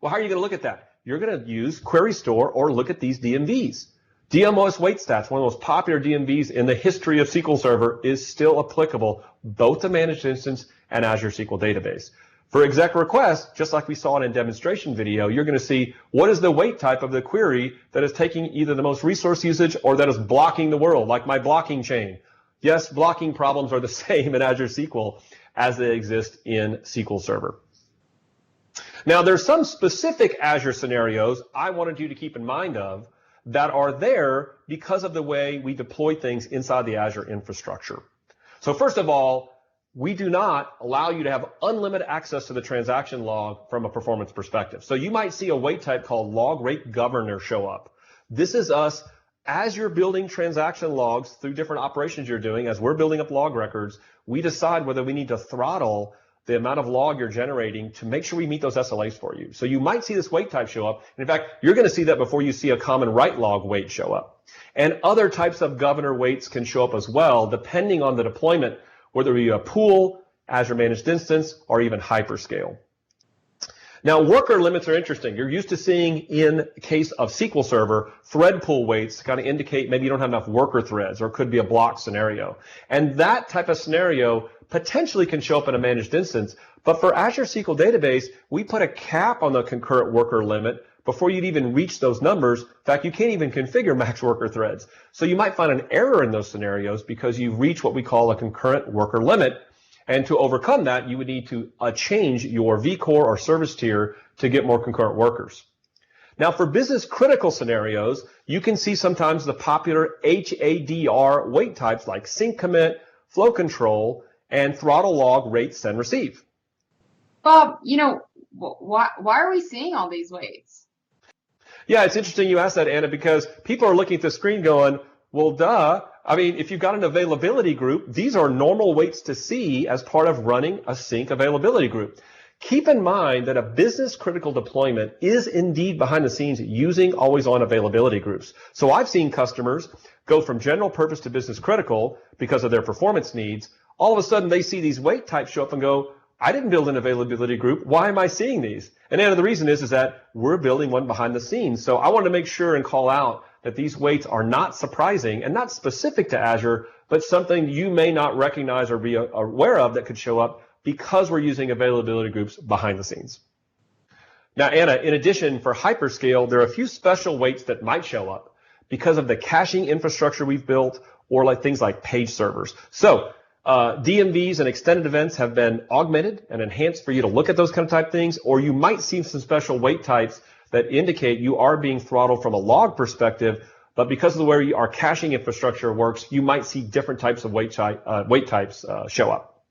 Well, how are you going to look at that? You're going to use Query Store or look at these DMVs. DMOS wait stats, one of the most popular DMVs in the history of SQL Server, is still applicable both to Managed Instance and Azure SQL Database. For exec requests, just like we saw in a demonstration video, you're going to see what is the wait type of the query that is taking either the most resource usage or that is blocking the world, like my blocking chain. Yes, blocking problems are the same in Azure SQL as they exist in SQL Server. Now, there's some specific Azure scenarios I wanted you to keep in mind of that are there because of the way we deploy things inside the Azure infrastructure. So first of all, we do not allow you to have unlimited access to the transaction log from a performance perspective. So you might see a wait type called log rate governor show up. This is us, as you're building transaction logs through different operations you're doing, as we're building up log records, we decide whether we need to throttle the amount of log you're generating to make sure we meet those SLAs for you. So you might see this wait type show up. And in fact, you're going to see that before you see a common write log wait show up. And other types of governor waits can show up as well, depending on the deployment, whether it be a pool, Azure Managed Instance, or even hyperscale. Now, worker limits are interesting. You're used to seeing, in case of SQL Server, thread pool waits to kind of indicate maybe you don't have enough worker threads, or it could be a block scenario. And that type of scenario potentially can show up in a managed instance. But for Azure SQL Database, we put a cap on the concurrent worker limit before you'd even reach those numbers. In fact, you can't even configure max worker threads. So you might find an error in those scenarios because you reach what we call a concurrent worker limit. And to overcome that, you would need to change your vCore or service tier to get more concurrent workers. Now, for business critical scenarios, you can see sometimes the popular HADR wait types like sync commit, flow control, and throttle log rate send receive. Bob, why are we seeing all these waits? Yeah, it's interesting you asked that, Anna, because people are looking at the screen going, well, duh. I mean, if you've got an availability group, these are normal waits to see as part of running a sync availability group. Keep in mind that a business critical deployment is indeed behind the scenes using always on availability groups. So I've seen customers go from general purpose to business critical because of their performance needs. All of a sudden they see these wait types show up and go, I didn't build an availability group. Why am I seeing these? And the reason is that we're building one behind the scenes. So I want to make sure and call out that these waits are not surprising and not specific to Azure, but something you may not recognize or be aware of that could show up because we're using availability groups behind the scenes. Now, Anna, in addition, for hyperscale, there are a few special waits that might show up because of the caching infrastructure we've built or like things like page servers. So DMVs and extended events have been augmented and enhanced for you to look at those kind of type things, or you might see some special wait types that indicate you are being throttled from a log perspective, but because of the way our caching infrastructure works, you might see different types of wait types show up.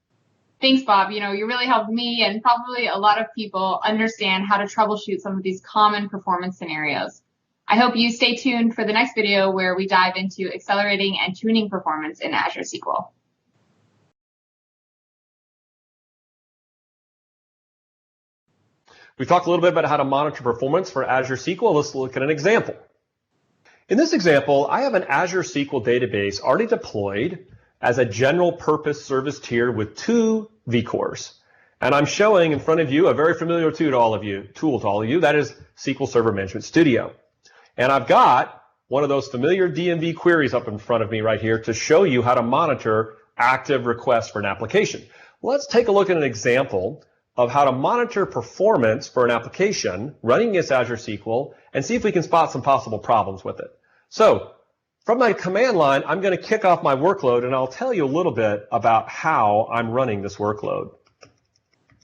Thanks, Bob. You really helped me and probably a lot of people understand how to troubleshoot some of these common performance scenarios. I hope you stay tuned for the next video where we dive into accelerating and tuning performance in Azure SQL. We talked a little bit about how to monitor performance for Azure SQL. Let's look at an example. In this example, I have an Azure SQL database already deployed as a general purpose service tier with 2 vCores. And I'm showing in front of you a very familiar tool to all of you, that is SQL Server Management Studio. And I've got one of those familiar DMV queries up in front of me right here to show you how to monitor active requests for an application. Let's take a look at an example of how to monitor performance for an application running against Azure SQL and see if we can spot some possible problems with it. So from my command line, I'm going to kick off my workload and I'll tell you a little bit about how I'm running this workload.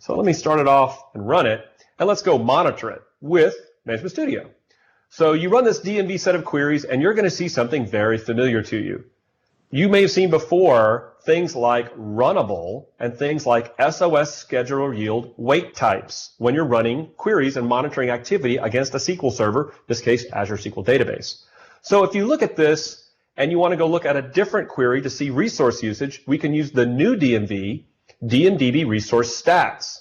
So let me start it off and run it, and let's go monitor it with Management Studio. So you run this DMV set of queries and you're going to see something very familiar to you. You may have seen before things like runnable and things like SOS schedule or yield wait types when you're running queries and monitoring activity against a SQL server, in this case, Azure SQL Database. So if you look at this and you want to go look at a different query to see resource usage, we can use the new DMV, DMDB resource stats.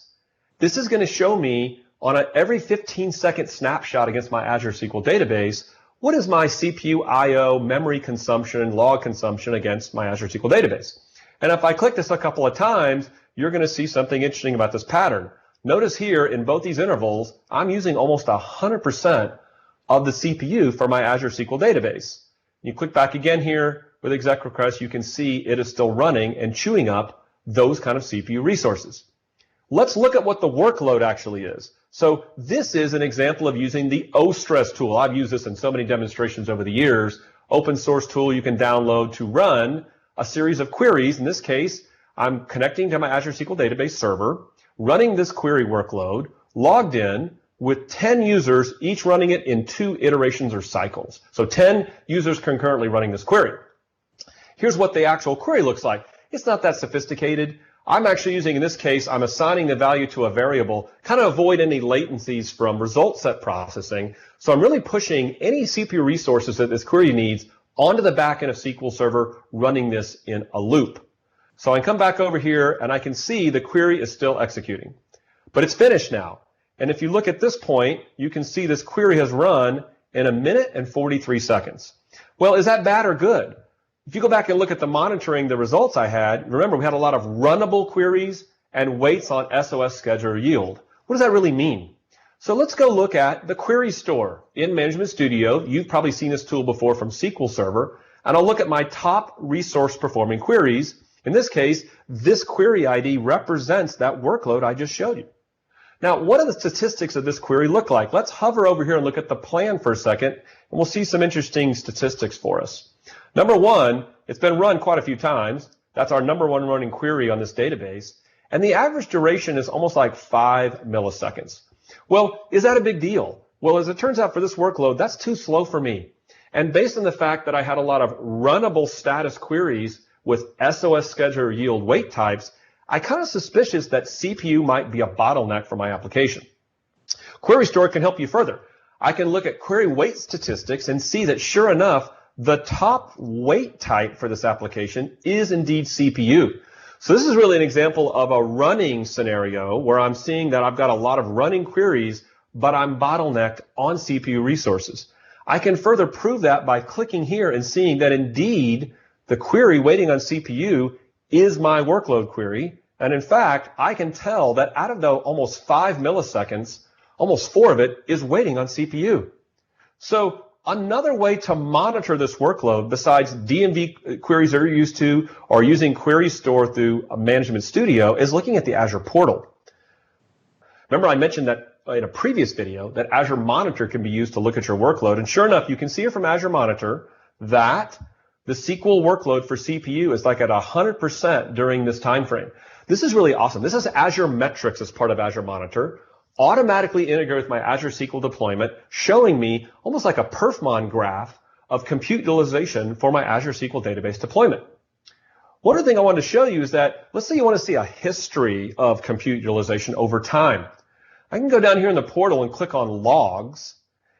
This is going to show me on an every 15-second snapshot against my Azure SQL Database, what is my CPU I/O memory consumption, log consumption against my Azure SQL Database? And if I click this a couple of times, you're going to see something interesting about this pattern. Notice here in both these intervals, I'm using almost 100% of the CPU for my Azure SQL Database. You click back again here with exec request, you can see it is still running and chewing up those kind of CPU resources. Let's look at what the workload actually is. So this is an example of using the O-Stress tool. I've used this in so many demonstrations over the years. Open source tool you can download to run a series of queries. In this case, I'm connecting to my Azure SQL Database server, running this query workload, logged in with 10 users, each running it in 2 iterations or cycles. So 10 users concurrently running this query. Here's what the actual query looks like. It's not that sophisticated. I'm actually using, in this case, I'm assigning the value to a variable, kind of avoid any latencies from result set processing. So I'm really pushing any CPU resources that this query needs onto the back end of SQL Server, running this in a loop. So I come back over here and I can see the query is still executing, but it's finished now. And if you look at this point, you can see this query has run in 1 minute and 43 seconds. Well, is that bad or good? If you go back and look at the monitoring, the results I had, remember we had a lot of runnable queries and waits on SOS scheduler yield. What does that really mean? So let's go look at the query store in Management Studio. You've probably seen this tool before from SQL Server. And I'll look at my top resource performing queries. In this case, this query ID represents that workload I just showed you. Now, what do the statistics of this query look like? Let's hover over here and look at the plan for a second, and we'll see some interesting statistics for us. Number one, it's been run quite a few times. That's our number one running query on this database. And the average duration is almost like 5 milliseconds. Well, is that a big deal? Well, as it turns out for this workload, that's too slow for me. And based on the fact that I had a lot of runnable status queries with SOS scheduler yield wait types, I kind of suspicious that CPU might be a bottleneck for my application. Query Store can help you further. I can look at query wait statistics and see that sure enough, the top wait type for this application is indeed CPU. So this is really an example of a running scenario where I'm seeing that I've got a lot of running queries, but I'm bottlenecked on CPU resources. I can further prove that by clicking here and seeing that indeed the query waiting on CPU is my workload query. And in fact, I can tell that out of the almost 5 milliseconds, almost 4 of it is waiting on CPU. So another way to monitor this workload besides DMV queries that you're used to or using Query Store through Management Studio is looking at the Azure portal. Remember I mentioned that in a previous video that Azure Monitor can be used to look at your workload, and sure enough, you can see here from Azure Monitor that the SQL workload for CPU is like at 100% during this time frame. This is really awesome. This is Azure Metrics as part of Azure Monitor, automatically integrate with my Azure SQL deployment, showing me almost like a perfmon graph of compute utilization for my Azure SQL Database deployment. One other thing I wanted to show you is that, let's say you want to see a history of compute utilization over time. I can go down here in the portal and click on Logs,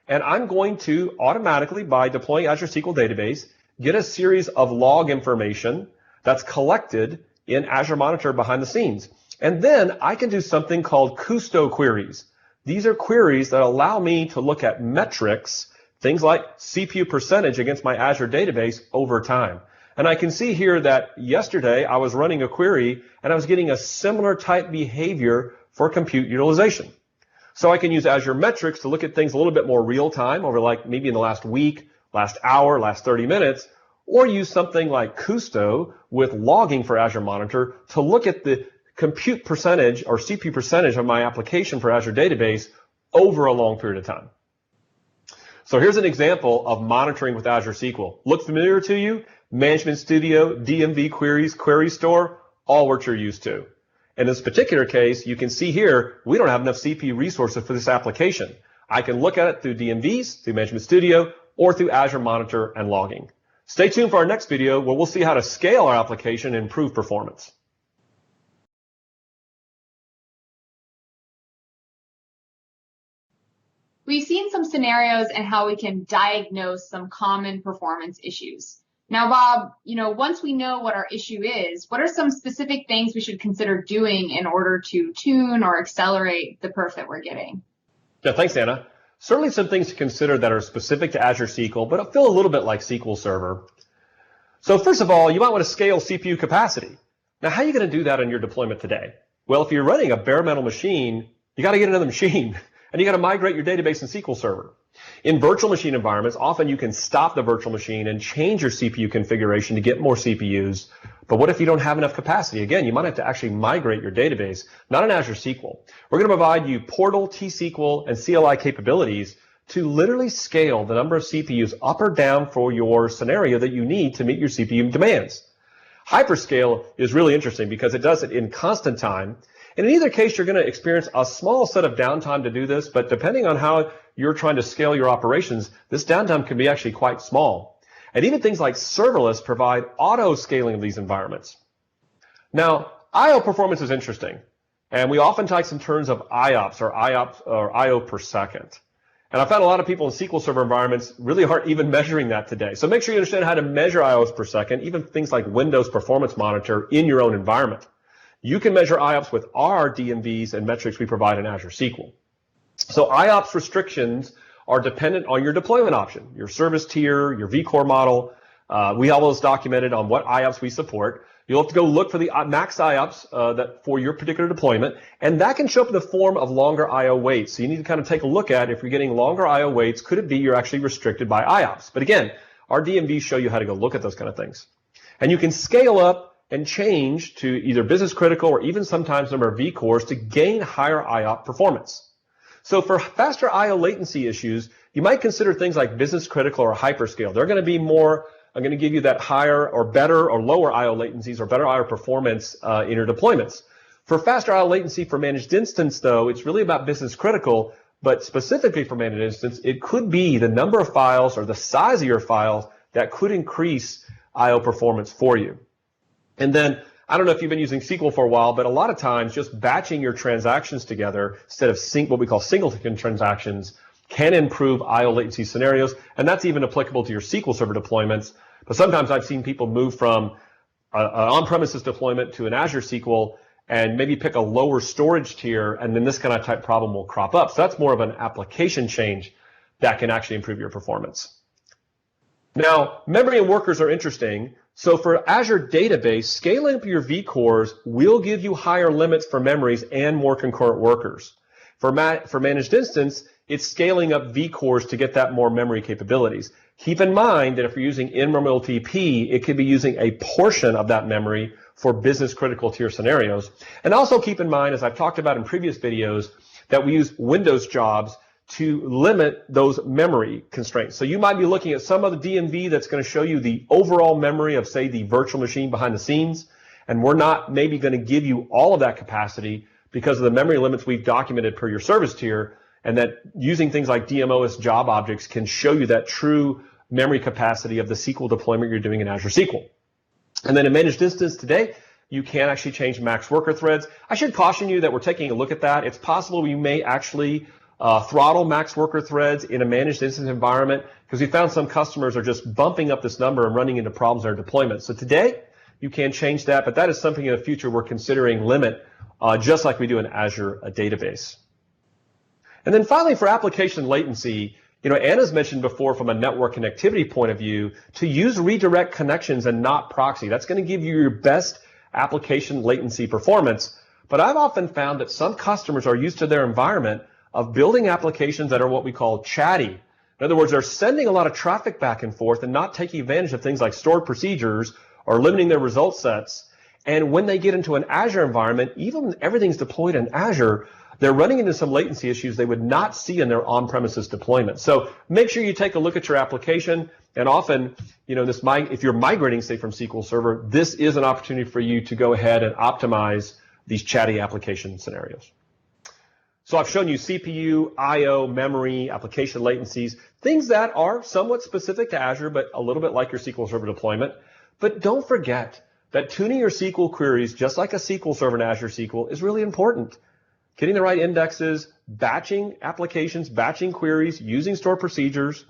and I'm going to automatically, by deploying Azure SQL Database, get a series of log information that's collected in Azure Monitor behind the scenes. And then I can do something called Custo queries. These are queries that allow me to look at metrics, things like CPU percentage against my Azure database over time. And I can see here that yesterday I was running a query and I was getting a similar type behavior for compute utilization. So I can use Azure Metrics to look at things a little bit more real time over like maybe in the last week, last hour, last 30 minutes, or use something like Custo with logging for Azure Monitor to look at the compute percentage or CPU percentage of my application for Azure Database over a long period of time. So here's an example of monitoring with Azure SQL. Look familiar to you? Management Studio, DMV queries, Query Store, all what you're used to. In this particular case, you can see here, we don't have enough CPU resources for this application. I can look at it through DMVs, through Management Studio, or through Azure Monitor and logging. Stay tuned for our next video where we'll see how to scale our application and improve performance. We've seen some scenarios and how we can diagnose some common performance issues. Now, Bob, once we know what our issue is, what are some specific things we should consider doing in order to tune or accelerate the perf that we're getting? Yeah, thanks, Anna. Certainly some things to consider that are specific to Azure SQL, but feel a little bit like SQL Server. So first of all, you might want to scale CPU capacity. Now, how are you going to do that in your deployment today? Well, if you're running a bare metal machine, you got to get another machine, and you got to migrate your database in SQL Server. In virtual machine environments, often you can stop the virtual machine and change your CPU configuration to get more CPUs. But what if you don't have enough capacity? Again, you might have to actually migrate your database, not in Azure SQL. We're going to provide you Portal, T-SQL, and CLI capabilities to literally scale the number of CPUs up or down for your scenario that you need to meet your CPU demands. Hyperscale is really interesting because it does it in constant time. And in either case, you're going to experience a small set of downtime to do this, but depending on how you're trying to scale your operations, this downtime can be actually quite small. And even things like serverless provide auto scaling of these environments. Now, I/O performance is interesting, and we often talk in terms of IOPS or I/O per second. And I found a lot of people in SQL Server environments really aren't even measuring that today. So make sure you understand how to measure IOPS per second, even things like Windows Performance Monitor in your own environment. You can measure IOPS with our DMVs and metrics we provide in Azure SQL. So IOPS restrictions are dependent on your deployment option, your service tier, your vCore model. We have those documented on what IOPS we support. You'll have to go look for the max IOPS that for your particular deployment, and that can show up in the form of longer I/O waits. So you need to kind of take a look at if you're getting longer I/O waits, could it be you're actually restricted by IOPS? But again, our DMVs show you how to go look at those kind of things. And you can scale up and change to either business critical or even sometimes number of vCores to gain higher IOP performance. So for faster I/O latency issues, you might consider things like business critical or hyperscale. They're going to be more, I'm going to give you that higher or better or lower I/O latencies or better I/O performance in your deployments. For faster I/O latency for managed instance, though, it's really about business critical, but specifically for managed instance, it could be the number of files or the size of your files that could increase I/O performance for you. And then, I don't know if you've been using SQL for a while, but a lot of times just batching your transactions together instead of what we call singleton transactions can improve I/O latency scenarios, and that's even applicable to your SQL Server deployments. But sometimes I've seen people move from an on-premises deployment to an Azure SQL and maybe pick a lower storage tier, and then this kind of type problem will crop up. So that's more of an application change that can actually improve your performance. Now, memory and workers are interesting. So for Azure Database, scaling up your vCores will give you higher limits for memories and more concurrent workers. For Managed Instance, it's scaling up vCores to get that more memory capabilities. Keep in mind that if you're using in-memory TP, it could be using a portion of that memory for business critical tier scenarios. And also keep in mind, as I've talked about in previous videos, that we use Windows jobs to limit those memory constraints. So you might be looking at some of the DMV that's going to show you the overall memory of, say, the virtual machine behind the scenes, and we're not maybe going to give you all of that capacity because of the memory limits we've documented per your service tier, and that using things like DMOS job objects can show you that true memory capacity of the SQL deployment you're doing in Azure SQL. And then in Managed Instance today, you can actually change max worker threads. I should caution you that we're taking a look at that. It's possible we may actually throttle max worker threads in a managed instance environment because we found some customers are just bumping up this number and running into problems in their deployment. So today, you can change that, but that is something in the future we're considering limit just like we do in Azure Database. And then finally, for application latency, Anna's mentioned before from a network connectivity point of view to use redirect connections and not proxy. That's going to give you your best application latency performance. But I've often found that some customers are used to their environment of building applications that are what we call chatty. In other words, they're sending a lot of traffic back and forth and not taking advantage of things like stored procedures or limiting their result sets. And when they get into an Azure environment, even when everything's deployed in Azure, they're running into some latency issues they would not see in their on-premises deployment. So make sure you take a look at your application. And often, if you're migrating, say, from SQL Server, this is an opportunity for you to go ahead and optimize these chatty application scenarios. So I've shown you CPU, I/O, memory, application latencies, things that are somewhat specific to Azure, but a little bit like your SQL Server deployment. But don't forget that tuning your SQL queries, just like a SQL Server in Azure SQL, is really important. Getting the right indexes, batching applications, batching queries, using stored procedures,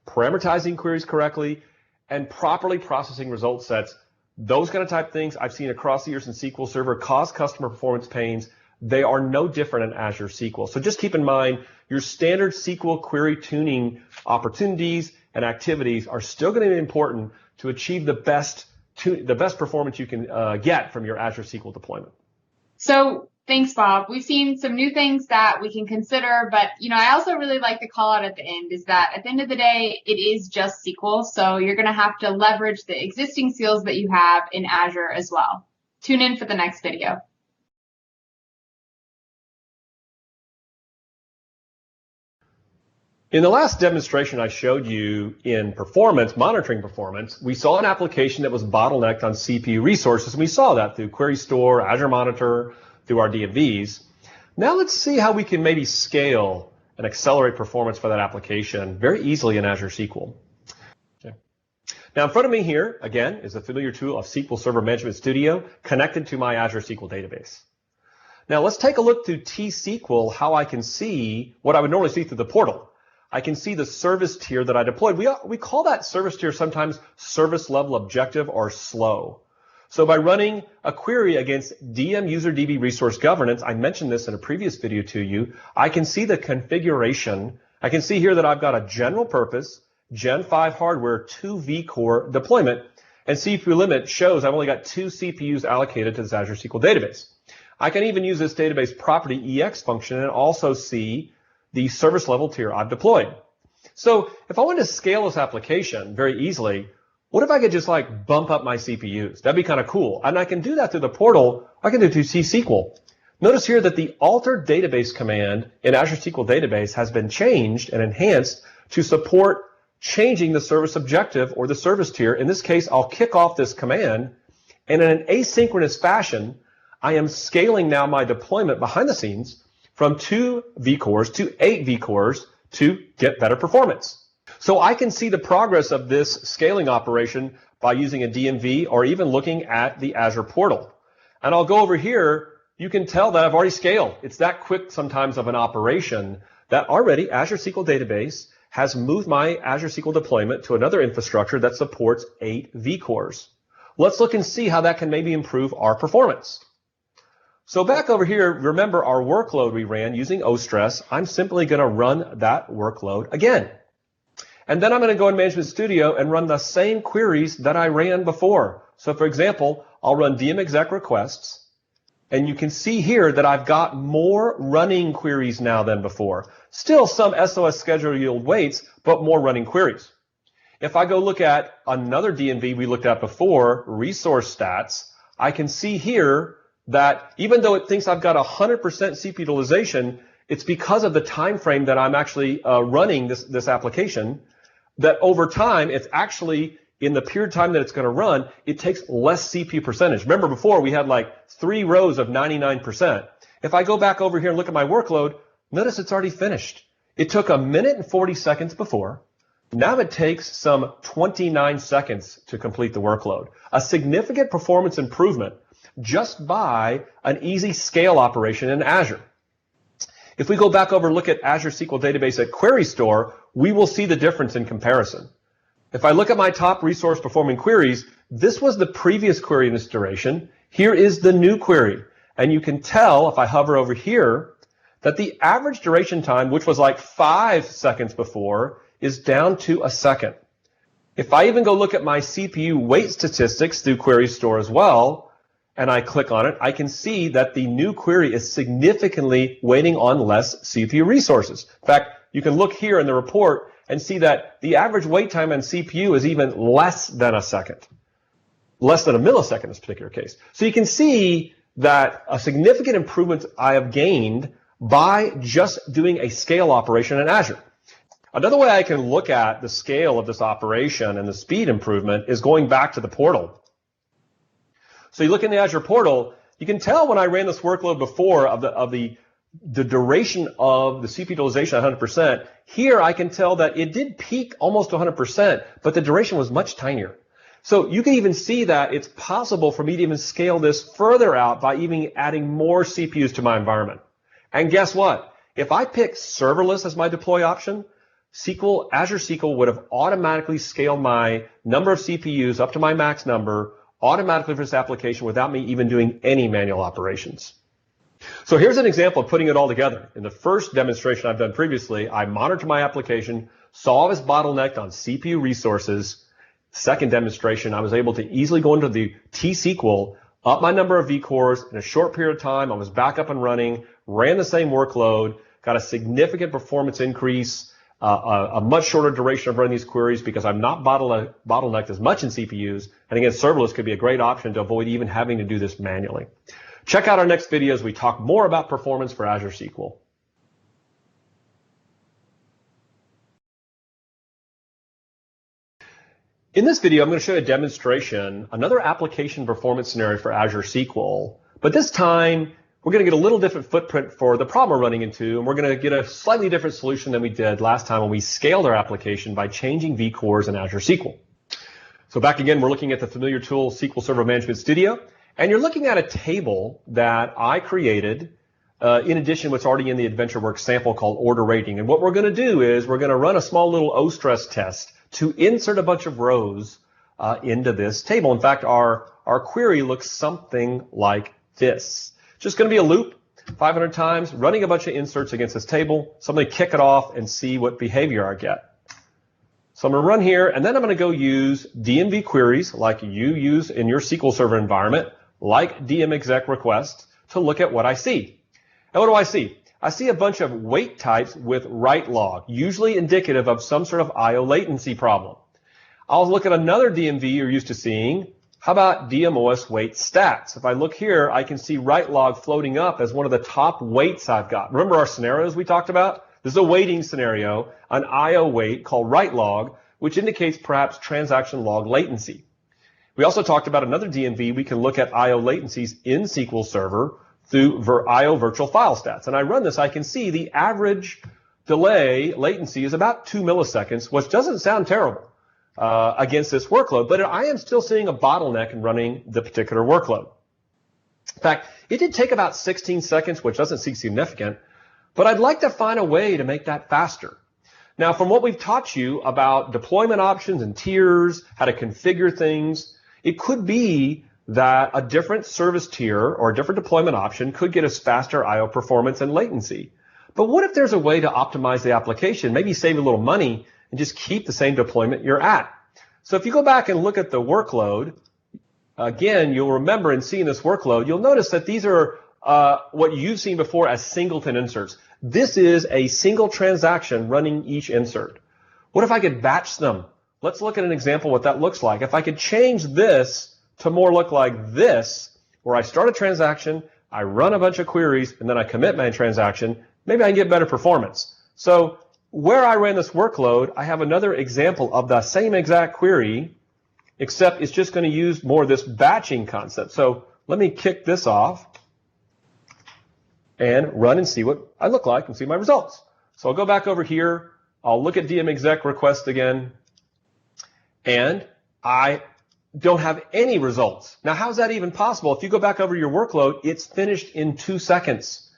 parameterizing queries correctly, and properly processing result sets. Those kind of type things I've seen across the years in SQL Server cause customer performance pains. They are no different in Azure SQL. So just keep in mind, your standard SQL query tuning opportunities and activities are still going to be important to achieve the best performance you can get from your Azure SQL deployment. So Thanks, Bob. We've seen some new things that we can consider, but I also really like to call out at the end is that at the end of the day, it is just SQL. So you're going to have to leverage the existing skills that you have in Azure as well. Tune in for the next video. In the last demonstration I showed you in performance, monitoring performance, we saw an application that was bottlenecked on CPU resources, and we saw that through Query Store, Azure Monitor, through our DMVs. Now let's see how we can maybe scale and accelerate performance for that application very easily in Azure SQL. Okay. Now in front of me here, again, is a familiar tool of SQL Server Management Studio connected to my Azure SQL Database. Now let's take a look through T-SQL how I can see what I would normally see through the portal. I can see the service tier that I deployed. We call that service tier sometimes service level objective or slow. So by running a query against DM user DB resource governance, I mentioned this in a previous video to you, I can see the configuration. I can see here that I've got a general purpose Gen 5 hardware 2 vCore deployment, and CPU limit shows I've only got 2 CPUs allocated to this Azure SQL database. I can even use this database property EX function and also see the service level tier I've deployed. So if I wanted to scale this application very easily, what if I could just like bump up my CPUs? That'd be kind of cool. And I can do that through the portal. I can do it through T-SQL. Notice here that the alter database command in Azure SQL Database has been changed and enhanced to support changing the service objective or the service tier. In this case, I'll kick off this command, and in an asynchronous fashion, I am scaling now my deployment behind the scenes from 2 vCores to 8 vCores to get better performance. So I can see the progress of this scaling operation by using a DMV or even looking at the Azure portal. And I'll go over here. You can tell that I've already scaled. It's that quick sometimes of an operation that already Azure SQL Database has moved my Azure SQL deployment to another infrastructure that supports 8 vCores. Let's look and see how that can maybe improve our performance. So back over here, remember our workload we ran using OStress. I'm simply going to run that workload again. And then I'm going to go in Management Studio and run the same queries that I ran before. So for example, I'll run dmexec requests. And you can see here that I've got more running queries now than before. Still some SOS schedule yield waits, but more running queries. If I go look at another DMV we looked at before, resource stats, I can see here that even though it thinks I've got 100% CPU utilization, it's because of the time frame that I'm actually running this application, that over time, it's actually in the period of time that it's going to run, it takes less CPU percentage. Remember before we had like 3 rows of 99%. If I go back over here and look at my workload, notice it's already finished. It took 1 minute and 40 seconds before. Now it takes some 29 seconds to complete the workload. A significant performance improvement just by an easy scale operation in Azure. If we go back over and look at Azure SQL Database at Query Store, we will see the difference in comparison. If I look at my top resource performing queries, this was the previous query in this duration. Here is the new query. And you can tell, if I hover over here, that the average duration time, which was like 5 seconds before, is down to 1 second. If I even go look at my CPU wait statistics through Query Store as well, and I click on it, I can see that the new query is significantly waiting on less CPU resources. In fact, you can look here in the report and see that the average wait time on CPU is even less than 1 second, less than 1 millisecond in this particular case. So you can see that a significant improvement I have gained by just doing a scale operation in Azure. Another way I can look at the scale of this operation and the speed improvement is going back to the portal. So you look in the Azure portal, you can tell when I ran this workload before of the duration of the CPU utilization at 100%. Here I can tell that it did peak almost 100%, but the duration was much tinier. So you can even see that it's possible for me to even scale this further out by even adding more CPUs to my environment. And guess what? If I pick serverless as my deploy option, Azure SQL would have automatically scaled my number of CPUs up to my max number automatically for this application without me even doing any manual operations. So here's an example of putting it all together. In the first demonstration I've done previously, I monitored my application, saw I was bottlenecked on CPU resources. Second demonstration, I was able to easily go into the T-SQL, up my number of vCores in a short period of time. I was back up and running, ran the same workload, got a significant performance increase, a much shorter duration of running these queries because I'm not bottlenecked as much in CPUs. And again, serverless could be a great option to avoid even having to do this manually. Check out our next video as we talk more about performance for Azure SQL. In this video, I'm going to show you a demonstration, another application performance scenario for Azure SQL, but this time we're going to get a little different footprint for the problem we're running into, and we're going to get a slightly different solution than we did last time when we scaled our application by changing vCores in Azure SQL. So back again, we're looking at the familiar tool SQL Server Management Studio, and you're looking at a table that I created in addition to what's already in the AdventureWorks sample called order rating. And what we're going to do is we're going to run a small little O-stress test to insert a bunch of rows into this table. In fact, our query looks something like this. Just going to be a loop 500 times, running a bunch of inserts against this table. So I'm going to kick it off and see what behavior I get. So I'm going to run here, and then I'm going to go use DMV queries like you use in your SQL Server environment, like DMExec request, to look at what I see. And what do I see? I see a bunch of wait types with write log, usually indicative of some sort of I/O latency problem. I'll look at another DMV you're used to seeing. How about DMOS wait stats? If I look here, I can see write log floating up as one of the top weights I've got. Remember our scenarios we talked about? This is a waiting scenario, an I/O wait called write log, which indicates perhaps transaction log latency. We also talked about another DMV. We can look at I/O latencies in SQL Server through I/O virtual file stats. And I run this, I can see the average delay latency is about 2 milliseconds, which doesn't sound terrible against this workload, but I am still seeing a bottleneck in running the particular workload. In fact, it did take about 16 seconds, which doesn't seem significant, but I'd like to find a way to make that faster. Now, from what we've taught you about deployment options and tiers, how to configure things, it could be that a different service tier or a different deployment option could get us faster I/O performance and latency. But what if there's a way to optimize the application, maybe save a little money and just keep the same deployment you're at? So if you go back and look at the workload, again, you'll remember in seeing this workload, you'll notice that these are what you've seen before as singleton inserts. This is a single transaction running each insert. What if I could batch them? Let's look at an example of what that looks like. If I could change this to more look like this, where I start a transaction, I run a bunch of queries, and then I commit my transaction, maybe I can get better performance. So where I ran this workload, I have another example of the same exact query, except it's just going to use more of this batching concept. So let me kick this off and run and see what I look like and see my results. So I'll go back over here, I'll look at DMExec request again, and I don't have any results. Now, how's that even possible? If you go back over your workload, it's finished in 2 seconds.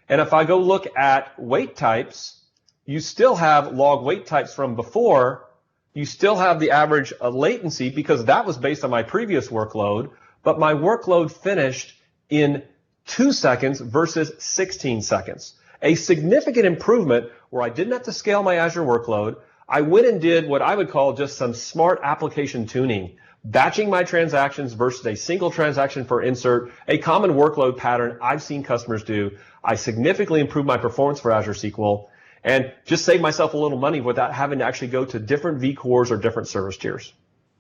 And if I go look at wait types, you still have log wait types from before. You still have the average latency because that was based on my previous workload, but my workload finished in 2 seconds versus 16 seconds. A significant improvement where I didn't have to scale my Azure workload. I went and did what I would call just some smart application tuning. Batching my transactions versus a single transaction for insert, a common workload pattern I've seen customers do. I significantly improved my performance for Azure SQL and just saved myself a little money without having to actually go to different vCores or different service tiers.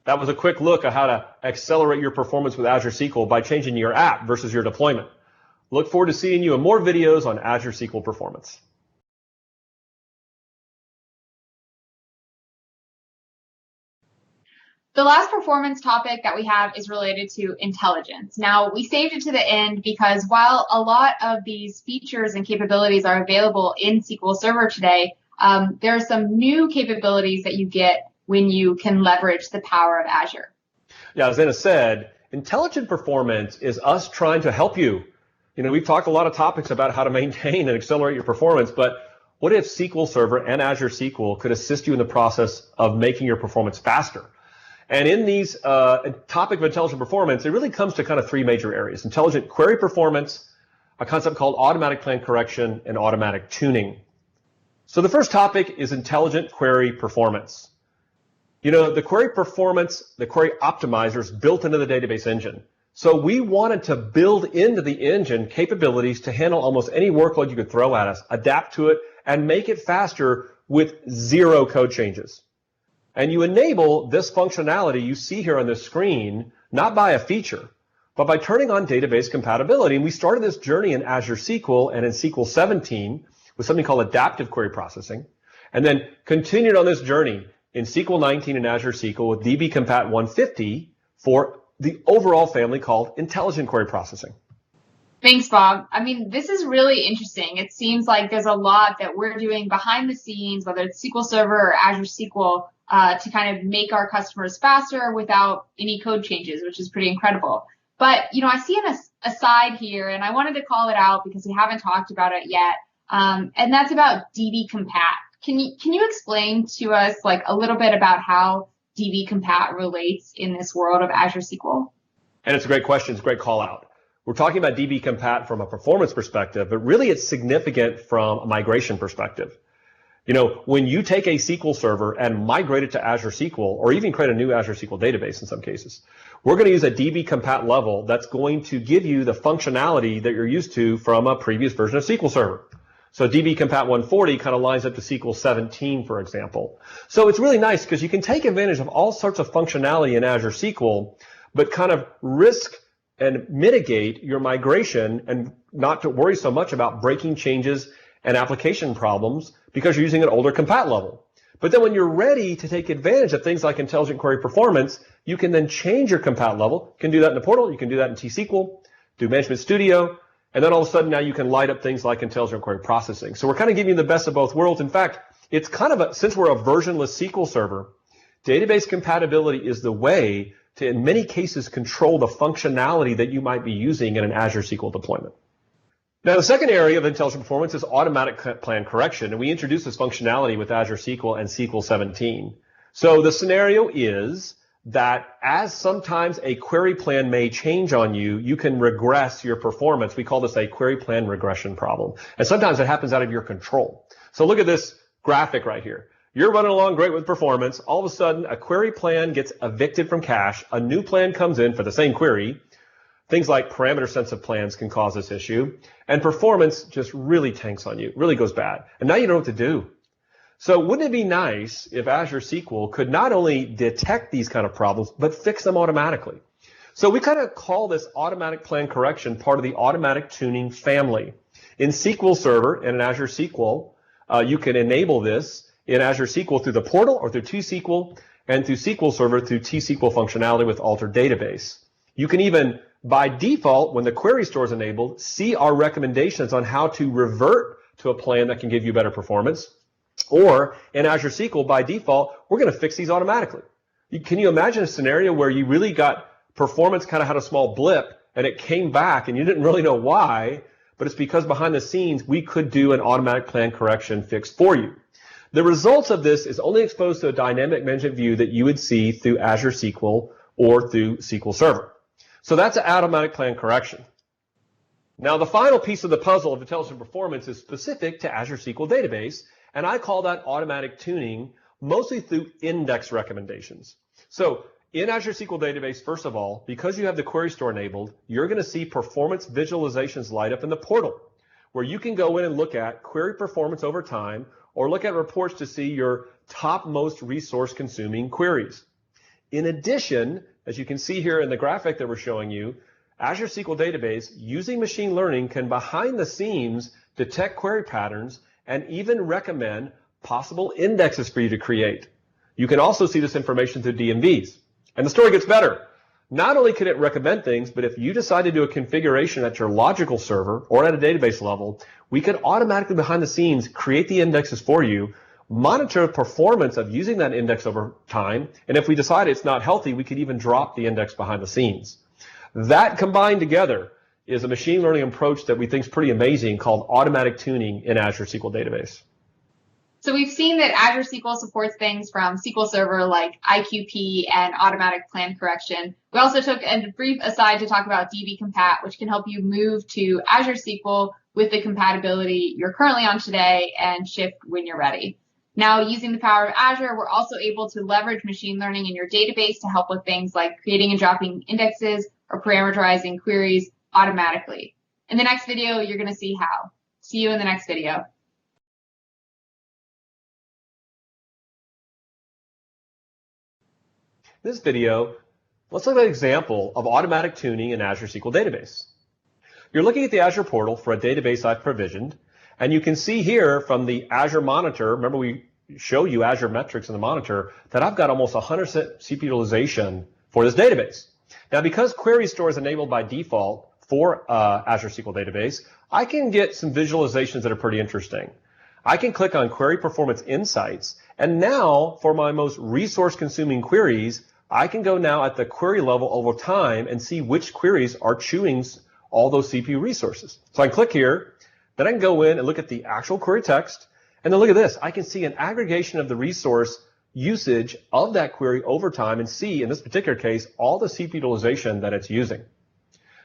That was a quick look at how to accelerate your performance with Azure SQL by changing your app versus your deployment. Look forward to seeing you in more videos on Azure SQL performance. The last performance topic that we have is related to intelligence. Now, we saved it to the end because while a lot of these features and capabilities are available in SQL Server today, there are some new capabilities that you get when you can leverage the power of Azure. Yeah, as Anna said, intelligent performance is us trying to help you. You know, we've talked a lot of topics about how to maintain and accelerate your performance, but what if SQL Server and Azure SQL could assist you in the process of making your performance faster? And in these topic of intelligent performance, it really comes to kind of 3 major areas: intelligent query performance, a concept called automatic plan correction, and automatic tuning. So the first topic is intelligent query performance. You know, the query performance, the query optimizer is built into the database engine. So we wanted to build into the engine capabilities to handle almost any workload you could throw at us, adapt to it, and make it faster with zero code changes. And you enable this functionality you see here on the screen, not by a feature, but by turning on database compatibility. And we started this journey in Azure SQL and in SQL 17 with something called adaptive query processing, and then continued on this journey in SQL 19 and Azure SQL with DB Compat 150 for the overall family called intelligent query processing. Thanks, Bob. I mean, this is really interesting. It seems like there's a lot that we're doing behind the scenes, whether it's SQL Server or Azure SQL, to kind of make our customers faster without any code changes, which is pretty incredible. But, I see an aside here, and I wanted to call it out because we haven't talked about it yet, and that's about DB Compat. Can you explain to us like a little bit about how DB Compat relates in this world of Azure SQL? And it's a great question. It's a great call out. We're talking about DB Compat from a performance perspective, but really it's significant from a migration perspective. When you take a SQL server and migrate it to Azure SQL, or even create a new Azure SQL database in some cases, we're going to use a DB Compat level that's going to give you the functionality that you're used to from a previous version of SQL Server. So DB Compat 140 kind of lines up to SQL 17, for example. So it's really nice because you can take advantage of all sorts of functionality in Azure SQL, but kind of risk and mitigate your migration and not to worry so much about breaking changes and application problems because you're using an older Compat level. But then when you're ready to take advantage of things like intelligent query performance, you can then change your Compat level. You can do that in the portal. You can do that in T-SQL, do Management Studio, and then all of a sudden now you can light up things like intelligent query processing. So we're kind of giving you the best of both worlds. In fact, it's kind of since we're a versionless SQL server, database compatibility is the way to, in many cases, control the functionality that you might be using in an Azure SQL deployment. Now, the second area of intelligent performance is automatic plan correction, and we introduced this functionality with Azure SQL and SQL 17. So the scenario is that as sometimes a query plan may change on you, you can regress your performance. We call this a query plan regression problem. And sometimes it happens out of your control. So look at this graphic right here. You're running along great with performance. All of a sudden, a query plan gets evicted from cache. A new plan comes in for the same query. Things like parameter-sensitive plans can cause this issue. And performance just really tanks on you, really goes bad. And now you know what to do. So wouldn't it be nice if Azure SQL could not only detect these kind of problems, but fix them automatically? So we kind of call this automatic plan correction part of the automatic tuning family. In SQL Server and in Azure SQL, you can enable this in Azure SQL through the portal or through T-SQL, and through SQL Server through T-SQL functionality with altered database. You can even, by default, when the query store is enabled, see our recommendations on how to revert to a plan that can give you better performance. Or in Azure SQL, by default, we're going to fix these automatically. Can you imagine a scenario where you really got performance kind of had a small blip and it came back and you didn't really know why, but it's because behind the scenes we could do an automatic plan correction fix for you. The results of this is only exposed to a dynamic management view that you would see through Azure SQL or through SQL Server. So that's an automatic plan correction. Now, the final piece of the puzzle of intelligent performance is specific to Azure SQL Database, and I call that automatic tuning, mostly through index recommendations. So in Azure SQL Database, first of all, because you have the query store enabled, you're going to see performance visualizations light up in the portal, where you can go in and look at query performance over time, or look at reports to see your top most resource consuming queries. In addition, as you can see here in the graphic that we're showing you, Azure SQL Database using machine learning can behind the scenes detect query patterns and even recommend possible indexes for you to create. You can also see this information through DMVs. And the story gets better. Not only can it recommend things, but if you decide to do a configuration at your logical server or at a database level, we can automatically behind the scenes create the indexes for you, monitor performance of using that index over time, and if we decide it's not healthy, we could even drop the index behind the scenes. That combined together is a machine learning approach that we think is pretty amazing called automatic tuning in Azure SQL Database. So we've seen that Azure SQL supports things from SQL Server like IQP and automatic plan correction. We also took a brief aside to talk about DB Compat, which can help you move to Azure SQL with the compatibility you're currently on today and shift when you're ready. Now, using the power of Azure, we're also able to leverage machine learning in your database to help with things like creating and dropping indexes or parameterizing queries automatically. In the next video, you're going to see how. See you in the next video. This video, let's look at an example of automatic tuning in Azure SQL Database. You're looking at the Azure portal for a database I've provisioned, and you can see here from the Azure monitor, remember we show you Azure metrics in the monitor, that I've got almost 100% CPU utilization for this database. Now, because Query Store is enabled by default for Azure SQL Database, I can get some visualizations that are pretty interesting. I can click on Query Performance Insights, and now for my most resource-consuming queries, I can go now at the query level over time and see which queries are chewing all those CPU resources. So I can click here, then I can go in and look at the actual query text, and then look at this. I can see an aggregation of the resource usage of that query over time and see, in this particular case, all the CPU utilization that it's using.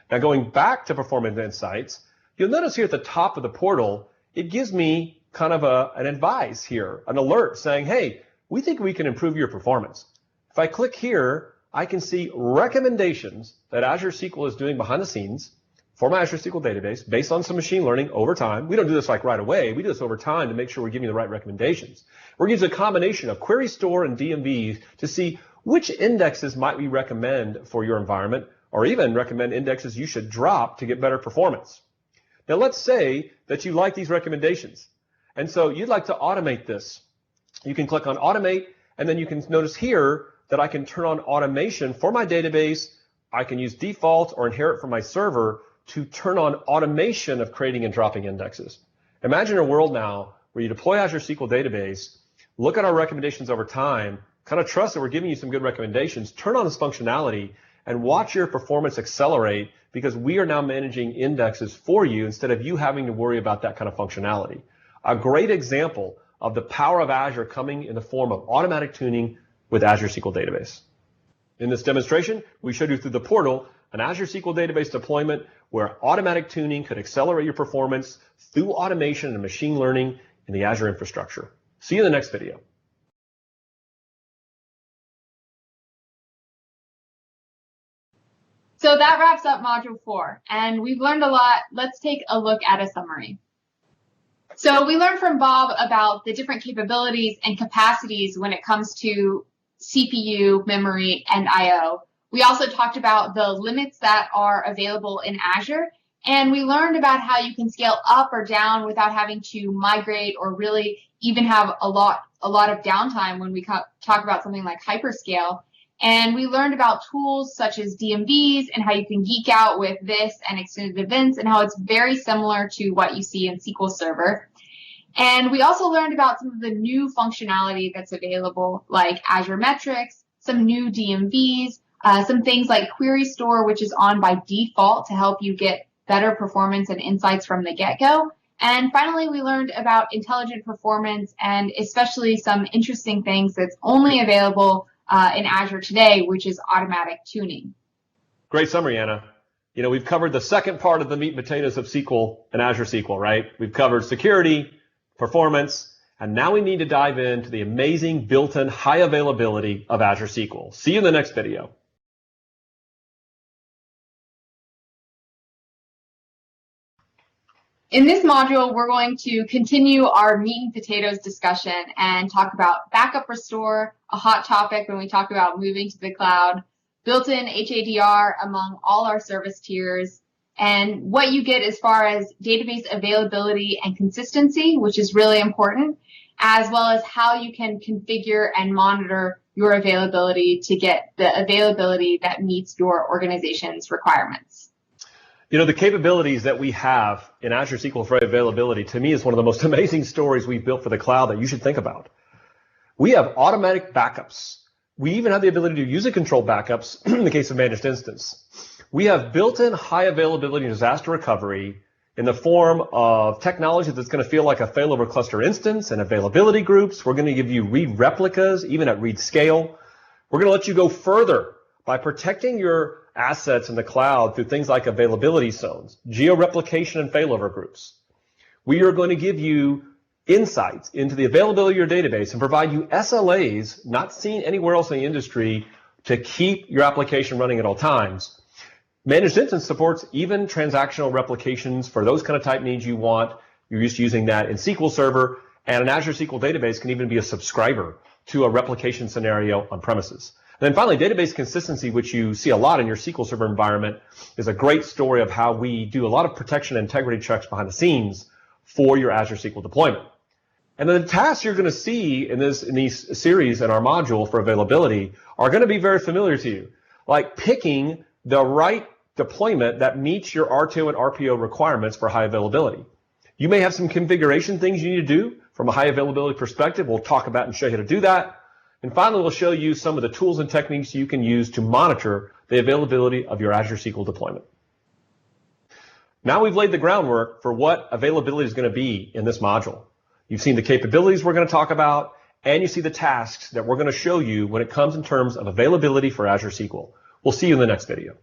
Now going back to Performance Insights, you'll notice here at the top of the portal, it gives me kind of an advice here, an alert saying, hey, we think we can improve your performance. If I click here, I can see recommendations that Azure SQL is doing behind the scenes for my Azure SQL Database based on some machine learning over time. We don't do this like right away. We do this over time to make sure we're giving you the right recommendations. We're using a combination of Query Store and DMVs to see which indexes might we recommend for your environment, or even recommend indexes you should drop to get better performance. Now let's say that you like these recommendations, and so you'd like to automate this. You can click on Automate, and then you can notice here that I can turn on automation for my database. I can use default or inherit from my server to turn on automation of creating and dropping indexes. Imagine a world now where you deploy Azure SQL Database, look at our recommendations over time, kind of trust that we're giving you some good recommendations, turn on this functionality, and watch your performance accelerate because we are now managing indexes for you instead of you having to worry about that kind of functionality. A great example of the power of Azure coming in the form of automatic tuning with Azure SQL Database. In this demonstration, we showed you through the portal an Azure SQL Database deployment where automatic tuning could accelerate your performance through automation and machine learning in the Azure infrastructure. See you in the next video. So that wraps up Module 4, and we've learned a lot. Let's take a look at a summary. So we learned from Bob about the different capabilities and capacities when it comes to CPU, memory, and I/O. We also talked about the limits that are available in Azure, and we learned about how you can scale up or down without having to migrate or really even have a lot of downtime when we talk about something like hyperscale. And we learned about tools such as DMVs and how you can geek out with this and extended events and how it's very similar to what you see in SQL Server. And we also learned about some of the new functionality that's available, like Azure Metrics, some new DMVs, some things like Query Store, which is on by default to help you get better performance and insights from the get-go. And finally, we learned about intelligent performance and especially some interesting things that's only available in Azure today, which is automatic tuning. Great summary, Anna. You know, we've covered the second part of the meat and potatoes of SQL and Azure SQL, right? We've covered security, performance, and now we need to dive into the amazing built-in high availability of Azure SQL. See you in the next video. In this module, we're going to continue our meat and potatoes discussion and talk about backup restore, a hot topic when we talk about moving to the cloud, built-in HADR among all our service tiers, and what you get as far as database availability and consistency, which is really important, as well as how you can configure and monitor your availability to get the availability that meets your organization's requirements. You know, the capabilities that we have in Azure SQL for availability, to me, is one of the most amazing stories we've built for the cloud that you should think about. We have automatic backups. We even have the ability to user control backups in the case of managed instance. We have built-in high availability disaster recovery in the form of technology that's going to feel like a failover cluster instance and availability groups. We're going to give you read replicas, even at read scale. We're going to let you go further by protecting your assets in the cloud through things like availability zones, geo-replication, and failover groups. We are going to give you insights into the availability of your database and provide you SLAs not seen anywhere else in the industry to keep your application running at all times. Managed Instance supports even transactional replications for those kind of type needs you want. You're used to using that in SQL Server, and an Azure SQL Database can even be a subscriber to a replication scenario on premises. And then finally, database consistency, which you see a lot in your SQL Server environment, is a great story of how we do a lot of protection and integrity checks behind the scenes for your Azure SQL deployment. And then the tasks you're going to see in these series in our module for availability are going to be very familiar to you, like picking the right deployment that meets your RTO and RPO requirements for high availability. You may have some configuration things you need to do from a high availability perspective. We'll talk about and show you how to do that. And finally, we'll show you some of the tools and techniques you can use to monitor the availability of your Azure SQL deployment. Now we've laid the groundwork for what availability is going to be in this module. You've seen the capabilities we're going to talk about, and you see the tasks that we're going to show you when it comes in terms of availability for Azure SQL. We'll see you in the next video.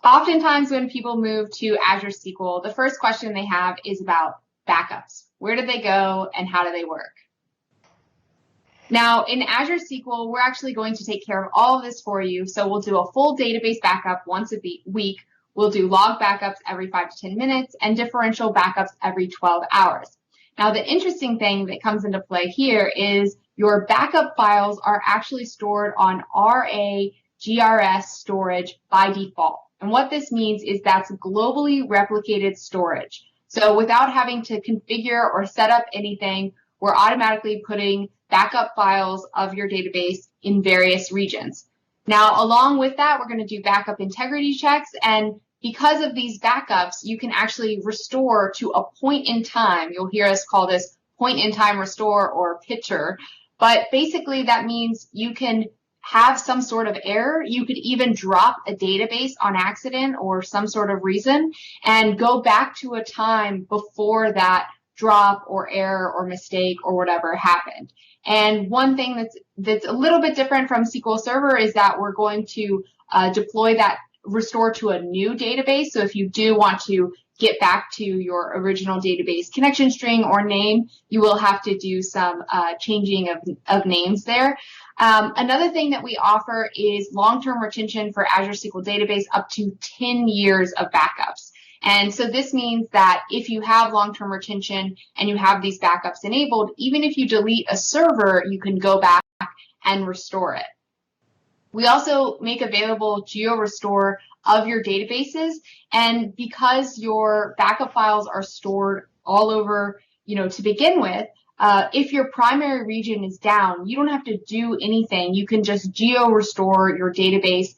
Oftentimes when people move to Azure SQL, the first question they have is about backups. Where do they go and how do they work? Now in Azure SQL, we're actually going to take care of all of this for you. So we'll do a full database backup once a week. We'll do log backups every 5 to 10 minutes and differential backups every 12 hours. Now the interesting thing that comes into play here is your backup files are actually stored on RAGRS storage by default. And what this means is that's globally replicated storage. So without having to configure or set up anything, we're automatically putting backup files of your database in various regions. Now, along with that, we're going to do backup integrity checks. And because of these backups, you can actually restore to a point in time. You'll hear us call this point in time restore or pitcher. But basically, that means you can have some sort of error. You could even drop a database on accident or some sort of reason and go back to a time before that drop or error or mistake or whatever happened. And one thing that's a little bit different from SQL Server is that we're going to deploy that restore to a new database. So if you do want to get back to your original database connection string or name, you will have to do some changing of names there. Another thing that we offer is long-term retention for Azure SQL Database up to 10 years of backups. And so this means that if you have long-term retention and you have these backups enabled, even if you delete a server, you can go back and restore it. We also make available geo-restore of your databases. And because your backup files are stored all over, to begin with, if your primary region is down, you don't have to do anything. You can just geo-restore your database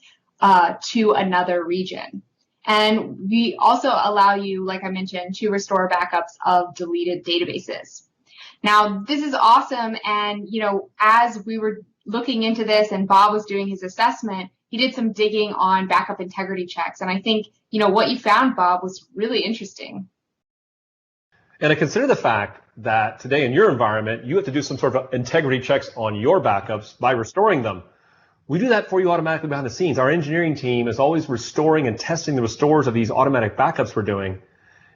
to another region. And we also allow you, like I mentioned, to restore backups of deleted databases. Now, this is awesome. And, as we were looking into this and Bob was doing his assessment, he did some digging on backup integrity checks. And I think, what you found, Bob, was really interesting. And I consider the fact that today in your environment, you have to do some sort of integrity checks on your backups by restoring them. We do that for you automatically behind the scenes. Our engineering team is always restoring and testing the restores of these automatic backups we're doing.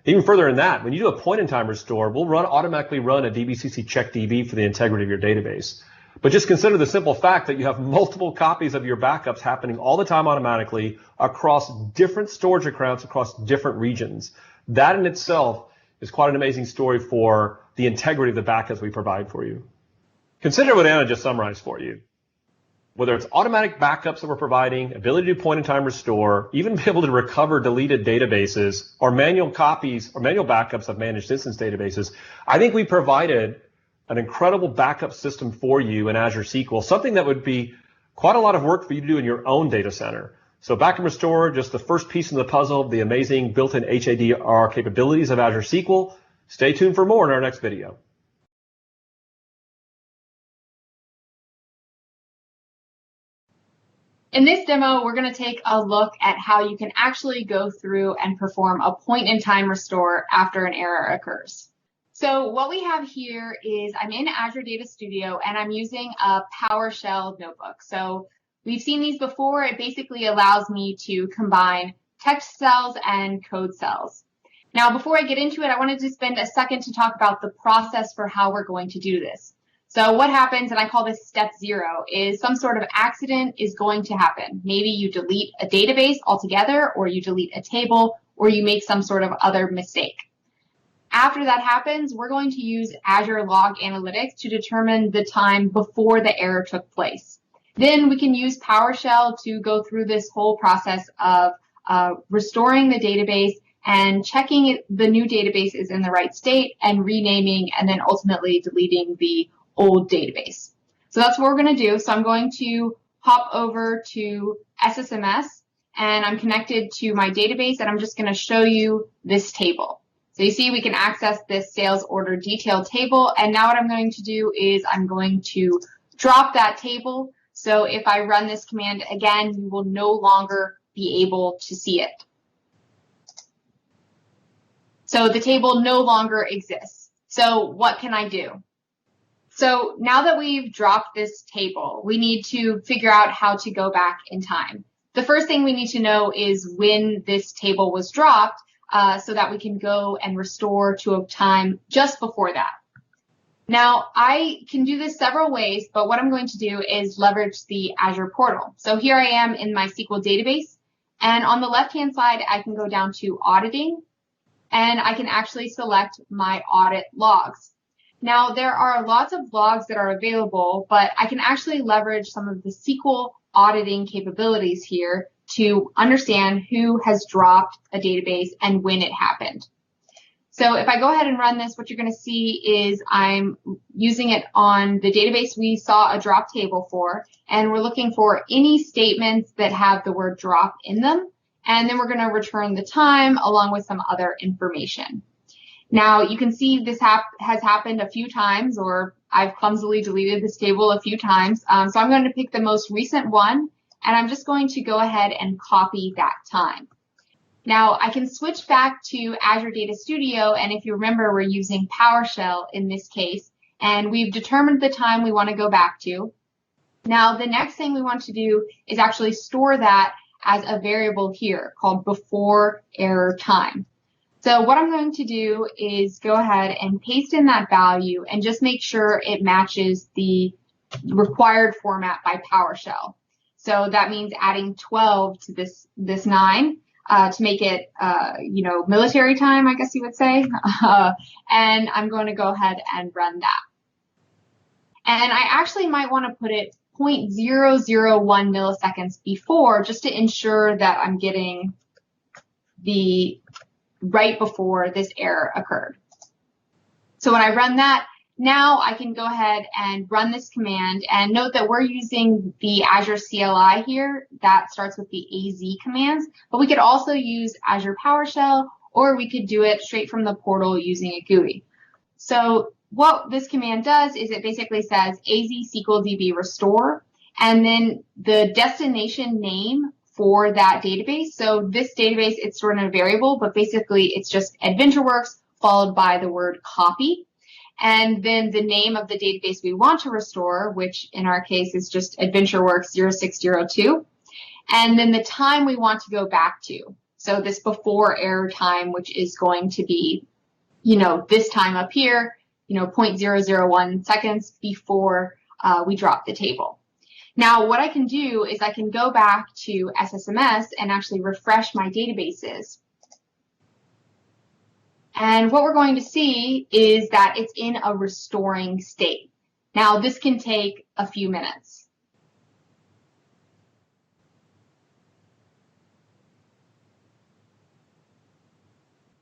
Even further than that, when you do a point-in-time restore, we'll automatically run a DBCC check DB for the integrity of your database. But just consider the simple fact that you have multiple copies of your backups happening all the time automatically across different storage accounts across different regions. That in itself is quite an amazing story for the integrity of the backups we provide for you. Consider what Anna just summarized for you. Whether it's automatic backups that we're providing, ability to point-in-time restore, even be able to recover deleted databases, or manual copies or manual backups of managed instance databases, I think we provided an incredible backup system for you in Azure SQL, something that would be quite a lot of work for you to do in your own data center. So backup restore, just the first piece in the puzzle of the amazing built-in HADR capabilities of Azure SQL. Stay tuned for more in our next video. In this demo, we're going to take a look at how you can actually go through and perform a point-in-time restore after an error occurs. So what we have here is I'm in Azure Data Studio and I'm using a PowerShell notebook. So we've seen these before. It basically allows me to combine text cells and code cells. Now, before I get into it, I wanted to spend a second to talk about the process for how we're going to do this. So what happens, and I call this step 0, is some sort of accident is going to happen. Maybe you delete a database altogether, or you delete a table, or you make some sort of other mistake. After that happens, we're going to use Azure Log Analytics to determine the time before the error took place. Then we can use PowerShell to go through this whole process of restoring the database and checking the new database is in the right state and renaming and then ultimately deleting the old database. So that's what we're going to do. So I'm going to hop over to SSMS and I'm connected to my database and I'm just going to show you this table. So you see we can access this sales order detail table, and now what I'm going to do is I'm going to drop that table. So if I run this command again, you will no longer be able to see it. So the table no longer exists. So what can I do? So now that we've dropped this table, we need to figure out how to go back in time. The first thing we need to know is when this table was dropped, so that we can go and restore to a time just before that. Now, I can do this several ways, but what I'm going to do is leverage the Azure portal. So here I am in my SQL database, and on the left-hand side, I can go down to auditing, and I can actually select my audit logs. Now, there are lots of logs that are available, but I can actually leverage some of the SQL auditing capabilities here to understand who has dropped a database and when it happened. So if I go ahead and run this, what you're going to see is I'm using it on the database we saw a drop table for, and we're looking for any statements that have the word drop in them, and then we're going to return the time along with some other information. Now you can see this has happened a few times, or I've clumsily deleted this table a few times. So I'm going to pick the most recent one, and I'm just going to go ahead and copy that time. Now I can switch back to Azure Data Studio, and if you remember, we're using PowerShell in this case, and we've determined the time we want to go back to. Now the next thing we want to do is actually store that as a variable here called before error time. So what I'm going to do is go ahead and paste in that value and just make sure it matches the required format by PowerShell. So that means adding 12 to this 9 to make it, military time, I guess you would say. And I'm going to go ahead and run that. And I actually might want to put it 0.001 milliseconds before, just to ensure that I'm getting the right before this error occurred. So when I run that, now I can go ahead and run this command, and note that we're using the Azure CLI here. That starts with the AZ commands, but we could also use Azure PowerShell, or we could do it straight from the portal using a GUI. So what this command does is it basically says AZ SQL DB restore, and then the destination name for that database. So this database, it's stored in a variable, but basically it's just AdventureWorks followed by the word copy. And then the name of the database we want to restore, which in our case is just AdventureWorks 0602. And then the time we want to go back to. So this before error time, which is going to be, this time up here, 0.001 seconds before we drop the table. Now, what I can do is I can go back to SSMS and actually refresh my databases. And what we're going to see is that it's in a restoring state. Now, this can take a few minutes.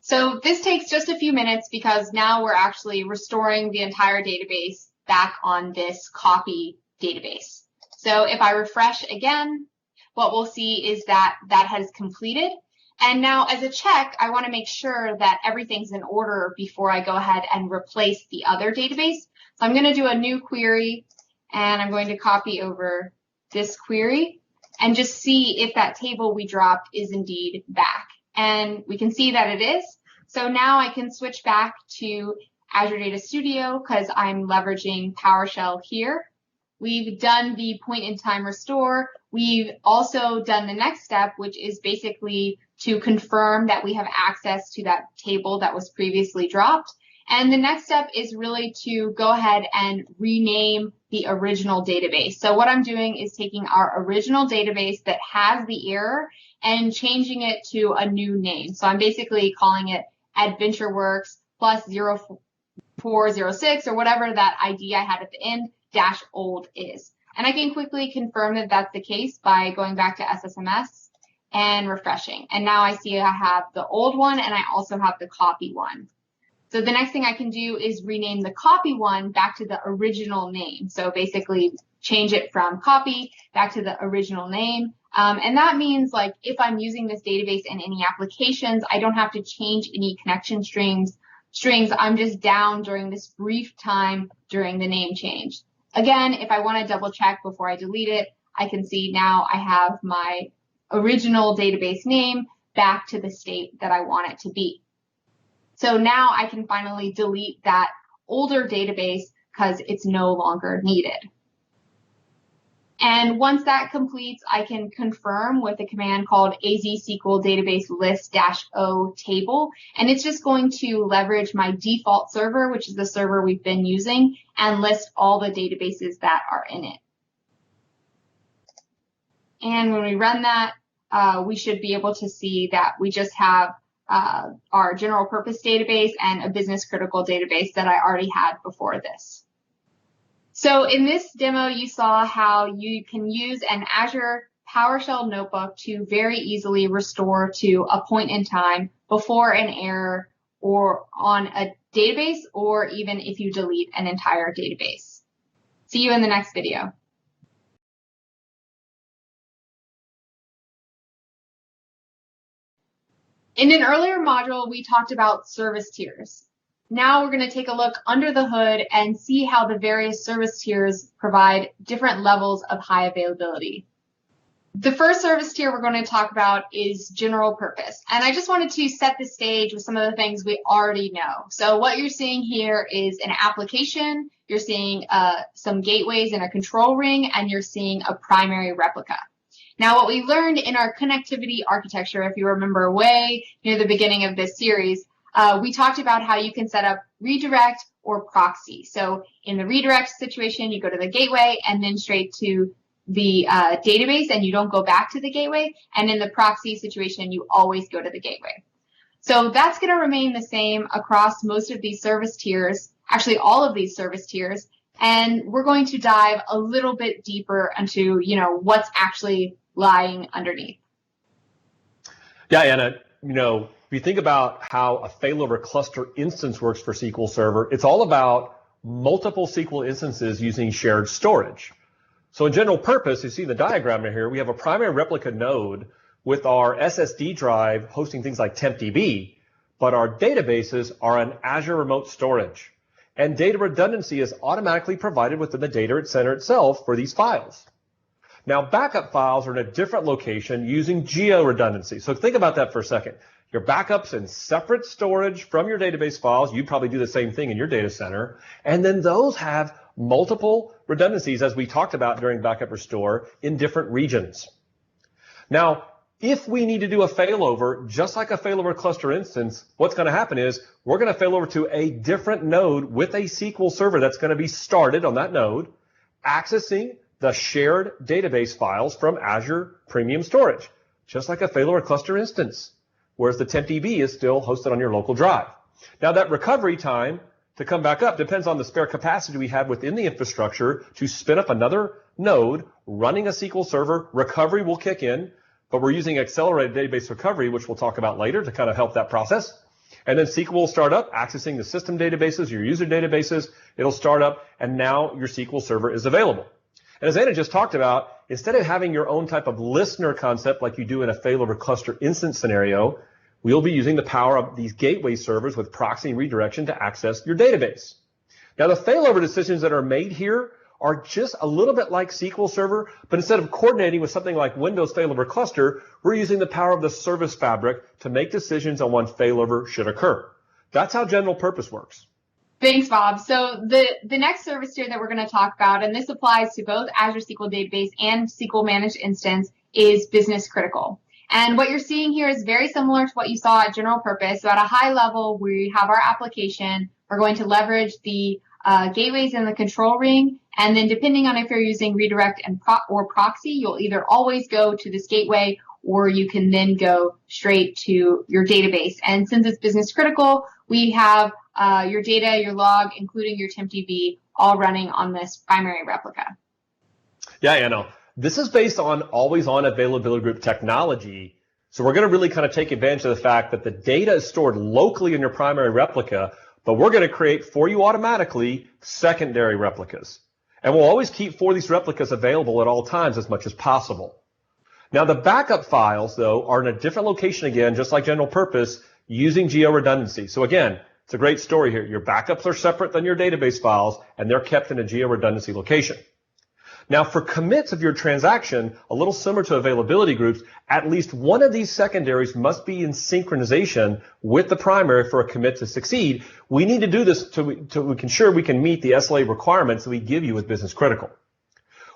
So this takes just a few minutes because now we're actually restoring the entire database back on this copy database. So if I refresh again, what we'll see is that that has completed. And now as a check, I want to make sure that everything's in order before I go ahead and replace the other database. So I'm going to do a new query, and I'm going to copy over this query and just see if that table we dropped is indeed back. And we can see that it is. So now I can switch back to Azure Data Studio because I'm leveraging PowerShell here. We've done the point-in-time restore. We've also done the next step, which is basically to confirm that we have access to that table that was previously dropped. And the next step is really to go ahead and rename the original database. So what I'm doing is taking our original database that has the error and changing it to a new name. So I'm basically calling it AdventureWorks plus 0406 or whatever that ID I had at the end dash old is. And I can quickly confirm that that's the case by going back to SSMS and refreshing. And now I see I have the old one and I also have the copy one. So the next thing I can do is rename the copy one back to the original name. So basically change it from copy back to the original name. And that means like if I'm using this database in any applications, I don't have to change any connection strings. I'm just down during this brief time during the name change. Again, if I want to double check before I delete it, I can see now I have my original database name back to the state that I want it to be. So now I can finally delete that older database because it's no longer needed. And once that completes, I can confirm with a command called AZ SQL Database list-o table. And it's just going to leverage my default server, which is the server we've been using, and list all the databases that are in it. And when we run that, we should be able to see that we just have our general purpose database and a business critical database that I already had before this. So in this demo, you saw how you can use an Azure PowerShell notebook to very easily restore to a point in time before an error or on a database, or even if you delete an entire database. See you in the next video. In an earlier module, we talked about service tiers. Now we're going to take a look under the hood and see how the various service tiers provide different levels of high availability. The first service tier we're going to talk about is general purpose. And I just wanted to set the stage with some of the things we already know. So what you're seeing here is an application, you're seeing some gateways and a control ring, and you're seeing a primary replica. Now, what we learned in our connectivity architecture, if you remember way near the beginning of this series, we talked about how you can set up redirect or proxy. So in the redirect situation, you go to the gateway and then straight to the database, and you don't go back to the gateway. And in the proxy situation, you always go to the gateway. So that's going to remain the same across most of these service tiers, actually all of these service tiers. And we're going to dive a little bit deeper into, what's actually lying underneath. Yeah, Anna, if you think about how a failover cluster instance works for SQL Server, it's all about multiple SQL instances using shared storage. So in general purpose, you see the diagram here, we have a primary replica node with our SSD drive hosting things like TempDB, but our databases are on Azure Remote Storage. And data redundancy is automatically provided within the data center itself for these files. Now, backup files are in a different location using geo-redundancy. So think about that for a second. Your backups in separate storage from your database files, you probably do the same thing in your data center. And then those have multiple redundancies, as we talked about during backup restore, in different regions. Now, if we need to do a failover, just like a failover cluster instance, what's going to happen is we're going to fail over to a different node with a SQL server that's going to be started on that node, accessing the shared database files from Azure Premium Storage, just like a failover cluster instance, whereas the TempDB is still hosted on your local drive. Now, that recovery time to come back up depends on the spare capacity we have within the infrastructure to spin up another node running a SQL server. Recovery will kick in, but we're using accelerated database recovery, which we'll talk about later to kind of help that process. And then SQL will start up, accessing the system databases, your user databases. It'll start up, and now your SQL server is available. And as Anna just talked about, instead of having your own type of listener concept like you do in a failover cluster instance scenario, we'll be using the power of these gateway servers with proxy and redirection to access your database. Now, the failover decisions that are made here are just a little bit like SQL Server, but instead of coordinating with something like Windows failover cluster, we're using the power of the service fabric to make decisions on when failover should occur. That's how general purpose works. Thanks, Bob. So the next service tier that we're going to talk about, and this applies to both Azure SQL Database and SQL Managed Instance, is business critical. And what you're seeing here is very similar to what you saw at general purpose. So at a high level, we have our application, are going to leverage the gateways in the control ring. And then depending on if you're using redirect and or proxy, you'll either always go to this gateway or you can then go straight to your database. And since it's business critical, we have your data, your log, including your TempDB, all running on this primary replica. Yeah, Anna, this is based on always-on availability group technology. So we're going to really kind of take advantage of the fact that the data is stored locally in your primary replica, but we're going to create for you automatically secondary replicas. And we'll always keep 4 of these replicas available at all times as much as possible. Now, the backup files, though, are in a different location again, just like general purpose, using geo-redundancy. So again, it's a great story here. Your backups are separate than your database files, and they're kept in a geo-redundancy location. Now, for commits of your transaction, a little similar to availability groups, at least one of these secondaries must be in synchronization with the primary for a commit to succeed. We need to do this to ensure we can meet the SLA requirements that we give you with business critical.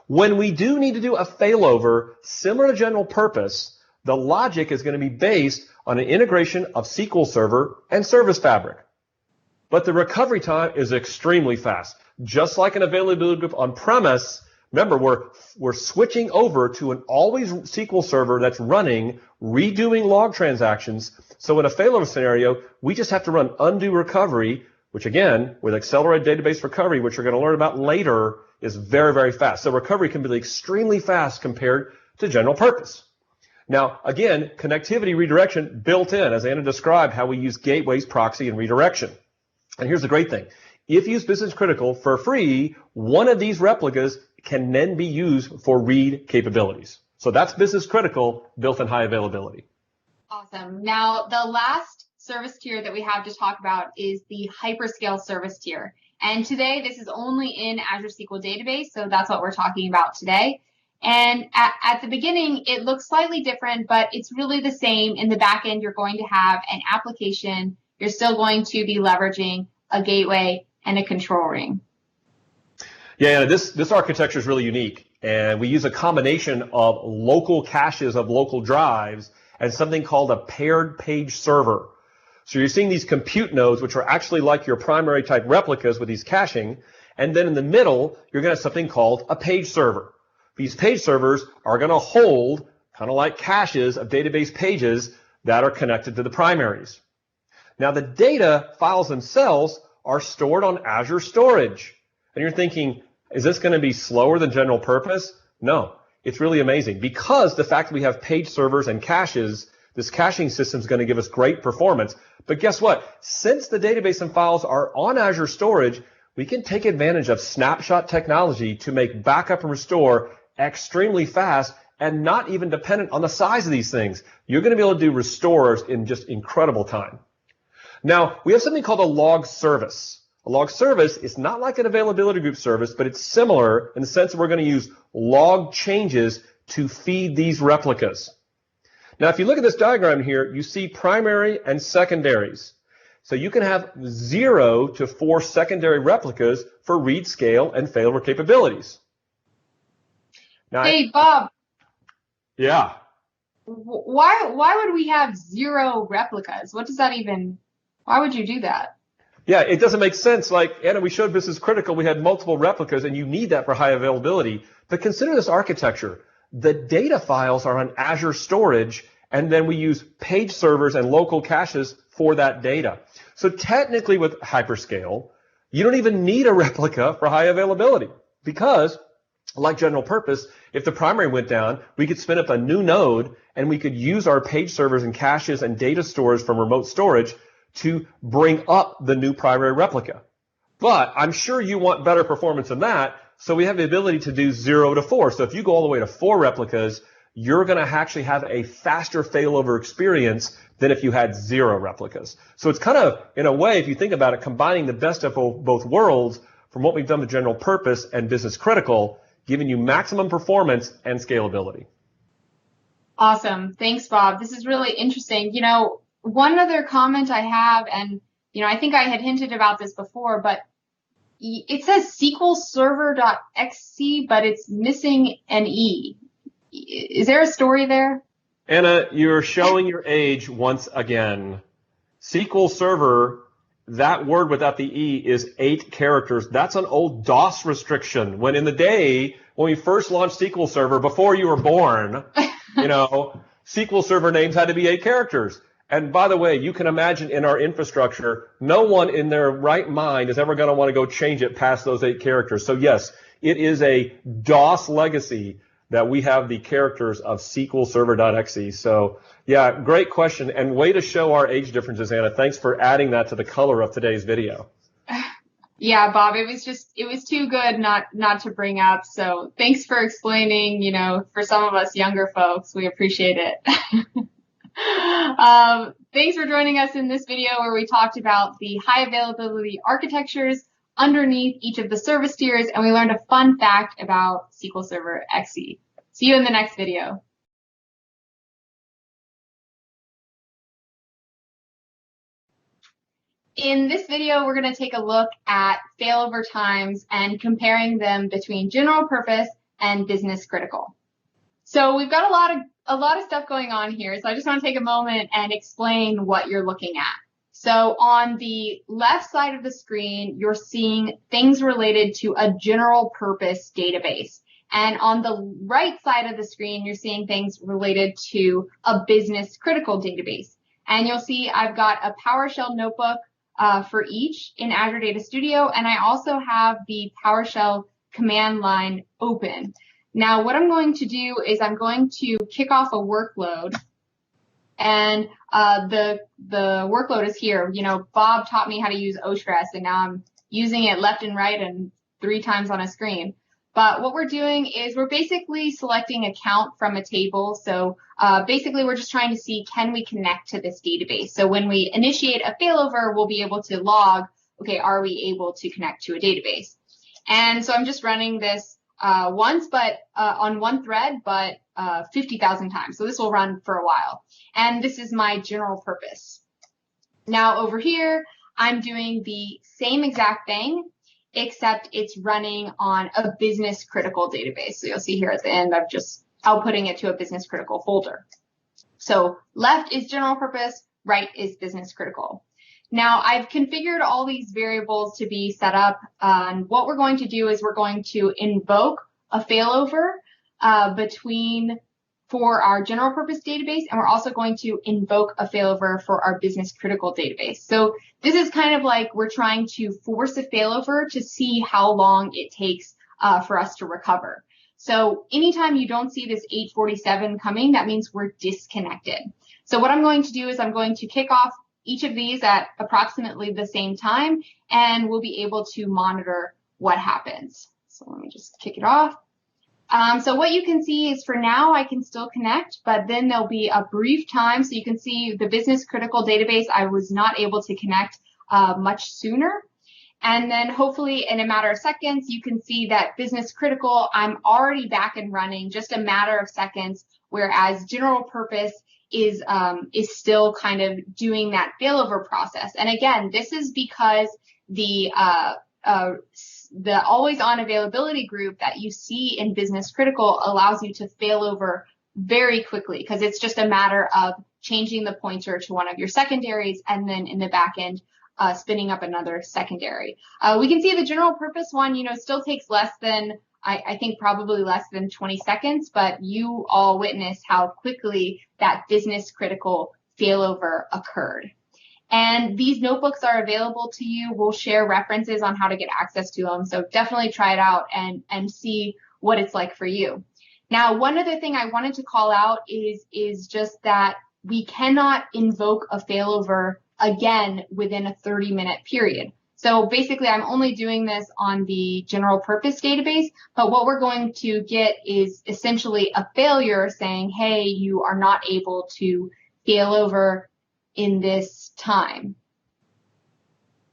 When we do need to do a failover similar to general purpose, the logic is going to be based on an integration of SQL Server and Service Fabric. But the recovery time is extremely fast. Just like an availability group on premise, remember, we're switching over to an always SQL Server that's running, redoing log transactions. So in a failover scenario, we just have to run undo recovery, which again, with accelerated database recovery, which you're going to learn about later, is very, very fast. So recovery can be extremely fast compared to general purpose. Now, again, connectivity redirection built in, as Anna described, how we use gateways, proxy, and redirection. And here's the great thing. If used business critical for free, one of these replicas can then be used for read capabilities. So that's business critical, built in high availability. Awesome. Now, the last service tier that we have to talk about is the hyperscale service tier. And today, this is only in Azure SQL Database, so that's what we're talking about today. And at the beginning, it looks slightly different, but it's really the same. In the back end, you're going to have an application. You're still going to be leveraging a gateway and a control ring. Yeah, this architecture is really unique, and we use a combination of local caches of local drives and something called a paired page server. So you're seeing these compute nodes, which are actually like your primary type replicas with these caching, and then in the middle, you're going to have something called a page server. These page servers are going to hold kind of like caches of database pages that are connected to the primaries. Now, the data files themselves are stored on Azure storage. And you're thinking, is this going to be slower than general purpose? No, it's really amazing because the fact that we have page servers and caches, this caching system is going to give us great performance. But guess what? Since the database and files are on Azure storage, we can take advantage of snapshot technology to make backup and restore extremely fast and not even dependent on the size of these things. You're going to be able to do restores in just incredible time. Now, we have something called a log service. A log service is not like an availability group service, but it's similar in the sense that we're going to use log changes to feed these replicas. Now, if you look at this diagram here, you see primary and secondaries. So you can have 0 to 4 secondary replicas for read, scale, and failover capabilities. Now, hey, Bob. Yeah. Why would we have 0 replicas? What does that even, why would you do that? Yeah, it doesn't make sense. Like, Anna, we showed business critical. We had multiple replicas, and you need that for high availability. But consider this architecture. The data files are on Azure storage, and then we use page servers and local caches for that data. So technically with hyperscale, you don't even need a replica for high availability because, like general purpose, if the primary went down, we could spin up a new node, and we could use our page servers and caches and data stores from remote storage to bring up the new primary replica. But I'm sure you want better performance than that, so we have the ability to do 0 to 4. So if you go all the way to 4 replicas, you're going to actually have a faster failover experience than if you had 0 replicas. So it's kind of, in a way, if you think about it, combining the best of both worlds from what we've done with general purpose and business critical, giving you maximum performance and scalability. Awesome. Thanks, Bob. This is really interesting. You know, one other comment I have, and I think I had hinted about this before, but it says SQL Server.xc, but it's missing an E. Is there a story there? Anna, you're showing your age once again. SQL Server that word without the E is 8 characters. That's an old DOS restriction. When in the day, when we first launched SQL Server, before you were born, SQL Server names had to be 8 characters. And by the way, you can imagine in our infrastructure, no one in their right mind is ever going to want to go change it past those 8 characters. So yes, it is a DOS legacy that we have the characters of SQL Server.exe. So yeah, great question, and way to show our age differences, Anna. Thanks for adding that to the color of today's video. Yeah, Bob, it was too good not to bring up. So thanks for explaining, for some of us younger folks, we appreciate it. Thanks for joining us in this video where we talked about the high availability architectures underneath each of the service tiers, and we learned a fun fact about SQL Server exe. See you in the next video. In this video, we're going to take a look at failover times and comparing them between general purpose and business critical. So we've got a lot of stuff going on here. So I just want to take a moment and explain what you're looking at. So on the left side of the screen, you're seeing things related to a general purpose database. And on the right side of the screen, you're seeing things related to a business critical database. And you'll see I've got a PowerShell notebook for each in Azure Data Studio, and I also have the PowerShell command line open. Now, what I'm going to do is I'm going to kick off a workload, and the workload is here. Bob taught me how to use OStress, and now I'm using it left and right and 3 times on a screen. But what we're doing is we're basically selecting a count from a table. So basically, we're just trying to see, can we connect to this database? So when we initiate a failover, we'll be able to log, okay, are we able to connect to a database? And so I'm just running this once, but on one thread, but 50,000 times. So this will run for a while. And this is my general purpose. Now over here, I'm doing the same exact thing, except it's running on a business critical database. So you'll see here at the end, I'm just outputting it to a business critical folder. So left is general purpose, right is business critical. Now I've configured all these variables to be set up. And what we're going to do is we're going to invoke a failover for our general purpose database, and we're also going to invoke a failover for our business critical database. So this is kind of like we're trying to force a failover to see how long it takes for us to recover. So anytime you don't see this 847 coming, that means we're disconnected. So what I'm going to do is I'm going to kick off each of these at approximately the same time, and we'll be able to monitor what happens. So let me just kick it off. So what you can see is for now, I can still connect, but then there'll be a brief time. So you can see the business critical database, I was not able to connect much sooner. And then hopefully in a matter of seconds, you can see that business critical, I'm already back and running, just a matter of seconds, whereas general purpose is still kind of doing that failover process. And again, this is because the always on availability group that you see in business critical allows you to fail over very quickly, because it's just a matter of changing the pointer to one of your secondaries and then in the back end spinning up another secondary. We can see the general purpose one, still takes less than, I think probably less than 20 seconds, but you all witnessed how quickly that business critical failover occurred. And these notebooks are available to you. We'll share references on how to get access to them. So definitely try it out and see what it's like for you. Now, one other thing I wanted to call out is just that we cannot invoke a failover again within a 30-minute period. So basically, I'm only doing this on the general purpose database, but what we're going to get is essentially a failure saying, hey, you are not able to fail over in this time.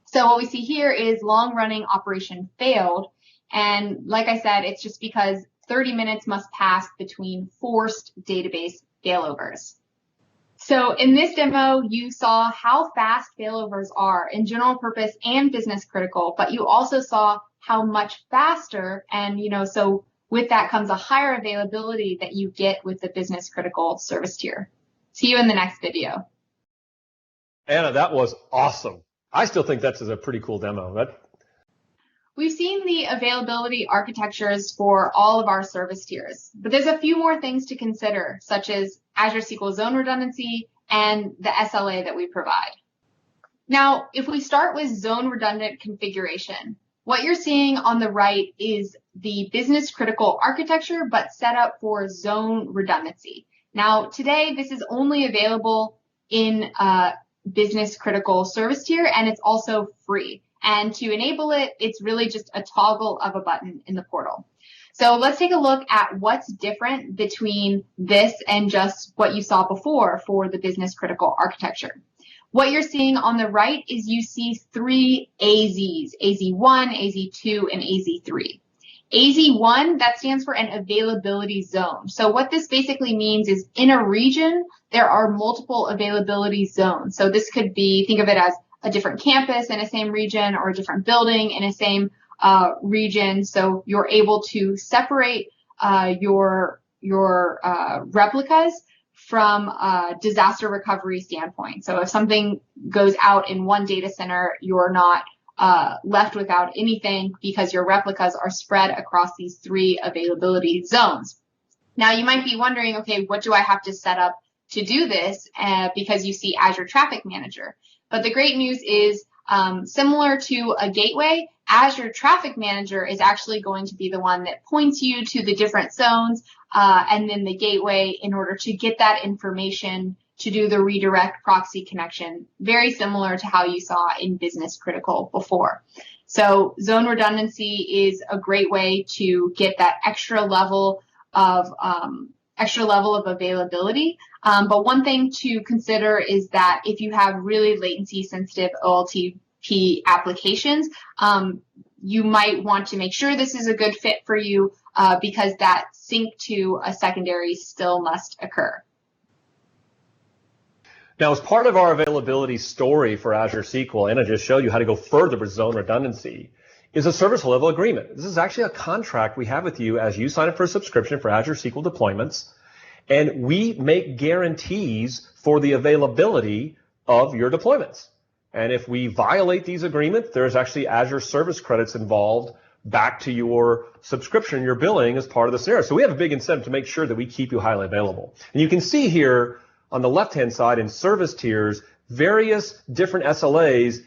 So what we see here is long-running operation failed. And like I said, it's just because 30 minutes must pass between forced database failovers. So in this demo, you saw how fast failovers are in general purpose and business critical, but you also saw how much faster, and so with that comes a higher availability that you get with the business critical service tier. See you in the next video. Anna, that was awesome. I still think that's a pretty cool demo. We've seen the availability architectures for all of our service tiers, but there's a few more things to consider, such as Azure SQL Zone Redundancy and the SLA that we provide. Now, if we start with zone redundant configuration, what you're seeing on the right is the business critical architecture, but set up for zone redundancy. Now, today, this is only available in business critical service tier, and it's also free. And to enable it, it's really just a toggle of a button in the portal. So let's take a look at what's different between this and just what you saw before for the business critical architecture. What you're seeing on the right is you see three AZs, AZ1, AZ2, and AZ3. AZ1, that stands for an availability zone. So what this basically means is in a region, there are multiple availability zones. So this could be, think of it as a different campus in a same region or a different building in a same region. So you're able to separate your replicas from a disaster recovery standpoint. So if something goes out in one data center, you're not left without anything because your replicas are spread across these three availability zones. Now you might be wondering, okay, what do I have to set up to do this? Because you see Azure Traffic Manager. But the great news is similar to a gateway, Azure Traffic Manager is actually going to be the one that points you to the different zones and then the gateway in order to get that information to do the redirect proxy connection, very similar to how you saw in business critical before. So zone redundancy is a great way to get that extra level of availability. But one thing to consider is that if you have really latency sensitive OLTP applications, you might want to make sure this is a good fit for you because that sync to a secondary still must occur. Now, as part of our availability story for Azure SQL, and I just showed you how to go further with zone redundancy, is a service level agreement. This is actually a contract we have with you as you sign up for a subscription for Azure SQL deployments, and we make guarantees for the availability of your deployments. And if we violate these agreements, there's actually Azure service credits involved back to your subscription, your billing as part of the scenario. So we have a big incentive to make sure that we keep you highly available. And you can see here on the left-hand side in service tiers, various different SLAs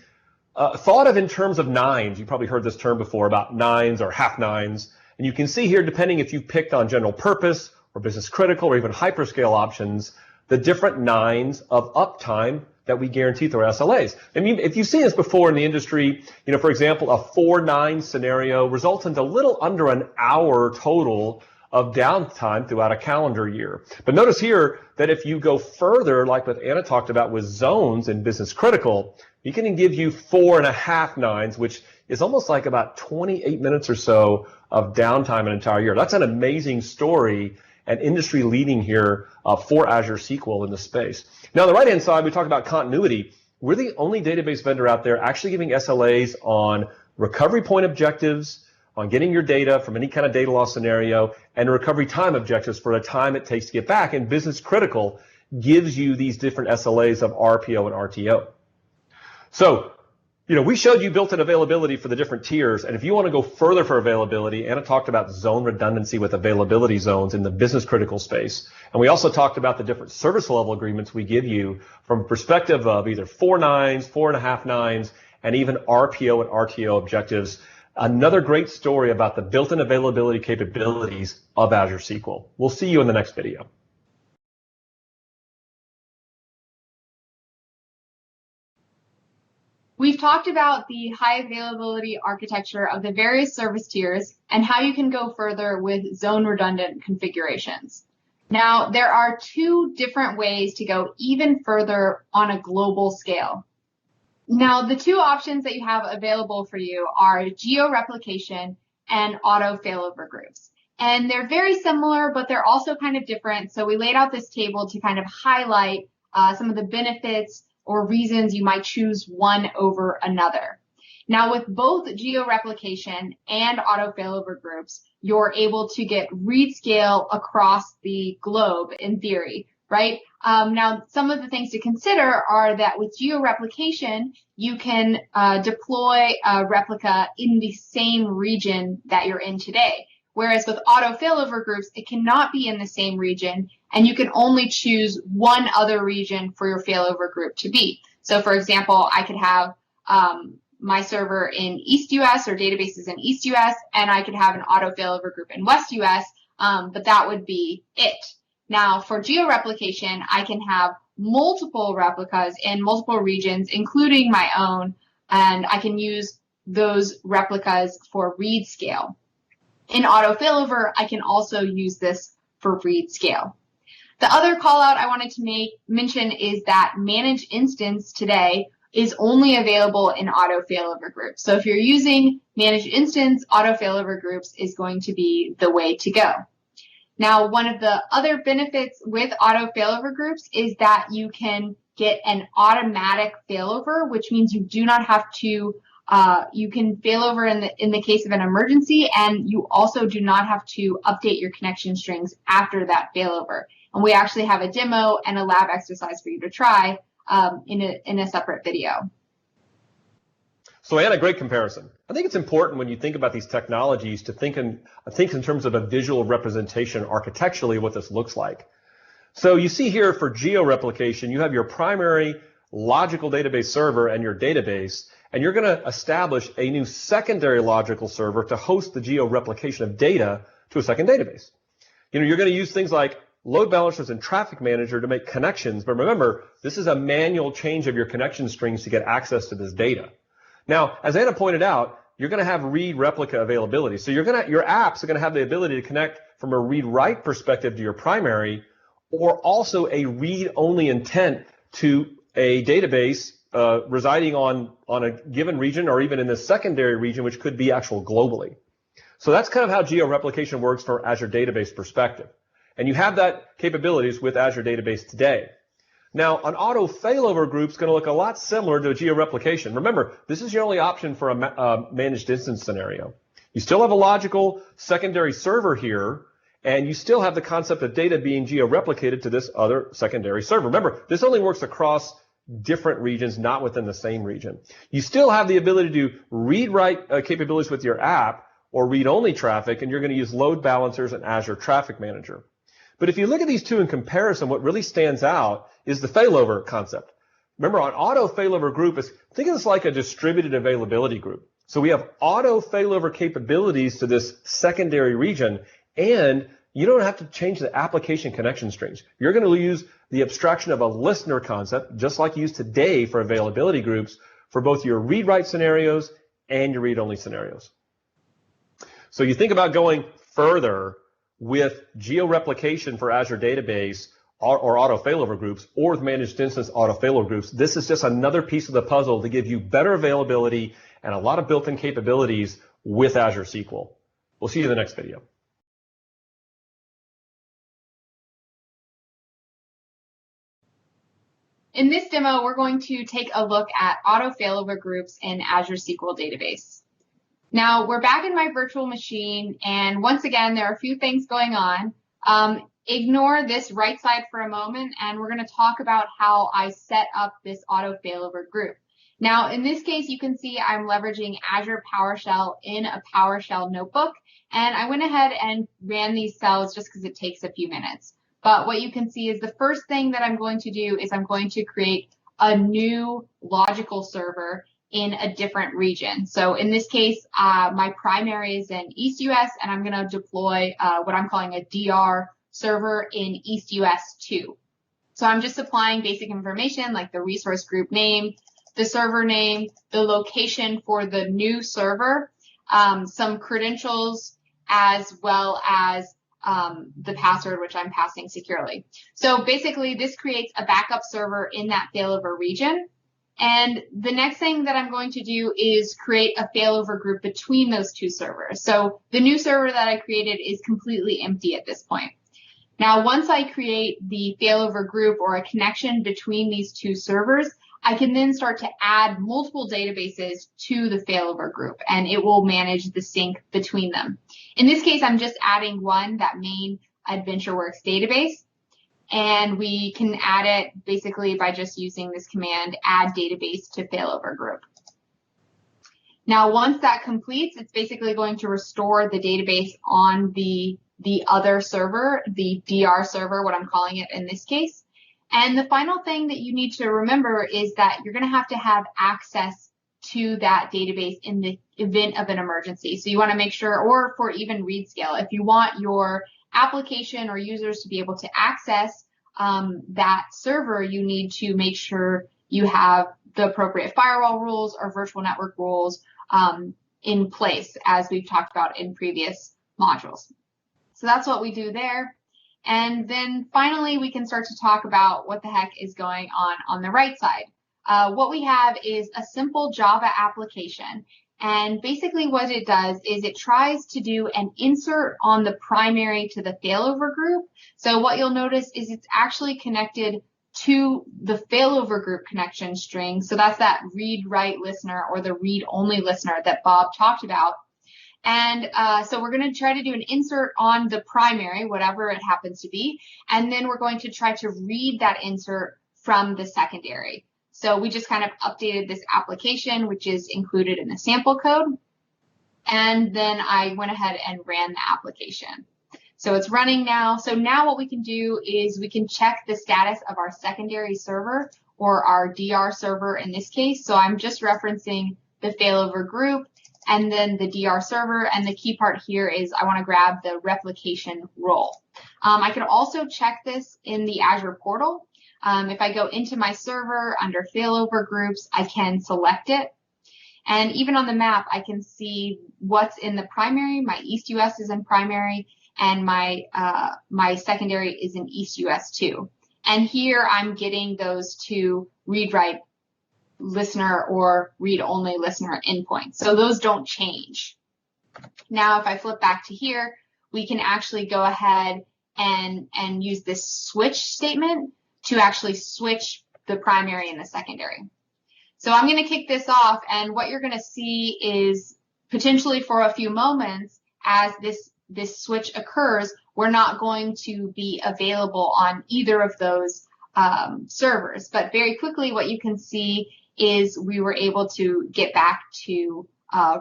thought of in terms of nines. You probably heard this term before about nines or half nines. And you can see here, depending if you picked on general purpose or business critical or even hyperscale options, the different nines of uptime that we guarantee through our SLAs. I mean, if you've seen this before in the industry, for example, a 4-9 scenario results into a little under an hour total of downtime throughout a calendar year. But notice here that if you go further, like what Anna talked about with zones and business critical, we can give you 4.5 nines, which is almost like about 28 minutes or so of downtime an entire year. That's an amazing story and industry leading here for Azure SQL in the space. Now, on the right-hand side, we talk about continuity. We're the only database vendor out there actually giving SLAs on recovery point objectives, on getting your data from any kind of data loss scenario, and recovery time objectives for the time it takes to get back. And business critical gives you these different SLAs of RPO and RTO. So, we showed you built-in availability for the different tiers, and if you want to go further for availability, Anna talked about zone redundancy with availability zones in the business critical space. And we also talked about the different service level agreements we give you from a perspective of either 4 nines, 4.5 nines, and even RPO and RTO objectives. Another great story about the built-in availability capabilities of Azure SQL. We'll see you in the next video. We've talked about the high availability architecture of the various service tiers and how you can go further with zone redundant configurations. Now, there are two different ways to go even further on a global scale. Now, the two options that you have available for you are geo-replication and auto failover groups. And they're very similar, but they're also kind of different. So we laid out this table to kind of highlight some of the benefits or reasons you might choose one over another. Now, with both geo-replication and auto failover groups, you're able to get read scale across the globe in theory. right? Now, some of the things to consider are that with geo-replication, you can deploy a replica in the same region that you're in today. Whereas with auto failover groups, it cannot be in the same region, and you can only choose one other region for your failover group to be. So for example, I could have my server in East US or databases in East US, and I could have an auto failover group in West US, but that would be it. Now, for geo-replication, I can have multiple replicas in multiple regions, including my own, and I can use those replicas for read scale. In auto failover, I can also use this for read scale. The other call out I wanted to mention is that managed instance today is only available in auto failover groups. So if you're using managed instance, auto failover groups is going to be the way to go. Now, one of the other benefits with auto failover groups is that you can get an automatic failover, which means you do not have to, you can failover in the case of an emergency, and you also do not have to update your connection strings after that failover. And we actually have a demo and a lab exercise for you to try in a separate video. So Anna, great comparison. I think it's important when you think about these technologies to think in terms of a visual representation architecturally what this looks like. So you see here for geo-replication, you have your primary logical database server and your database, and you're going to establish a new secondary logical server to host the geo-replication of data to a second database. You're going to use things like load balancers and traffic manager to make connections, but remember, this is a manual change of your connection strings to get access to this data. Now, as Anna pointed out, you're going to have read replica availability. So your apps are going to have the ability to connect from a read-write perspective to your primary, or also a read-only intent to a database residing on a given region, or even in the secondary region, which could be actual globally. So that's kind of how geo-replication works from Azure Database perspective. And you have that capabilities with Azure Database today. Now, an auto failover group is going to look a lot similar to a geo-replication. Remember, this is your only option for a managed instance scenario. You still have a logical secondary server here, and you still have the concept of data being geo-replicated to this other secondary server. Remember, this only works across different regions, not within the same region. You still have the ability to do read-write capabilities with your app or read-only traffic, and you're going to use load balancers and Azure Traffic Manager. But if you look at these two in comparison, what really stands out is the failover concept. Remember, on auto failover group, think of this like a distributed availability group. So we have auto failover capabilities to this secondary region, and you don't have to change the application connection strings. You're going to use the abstraction of a listener concept, just like you use today for availability groups, for both your read-write scenarios and your read-only scenarios. So you think about going further with geo-replication for Azure Database or auto failover groups, or with managed instance auto failover groups. This is just another piece of the puzzle to give you better availability and a lot of built-in capabilities with Azure SQL. We'll see you in the next video. In this demo, we're going to take a look at auto failover groups in Azure SQL Database. Now, we're back in my virtual machine, and once again, there are a few things going on. Ignore this right side for a moment, and we're going to talk about how I set up this auto failover group. Now, in this case, you can see I'm leveraging Azure PowerShell in a PowerShell notebook, and I went ahead and ran these cells just because it takes a few minutes. But what you can see is the first thing that I'm going to do is I'm going to create a new logical server in a different region. So in this case, my primary is in East US, and I'm going to deploy what I'm calling a DR server in East US 2. So I'm just supplying basic information like the resource group name, the server name, the location for the new server, some credentials, as well as the password, which I'm passing securely. So basically, this creates a backup server in that failover region. And the next thing that I'm going to do is create a failover group between those two servers. So the new server that I created is completely empty at this point. Now, once I create the failover group or a connection between these two servers, I can then start to add multiple databases to the failover group, and it will manage the sync between them. In this case, I'm just adding one, that main AdventureWorks database. And we can add it basically by just using this command, add database to failover group. Now, once that completes, it's basically going to restore the database on the other server, the DR server, what I'm calling it in this case. And the final thing that you need to remember is that you're going to have access to that database in the event of an emergency. So you want to make sure, or for even read scale, if you want your application or users to be able to access that server, you need to make sure you have the appropriate firewall rules or virtual network rules in place, as we've talked about in previous modules. So that's what we do there. And then finally, we can start to talk about what the heck is going on the right side. What we have is a simple Java application. And basically what it does is it tries to do an insert on the primary to the failover group. So what you'll notice is it's actually connected to the failover group connection string. So that's that read-write listener or the read-only listener that Bob talked about. And so we're going to try to do an insert on the primary, whatever it happens to be. And then we're going to try to read that insert from the secondary. So we just kind of updated this application, which is included in the sample code. And then I went ahead and ran the application. So it's running now. So now what we can do is we can check the status of our secondary server or our DR server in this case. So I'm just referencing the failover group and then the DR server. And the key part here is I want to grab the replication role. I could also check this in the Azure portal. If I go into my server under failover groups, I can select it. And even on the map, I can see what's in the primary. My East US is in primary, and my secondary is in East US too. And here I'm getting those two read-write listener or read-only listener endpoints. So those don't change. Now, if I flip back to here, we can actually go ahead and use this switch statement to actually switch the primary and the secondary. So I'm going to kick this off, and what you're going to see is potentially for a few moments as this switch occurs, we're not going to be available on either of those servers. But very quickly, what you can see is we were able to get back to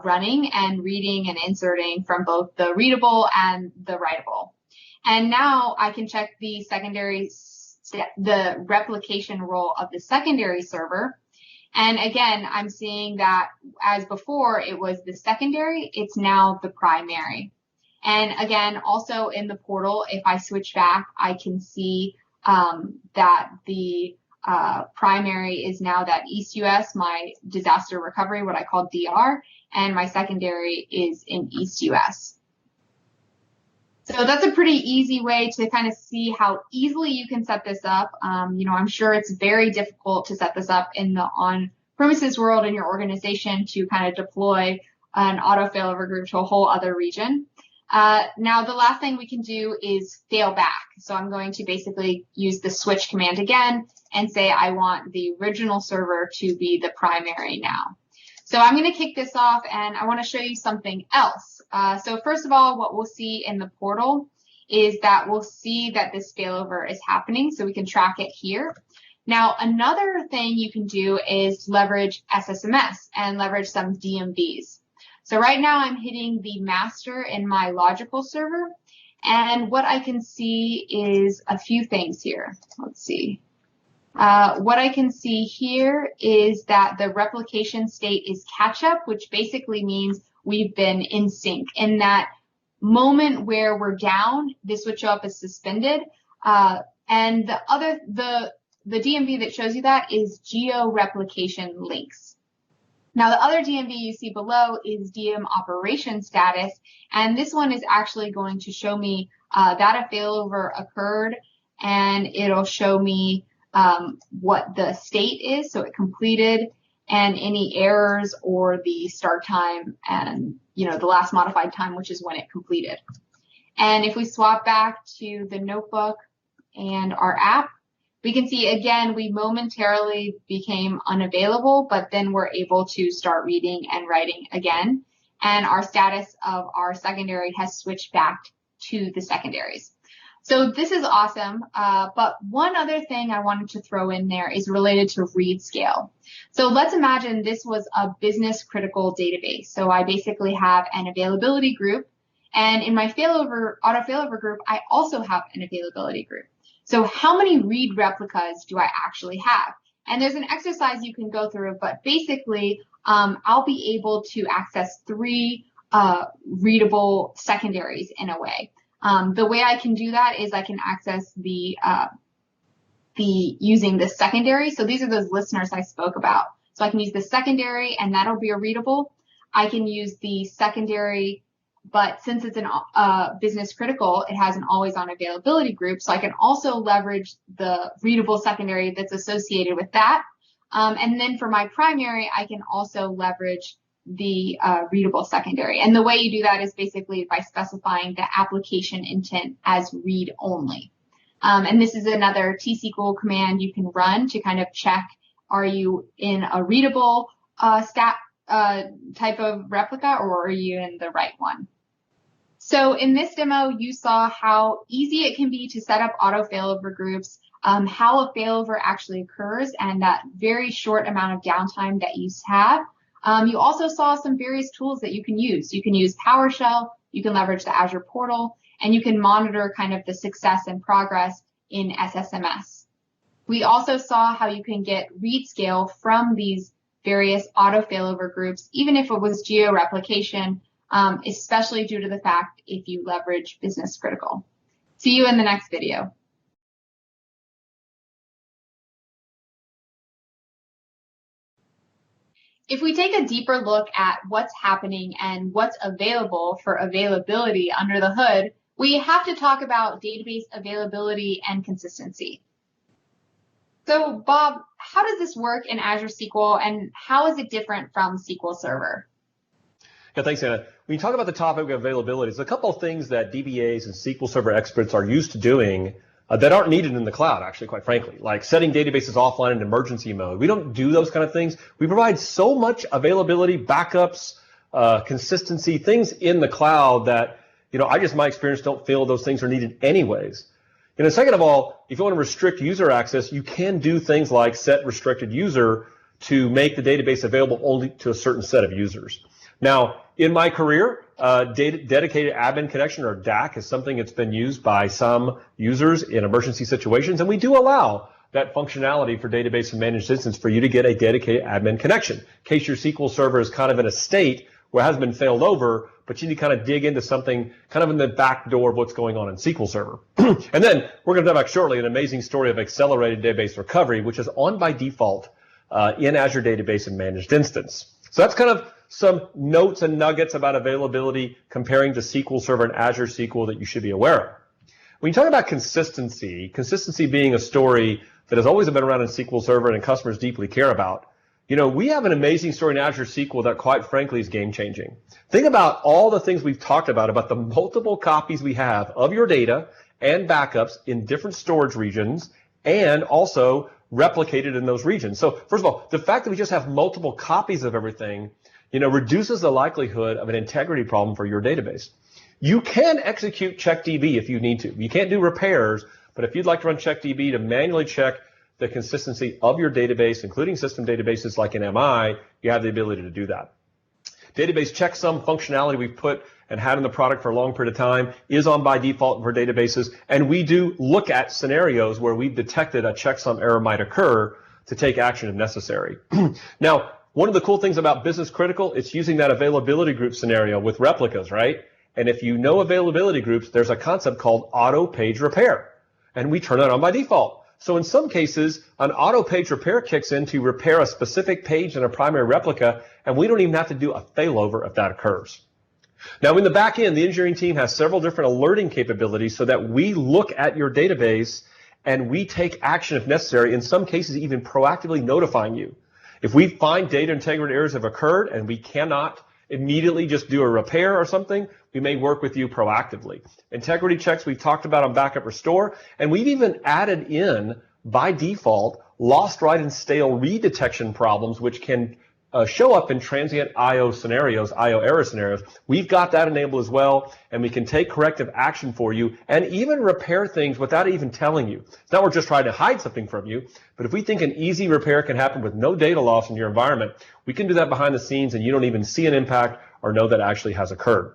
running and reading and inserting from both the readable and the writable. And now I can check the secondary, the replication role of the secondary server. And again, I'm seeing that as before, it was the secondary, it's now the primary. And again, also in the portal, if I switch back, I can see that the primary is now that East US, my disaster recovery, what I call DR, and my secondary is in East US. So that's a pretty easy way to kind of see how easily you can set this up. I'm sure it's very difficult to set this up in the on-premises world in your organization to kind of deploy an auto failover group to a whole other region. Now, the last thing we can do is fail back. So I'm going to basically use the switch command again and say I want the original server to be the primary now. So I'm going to kick this off, and I want to show you something else. So first of all, what we'll see in the portal is that we'll see that this failover is happening, so we can track it here. Now, another thing you can do is leverage SSMS and leverage some DMVs. So right now I'm hitting the master in my logical server, and what I can see is a few things here. Let's see. What I can see here is that the replication state is catch-up, which basically means we've been in sync. In that moment where we're down, this would show up as suspended. And the DMV that shows you that is geo-replication links. Now, the other DMV you see below is DM operation status, and this one is actually going to show me that a failover occurred, and it'll show me what the state is, so it completed, and any errors or the start time and the last modified time, which is when it completed. And if we swap back to the notebook and our app, we can see again we momentarily became unavailable, but then we're able to start reading and writing again, and our status of our secondary has switched back to the secondaries. So this is awesome, but one other thing I wanted to throw in there is related to read scale. So let's imagine this was a business critical database. So I basically have an availability group, and in my auto failover group, I also have an availability group. So how many read replicas do I actually have? And there's an exercise you can go through, but basically I'll be able to access 3 readable secondaries in a way. The way I can do that is I can access using the secondary. So these are those listeners I spoke about. So I can use the secondary and that'll be a readable. I can use the secondary, but since it's an business critical, it has an always on availability group. So I can also leverage the readable secondary that's associated with that. And then for my primary, I can also leverage the readable secondary. And the way you do that is basically by specifying the application intent as read only. And this is another T-SQL command you can run to kind of check, are you in a readable type of replica, or are you in the right one? So in this demo, you saw how easy it can be to set up auto failover groups, how a failover actually occurs, and that very short amount of downtime that you have. You also saw some various tools that you can use. You can use PowerShell, you can leverage the Azure portal, and you can monitor kind of the success and progress in SSMS. We also saw how you can get read scale from these various auto failover groups, even if it was geo-replication, especially due to the fact if you leverage business critical. See you in the next video. If we take a deeper look at what's happening and what's available for availability under the hood, we have to talk about database availability and consistency. So Bob, how does this work in Azure SQL, and how is it different from SQL Server? Yeah, thanks, Anna. When you talk about the topic of availability, there's a couple of things that DBAs and SQL Server experts are used to doing that aren't needed in the cloud, actually, quite frankly, like setting databases offline in emergency mode. We don't do those kind of things. We provide so much availability, backups, consistency, things in the cloud that, my experience, don't feel those things are needed anyways. And second of all, if you want to restrict user access, you can do things like set restricted user to make the database available only to a certain set of users. Now, in my career, dedicated admin connection, or DAC, is something that's been used by some users in emergency situations, and we do allow that functionality for database and managed instance for you to get a dedicated admin connection, in case your SQL Server is kind of in a state where it hasn't been failed over, but you need to kind of dig into something kind of in the back door of what's going on in SQL Server. And then we're going to talk about shortly an amazing story of accelerated database recovery, which is on by default in Azure Database and Managed Instance. So that's kind of some notes and nuggets about availability comparing to SQL Server and Azure SQL that you should be aware of. When you talk about consistency being a story that has always been around in SQL Server and customers deeply care about, we have an amazing story in Azure SQL that quite frankly is game changing. Think about all the things we've talked about the multiple copies we have of your data and backups in different storage regions and also replicated in those regions. So first of all, the fact that we just have multiple copies of everything reduces the likelihood of an integrity problem for your database. You can execute CheckDB if you need to. You can't do repairs, but if you'd like to run CheckDB to manually check the consistency of your database, including system databases like in MI, you have the ability to do that. Database checksum functionality we've put and had in the product for a long period of time is on by default for databases, and we do look at scenarios where we've detected a checksum error might occur to take action if necessary. Now, one of the cool things about business critical, it's using that availability group scenario with replicas, right? And if you know availability groups, there's a concept called auto page repair, and we turn that on by default. So in some cases, an auto page repair kicks in to repair a specific page in a primary replica, and we don't even have to do a failover if that occurs. Now in the back end, the engineering team has several different alerting capabilities so that we look at your database and we take action if necessary, in some cases even proactively notifying you. If we find data integrity errors have occurred and we cannot immediately just do a repair or something, we may work with you proactively. Integrity checks we've talked about on backup restore, and we've even added in, by default, lost, write, and stale read detection problems, which can show up in transient I/O scenarios, I/O error scenarios. We've got that enabled as well, and we can take corrective action for you and even repair things without even telling you. It's not we're just trying to hide something from you, but if we think an easy repair can happen with no data loss in your environment, we can do that behind the scenes and you don't even see an impact or know that actually has occurred.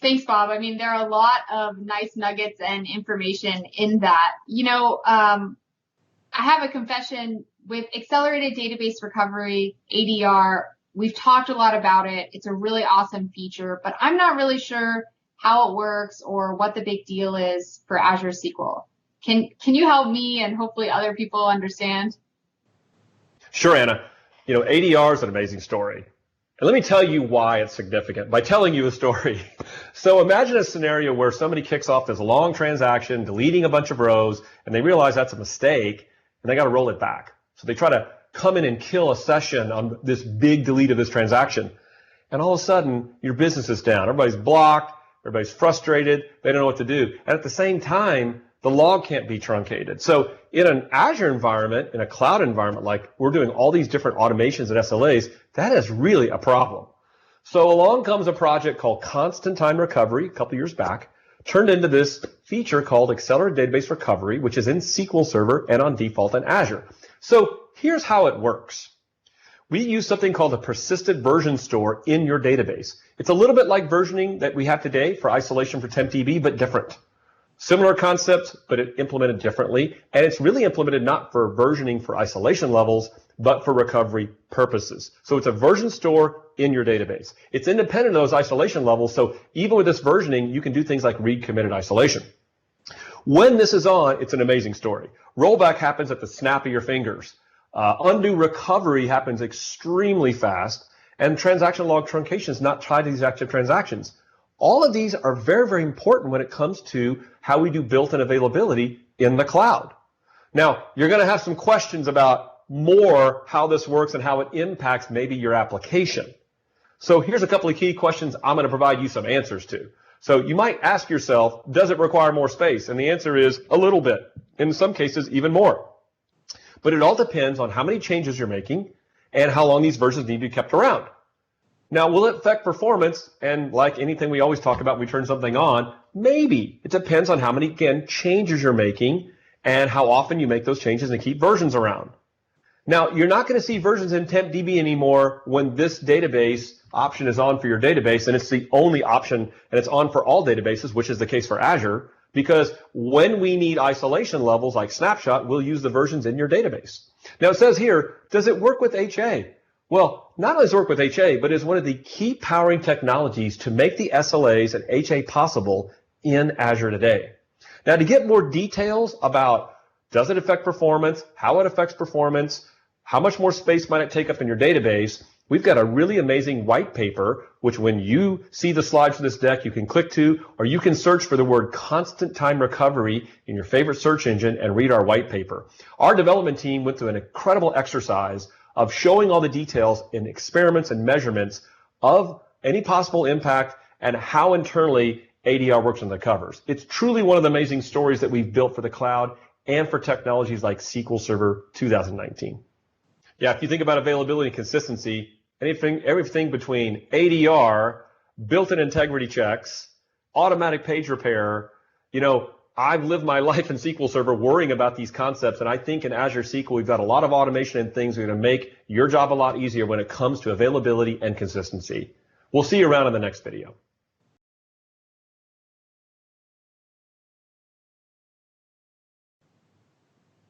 Thanks, Bob. I mean, there are a lot of nice nuggets and information in that. I have a confession with accelerated database recovery, ADR. We've talked a lot about it. It's a really awesome feature, but I'm not really sure how it works or what the big deal is for Azure SQL. Can you help me and hopefully other people understand? Sure, Anna. ADR is an amazing story. And let me tell you why it's significant by telling you a story. So imagine a scenario where somebody kicks off this long transaction, deleting a bunch of rows, and they realize that's a mistake, and they got to roll it back. So they try to come in and kill a session on this big delete of this transaction. And all of a sudden, your business is down. Everybody's blocked. Everybody's frustrated. They don't know what to do. And at the same time, the log can't be truncated. So in an Azure environment, in a cloud environment, like we're doing all these different automations and SLAs, that is really a problem. So along comes a project called Constant Time Recovery a couple years back, turned into this feature called Accelerated Database Recovery, which is in SQL Server and on default in Azure. So here's how it works. We use something called a persistent version store in your database. It's a little bit like versioning that we have today for isolation for TempDB, but different. Similar concepts, but it implemented differently. And it's really implemented not for versioning for isolation levels, but for recovery purposes. So it's a version store in your database. It's independent of those isolation levels. So even with this versioning, you can do things like read committed isolation. When this is on, it's an amazing story. Rollback happens at the snap of your fingers. Undo recovery happens extremely fast. And transaction log truncation is not tied to these active transactions. All of these are very, very important when it comes to how we do built-in availability in the cloud. Now, you're going to have some questions about more how this works and how it impacts maybe your application. So here's a couple of key questions I'm going to provide you some answers to. So you might ask yourself, does it require more space? And the answer is a little bit. In some cases, even more. But it all depends on how many changes you're making and how long these versions need to be kept around. Now, will it affect performance? And like anything we always talk about, we turn something on. Maybe. It depends on how many, again, changes you're making and how often you make those changes and keep versions around. Now, you're not going to see versions in TempDB anymore when this database option is on for your database, and it's the only option, and it's on for all databases, which is the case for Azure, because when we need isolation levels like snapshot, we'll use the versions in your database. Now, it says here, does it work with HA? Well, not only does it work with HA, but it's one of the key powering technologies to make the SLAs and HA possible in Azure today. Now, to get more details about does it affect performance, how it affects performance, how much more space might it take up in your database, we've got a really amazing white paper, which when you see the slides for this deck, you can click to, or you can search for the word constant time recovery in your favorite search engine and read our white paper. Our development team went through an incredible exercise of showing all the details in experiments and measurements of any possible impact and how internally ADR works under the covers. It's truly one of the amazing stories that we've built for the cloud and for technologies like SQL Server 2019. Yeah, if you think about availability and consistency, everything between ADR, built-in integrity checks, automatic page repair, I've lived my life in SQL Server worrying about these concepts, and I think in Azure SQL we've got a lot of automation and things that are going to make your job a lot easier when it comes to availability and consistency. We'll see you around in the next video.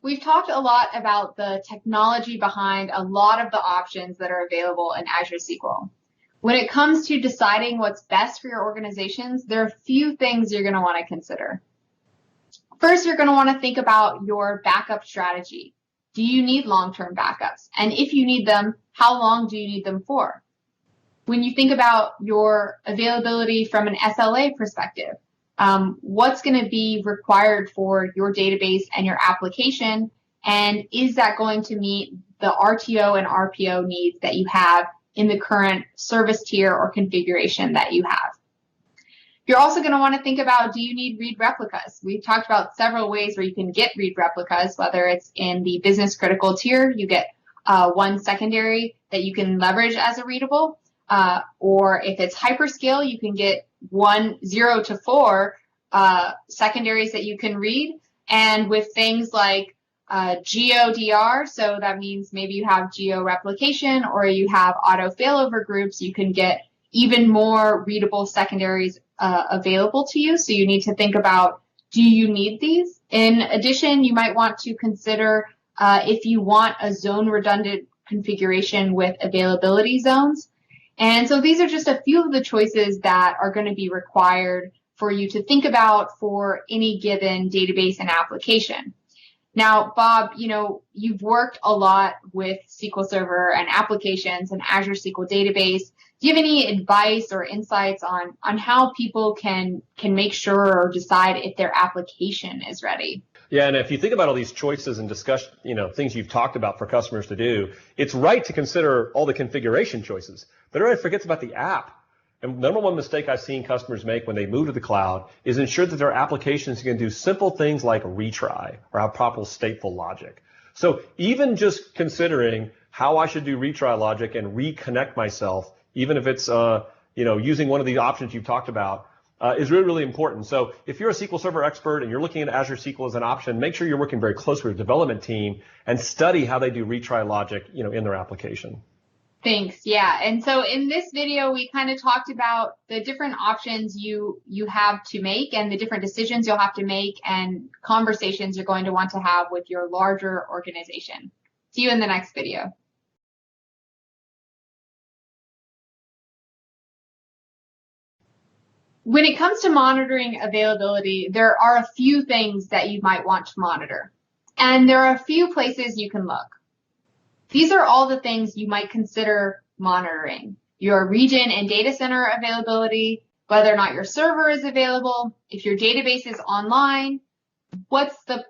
We've talked a lot about the technology behind a lot of the options that are available in Azure SQL. When it comes to deciding what's best for your organizations, there are a few things you're going to want to consider. First, you're going to want to think about your backup strategy. Do you need long-term backups? And if you need them, how long do you need them for? When you think about your availability from an SLA perspective, what's going to be required for your database and your application? And is that going to meet the RTO and RPO needs that you have in the current service tier or configuration that you have? You're also going to want to think about, do you need read replicas? We've talked about several ways where you can get read replicas, whether it's in the business critical tier, you get one secondary that you can leverage as a readable. Or if it's hyperscale, you can get 0 to 4 secondaries that you can read. And with things like GeoDR, so that means maybe you have geo replication or you have auto failover groups, you can get even more readable secondaries available to you. So you need to think about, do you need these? In addition, you might want to consider if you want a zone redundant configuration with availability zones. And so these are just a few of the choices that are going to be required for you to think about for any given database and application. Now, Bob, you've worked a lot with SQL Server and applications and Azure SQL Database. Do you have any advice or insights on how people can make sure or decide if their application is ready? Yeah, and if you think about all these choices and discuss, things you've talked about for customers to do, it's right to consider all the configuration choices, but everybody forgets about the app. And the number one mistake I've seen customers make when they move to the cloud is ensure that their applications can do simple things like retry or have proper stateful logic. So even just considering how I should do retry logic and reconnect myself, even if it's using one of the options you've talked about, is really, really important. So if you're a SQL Server expert and you're looking at Azure SQL as an option, make sure you're working very closely with the development team and study how they do retry logic, in their application. Thanks. Yeah. And so in this video, we kind of talked about the different options you have to make and the different decisions you'll have to make and conversations you're going to want to have with your larger organization. See you in the next video. When it comes to monitoring availability, there are a few things that you might want to monitor. And there are a few places you can look. These are all the things you might consider monitoring. Your region and data center availability, whether or not your server is available, if your database is online, what's the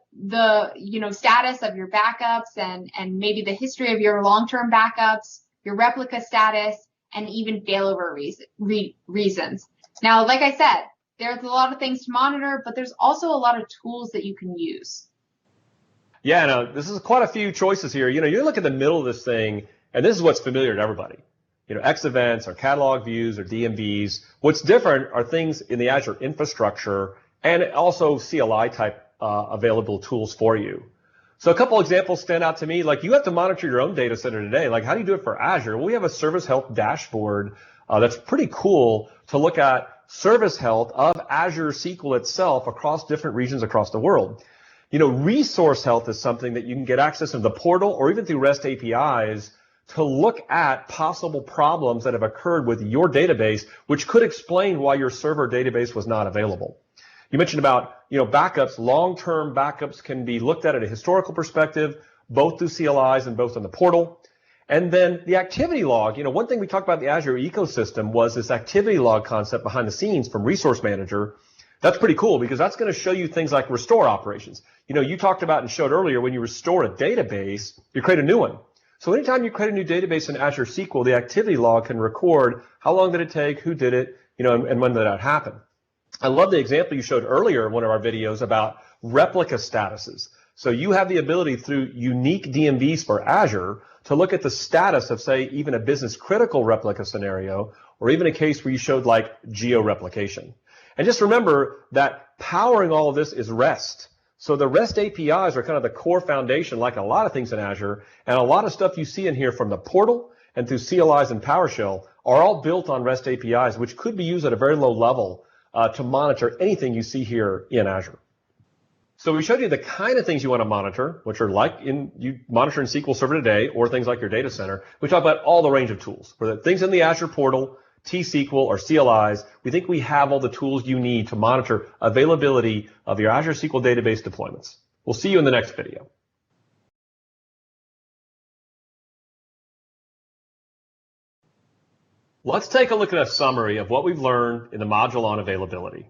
status of your backups and maybe the history of your long-term backups, your replica status, and even failover reasons. Now, like I said, there's a lot of things to monitor, but there's also a lot of tools that you can use. Yeah, no, this is quite a few choices here. You look at the middle of this thing, and this is what's familiar to everybody. X events or catalog views or DMVs. What's different are things in the Azure infrastructure and also CLI type available tools for you. So a couple examples stand out to me. Like, you have to monitor your own data center today. Like, how do you do it for Azure? Well, we have a service health dashboard that's pretty cool to look at service health of Azure SQL itself across different regions across the world. Resource health is something that you can get access to the portal or even through REST APIs to look at possible problems that have occurred with your database, which could explain why your server database was not available. You mentioned about, backups. Long-term backups can be looked at a historical perspective, both through CLIs and both on the portal. And then the activity log, one thing we talked about in the Azure ecosystem was this activity log concept behind the scenes from Resource Manager. That's pretty cool because that's going to show you things like restore operations. You talked about and showed earlier when you restore a database, you create a new one. So anytime you create a new database in Azure SQL, the activity log can record how long did it take, who did it, and when did that happen. I love the example you showed earlier in one of our videos about replica statuses. So you have the ability through unique DMVs for Azure to look at the status of, say, even a business critical replica scenario, or even a case where you showed like geo replication. And just remember that powering all of this is REST. So the REST APIs are kind of the core foundation, like a lot of things in Azure, and a lot of stuff you see in here from the portal and through CLIs and PowerShell are all built on REST APIs, which could be used at a very low level to monitor anything you see here in Azure. So we showed you the kind of things you want to monitor, which are like you monitor in SQL Server today, or things like your data center. We talk about all the range of tools, whether things in the Azure portal, T-SQL, or CLIs. We think we have all the tools you need to monitor availability of your Azure SQL database deployments. We'll see you in the next video. Let's take a look at a summary of what we've learned in the module on availability.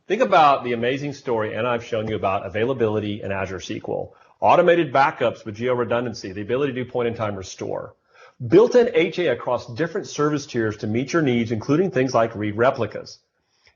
Think about the amazing story Anna I've shown you about availability in Azure SQL. Automated backups with geo-redundancy, the ability to do point-in-time restore. Built-in HA across different service tiers to meet your needs, including things like read replicas.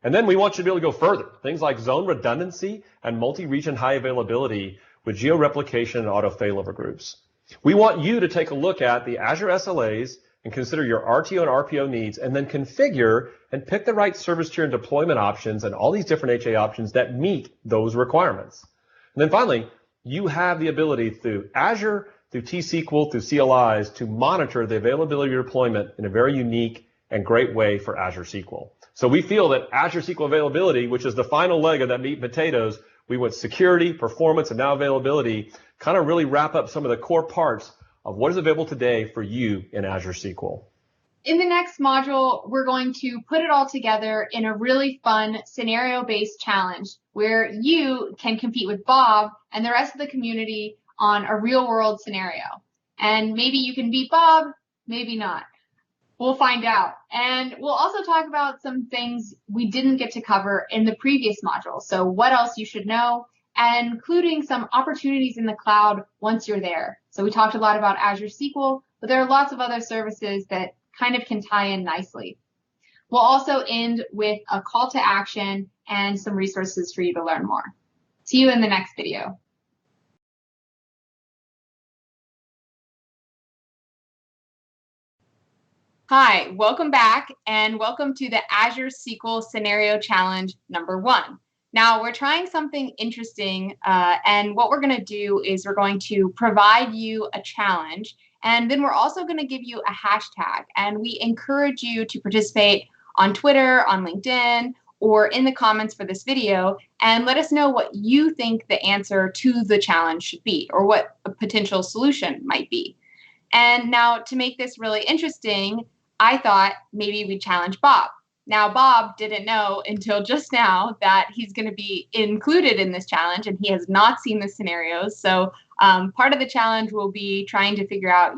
And then we want you to be able to go further. Things like zone redundancy and multi-region high availability with geo-replication and auto failover groups. We want you to take a look at the Azure SLAs and consider your RTO and RPO needs, and then configure and pick the right service tier and deployment options and all these different HA options that meet those requirements. And then finally, you have the ability through Azure, through T-SQL, through CLIs to monitor the availability of your deployment in a very unique and great way for Azure SQL. So we feel that Azure SQL availability, which is the final leg of that meat and potatoes, we want security, performance, and now availability, kind of really wrap up some of the core parts of what is available today for you in Azure SQL. In the next module, we're going to put it all together in a really fun scenario-based challenge where you can compete with Bob and the rest of the community on a real-world scenario. And maybe you can beat Bob, maybe not. We'll find out. And we'll also talk about some things we didn't get to cover in the previous module. So what else you should know, and including some opportunities in the cloud once you're there. So we talked a lot about Azure SQL, but there are lots of other services that kind of can tie in nicely. We'll also end with a call to action and some resources for you to learn more. See you in the next video. Hi, welcome back, and welcome to the Azure SQL Scenario Challenge #1. Now, we're trying something interesting, and what we're going to do is we're going to provide you a challenge, and then we're also going to give you a hashtag, and we encourage you to participate on Twitter, on LinkedIn, or in the comments for this video, and let us know what you think the answer to the challenge should be, or what a potential solution might be. And now, to make this really interesting, I thought maybe we'd challenge Bob. Now, Bob didn't know until just now that he's going to be included in this challenge, and he has not seen the scenarios. So part of the challenge will be trying to figure out,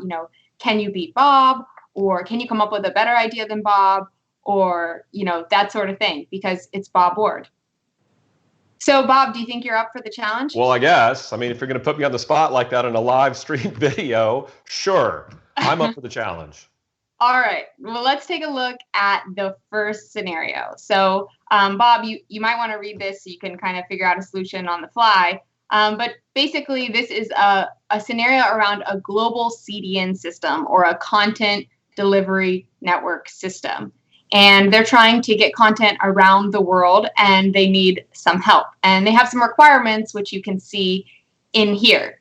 can you beat Bob, or can you come up with a better idea than Bob, or, that sort of thing, because it's Bob Ward. So, Bob, do you think you're up for the challenge? Well, I guess. I mean, if you're going to put me on the spot like that in a live stream video, sure, I'm up for the challenge. All right, well, let's take a look at the first scenario. So, Bob, you might want to read this so you can kind of figure out a solution on the fly. But basically, this is a scenario around a global CDN system, or a content delivery network system. And they're trying to get content around the world, and they need some help. And they have some requirements, which you can see in here.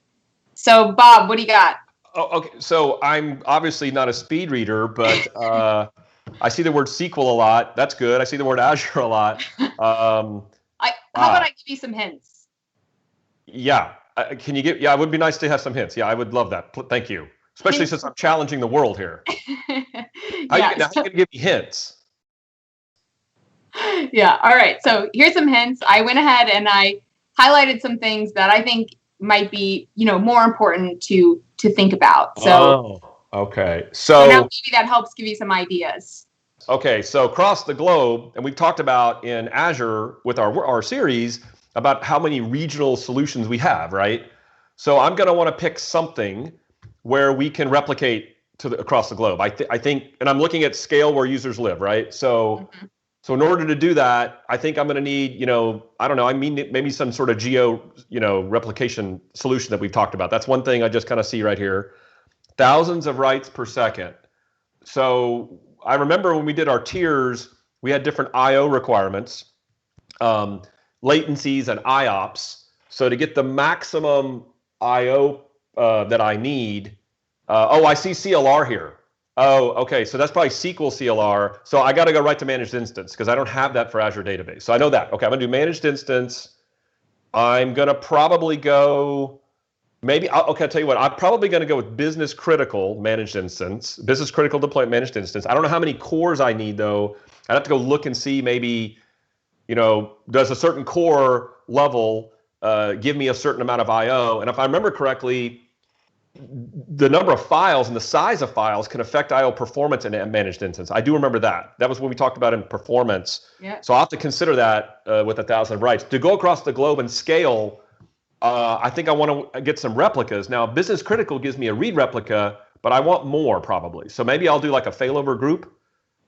So, Bob, what do you got? Oh, okay, so I'm obviously not a speed reader, but I see the word SQL a lot. That's good. I see the word Azure a lot. How about I give you some hints? Yeah. Can you give? Yeah, it would be nice to have some hints. Yeah, I would love that. Thank you. Especially since I'm challenging the world here. How are you going to give me hints? Yeah. All right. So here's some hints. I went ahead and I highlighted some things that I think might be, more important to think about. So, okay. So now maybe that helps give you some ideas. Okay. So across the globe, and we've talked about in Azure with our series about how many regional solutions we have, right? So I'm going to want to pick something where we can replicate across the globe. I think, and I'm looking at scale where users live, right? So. Mm-hmm. So in order to do that, I think I'm going to need, I don't know, maybe some sort of geo, replication solution that we've talked about. That's one thing I just kind of see right here. Thousands of writes per second. So I remember when we did our tiers, we had different I/O requirements, latencies and IOPS. So to get the maximum I/O that I need, I see CLR here. Oh, okay. So that's probably SQL CLR. So I got to go right to Managed Instance because I don't have that for Azure Database. So I know that. Okay, I'm going to do Managed Instance. I'm going to probably go, I'll tell you what, I'm probably going to go with Business Critical Managed Instance, Business Critical Deployment Managed Instance. I don't know how many cores I need, though. I'd have to go look and see maybe, does a certain core level give me a certain amount of I/O? And if I remember correctly, the number of files and the size of files can affect I/O performance in a managed instance. I do remember that. That was what we talked about in performance. Yeah. So I'll have to consider that with 1,000 writes. To go across the globe and scale, I think I want to get some replicas. Now, Business Critical gives me a read replica, but I want more probably. So maybe I'll do like a failover group.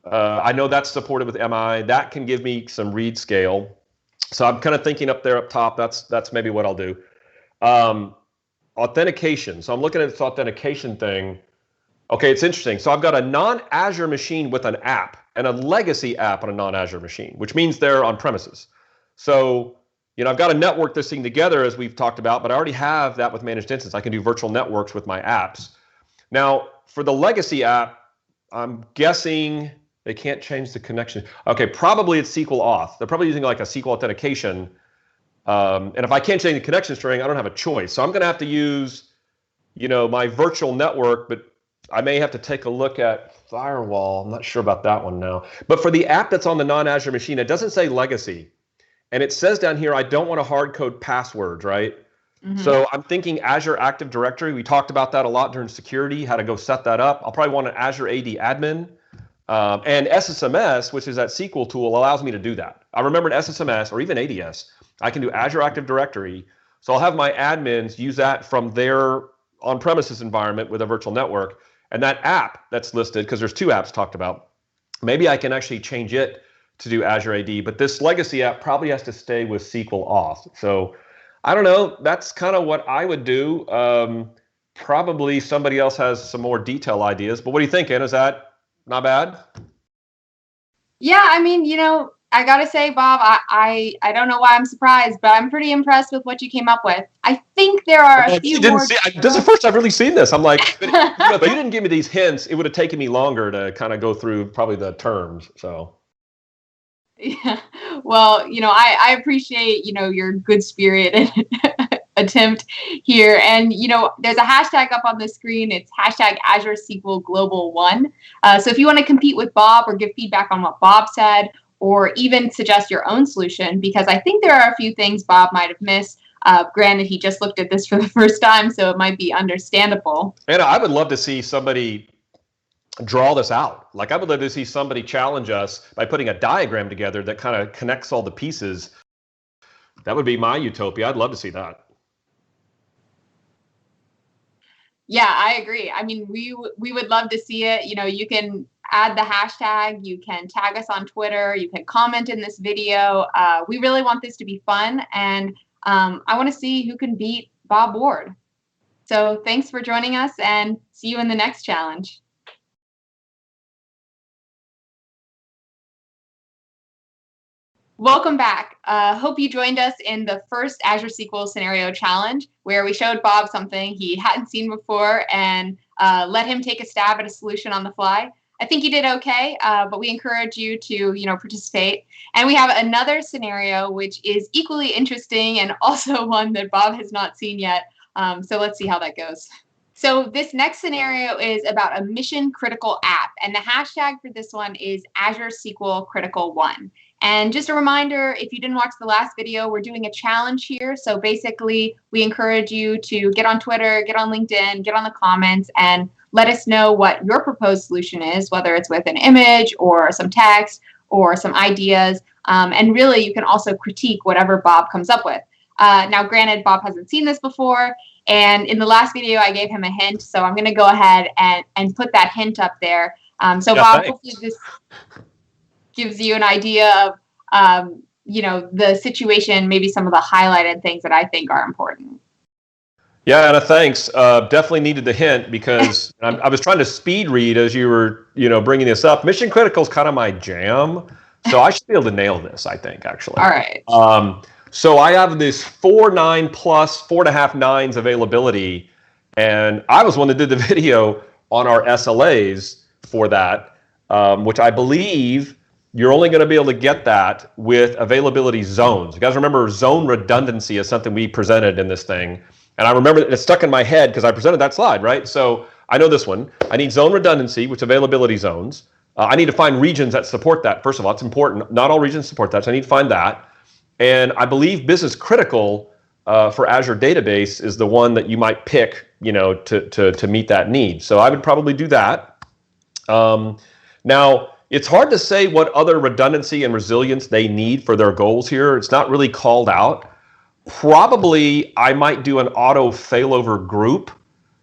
I know that's supported with MI. That can give me some read scale. So I'm kind of thinking up top. That's maybe what I'll do. authentication. So I'm looking at this authentication thing. Okay, it's interesting. So I've got a non-Azure machine with an app and a legacy app on a non-Azure machine, which means they're on premises. So, I've got to network this thing together as we've talked about, but I already have that with Managed Instance. I can do virtual networks with my apps. Now, for the legacy app, I'm guessing they can't change the connection. Okay, probably it's SQL auth. They're probably using like a SQL authentication. And if I can't change the connection string, I don't have a choice. So I'm going to have to use, my virtual network, but I may have to take a look at firewall. I'm not sure about that one now. But for the app that's on the non-Azure machine, it doesn't say legacy. And it says down here, I don't want to hard code passwords, right? Mm-hmm. So I'm thinking Azure Active Directory. We talked about that a lot during security, how to go set that up. I'll probably want an Azure AD admin. And SSMS, which is that SQL tool, allows me to do that. I remember in SSMS or even ADS, I can do Azure Active Directory. So I'll have my admins use that from their on-premises environment with a virtual network. And that app that's listed, because there's two apps talked about, maybe I can actually change it to do Azure AD, but this legacy app probably has to stay with SQL auth. So I don't know, that's kind of what I would do. Probably somebody else has some more detailed ideas, but what do you think, Anna? Is that not bad? Yeah, I mean, I gotta say, Bob, I don't know why I'm surprised, but I'm pretty impressed with what you came up with. I think there are a few more. This is the first I've really seen this. I'm like, but you didn't give me these hints, it would have taken me longer to kind of go through probably the terms. So. Yeah, well, I appreciate, your good spirit and attempt here. And, there's a hashtag up on the screen. It's hashtag Azure SQL Global 1. So if you want to compete with Bob or give feedback on what Bob said, or even suggest your own solution, because I think there are a few things Bob might have missed. Granted, he just looked at this for the first time, so it might be understandable. And I would love to see somebody draw this out. Like, I would love to see somebody challenge us by putting a diagram together that kind of connects all the pieces. That would be my utopia. I'd love to see that. Yeah, I agree. I mean, we would love to see it. You can add the hashtag, you can tag us on Twitter, you can comment in this video. We really want this to be fun, and I want to see who can beat Bob Ward. So thanks for joining us, and see you in the next challenge. Welcome back. Hope you joined us in the first Azure SQL Scenario Challenge, where we showed Bob something he hadn't seen before and let him take a stab at a solution on the fly. I think he did okay, but we encourage you to, participate. And we have another scenario which is equally interesting and also one that Bob has not seen yet. So let's see how that goes. So this next scenario is about a mission critical app, and the hashtag for this one is Azure SQL Critical 1. And just a reminder, if you didn't watch the last video, we're doing a challenge here. So basically, we encourage you to get on Twitter, get on LinkedIn, get on the comments, and let us know what your proposed solution is, whether it's with an image or some text or some ideas. And really, you can also critique whatever Bob comes up with. Now, granted, Bob hasn't seen this before, and in the last video, I gave him a hint. So I'm going to go ahead and put that hint up there. So Bob, hopefully this gives you an idea of, the situation, maybe some of the highlighted things that I think are important. Yeah, Anna, thanks. Definitely needed the hint because I was trying to speed read as you were, bringing this up. Mission critical is kind of my jam, so I should be able to nail this, I think, actually. All right. So I have this 4.9 plus 4.5 nines availability, and I was one that did the video on our SLAs for that, which I believe you're only going to be able to get that with availability zones. You guys remember zone redundancy is something we presented in this thing. And I remember it stuck in my head because I presented that slide, right? So I know this one. I need zone redundancy, which availability zones. I need to find regions that support that. First of all, it's important. Not all regions support that, so I need to find that. And I believe business critical for Azure Database is the one that you might pick, to meet that need. So I would probably do that. Now, it's hard to say what other redundancy and resilience they need for their goals here. It's not really called out. Probably I might do an auto failover group,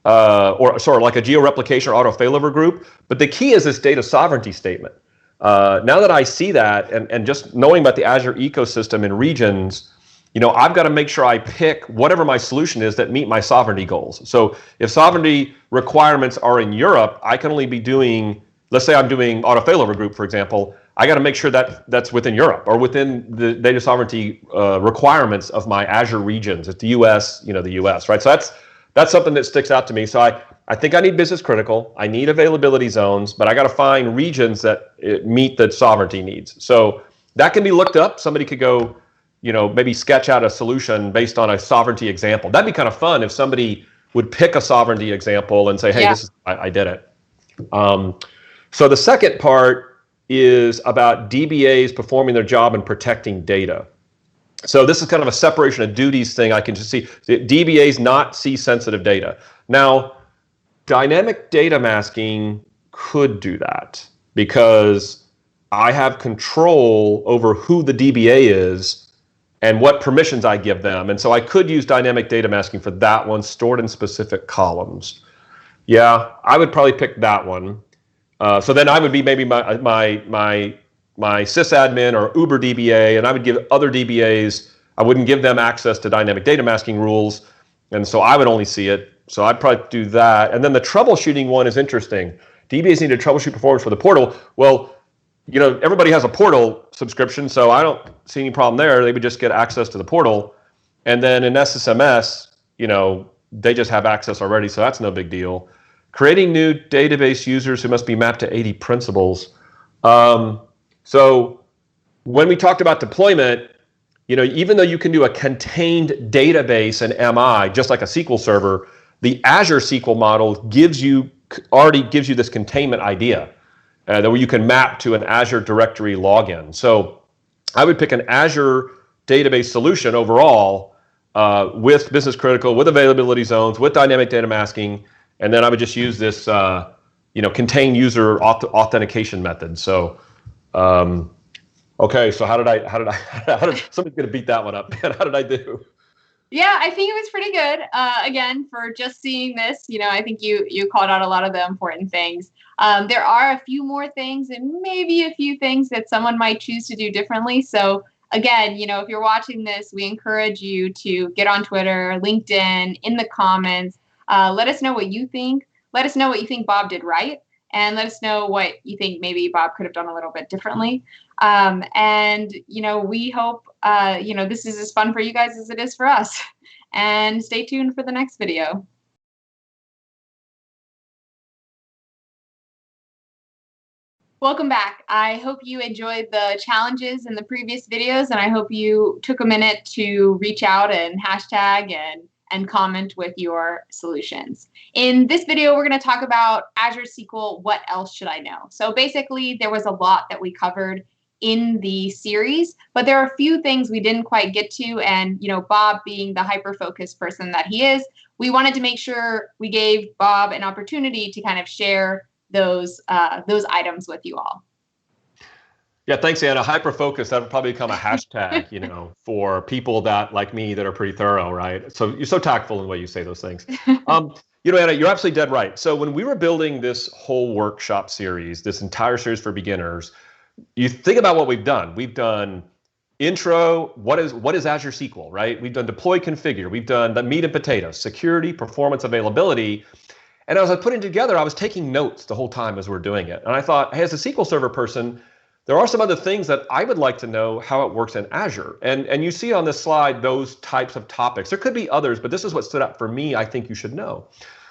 like a geo-replication or auto failover group. But the key is this data sovereignty statement. Now that I see that, and just knowing about the Azure ecosystem and regions, I've got to make sure I pick whatever my solution is that meet my sovereignty goals. So if sovereignty requirements are in Europe, I can only be doing, let's say I'm doing auto failover group, for example, I got to make sure that that's within Europe or within the data sovereignty requirements of my Azure regions. It's the US, the US, right? So that's something that sticks out to me. So I think I need business critical. I need availability zones, but I got to find regions that meet the sovereignty needs. So that can be looked up. Somebody could go, maybe sketch out a solution based on a sovereignty example. That'd be kind of fun if somebody would pick a sovereignty example and say, hey, I did it. So the second part is about DBAs performing their job and protecting data. So this is kind of a separation of duties thing. I can just see DBAs not see sensitive data. Now, dynamic data masking could do that because I have control over who the DBA is and what permissions I give them. And so I could use dynamic data masking for that one, stored in specific columns. Yeah, I would probably pick that one. So then I would be maybe my sysadmin or Uber DBA, and I would give other DBAs, I wouldn't give them access to dynamic data masking rules. And so I would only see it. So I'd probably do that. And then the troubleshooting one is interesting. DBAs need to troubleshoot performance for the portal. Well, everybody has a portal subscription, so I don't see any problem there. They would just get access to the portal. And then in SSMS, they just have access already, so that's no big deal. Creating new database users who must be mapped to 80 principals. So when we talked about deployment, even though you can do a contained database in MI, just like a SQL Server, the Azure SQL model already gives you this containment idea. That you can map to an Azure directory login. So I would pick an Azure database solution overall with business critical, with availability zones, with dynamic data masking, and then I would just use this contained user authentication method. So okay, so how did somebody's gonna beat that one up? How did I do? Yeah, I think it was pretty good. Again, for just seeing this, I think you called out a lot of the important things. There are a few more things and maybe a few things that someone might choose to do differently. So again, if you're watching this, we encourage you to get on Twitter, LinkedIn, in the comments. Let us know what you think. Let us know what you think Bob did right. And let us know what you think maybe Bob could have done a little bit differently. And we hope, this is as fun for you guys as it is for us. And stay tuned for the next video. Welcome back. I hope you enjoyed the challenges in the previous videos, and I hope you took a minute to reach out and hashtag and comment with your solutions. In this video, we're going to talk about Azure SQL, what else should I know? So basically, there was a lot that we covered in the series, but there are a few things we didn't quite get to, and Bob being the hyper-focused person that he is, we wanted to make sure we gave Bob an opportunity to kind of share those items with you all. Yeah, thanks, Anna. Hyper-focus, that would probably become a hashtag, for people that like me that are pretty thorough, right? So you're so tactful in the way you say those things. Anna, you're absolutely dead right. So when we were building this whole workshop series, this entire series for beginners, you think about what we've done. We've done intro, what is Azure SQL, right? We've done deploy configure. We've done the meat and potatoes, security, performance, availability. And as I was putting it together, I was taking notes the whole time as we're doing it. And I thought, hey, as a SQL Server person, there are some other things that I would like to know how it works in Azure. And you see on this slide those types of topics. There could be others, but this is what stood out for me, I think you should know.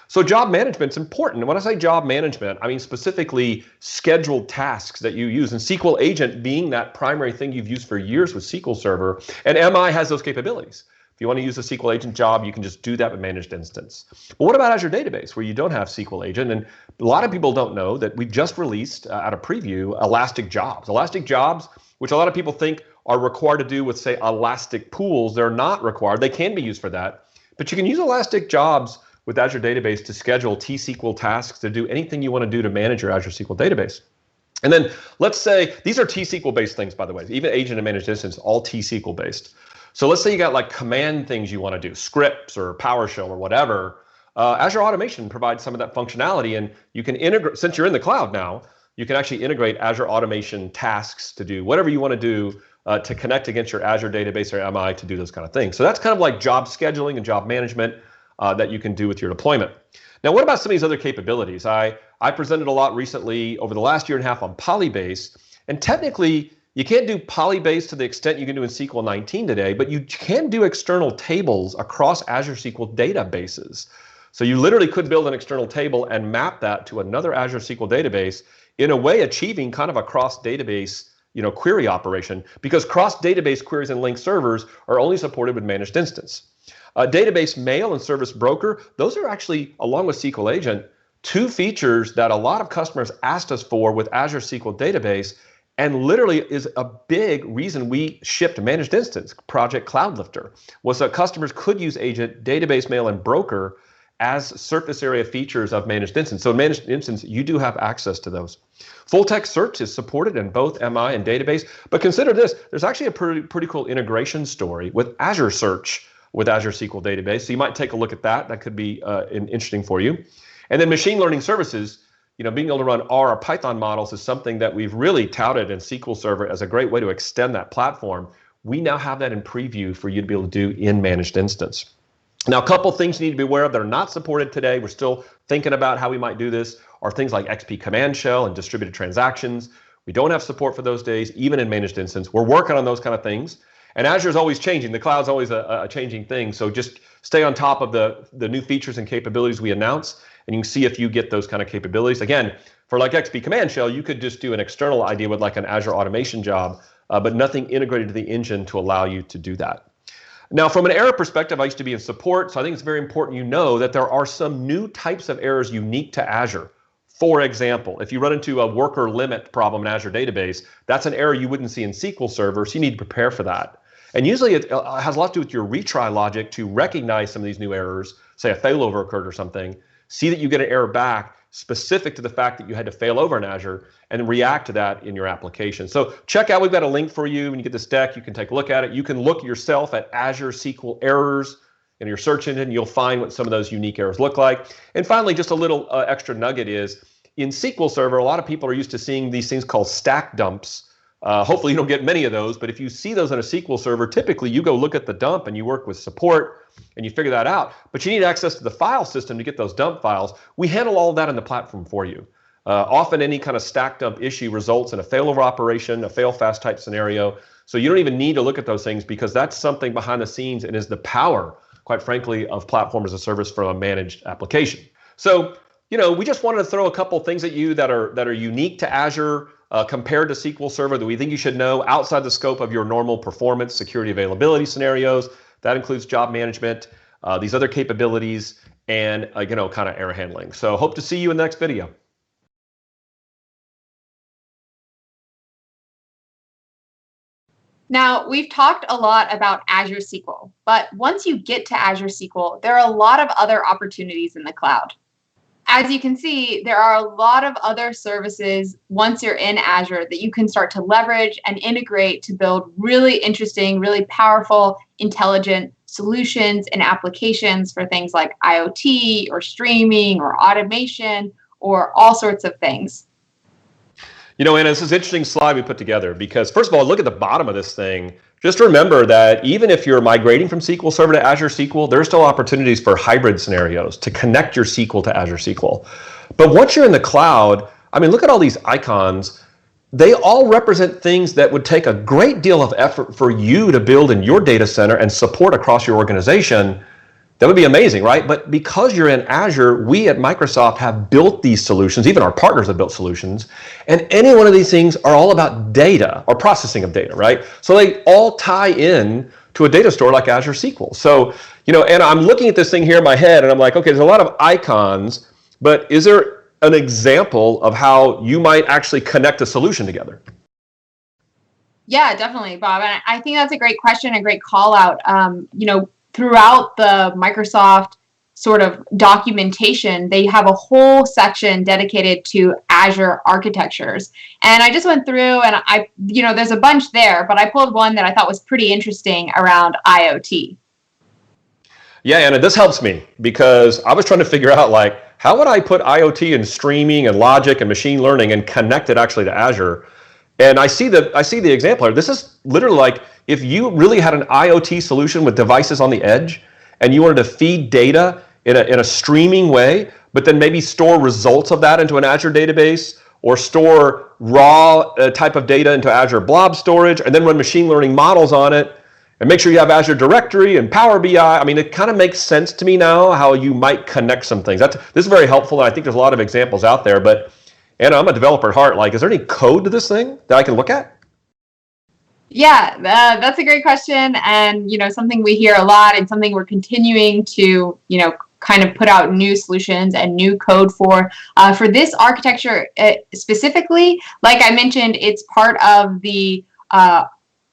So job management's important. And when I say job management, I mean specifically scheduled tasks that you use. And SQL Agent being that primary thing you've used for years with SQL Server. And MI has those capabilities. If you want to use a SQL Agent job, you can just do that with Managed Instance. But what about Azure Database, where you don't have SQL Agent? And a lot of people don't know that we've just released at a preview Elastic Jobs. Elastic Jobs, which a lot of people think are required to do with, say, Elastic Pools. They're not required. They can be used for that. But you can use Elastic Jobs with Azure Database to schedule T-SQL tasks to do anything you want to do to manage your Azure SQL Database. And then let's say, these are T-SQL based things, by the way, even Agent and Managed Instance, all T-SQL based. So let's say you got like command things you want to do, scripts or PowerShell or whatever. Azure Automation provides some of that functionality, and you can integrate, since you're in the cloud now, you can actually integrate Azure Automation tasks to do whatever you want to do to connect against your Azure database or MI to do those kind of things. So that's kind of like job scheduling and job management that you can do with your deployment. Now, what about some of these other capabilities? I presented a lot recently over the last year and a half on Polybase, and technically you can't do Polybase to the extent you can do in SQL 19 today, but you can do external tables across Azure SQL databases. So you literally could build an external table and map that to another Azure SQL database, in a way achieving kind of a cross-database query operation, because cross-database queries and linked servers are only supported with managed instance. Database mail and service broker, those are actually, along with SQL Agent, two features that a lot of customers asked us for with Azure SQL Database, and literally is a big reason we shipped managed instance. Project Cloud Lifter was that customers could use Agent, database mail, and broker as surface area features of managed instance. So in managed instance, you do have access to those. Full text search is supported in both MI and database, but consider this, there's actually a pretty cool integration story with Azure Search with Azure SQL Database. So you might take a look at that. That could be interesting for you. And then machine learning services, being able to run R or Python models is something that we've really touted in SQL Server as a great way to extend that platform. We now have that in preview for you to be able to do in managed instance. Now, a couple things you need to be aware of that are not supported today, we're still thinking about how we might do this, are things like XP Command Shell and distributed transactions. We don't have support for those days, even in managed instance. We're working on those kind of things. And Azure is always changing. The cloud's always a changing thing. So just stay on top of the new features and capabilities we announce, and you can see if you get those kind of capabilities. Again, for like XP Command Shell, you could just do an external idea with like an Azure automation job, but nothing integrated to the engine to allow you to do that. Now, from an error perspective, I used to be in support, so I think it's very important you know that there are some new types of errors unique to Azure. For example, if you run into a worker limit problem in Azure Database, that's an error you wouldn't see in SQL Server, so you need to prepare for that. And usually it has a lot to do with your retry logic to recognize some of these new errors, say a failover occurred or something, see that you get an error back specific to the fact that you had to fail over in Azure, and react to that in your application. So check out, we've got a link for you. When you get this deck, you can take a look at it. You can look yourself at Azure SQL errors in your search engine. You'll find what some of those unique errors look like. And finally, just a little extra nugget is, in SQL Server, a lot of people are used to seeing these things called stack dumps. Hopefully you don't get many of those, but if you see those in a SQL Server, typically you go look at the dump and you work with support and you figure that out, but you need access to the file system to get those dump files. We handle all of that in the platform for you. Often any kind of stack dump issue results in a failover operation, a fail fast type scenario, so you don't even need to look at those things because that's something behind the scenes and is the power, quite frankly, of platform as a service from a managed application. So, we just wanted to throw a couple things at you that are unique to Azure, compared to SQL Server, that we think you should know outside the scope of your normal performance, security, availability scenarios. That includes job management, these other capabilities, and kind of error handling. So hope to see you in the next video. Now, we've talked a lot about Azure SQL, but once you get to Azure SQL, there are a lot of other opportunities in the cloud. As you can see, there are a lot of other services once you're in Azure that you can start to leverage and integrate to build really interesting, really powerful, intelligent solutions and applications for things like IoT or streaming or automation or all sorts of things. Anna, this is an interesting slide we put together because, first of all, look at the bottom of this thing. Just remember that even if you're migrating from SQL Server to Azure SQL, there's still opportunities for hybrid scenarios to connect your SQL to Azure SQL. But once you're in the cloud, look at all these icons. They all represent things that would take a great deal of effort for you to build in your data center and support across your organization. That would be amazing, right? But because you're in Azure, we at Microsoft have built these solutions, even our partners have built solutions, and any one of these things are all about data or processing of data, right? So they all tie in to a data store like Azure SQL. So, and I'm looking at this thing here in my head and I'm like, okay, there's a lot of icons, but is there an example of how you might actually connect a solution together? Yeah, definitely, Bob. And I think that's a great question, a great call out. Throughout the Microsoft sort of documentation, they have a whole section dedicated to Azure architectures. And I just went through and there's a bunch there, but I pulled one that I thought was pretty interesting around IoT. Yeah, Anna, this helps me because I was trying to figure out how would I put IoT and streaming and logic and machine learning and connect it actually to Azure. And I see the example here. This is literally like if you really had an IoT solution with devices on the edge and you wanted to feed data in a streaming way, but then maybe store results of that into an Azure database or store raw type of data into Azure Blob Storage and then run machine learning models on it and make sure you have Azure Directory and Power BI. I mean, it kind of makes sense to me now how you might connect some things. This is very helpful, and I think there's a lot of examples out there, but Anna, I'm a developer at heart. Like, is there any code to this thing that I can look at? Yeah, that's a great question, and something we hear a lot, and something we're continuing to kind of put out new solutions and new code for this architecture specifically. Like I mentioned, it's part of the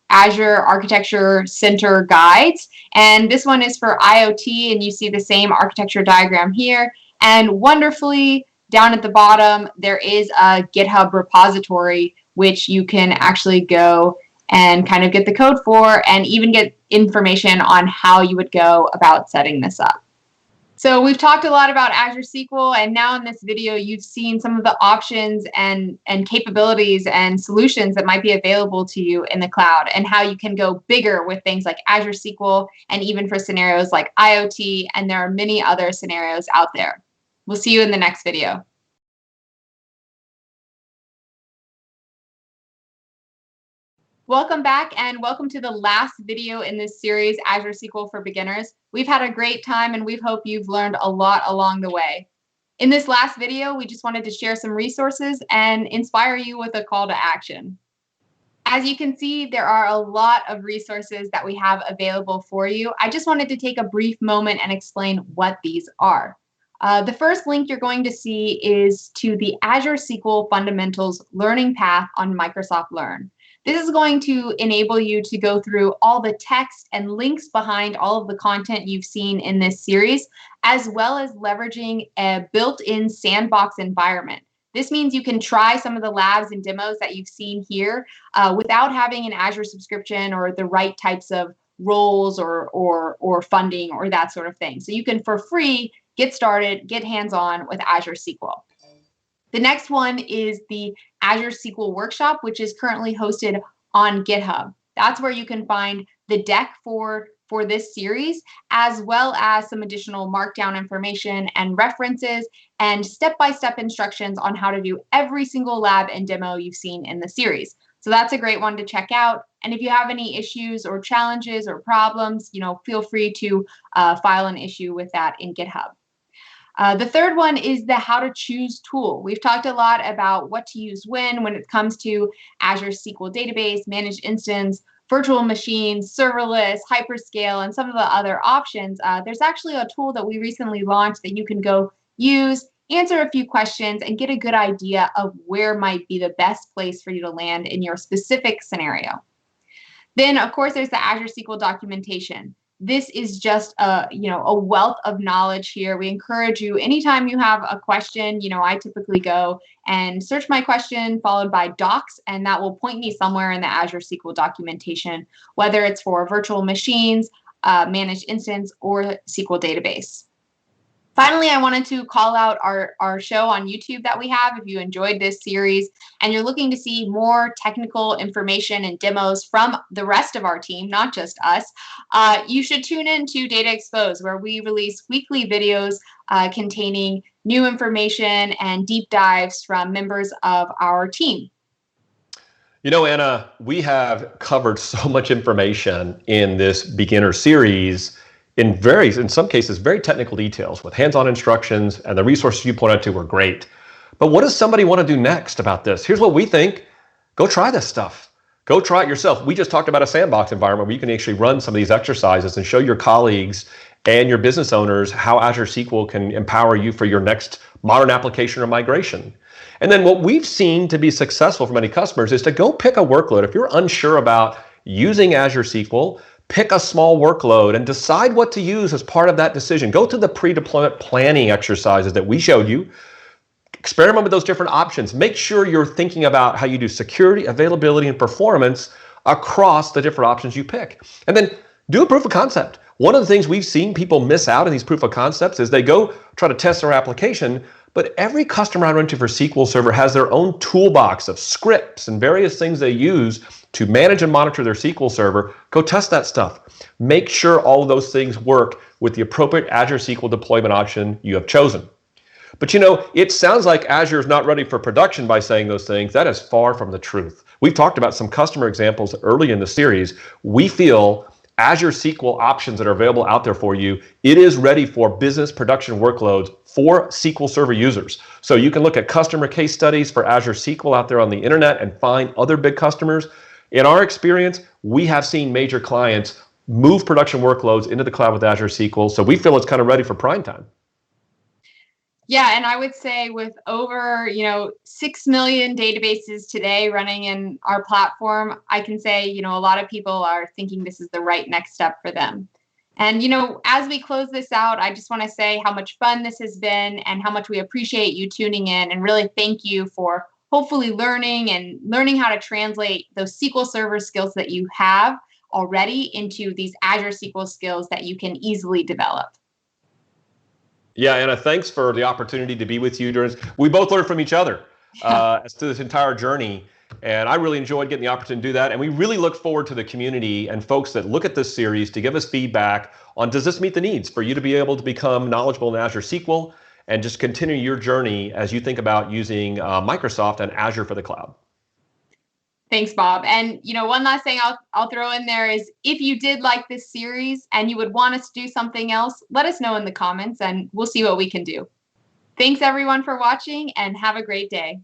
Azure Architecture Center guides, and this one is for IoT, and you see the same architecture diagram here. And wonderfully, down at the bottom, there is a GitHub repository which you can actually go and kind of get the code for and even get information on how you would go about setting this up. So we've talked a lot about Azure SQL, and now in this video, you've seen some of the options and capabilities and solutions that might be available to you in the cloud and how you can go bigger with things like Azure SQL and even for scenarios like IoT, and there are many other scenarios out there. We'll see you in the next video. Welcome back, and welcome to the last video in this series, Azure SQL for Beginners. We've had a great time, and we hope you've learned a lot along the way. In this last video, we just wanted to share some resources and inspire you with a call to action. As you can see, there are a lot of resources that we have available for you. I just wanted to take a brief moment and explain what these are. The first link you're going to see is to the Azure SQL Fundamentals Learning Path on Microsoft Learn. This is going to enable you to go through all the text and links behind all of the content you've seen in this series, as well as leveraging a built-in sandbox environment. This means you can try some of the labs and demos that you've seen here without having an Azure subscription or the right types of roles or funding or that sort of thing. So you can, for free, get started, get hands-on with Azure SQL. The next one is the Azure SQL Workshop, which is currently hosted on GitHub. That's where you can find the deck for this series, as well as some additional markdown information and references and step-by-step instructions on how to do every single lab and demo you've seen in the series. So that's a great one to check out. And if you have any issues or challenges or problems, feel free to file an issue with that in GitHub. The third one is the How to Choose tool. We've talked a lot about what to use when it comes to Azure SQL Database, Managed Instance, virtual machines, serverless, hyperscale, and some of the other options. There's actually a tool that we recently launched that you can go use, answer a few questions, and get a good idea of where might be the best place for you to land in your specific scenario. Then, of course, there's the Azure SQL documentation. This is just a wealth of knowledge here. We encourage you, anytime you have a question, I typically go and search my question followed by docs, and that will point me somewhere in the Azure SQL documentation, whether it's for virtual machines, managed instance, or SQL database. Finally, I wanted to call out our show on YouTube that we have. If you enjoyed this series and you're looking to see more technical information and demos from the rest of our team, not just us, you should tune in to Data Exposed, where we release weekly videos containing new information and deep dives from members of our team. Anna, we have covered so much information in this beginner series in some cases, very technical details with hands-on instructions, and the resources you pointed to were great. But what does somebody want to do next about this? Here's what we think. Go try this stuff. Go try it yourself. We just talked about a sandbox environment where you can actually run some of these exercises and show your colleagues and your business owners how Azure SQL can empower you for your next modern application or migration. And then what we've seen to be successful for many customers is to go pick a workload. If you're unsure about using Azure SQL, pick a small workload and decide what to use as part of that decision. Go through the pre-deployment planning exercises that we showed you. Experiment with those different options. Make sure you're thinking about how you do security, availability, and performance across the different options you pick. And then do a proof of concept. One of the things we've seen people miss out in these proof of concepts is they go try to test their application, But every customer I run into for SQL Server has their own toolbox of scripts and various things they use to manage and monitor their SQL Server. Go test that stuff. Make sure all of those things work with the appropriate Azure SQL deployment option you have chosen. But it sounds like Azure is not ready for production by saying those things. That is far from the truth. We've talked about some customer examples early in the series. We feel Azure SQL options that are available out there for you, it is ready for business production workloads for SQL Server users. So you can look at customer case studies for Azure SQL out there on the internet and find other big customers. In our experience, we have seen major clients move production workloads into the cloud with Azure SQL. So we feel it's kind of ready for prime time. Yeah, and I would say with over, 6 million databases today running in our platform, I can say, a lot of people are thinking this is the right next step for them. And, as we close this out, I just want to say how much fun this has been and how much we appreciate you tuning in, and really thank you for hopefully learning how to translate those SQL Server skills that you have already into these Azure SQL skills that you can easily develop. Yeah, Anna, thanks for the opportunity to be with you during this. We both learned from each other as to this entire journey. And I really enjoyed getting the opportunity to do that. And we really look forward to the community and folks that look at this series to give us feedback on, does this meet the needs for you to be able to become knowledgeable in Azure SQL and just continue your journey as you think about using Microsoft and Azure for the cloud. Thanks, Bob. And one last thing I'll throw in there is, if you did like this series and you would want us to do something else, let us know in the comments and we'll see what we can do. Thanks everyone for watching, and have a great day.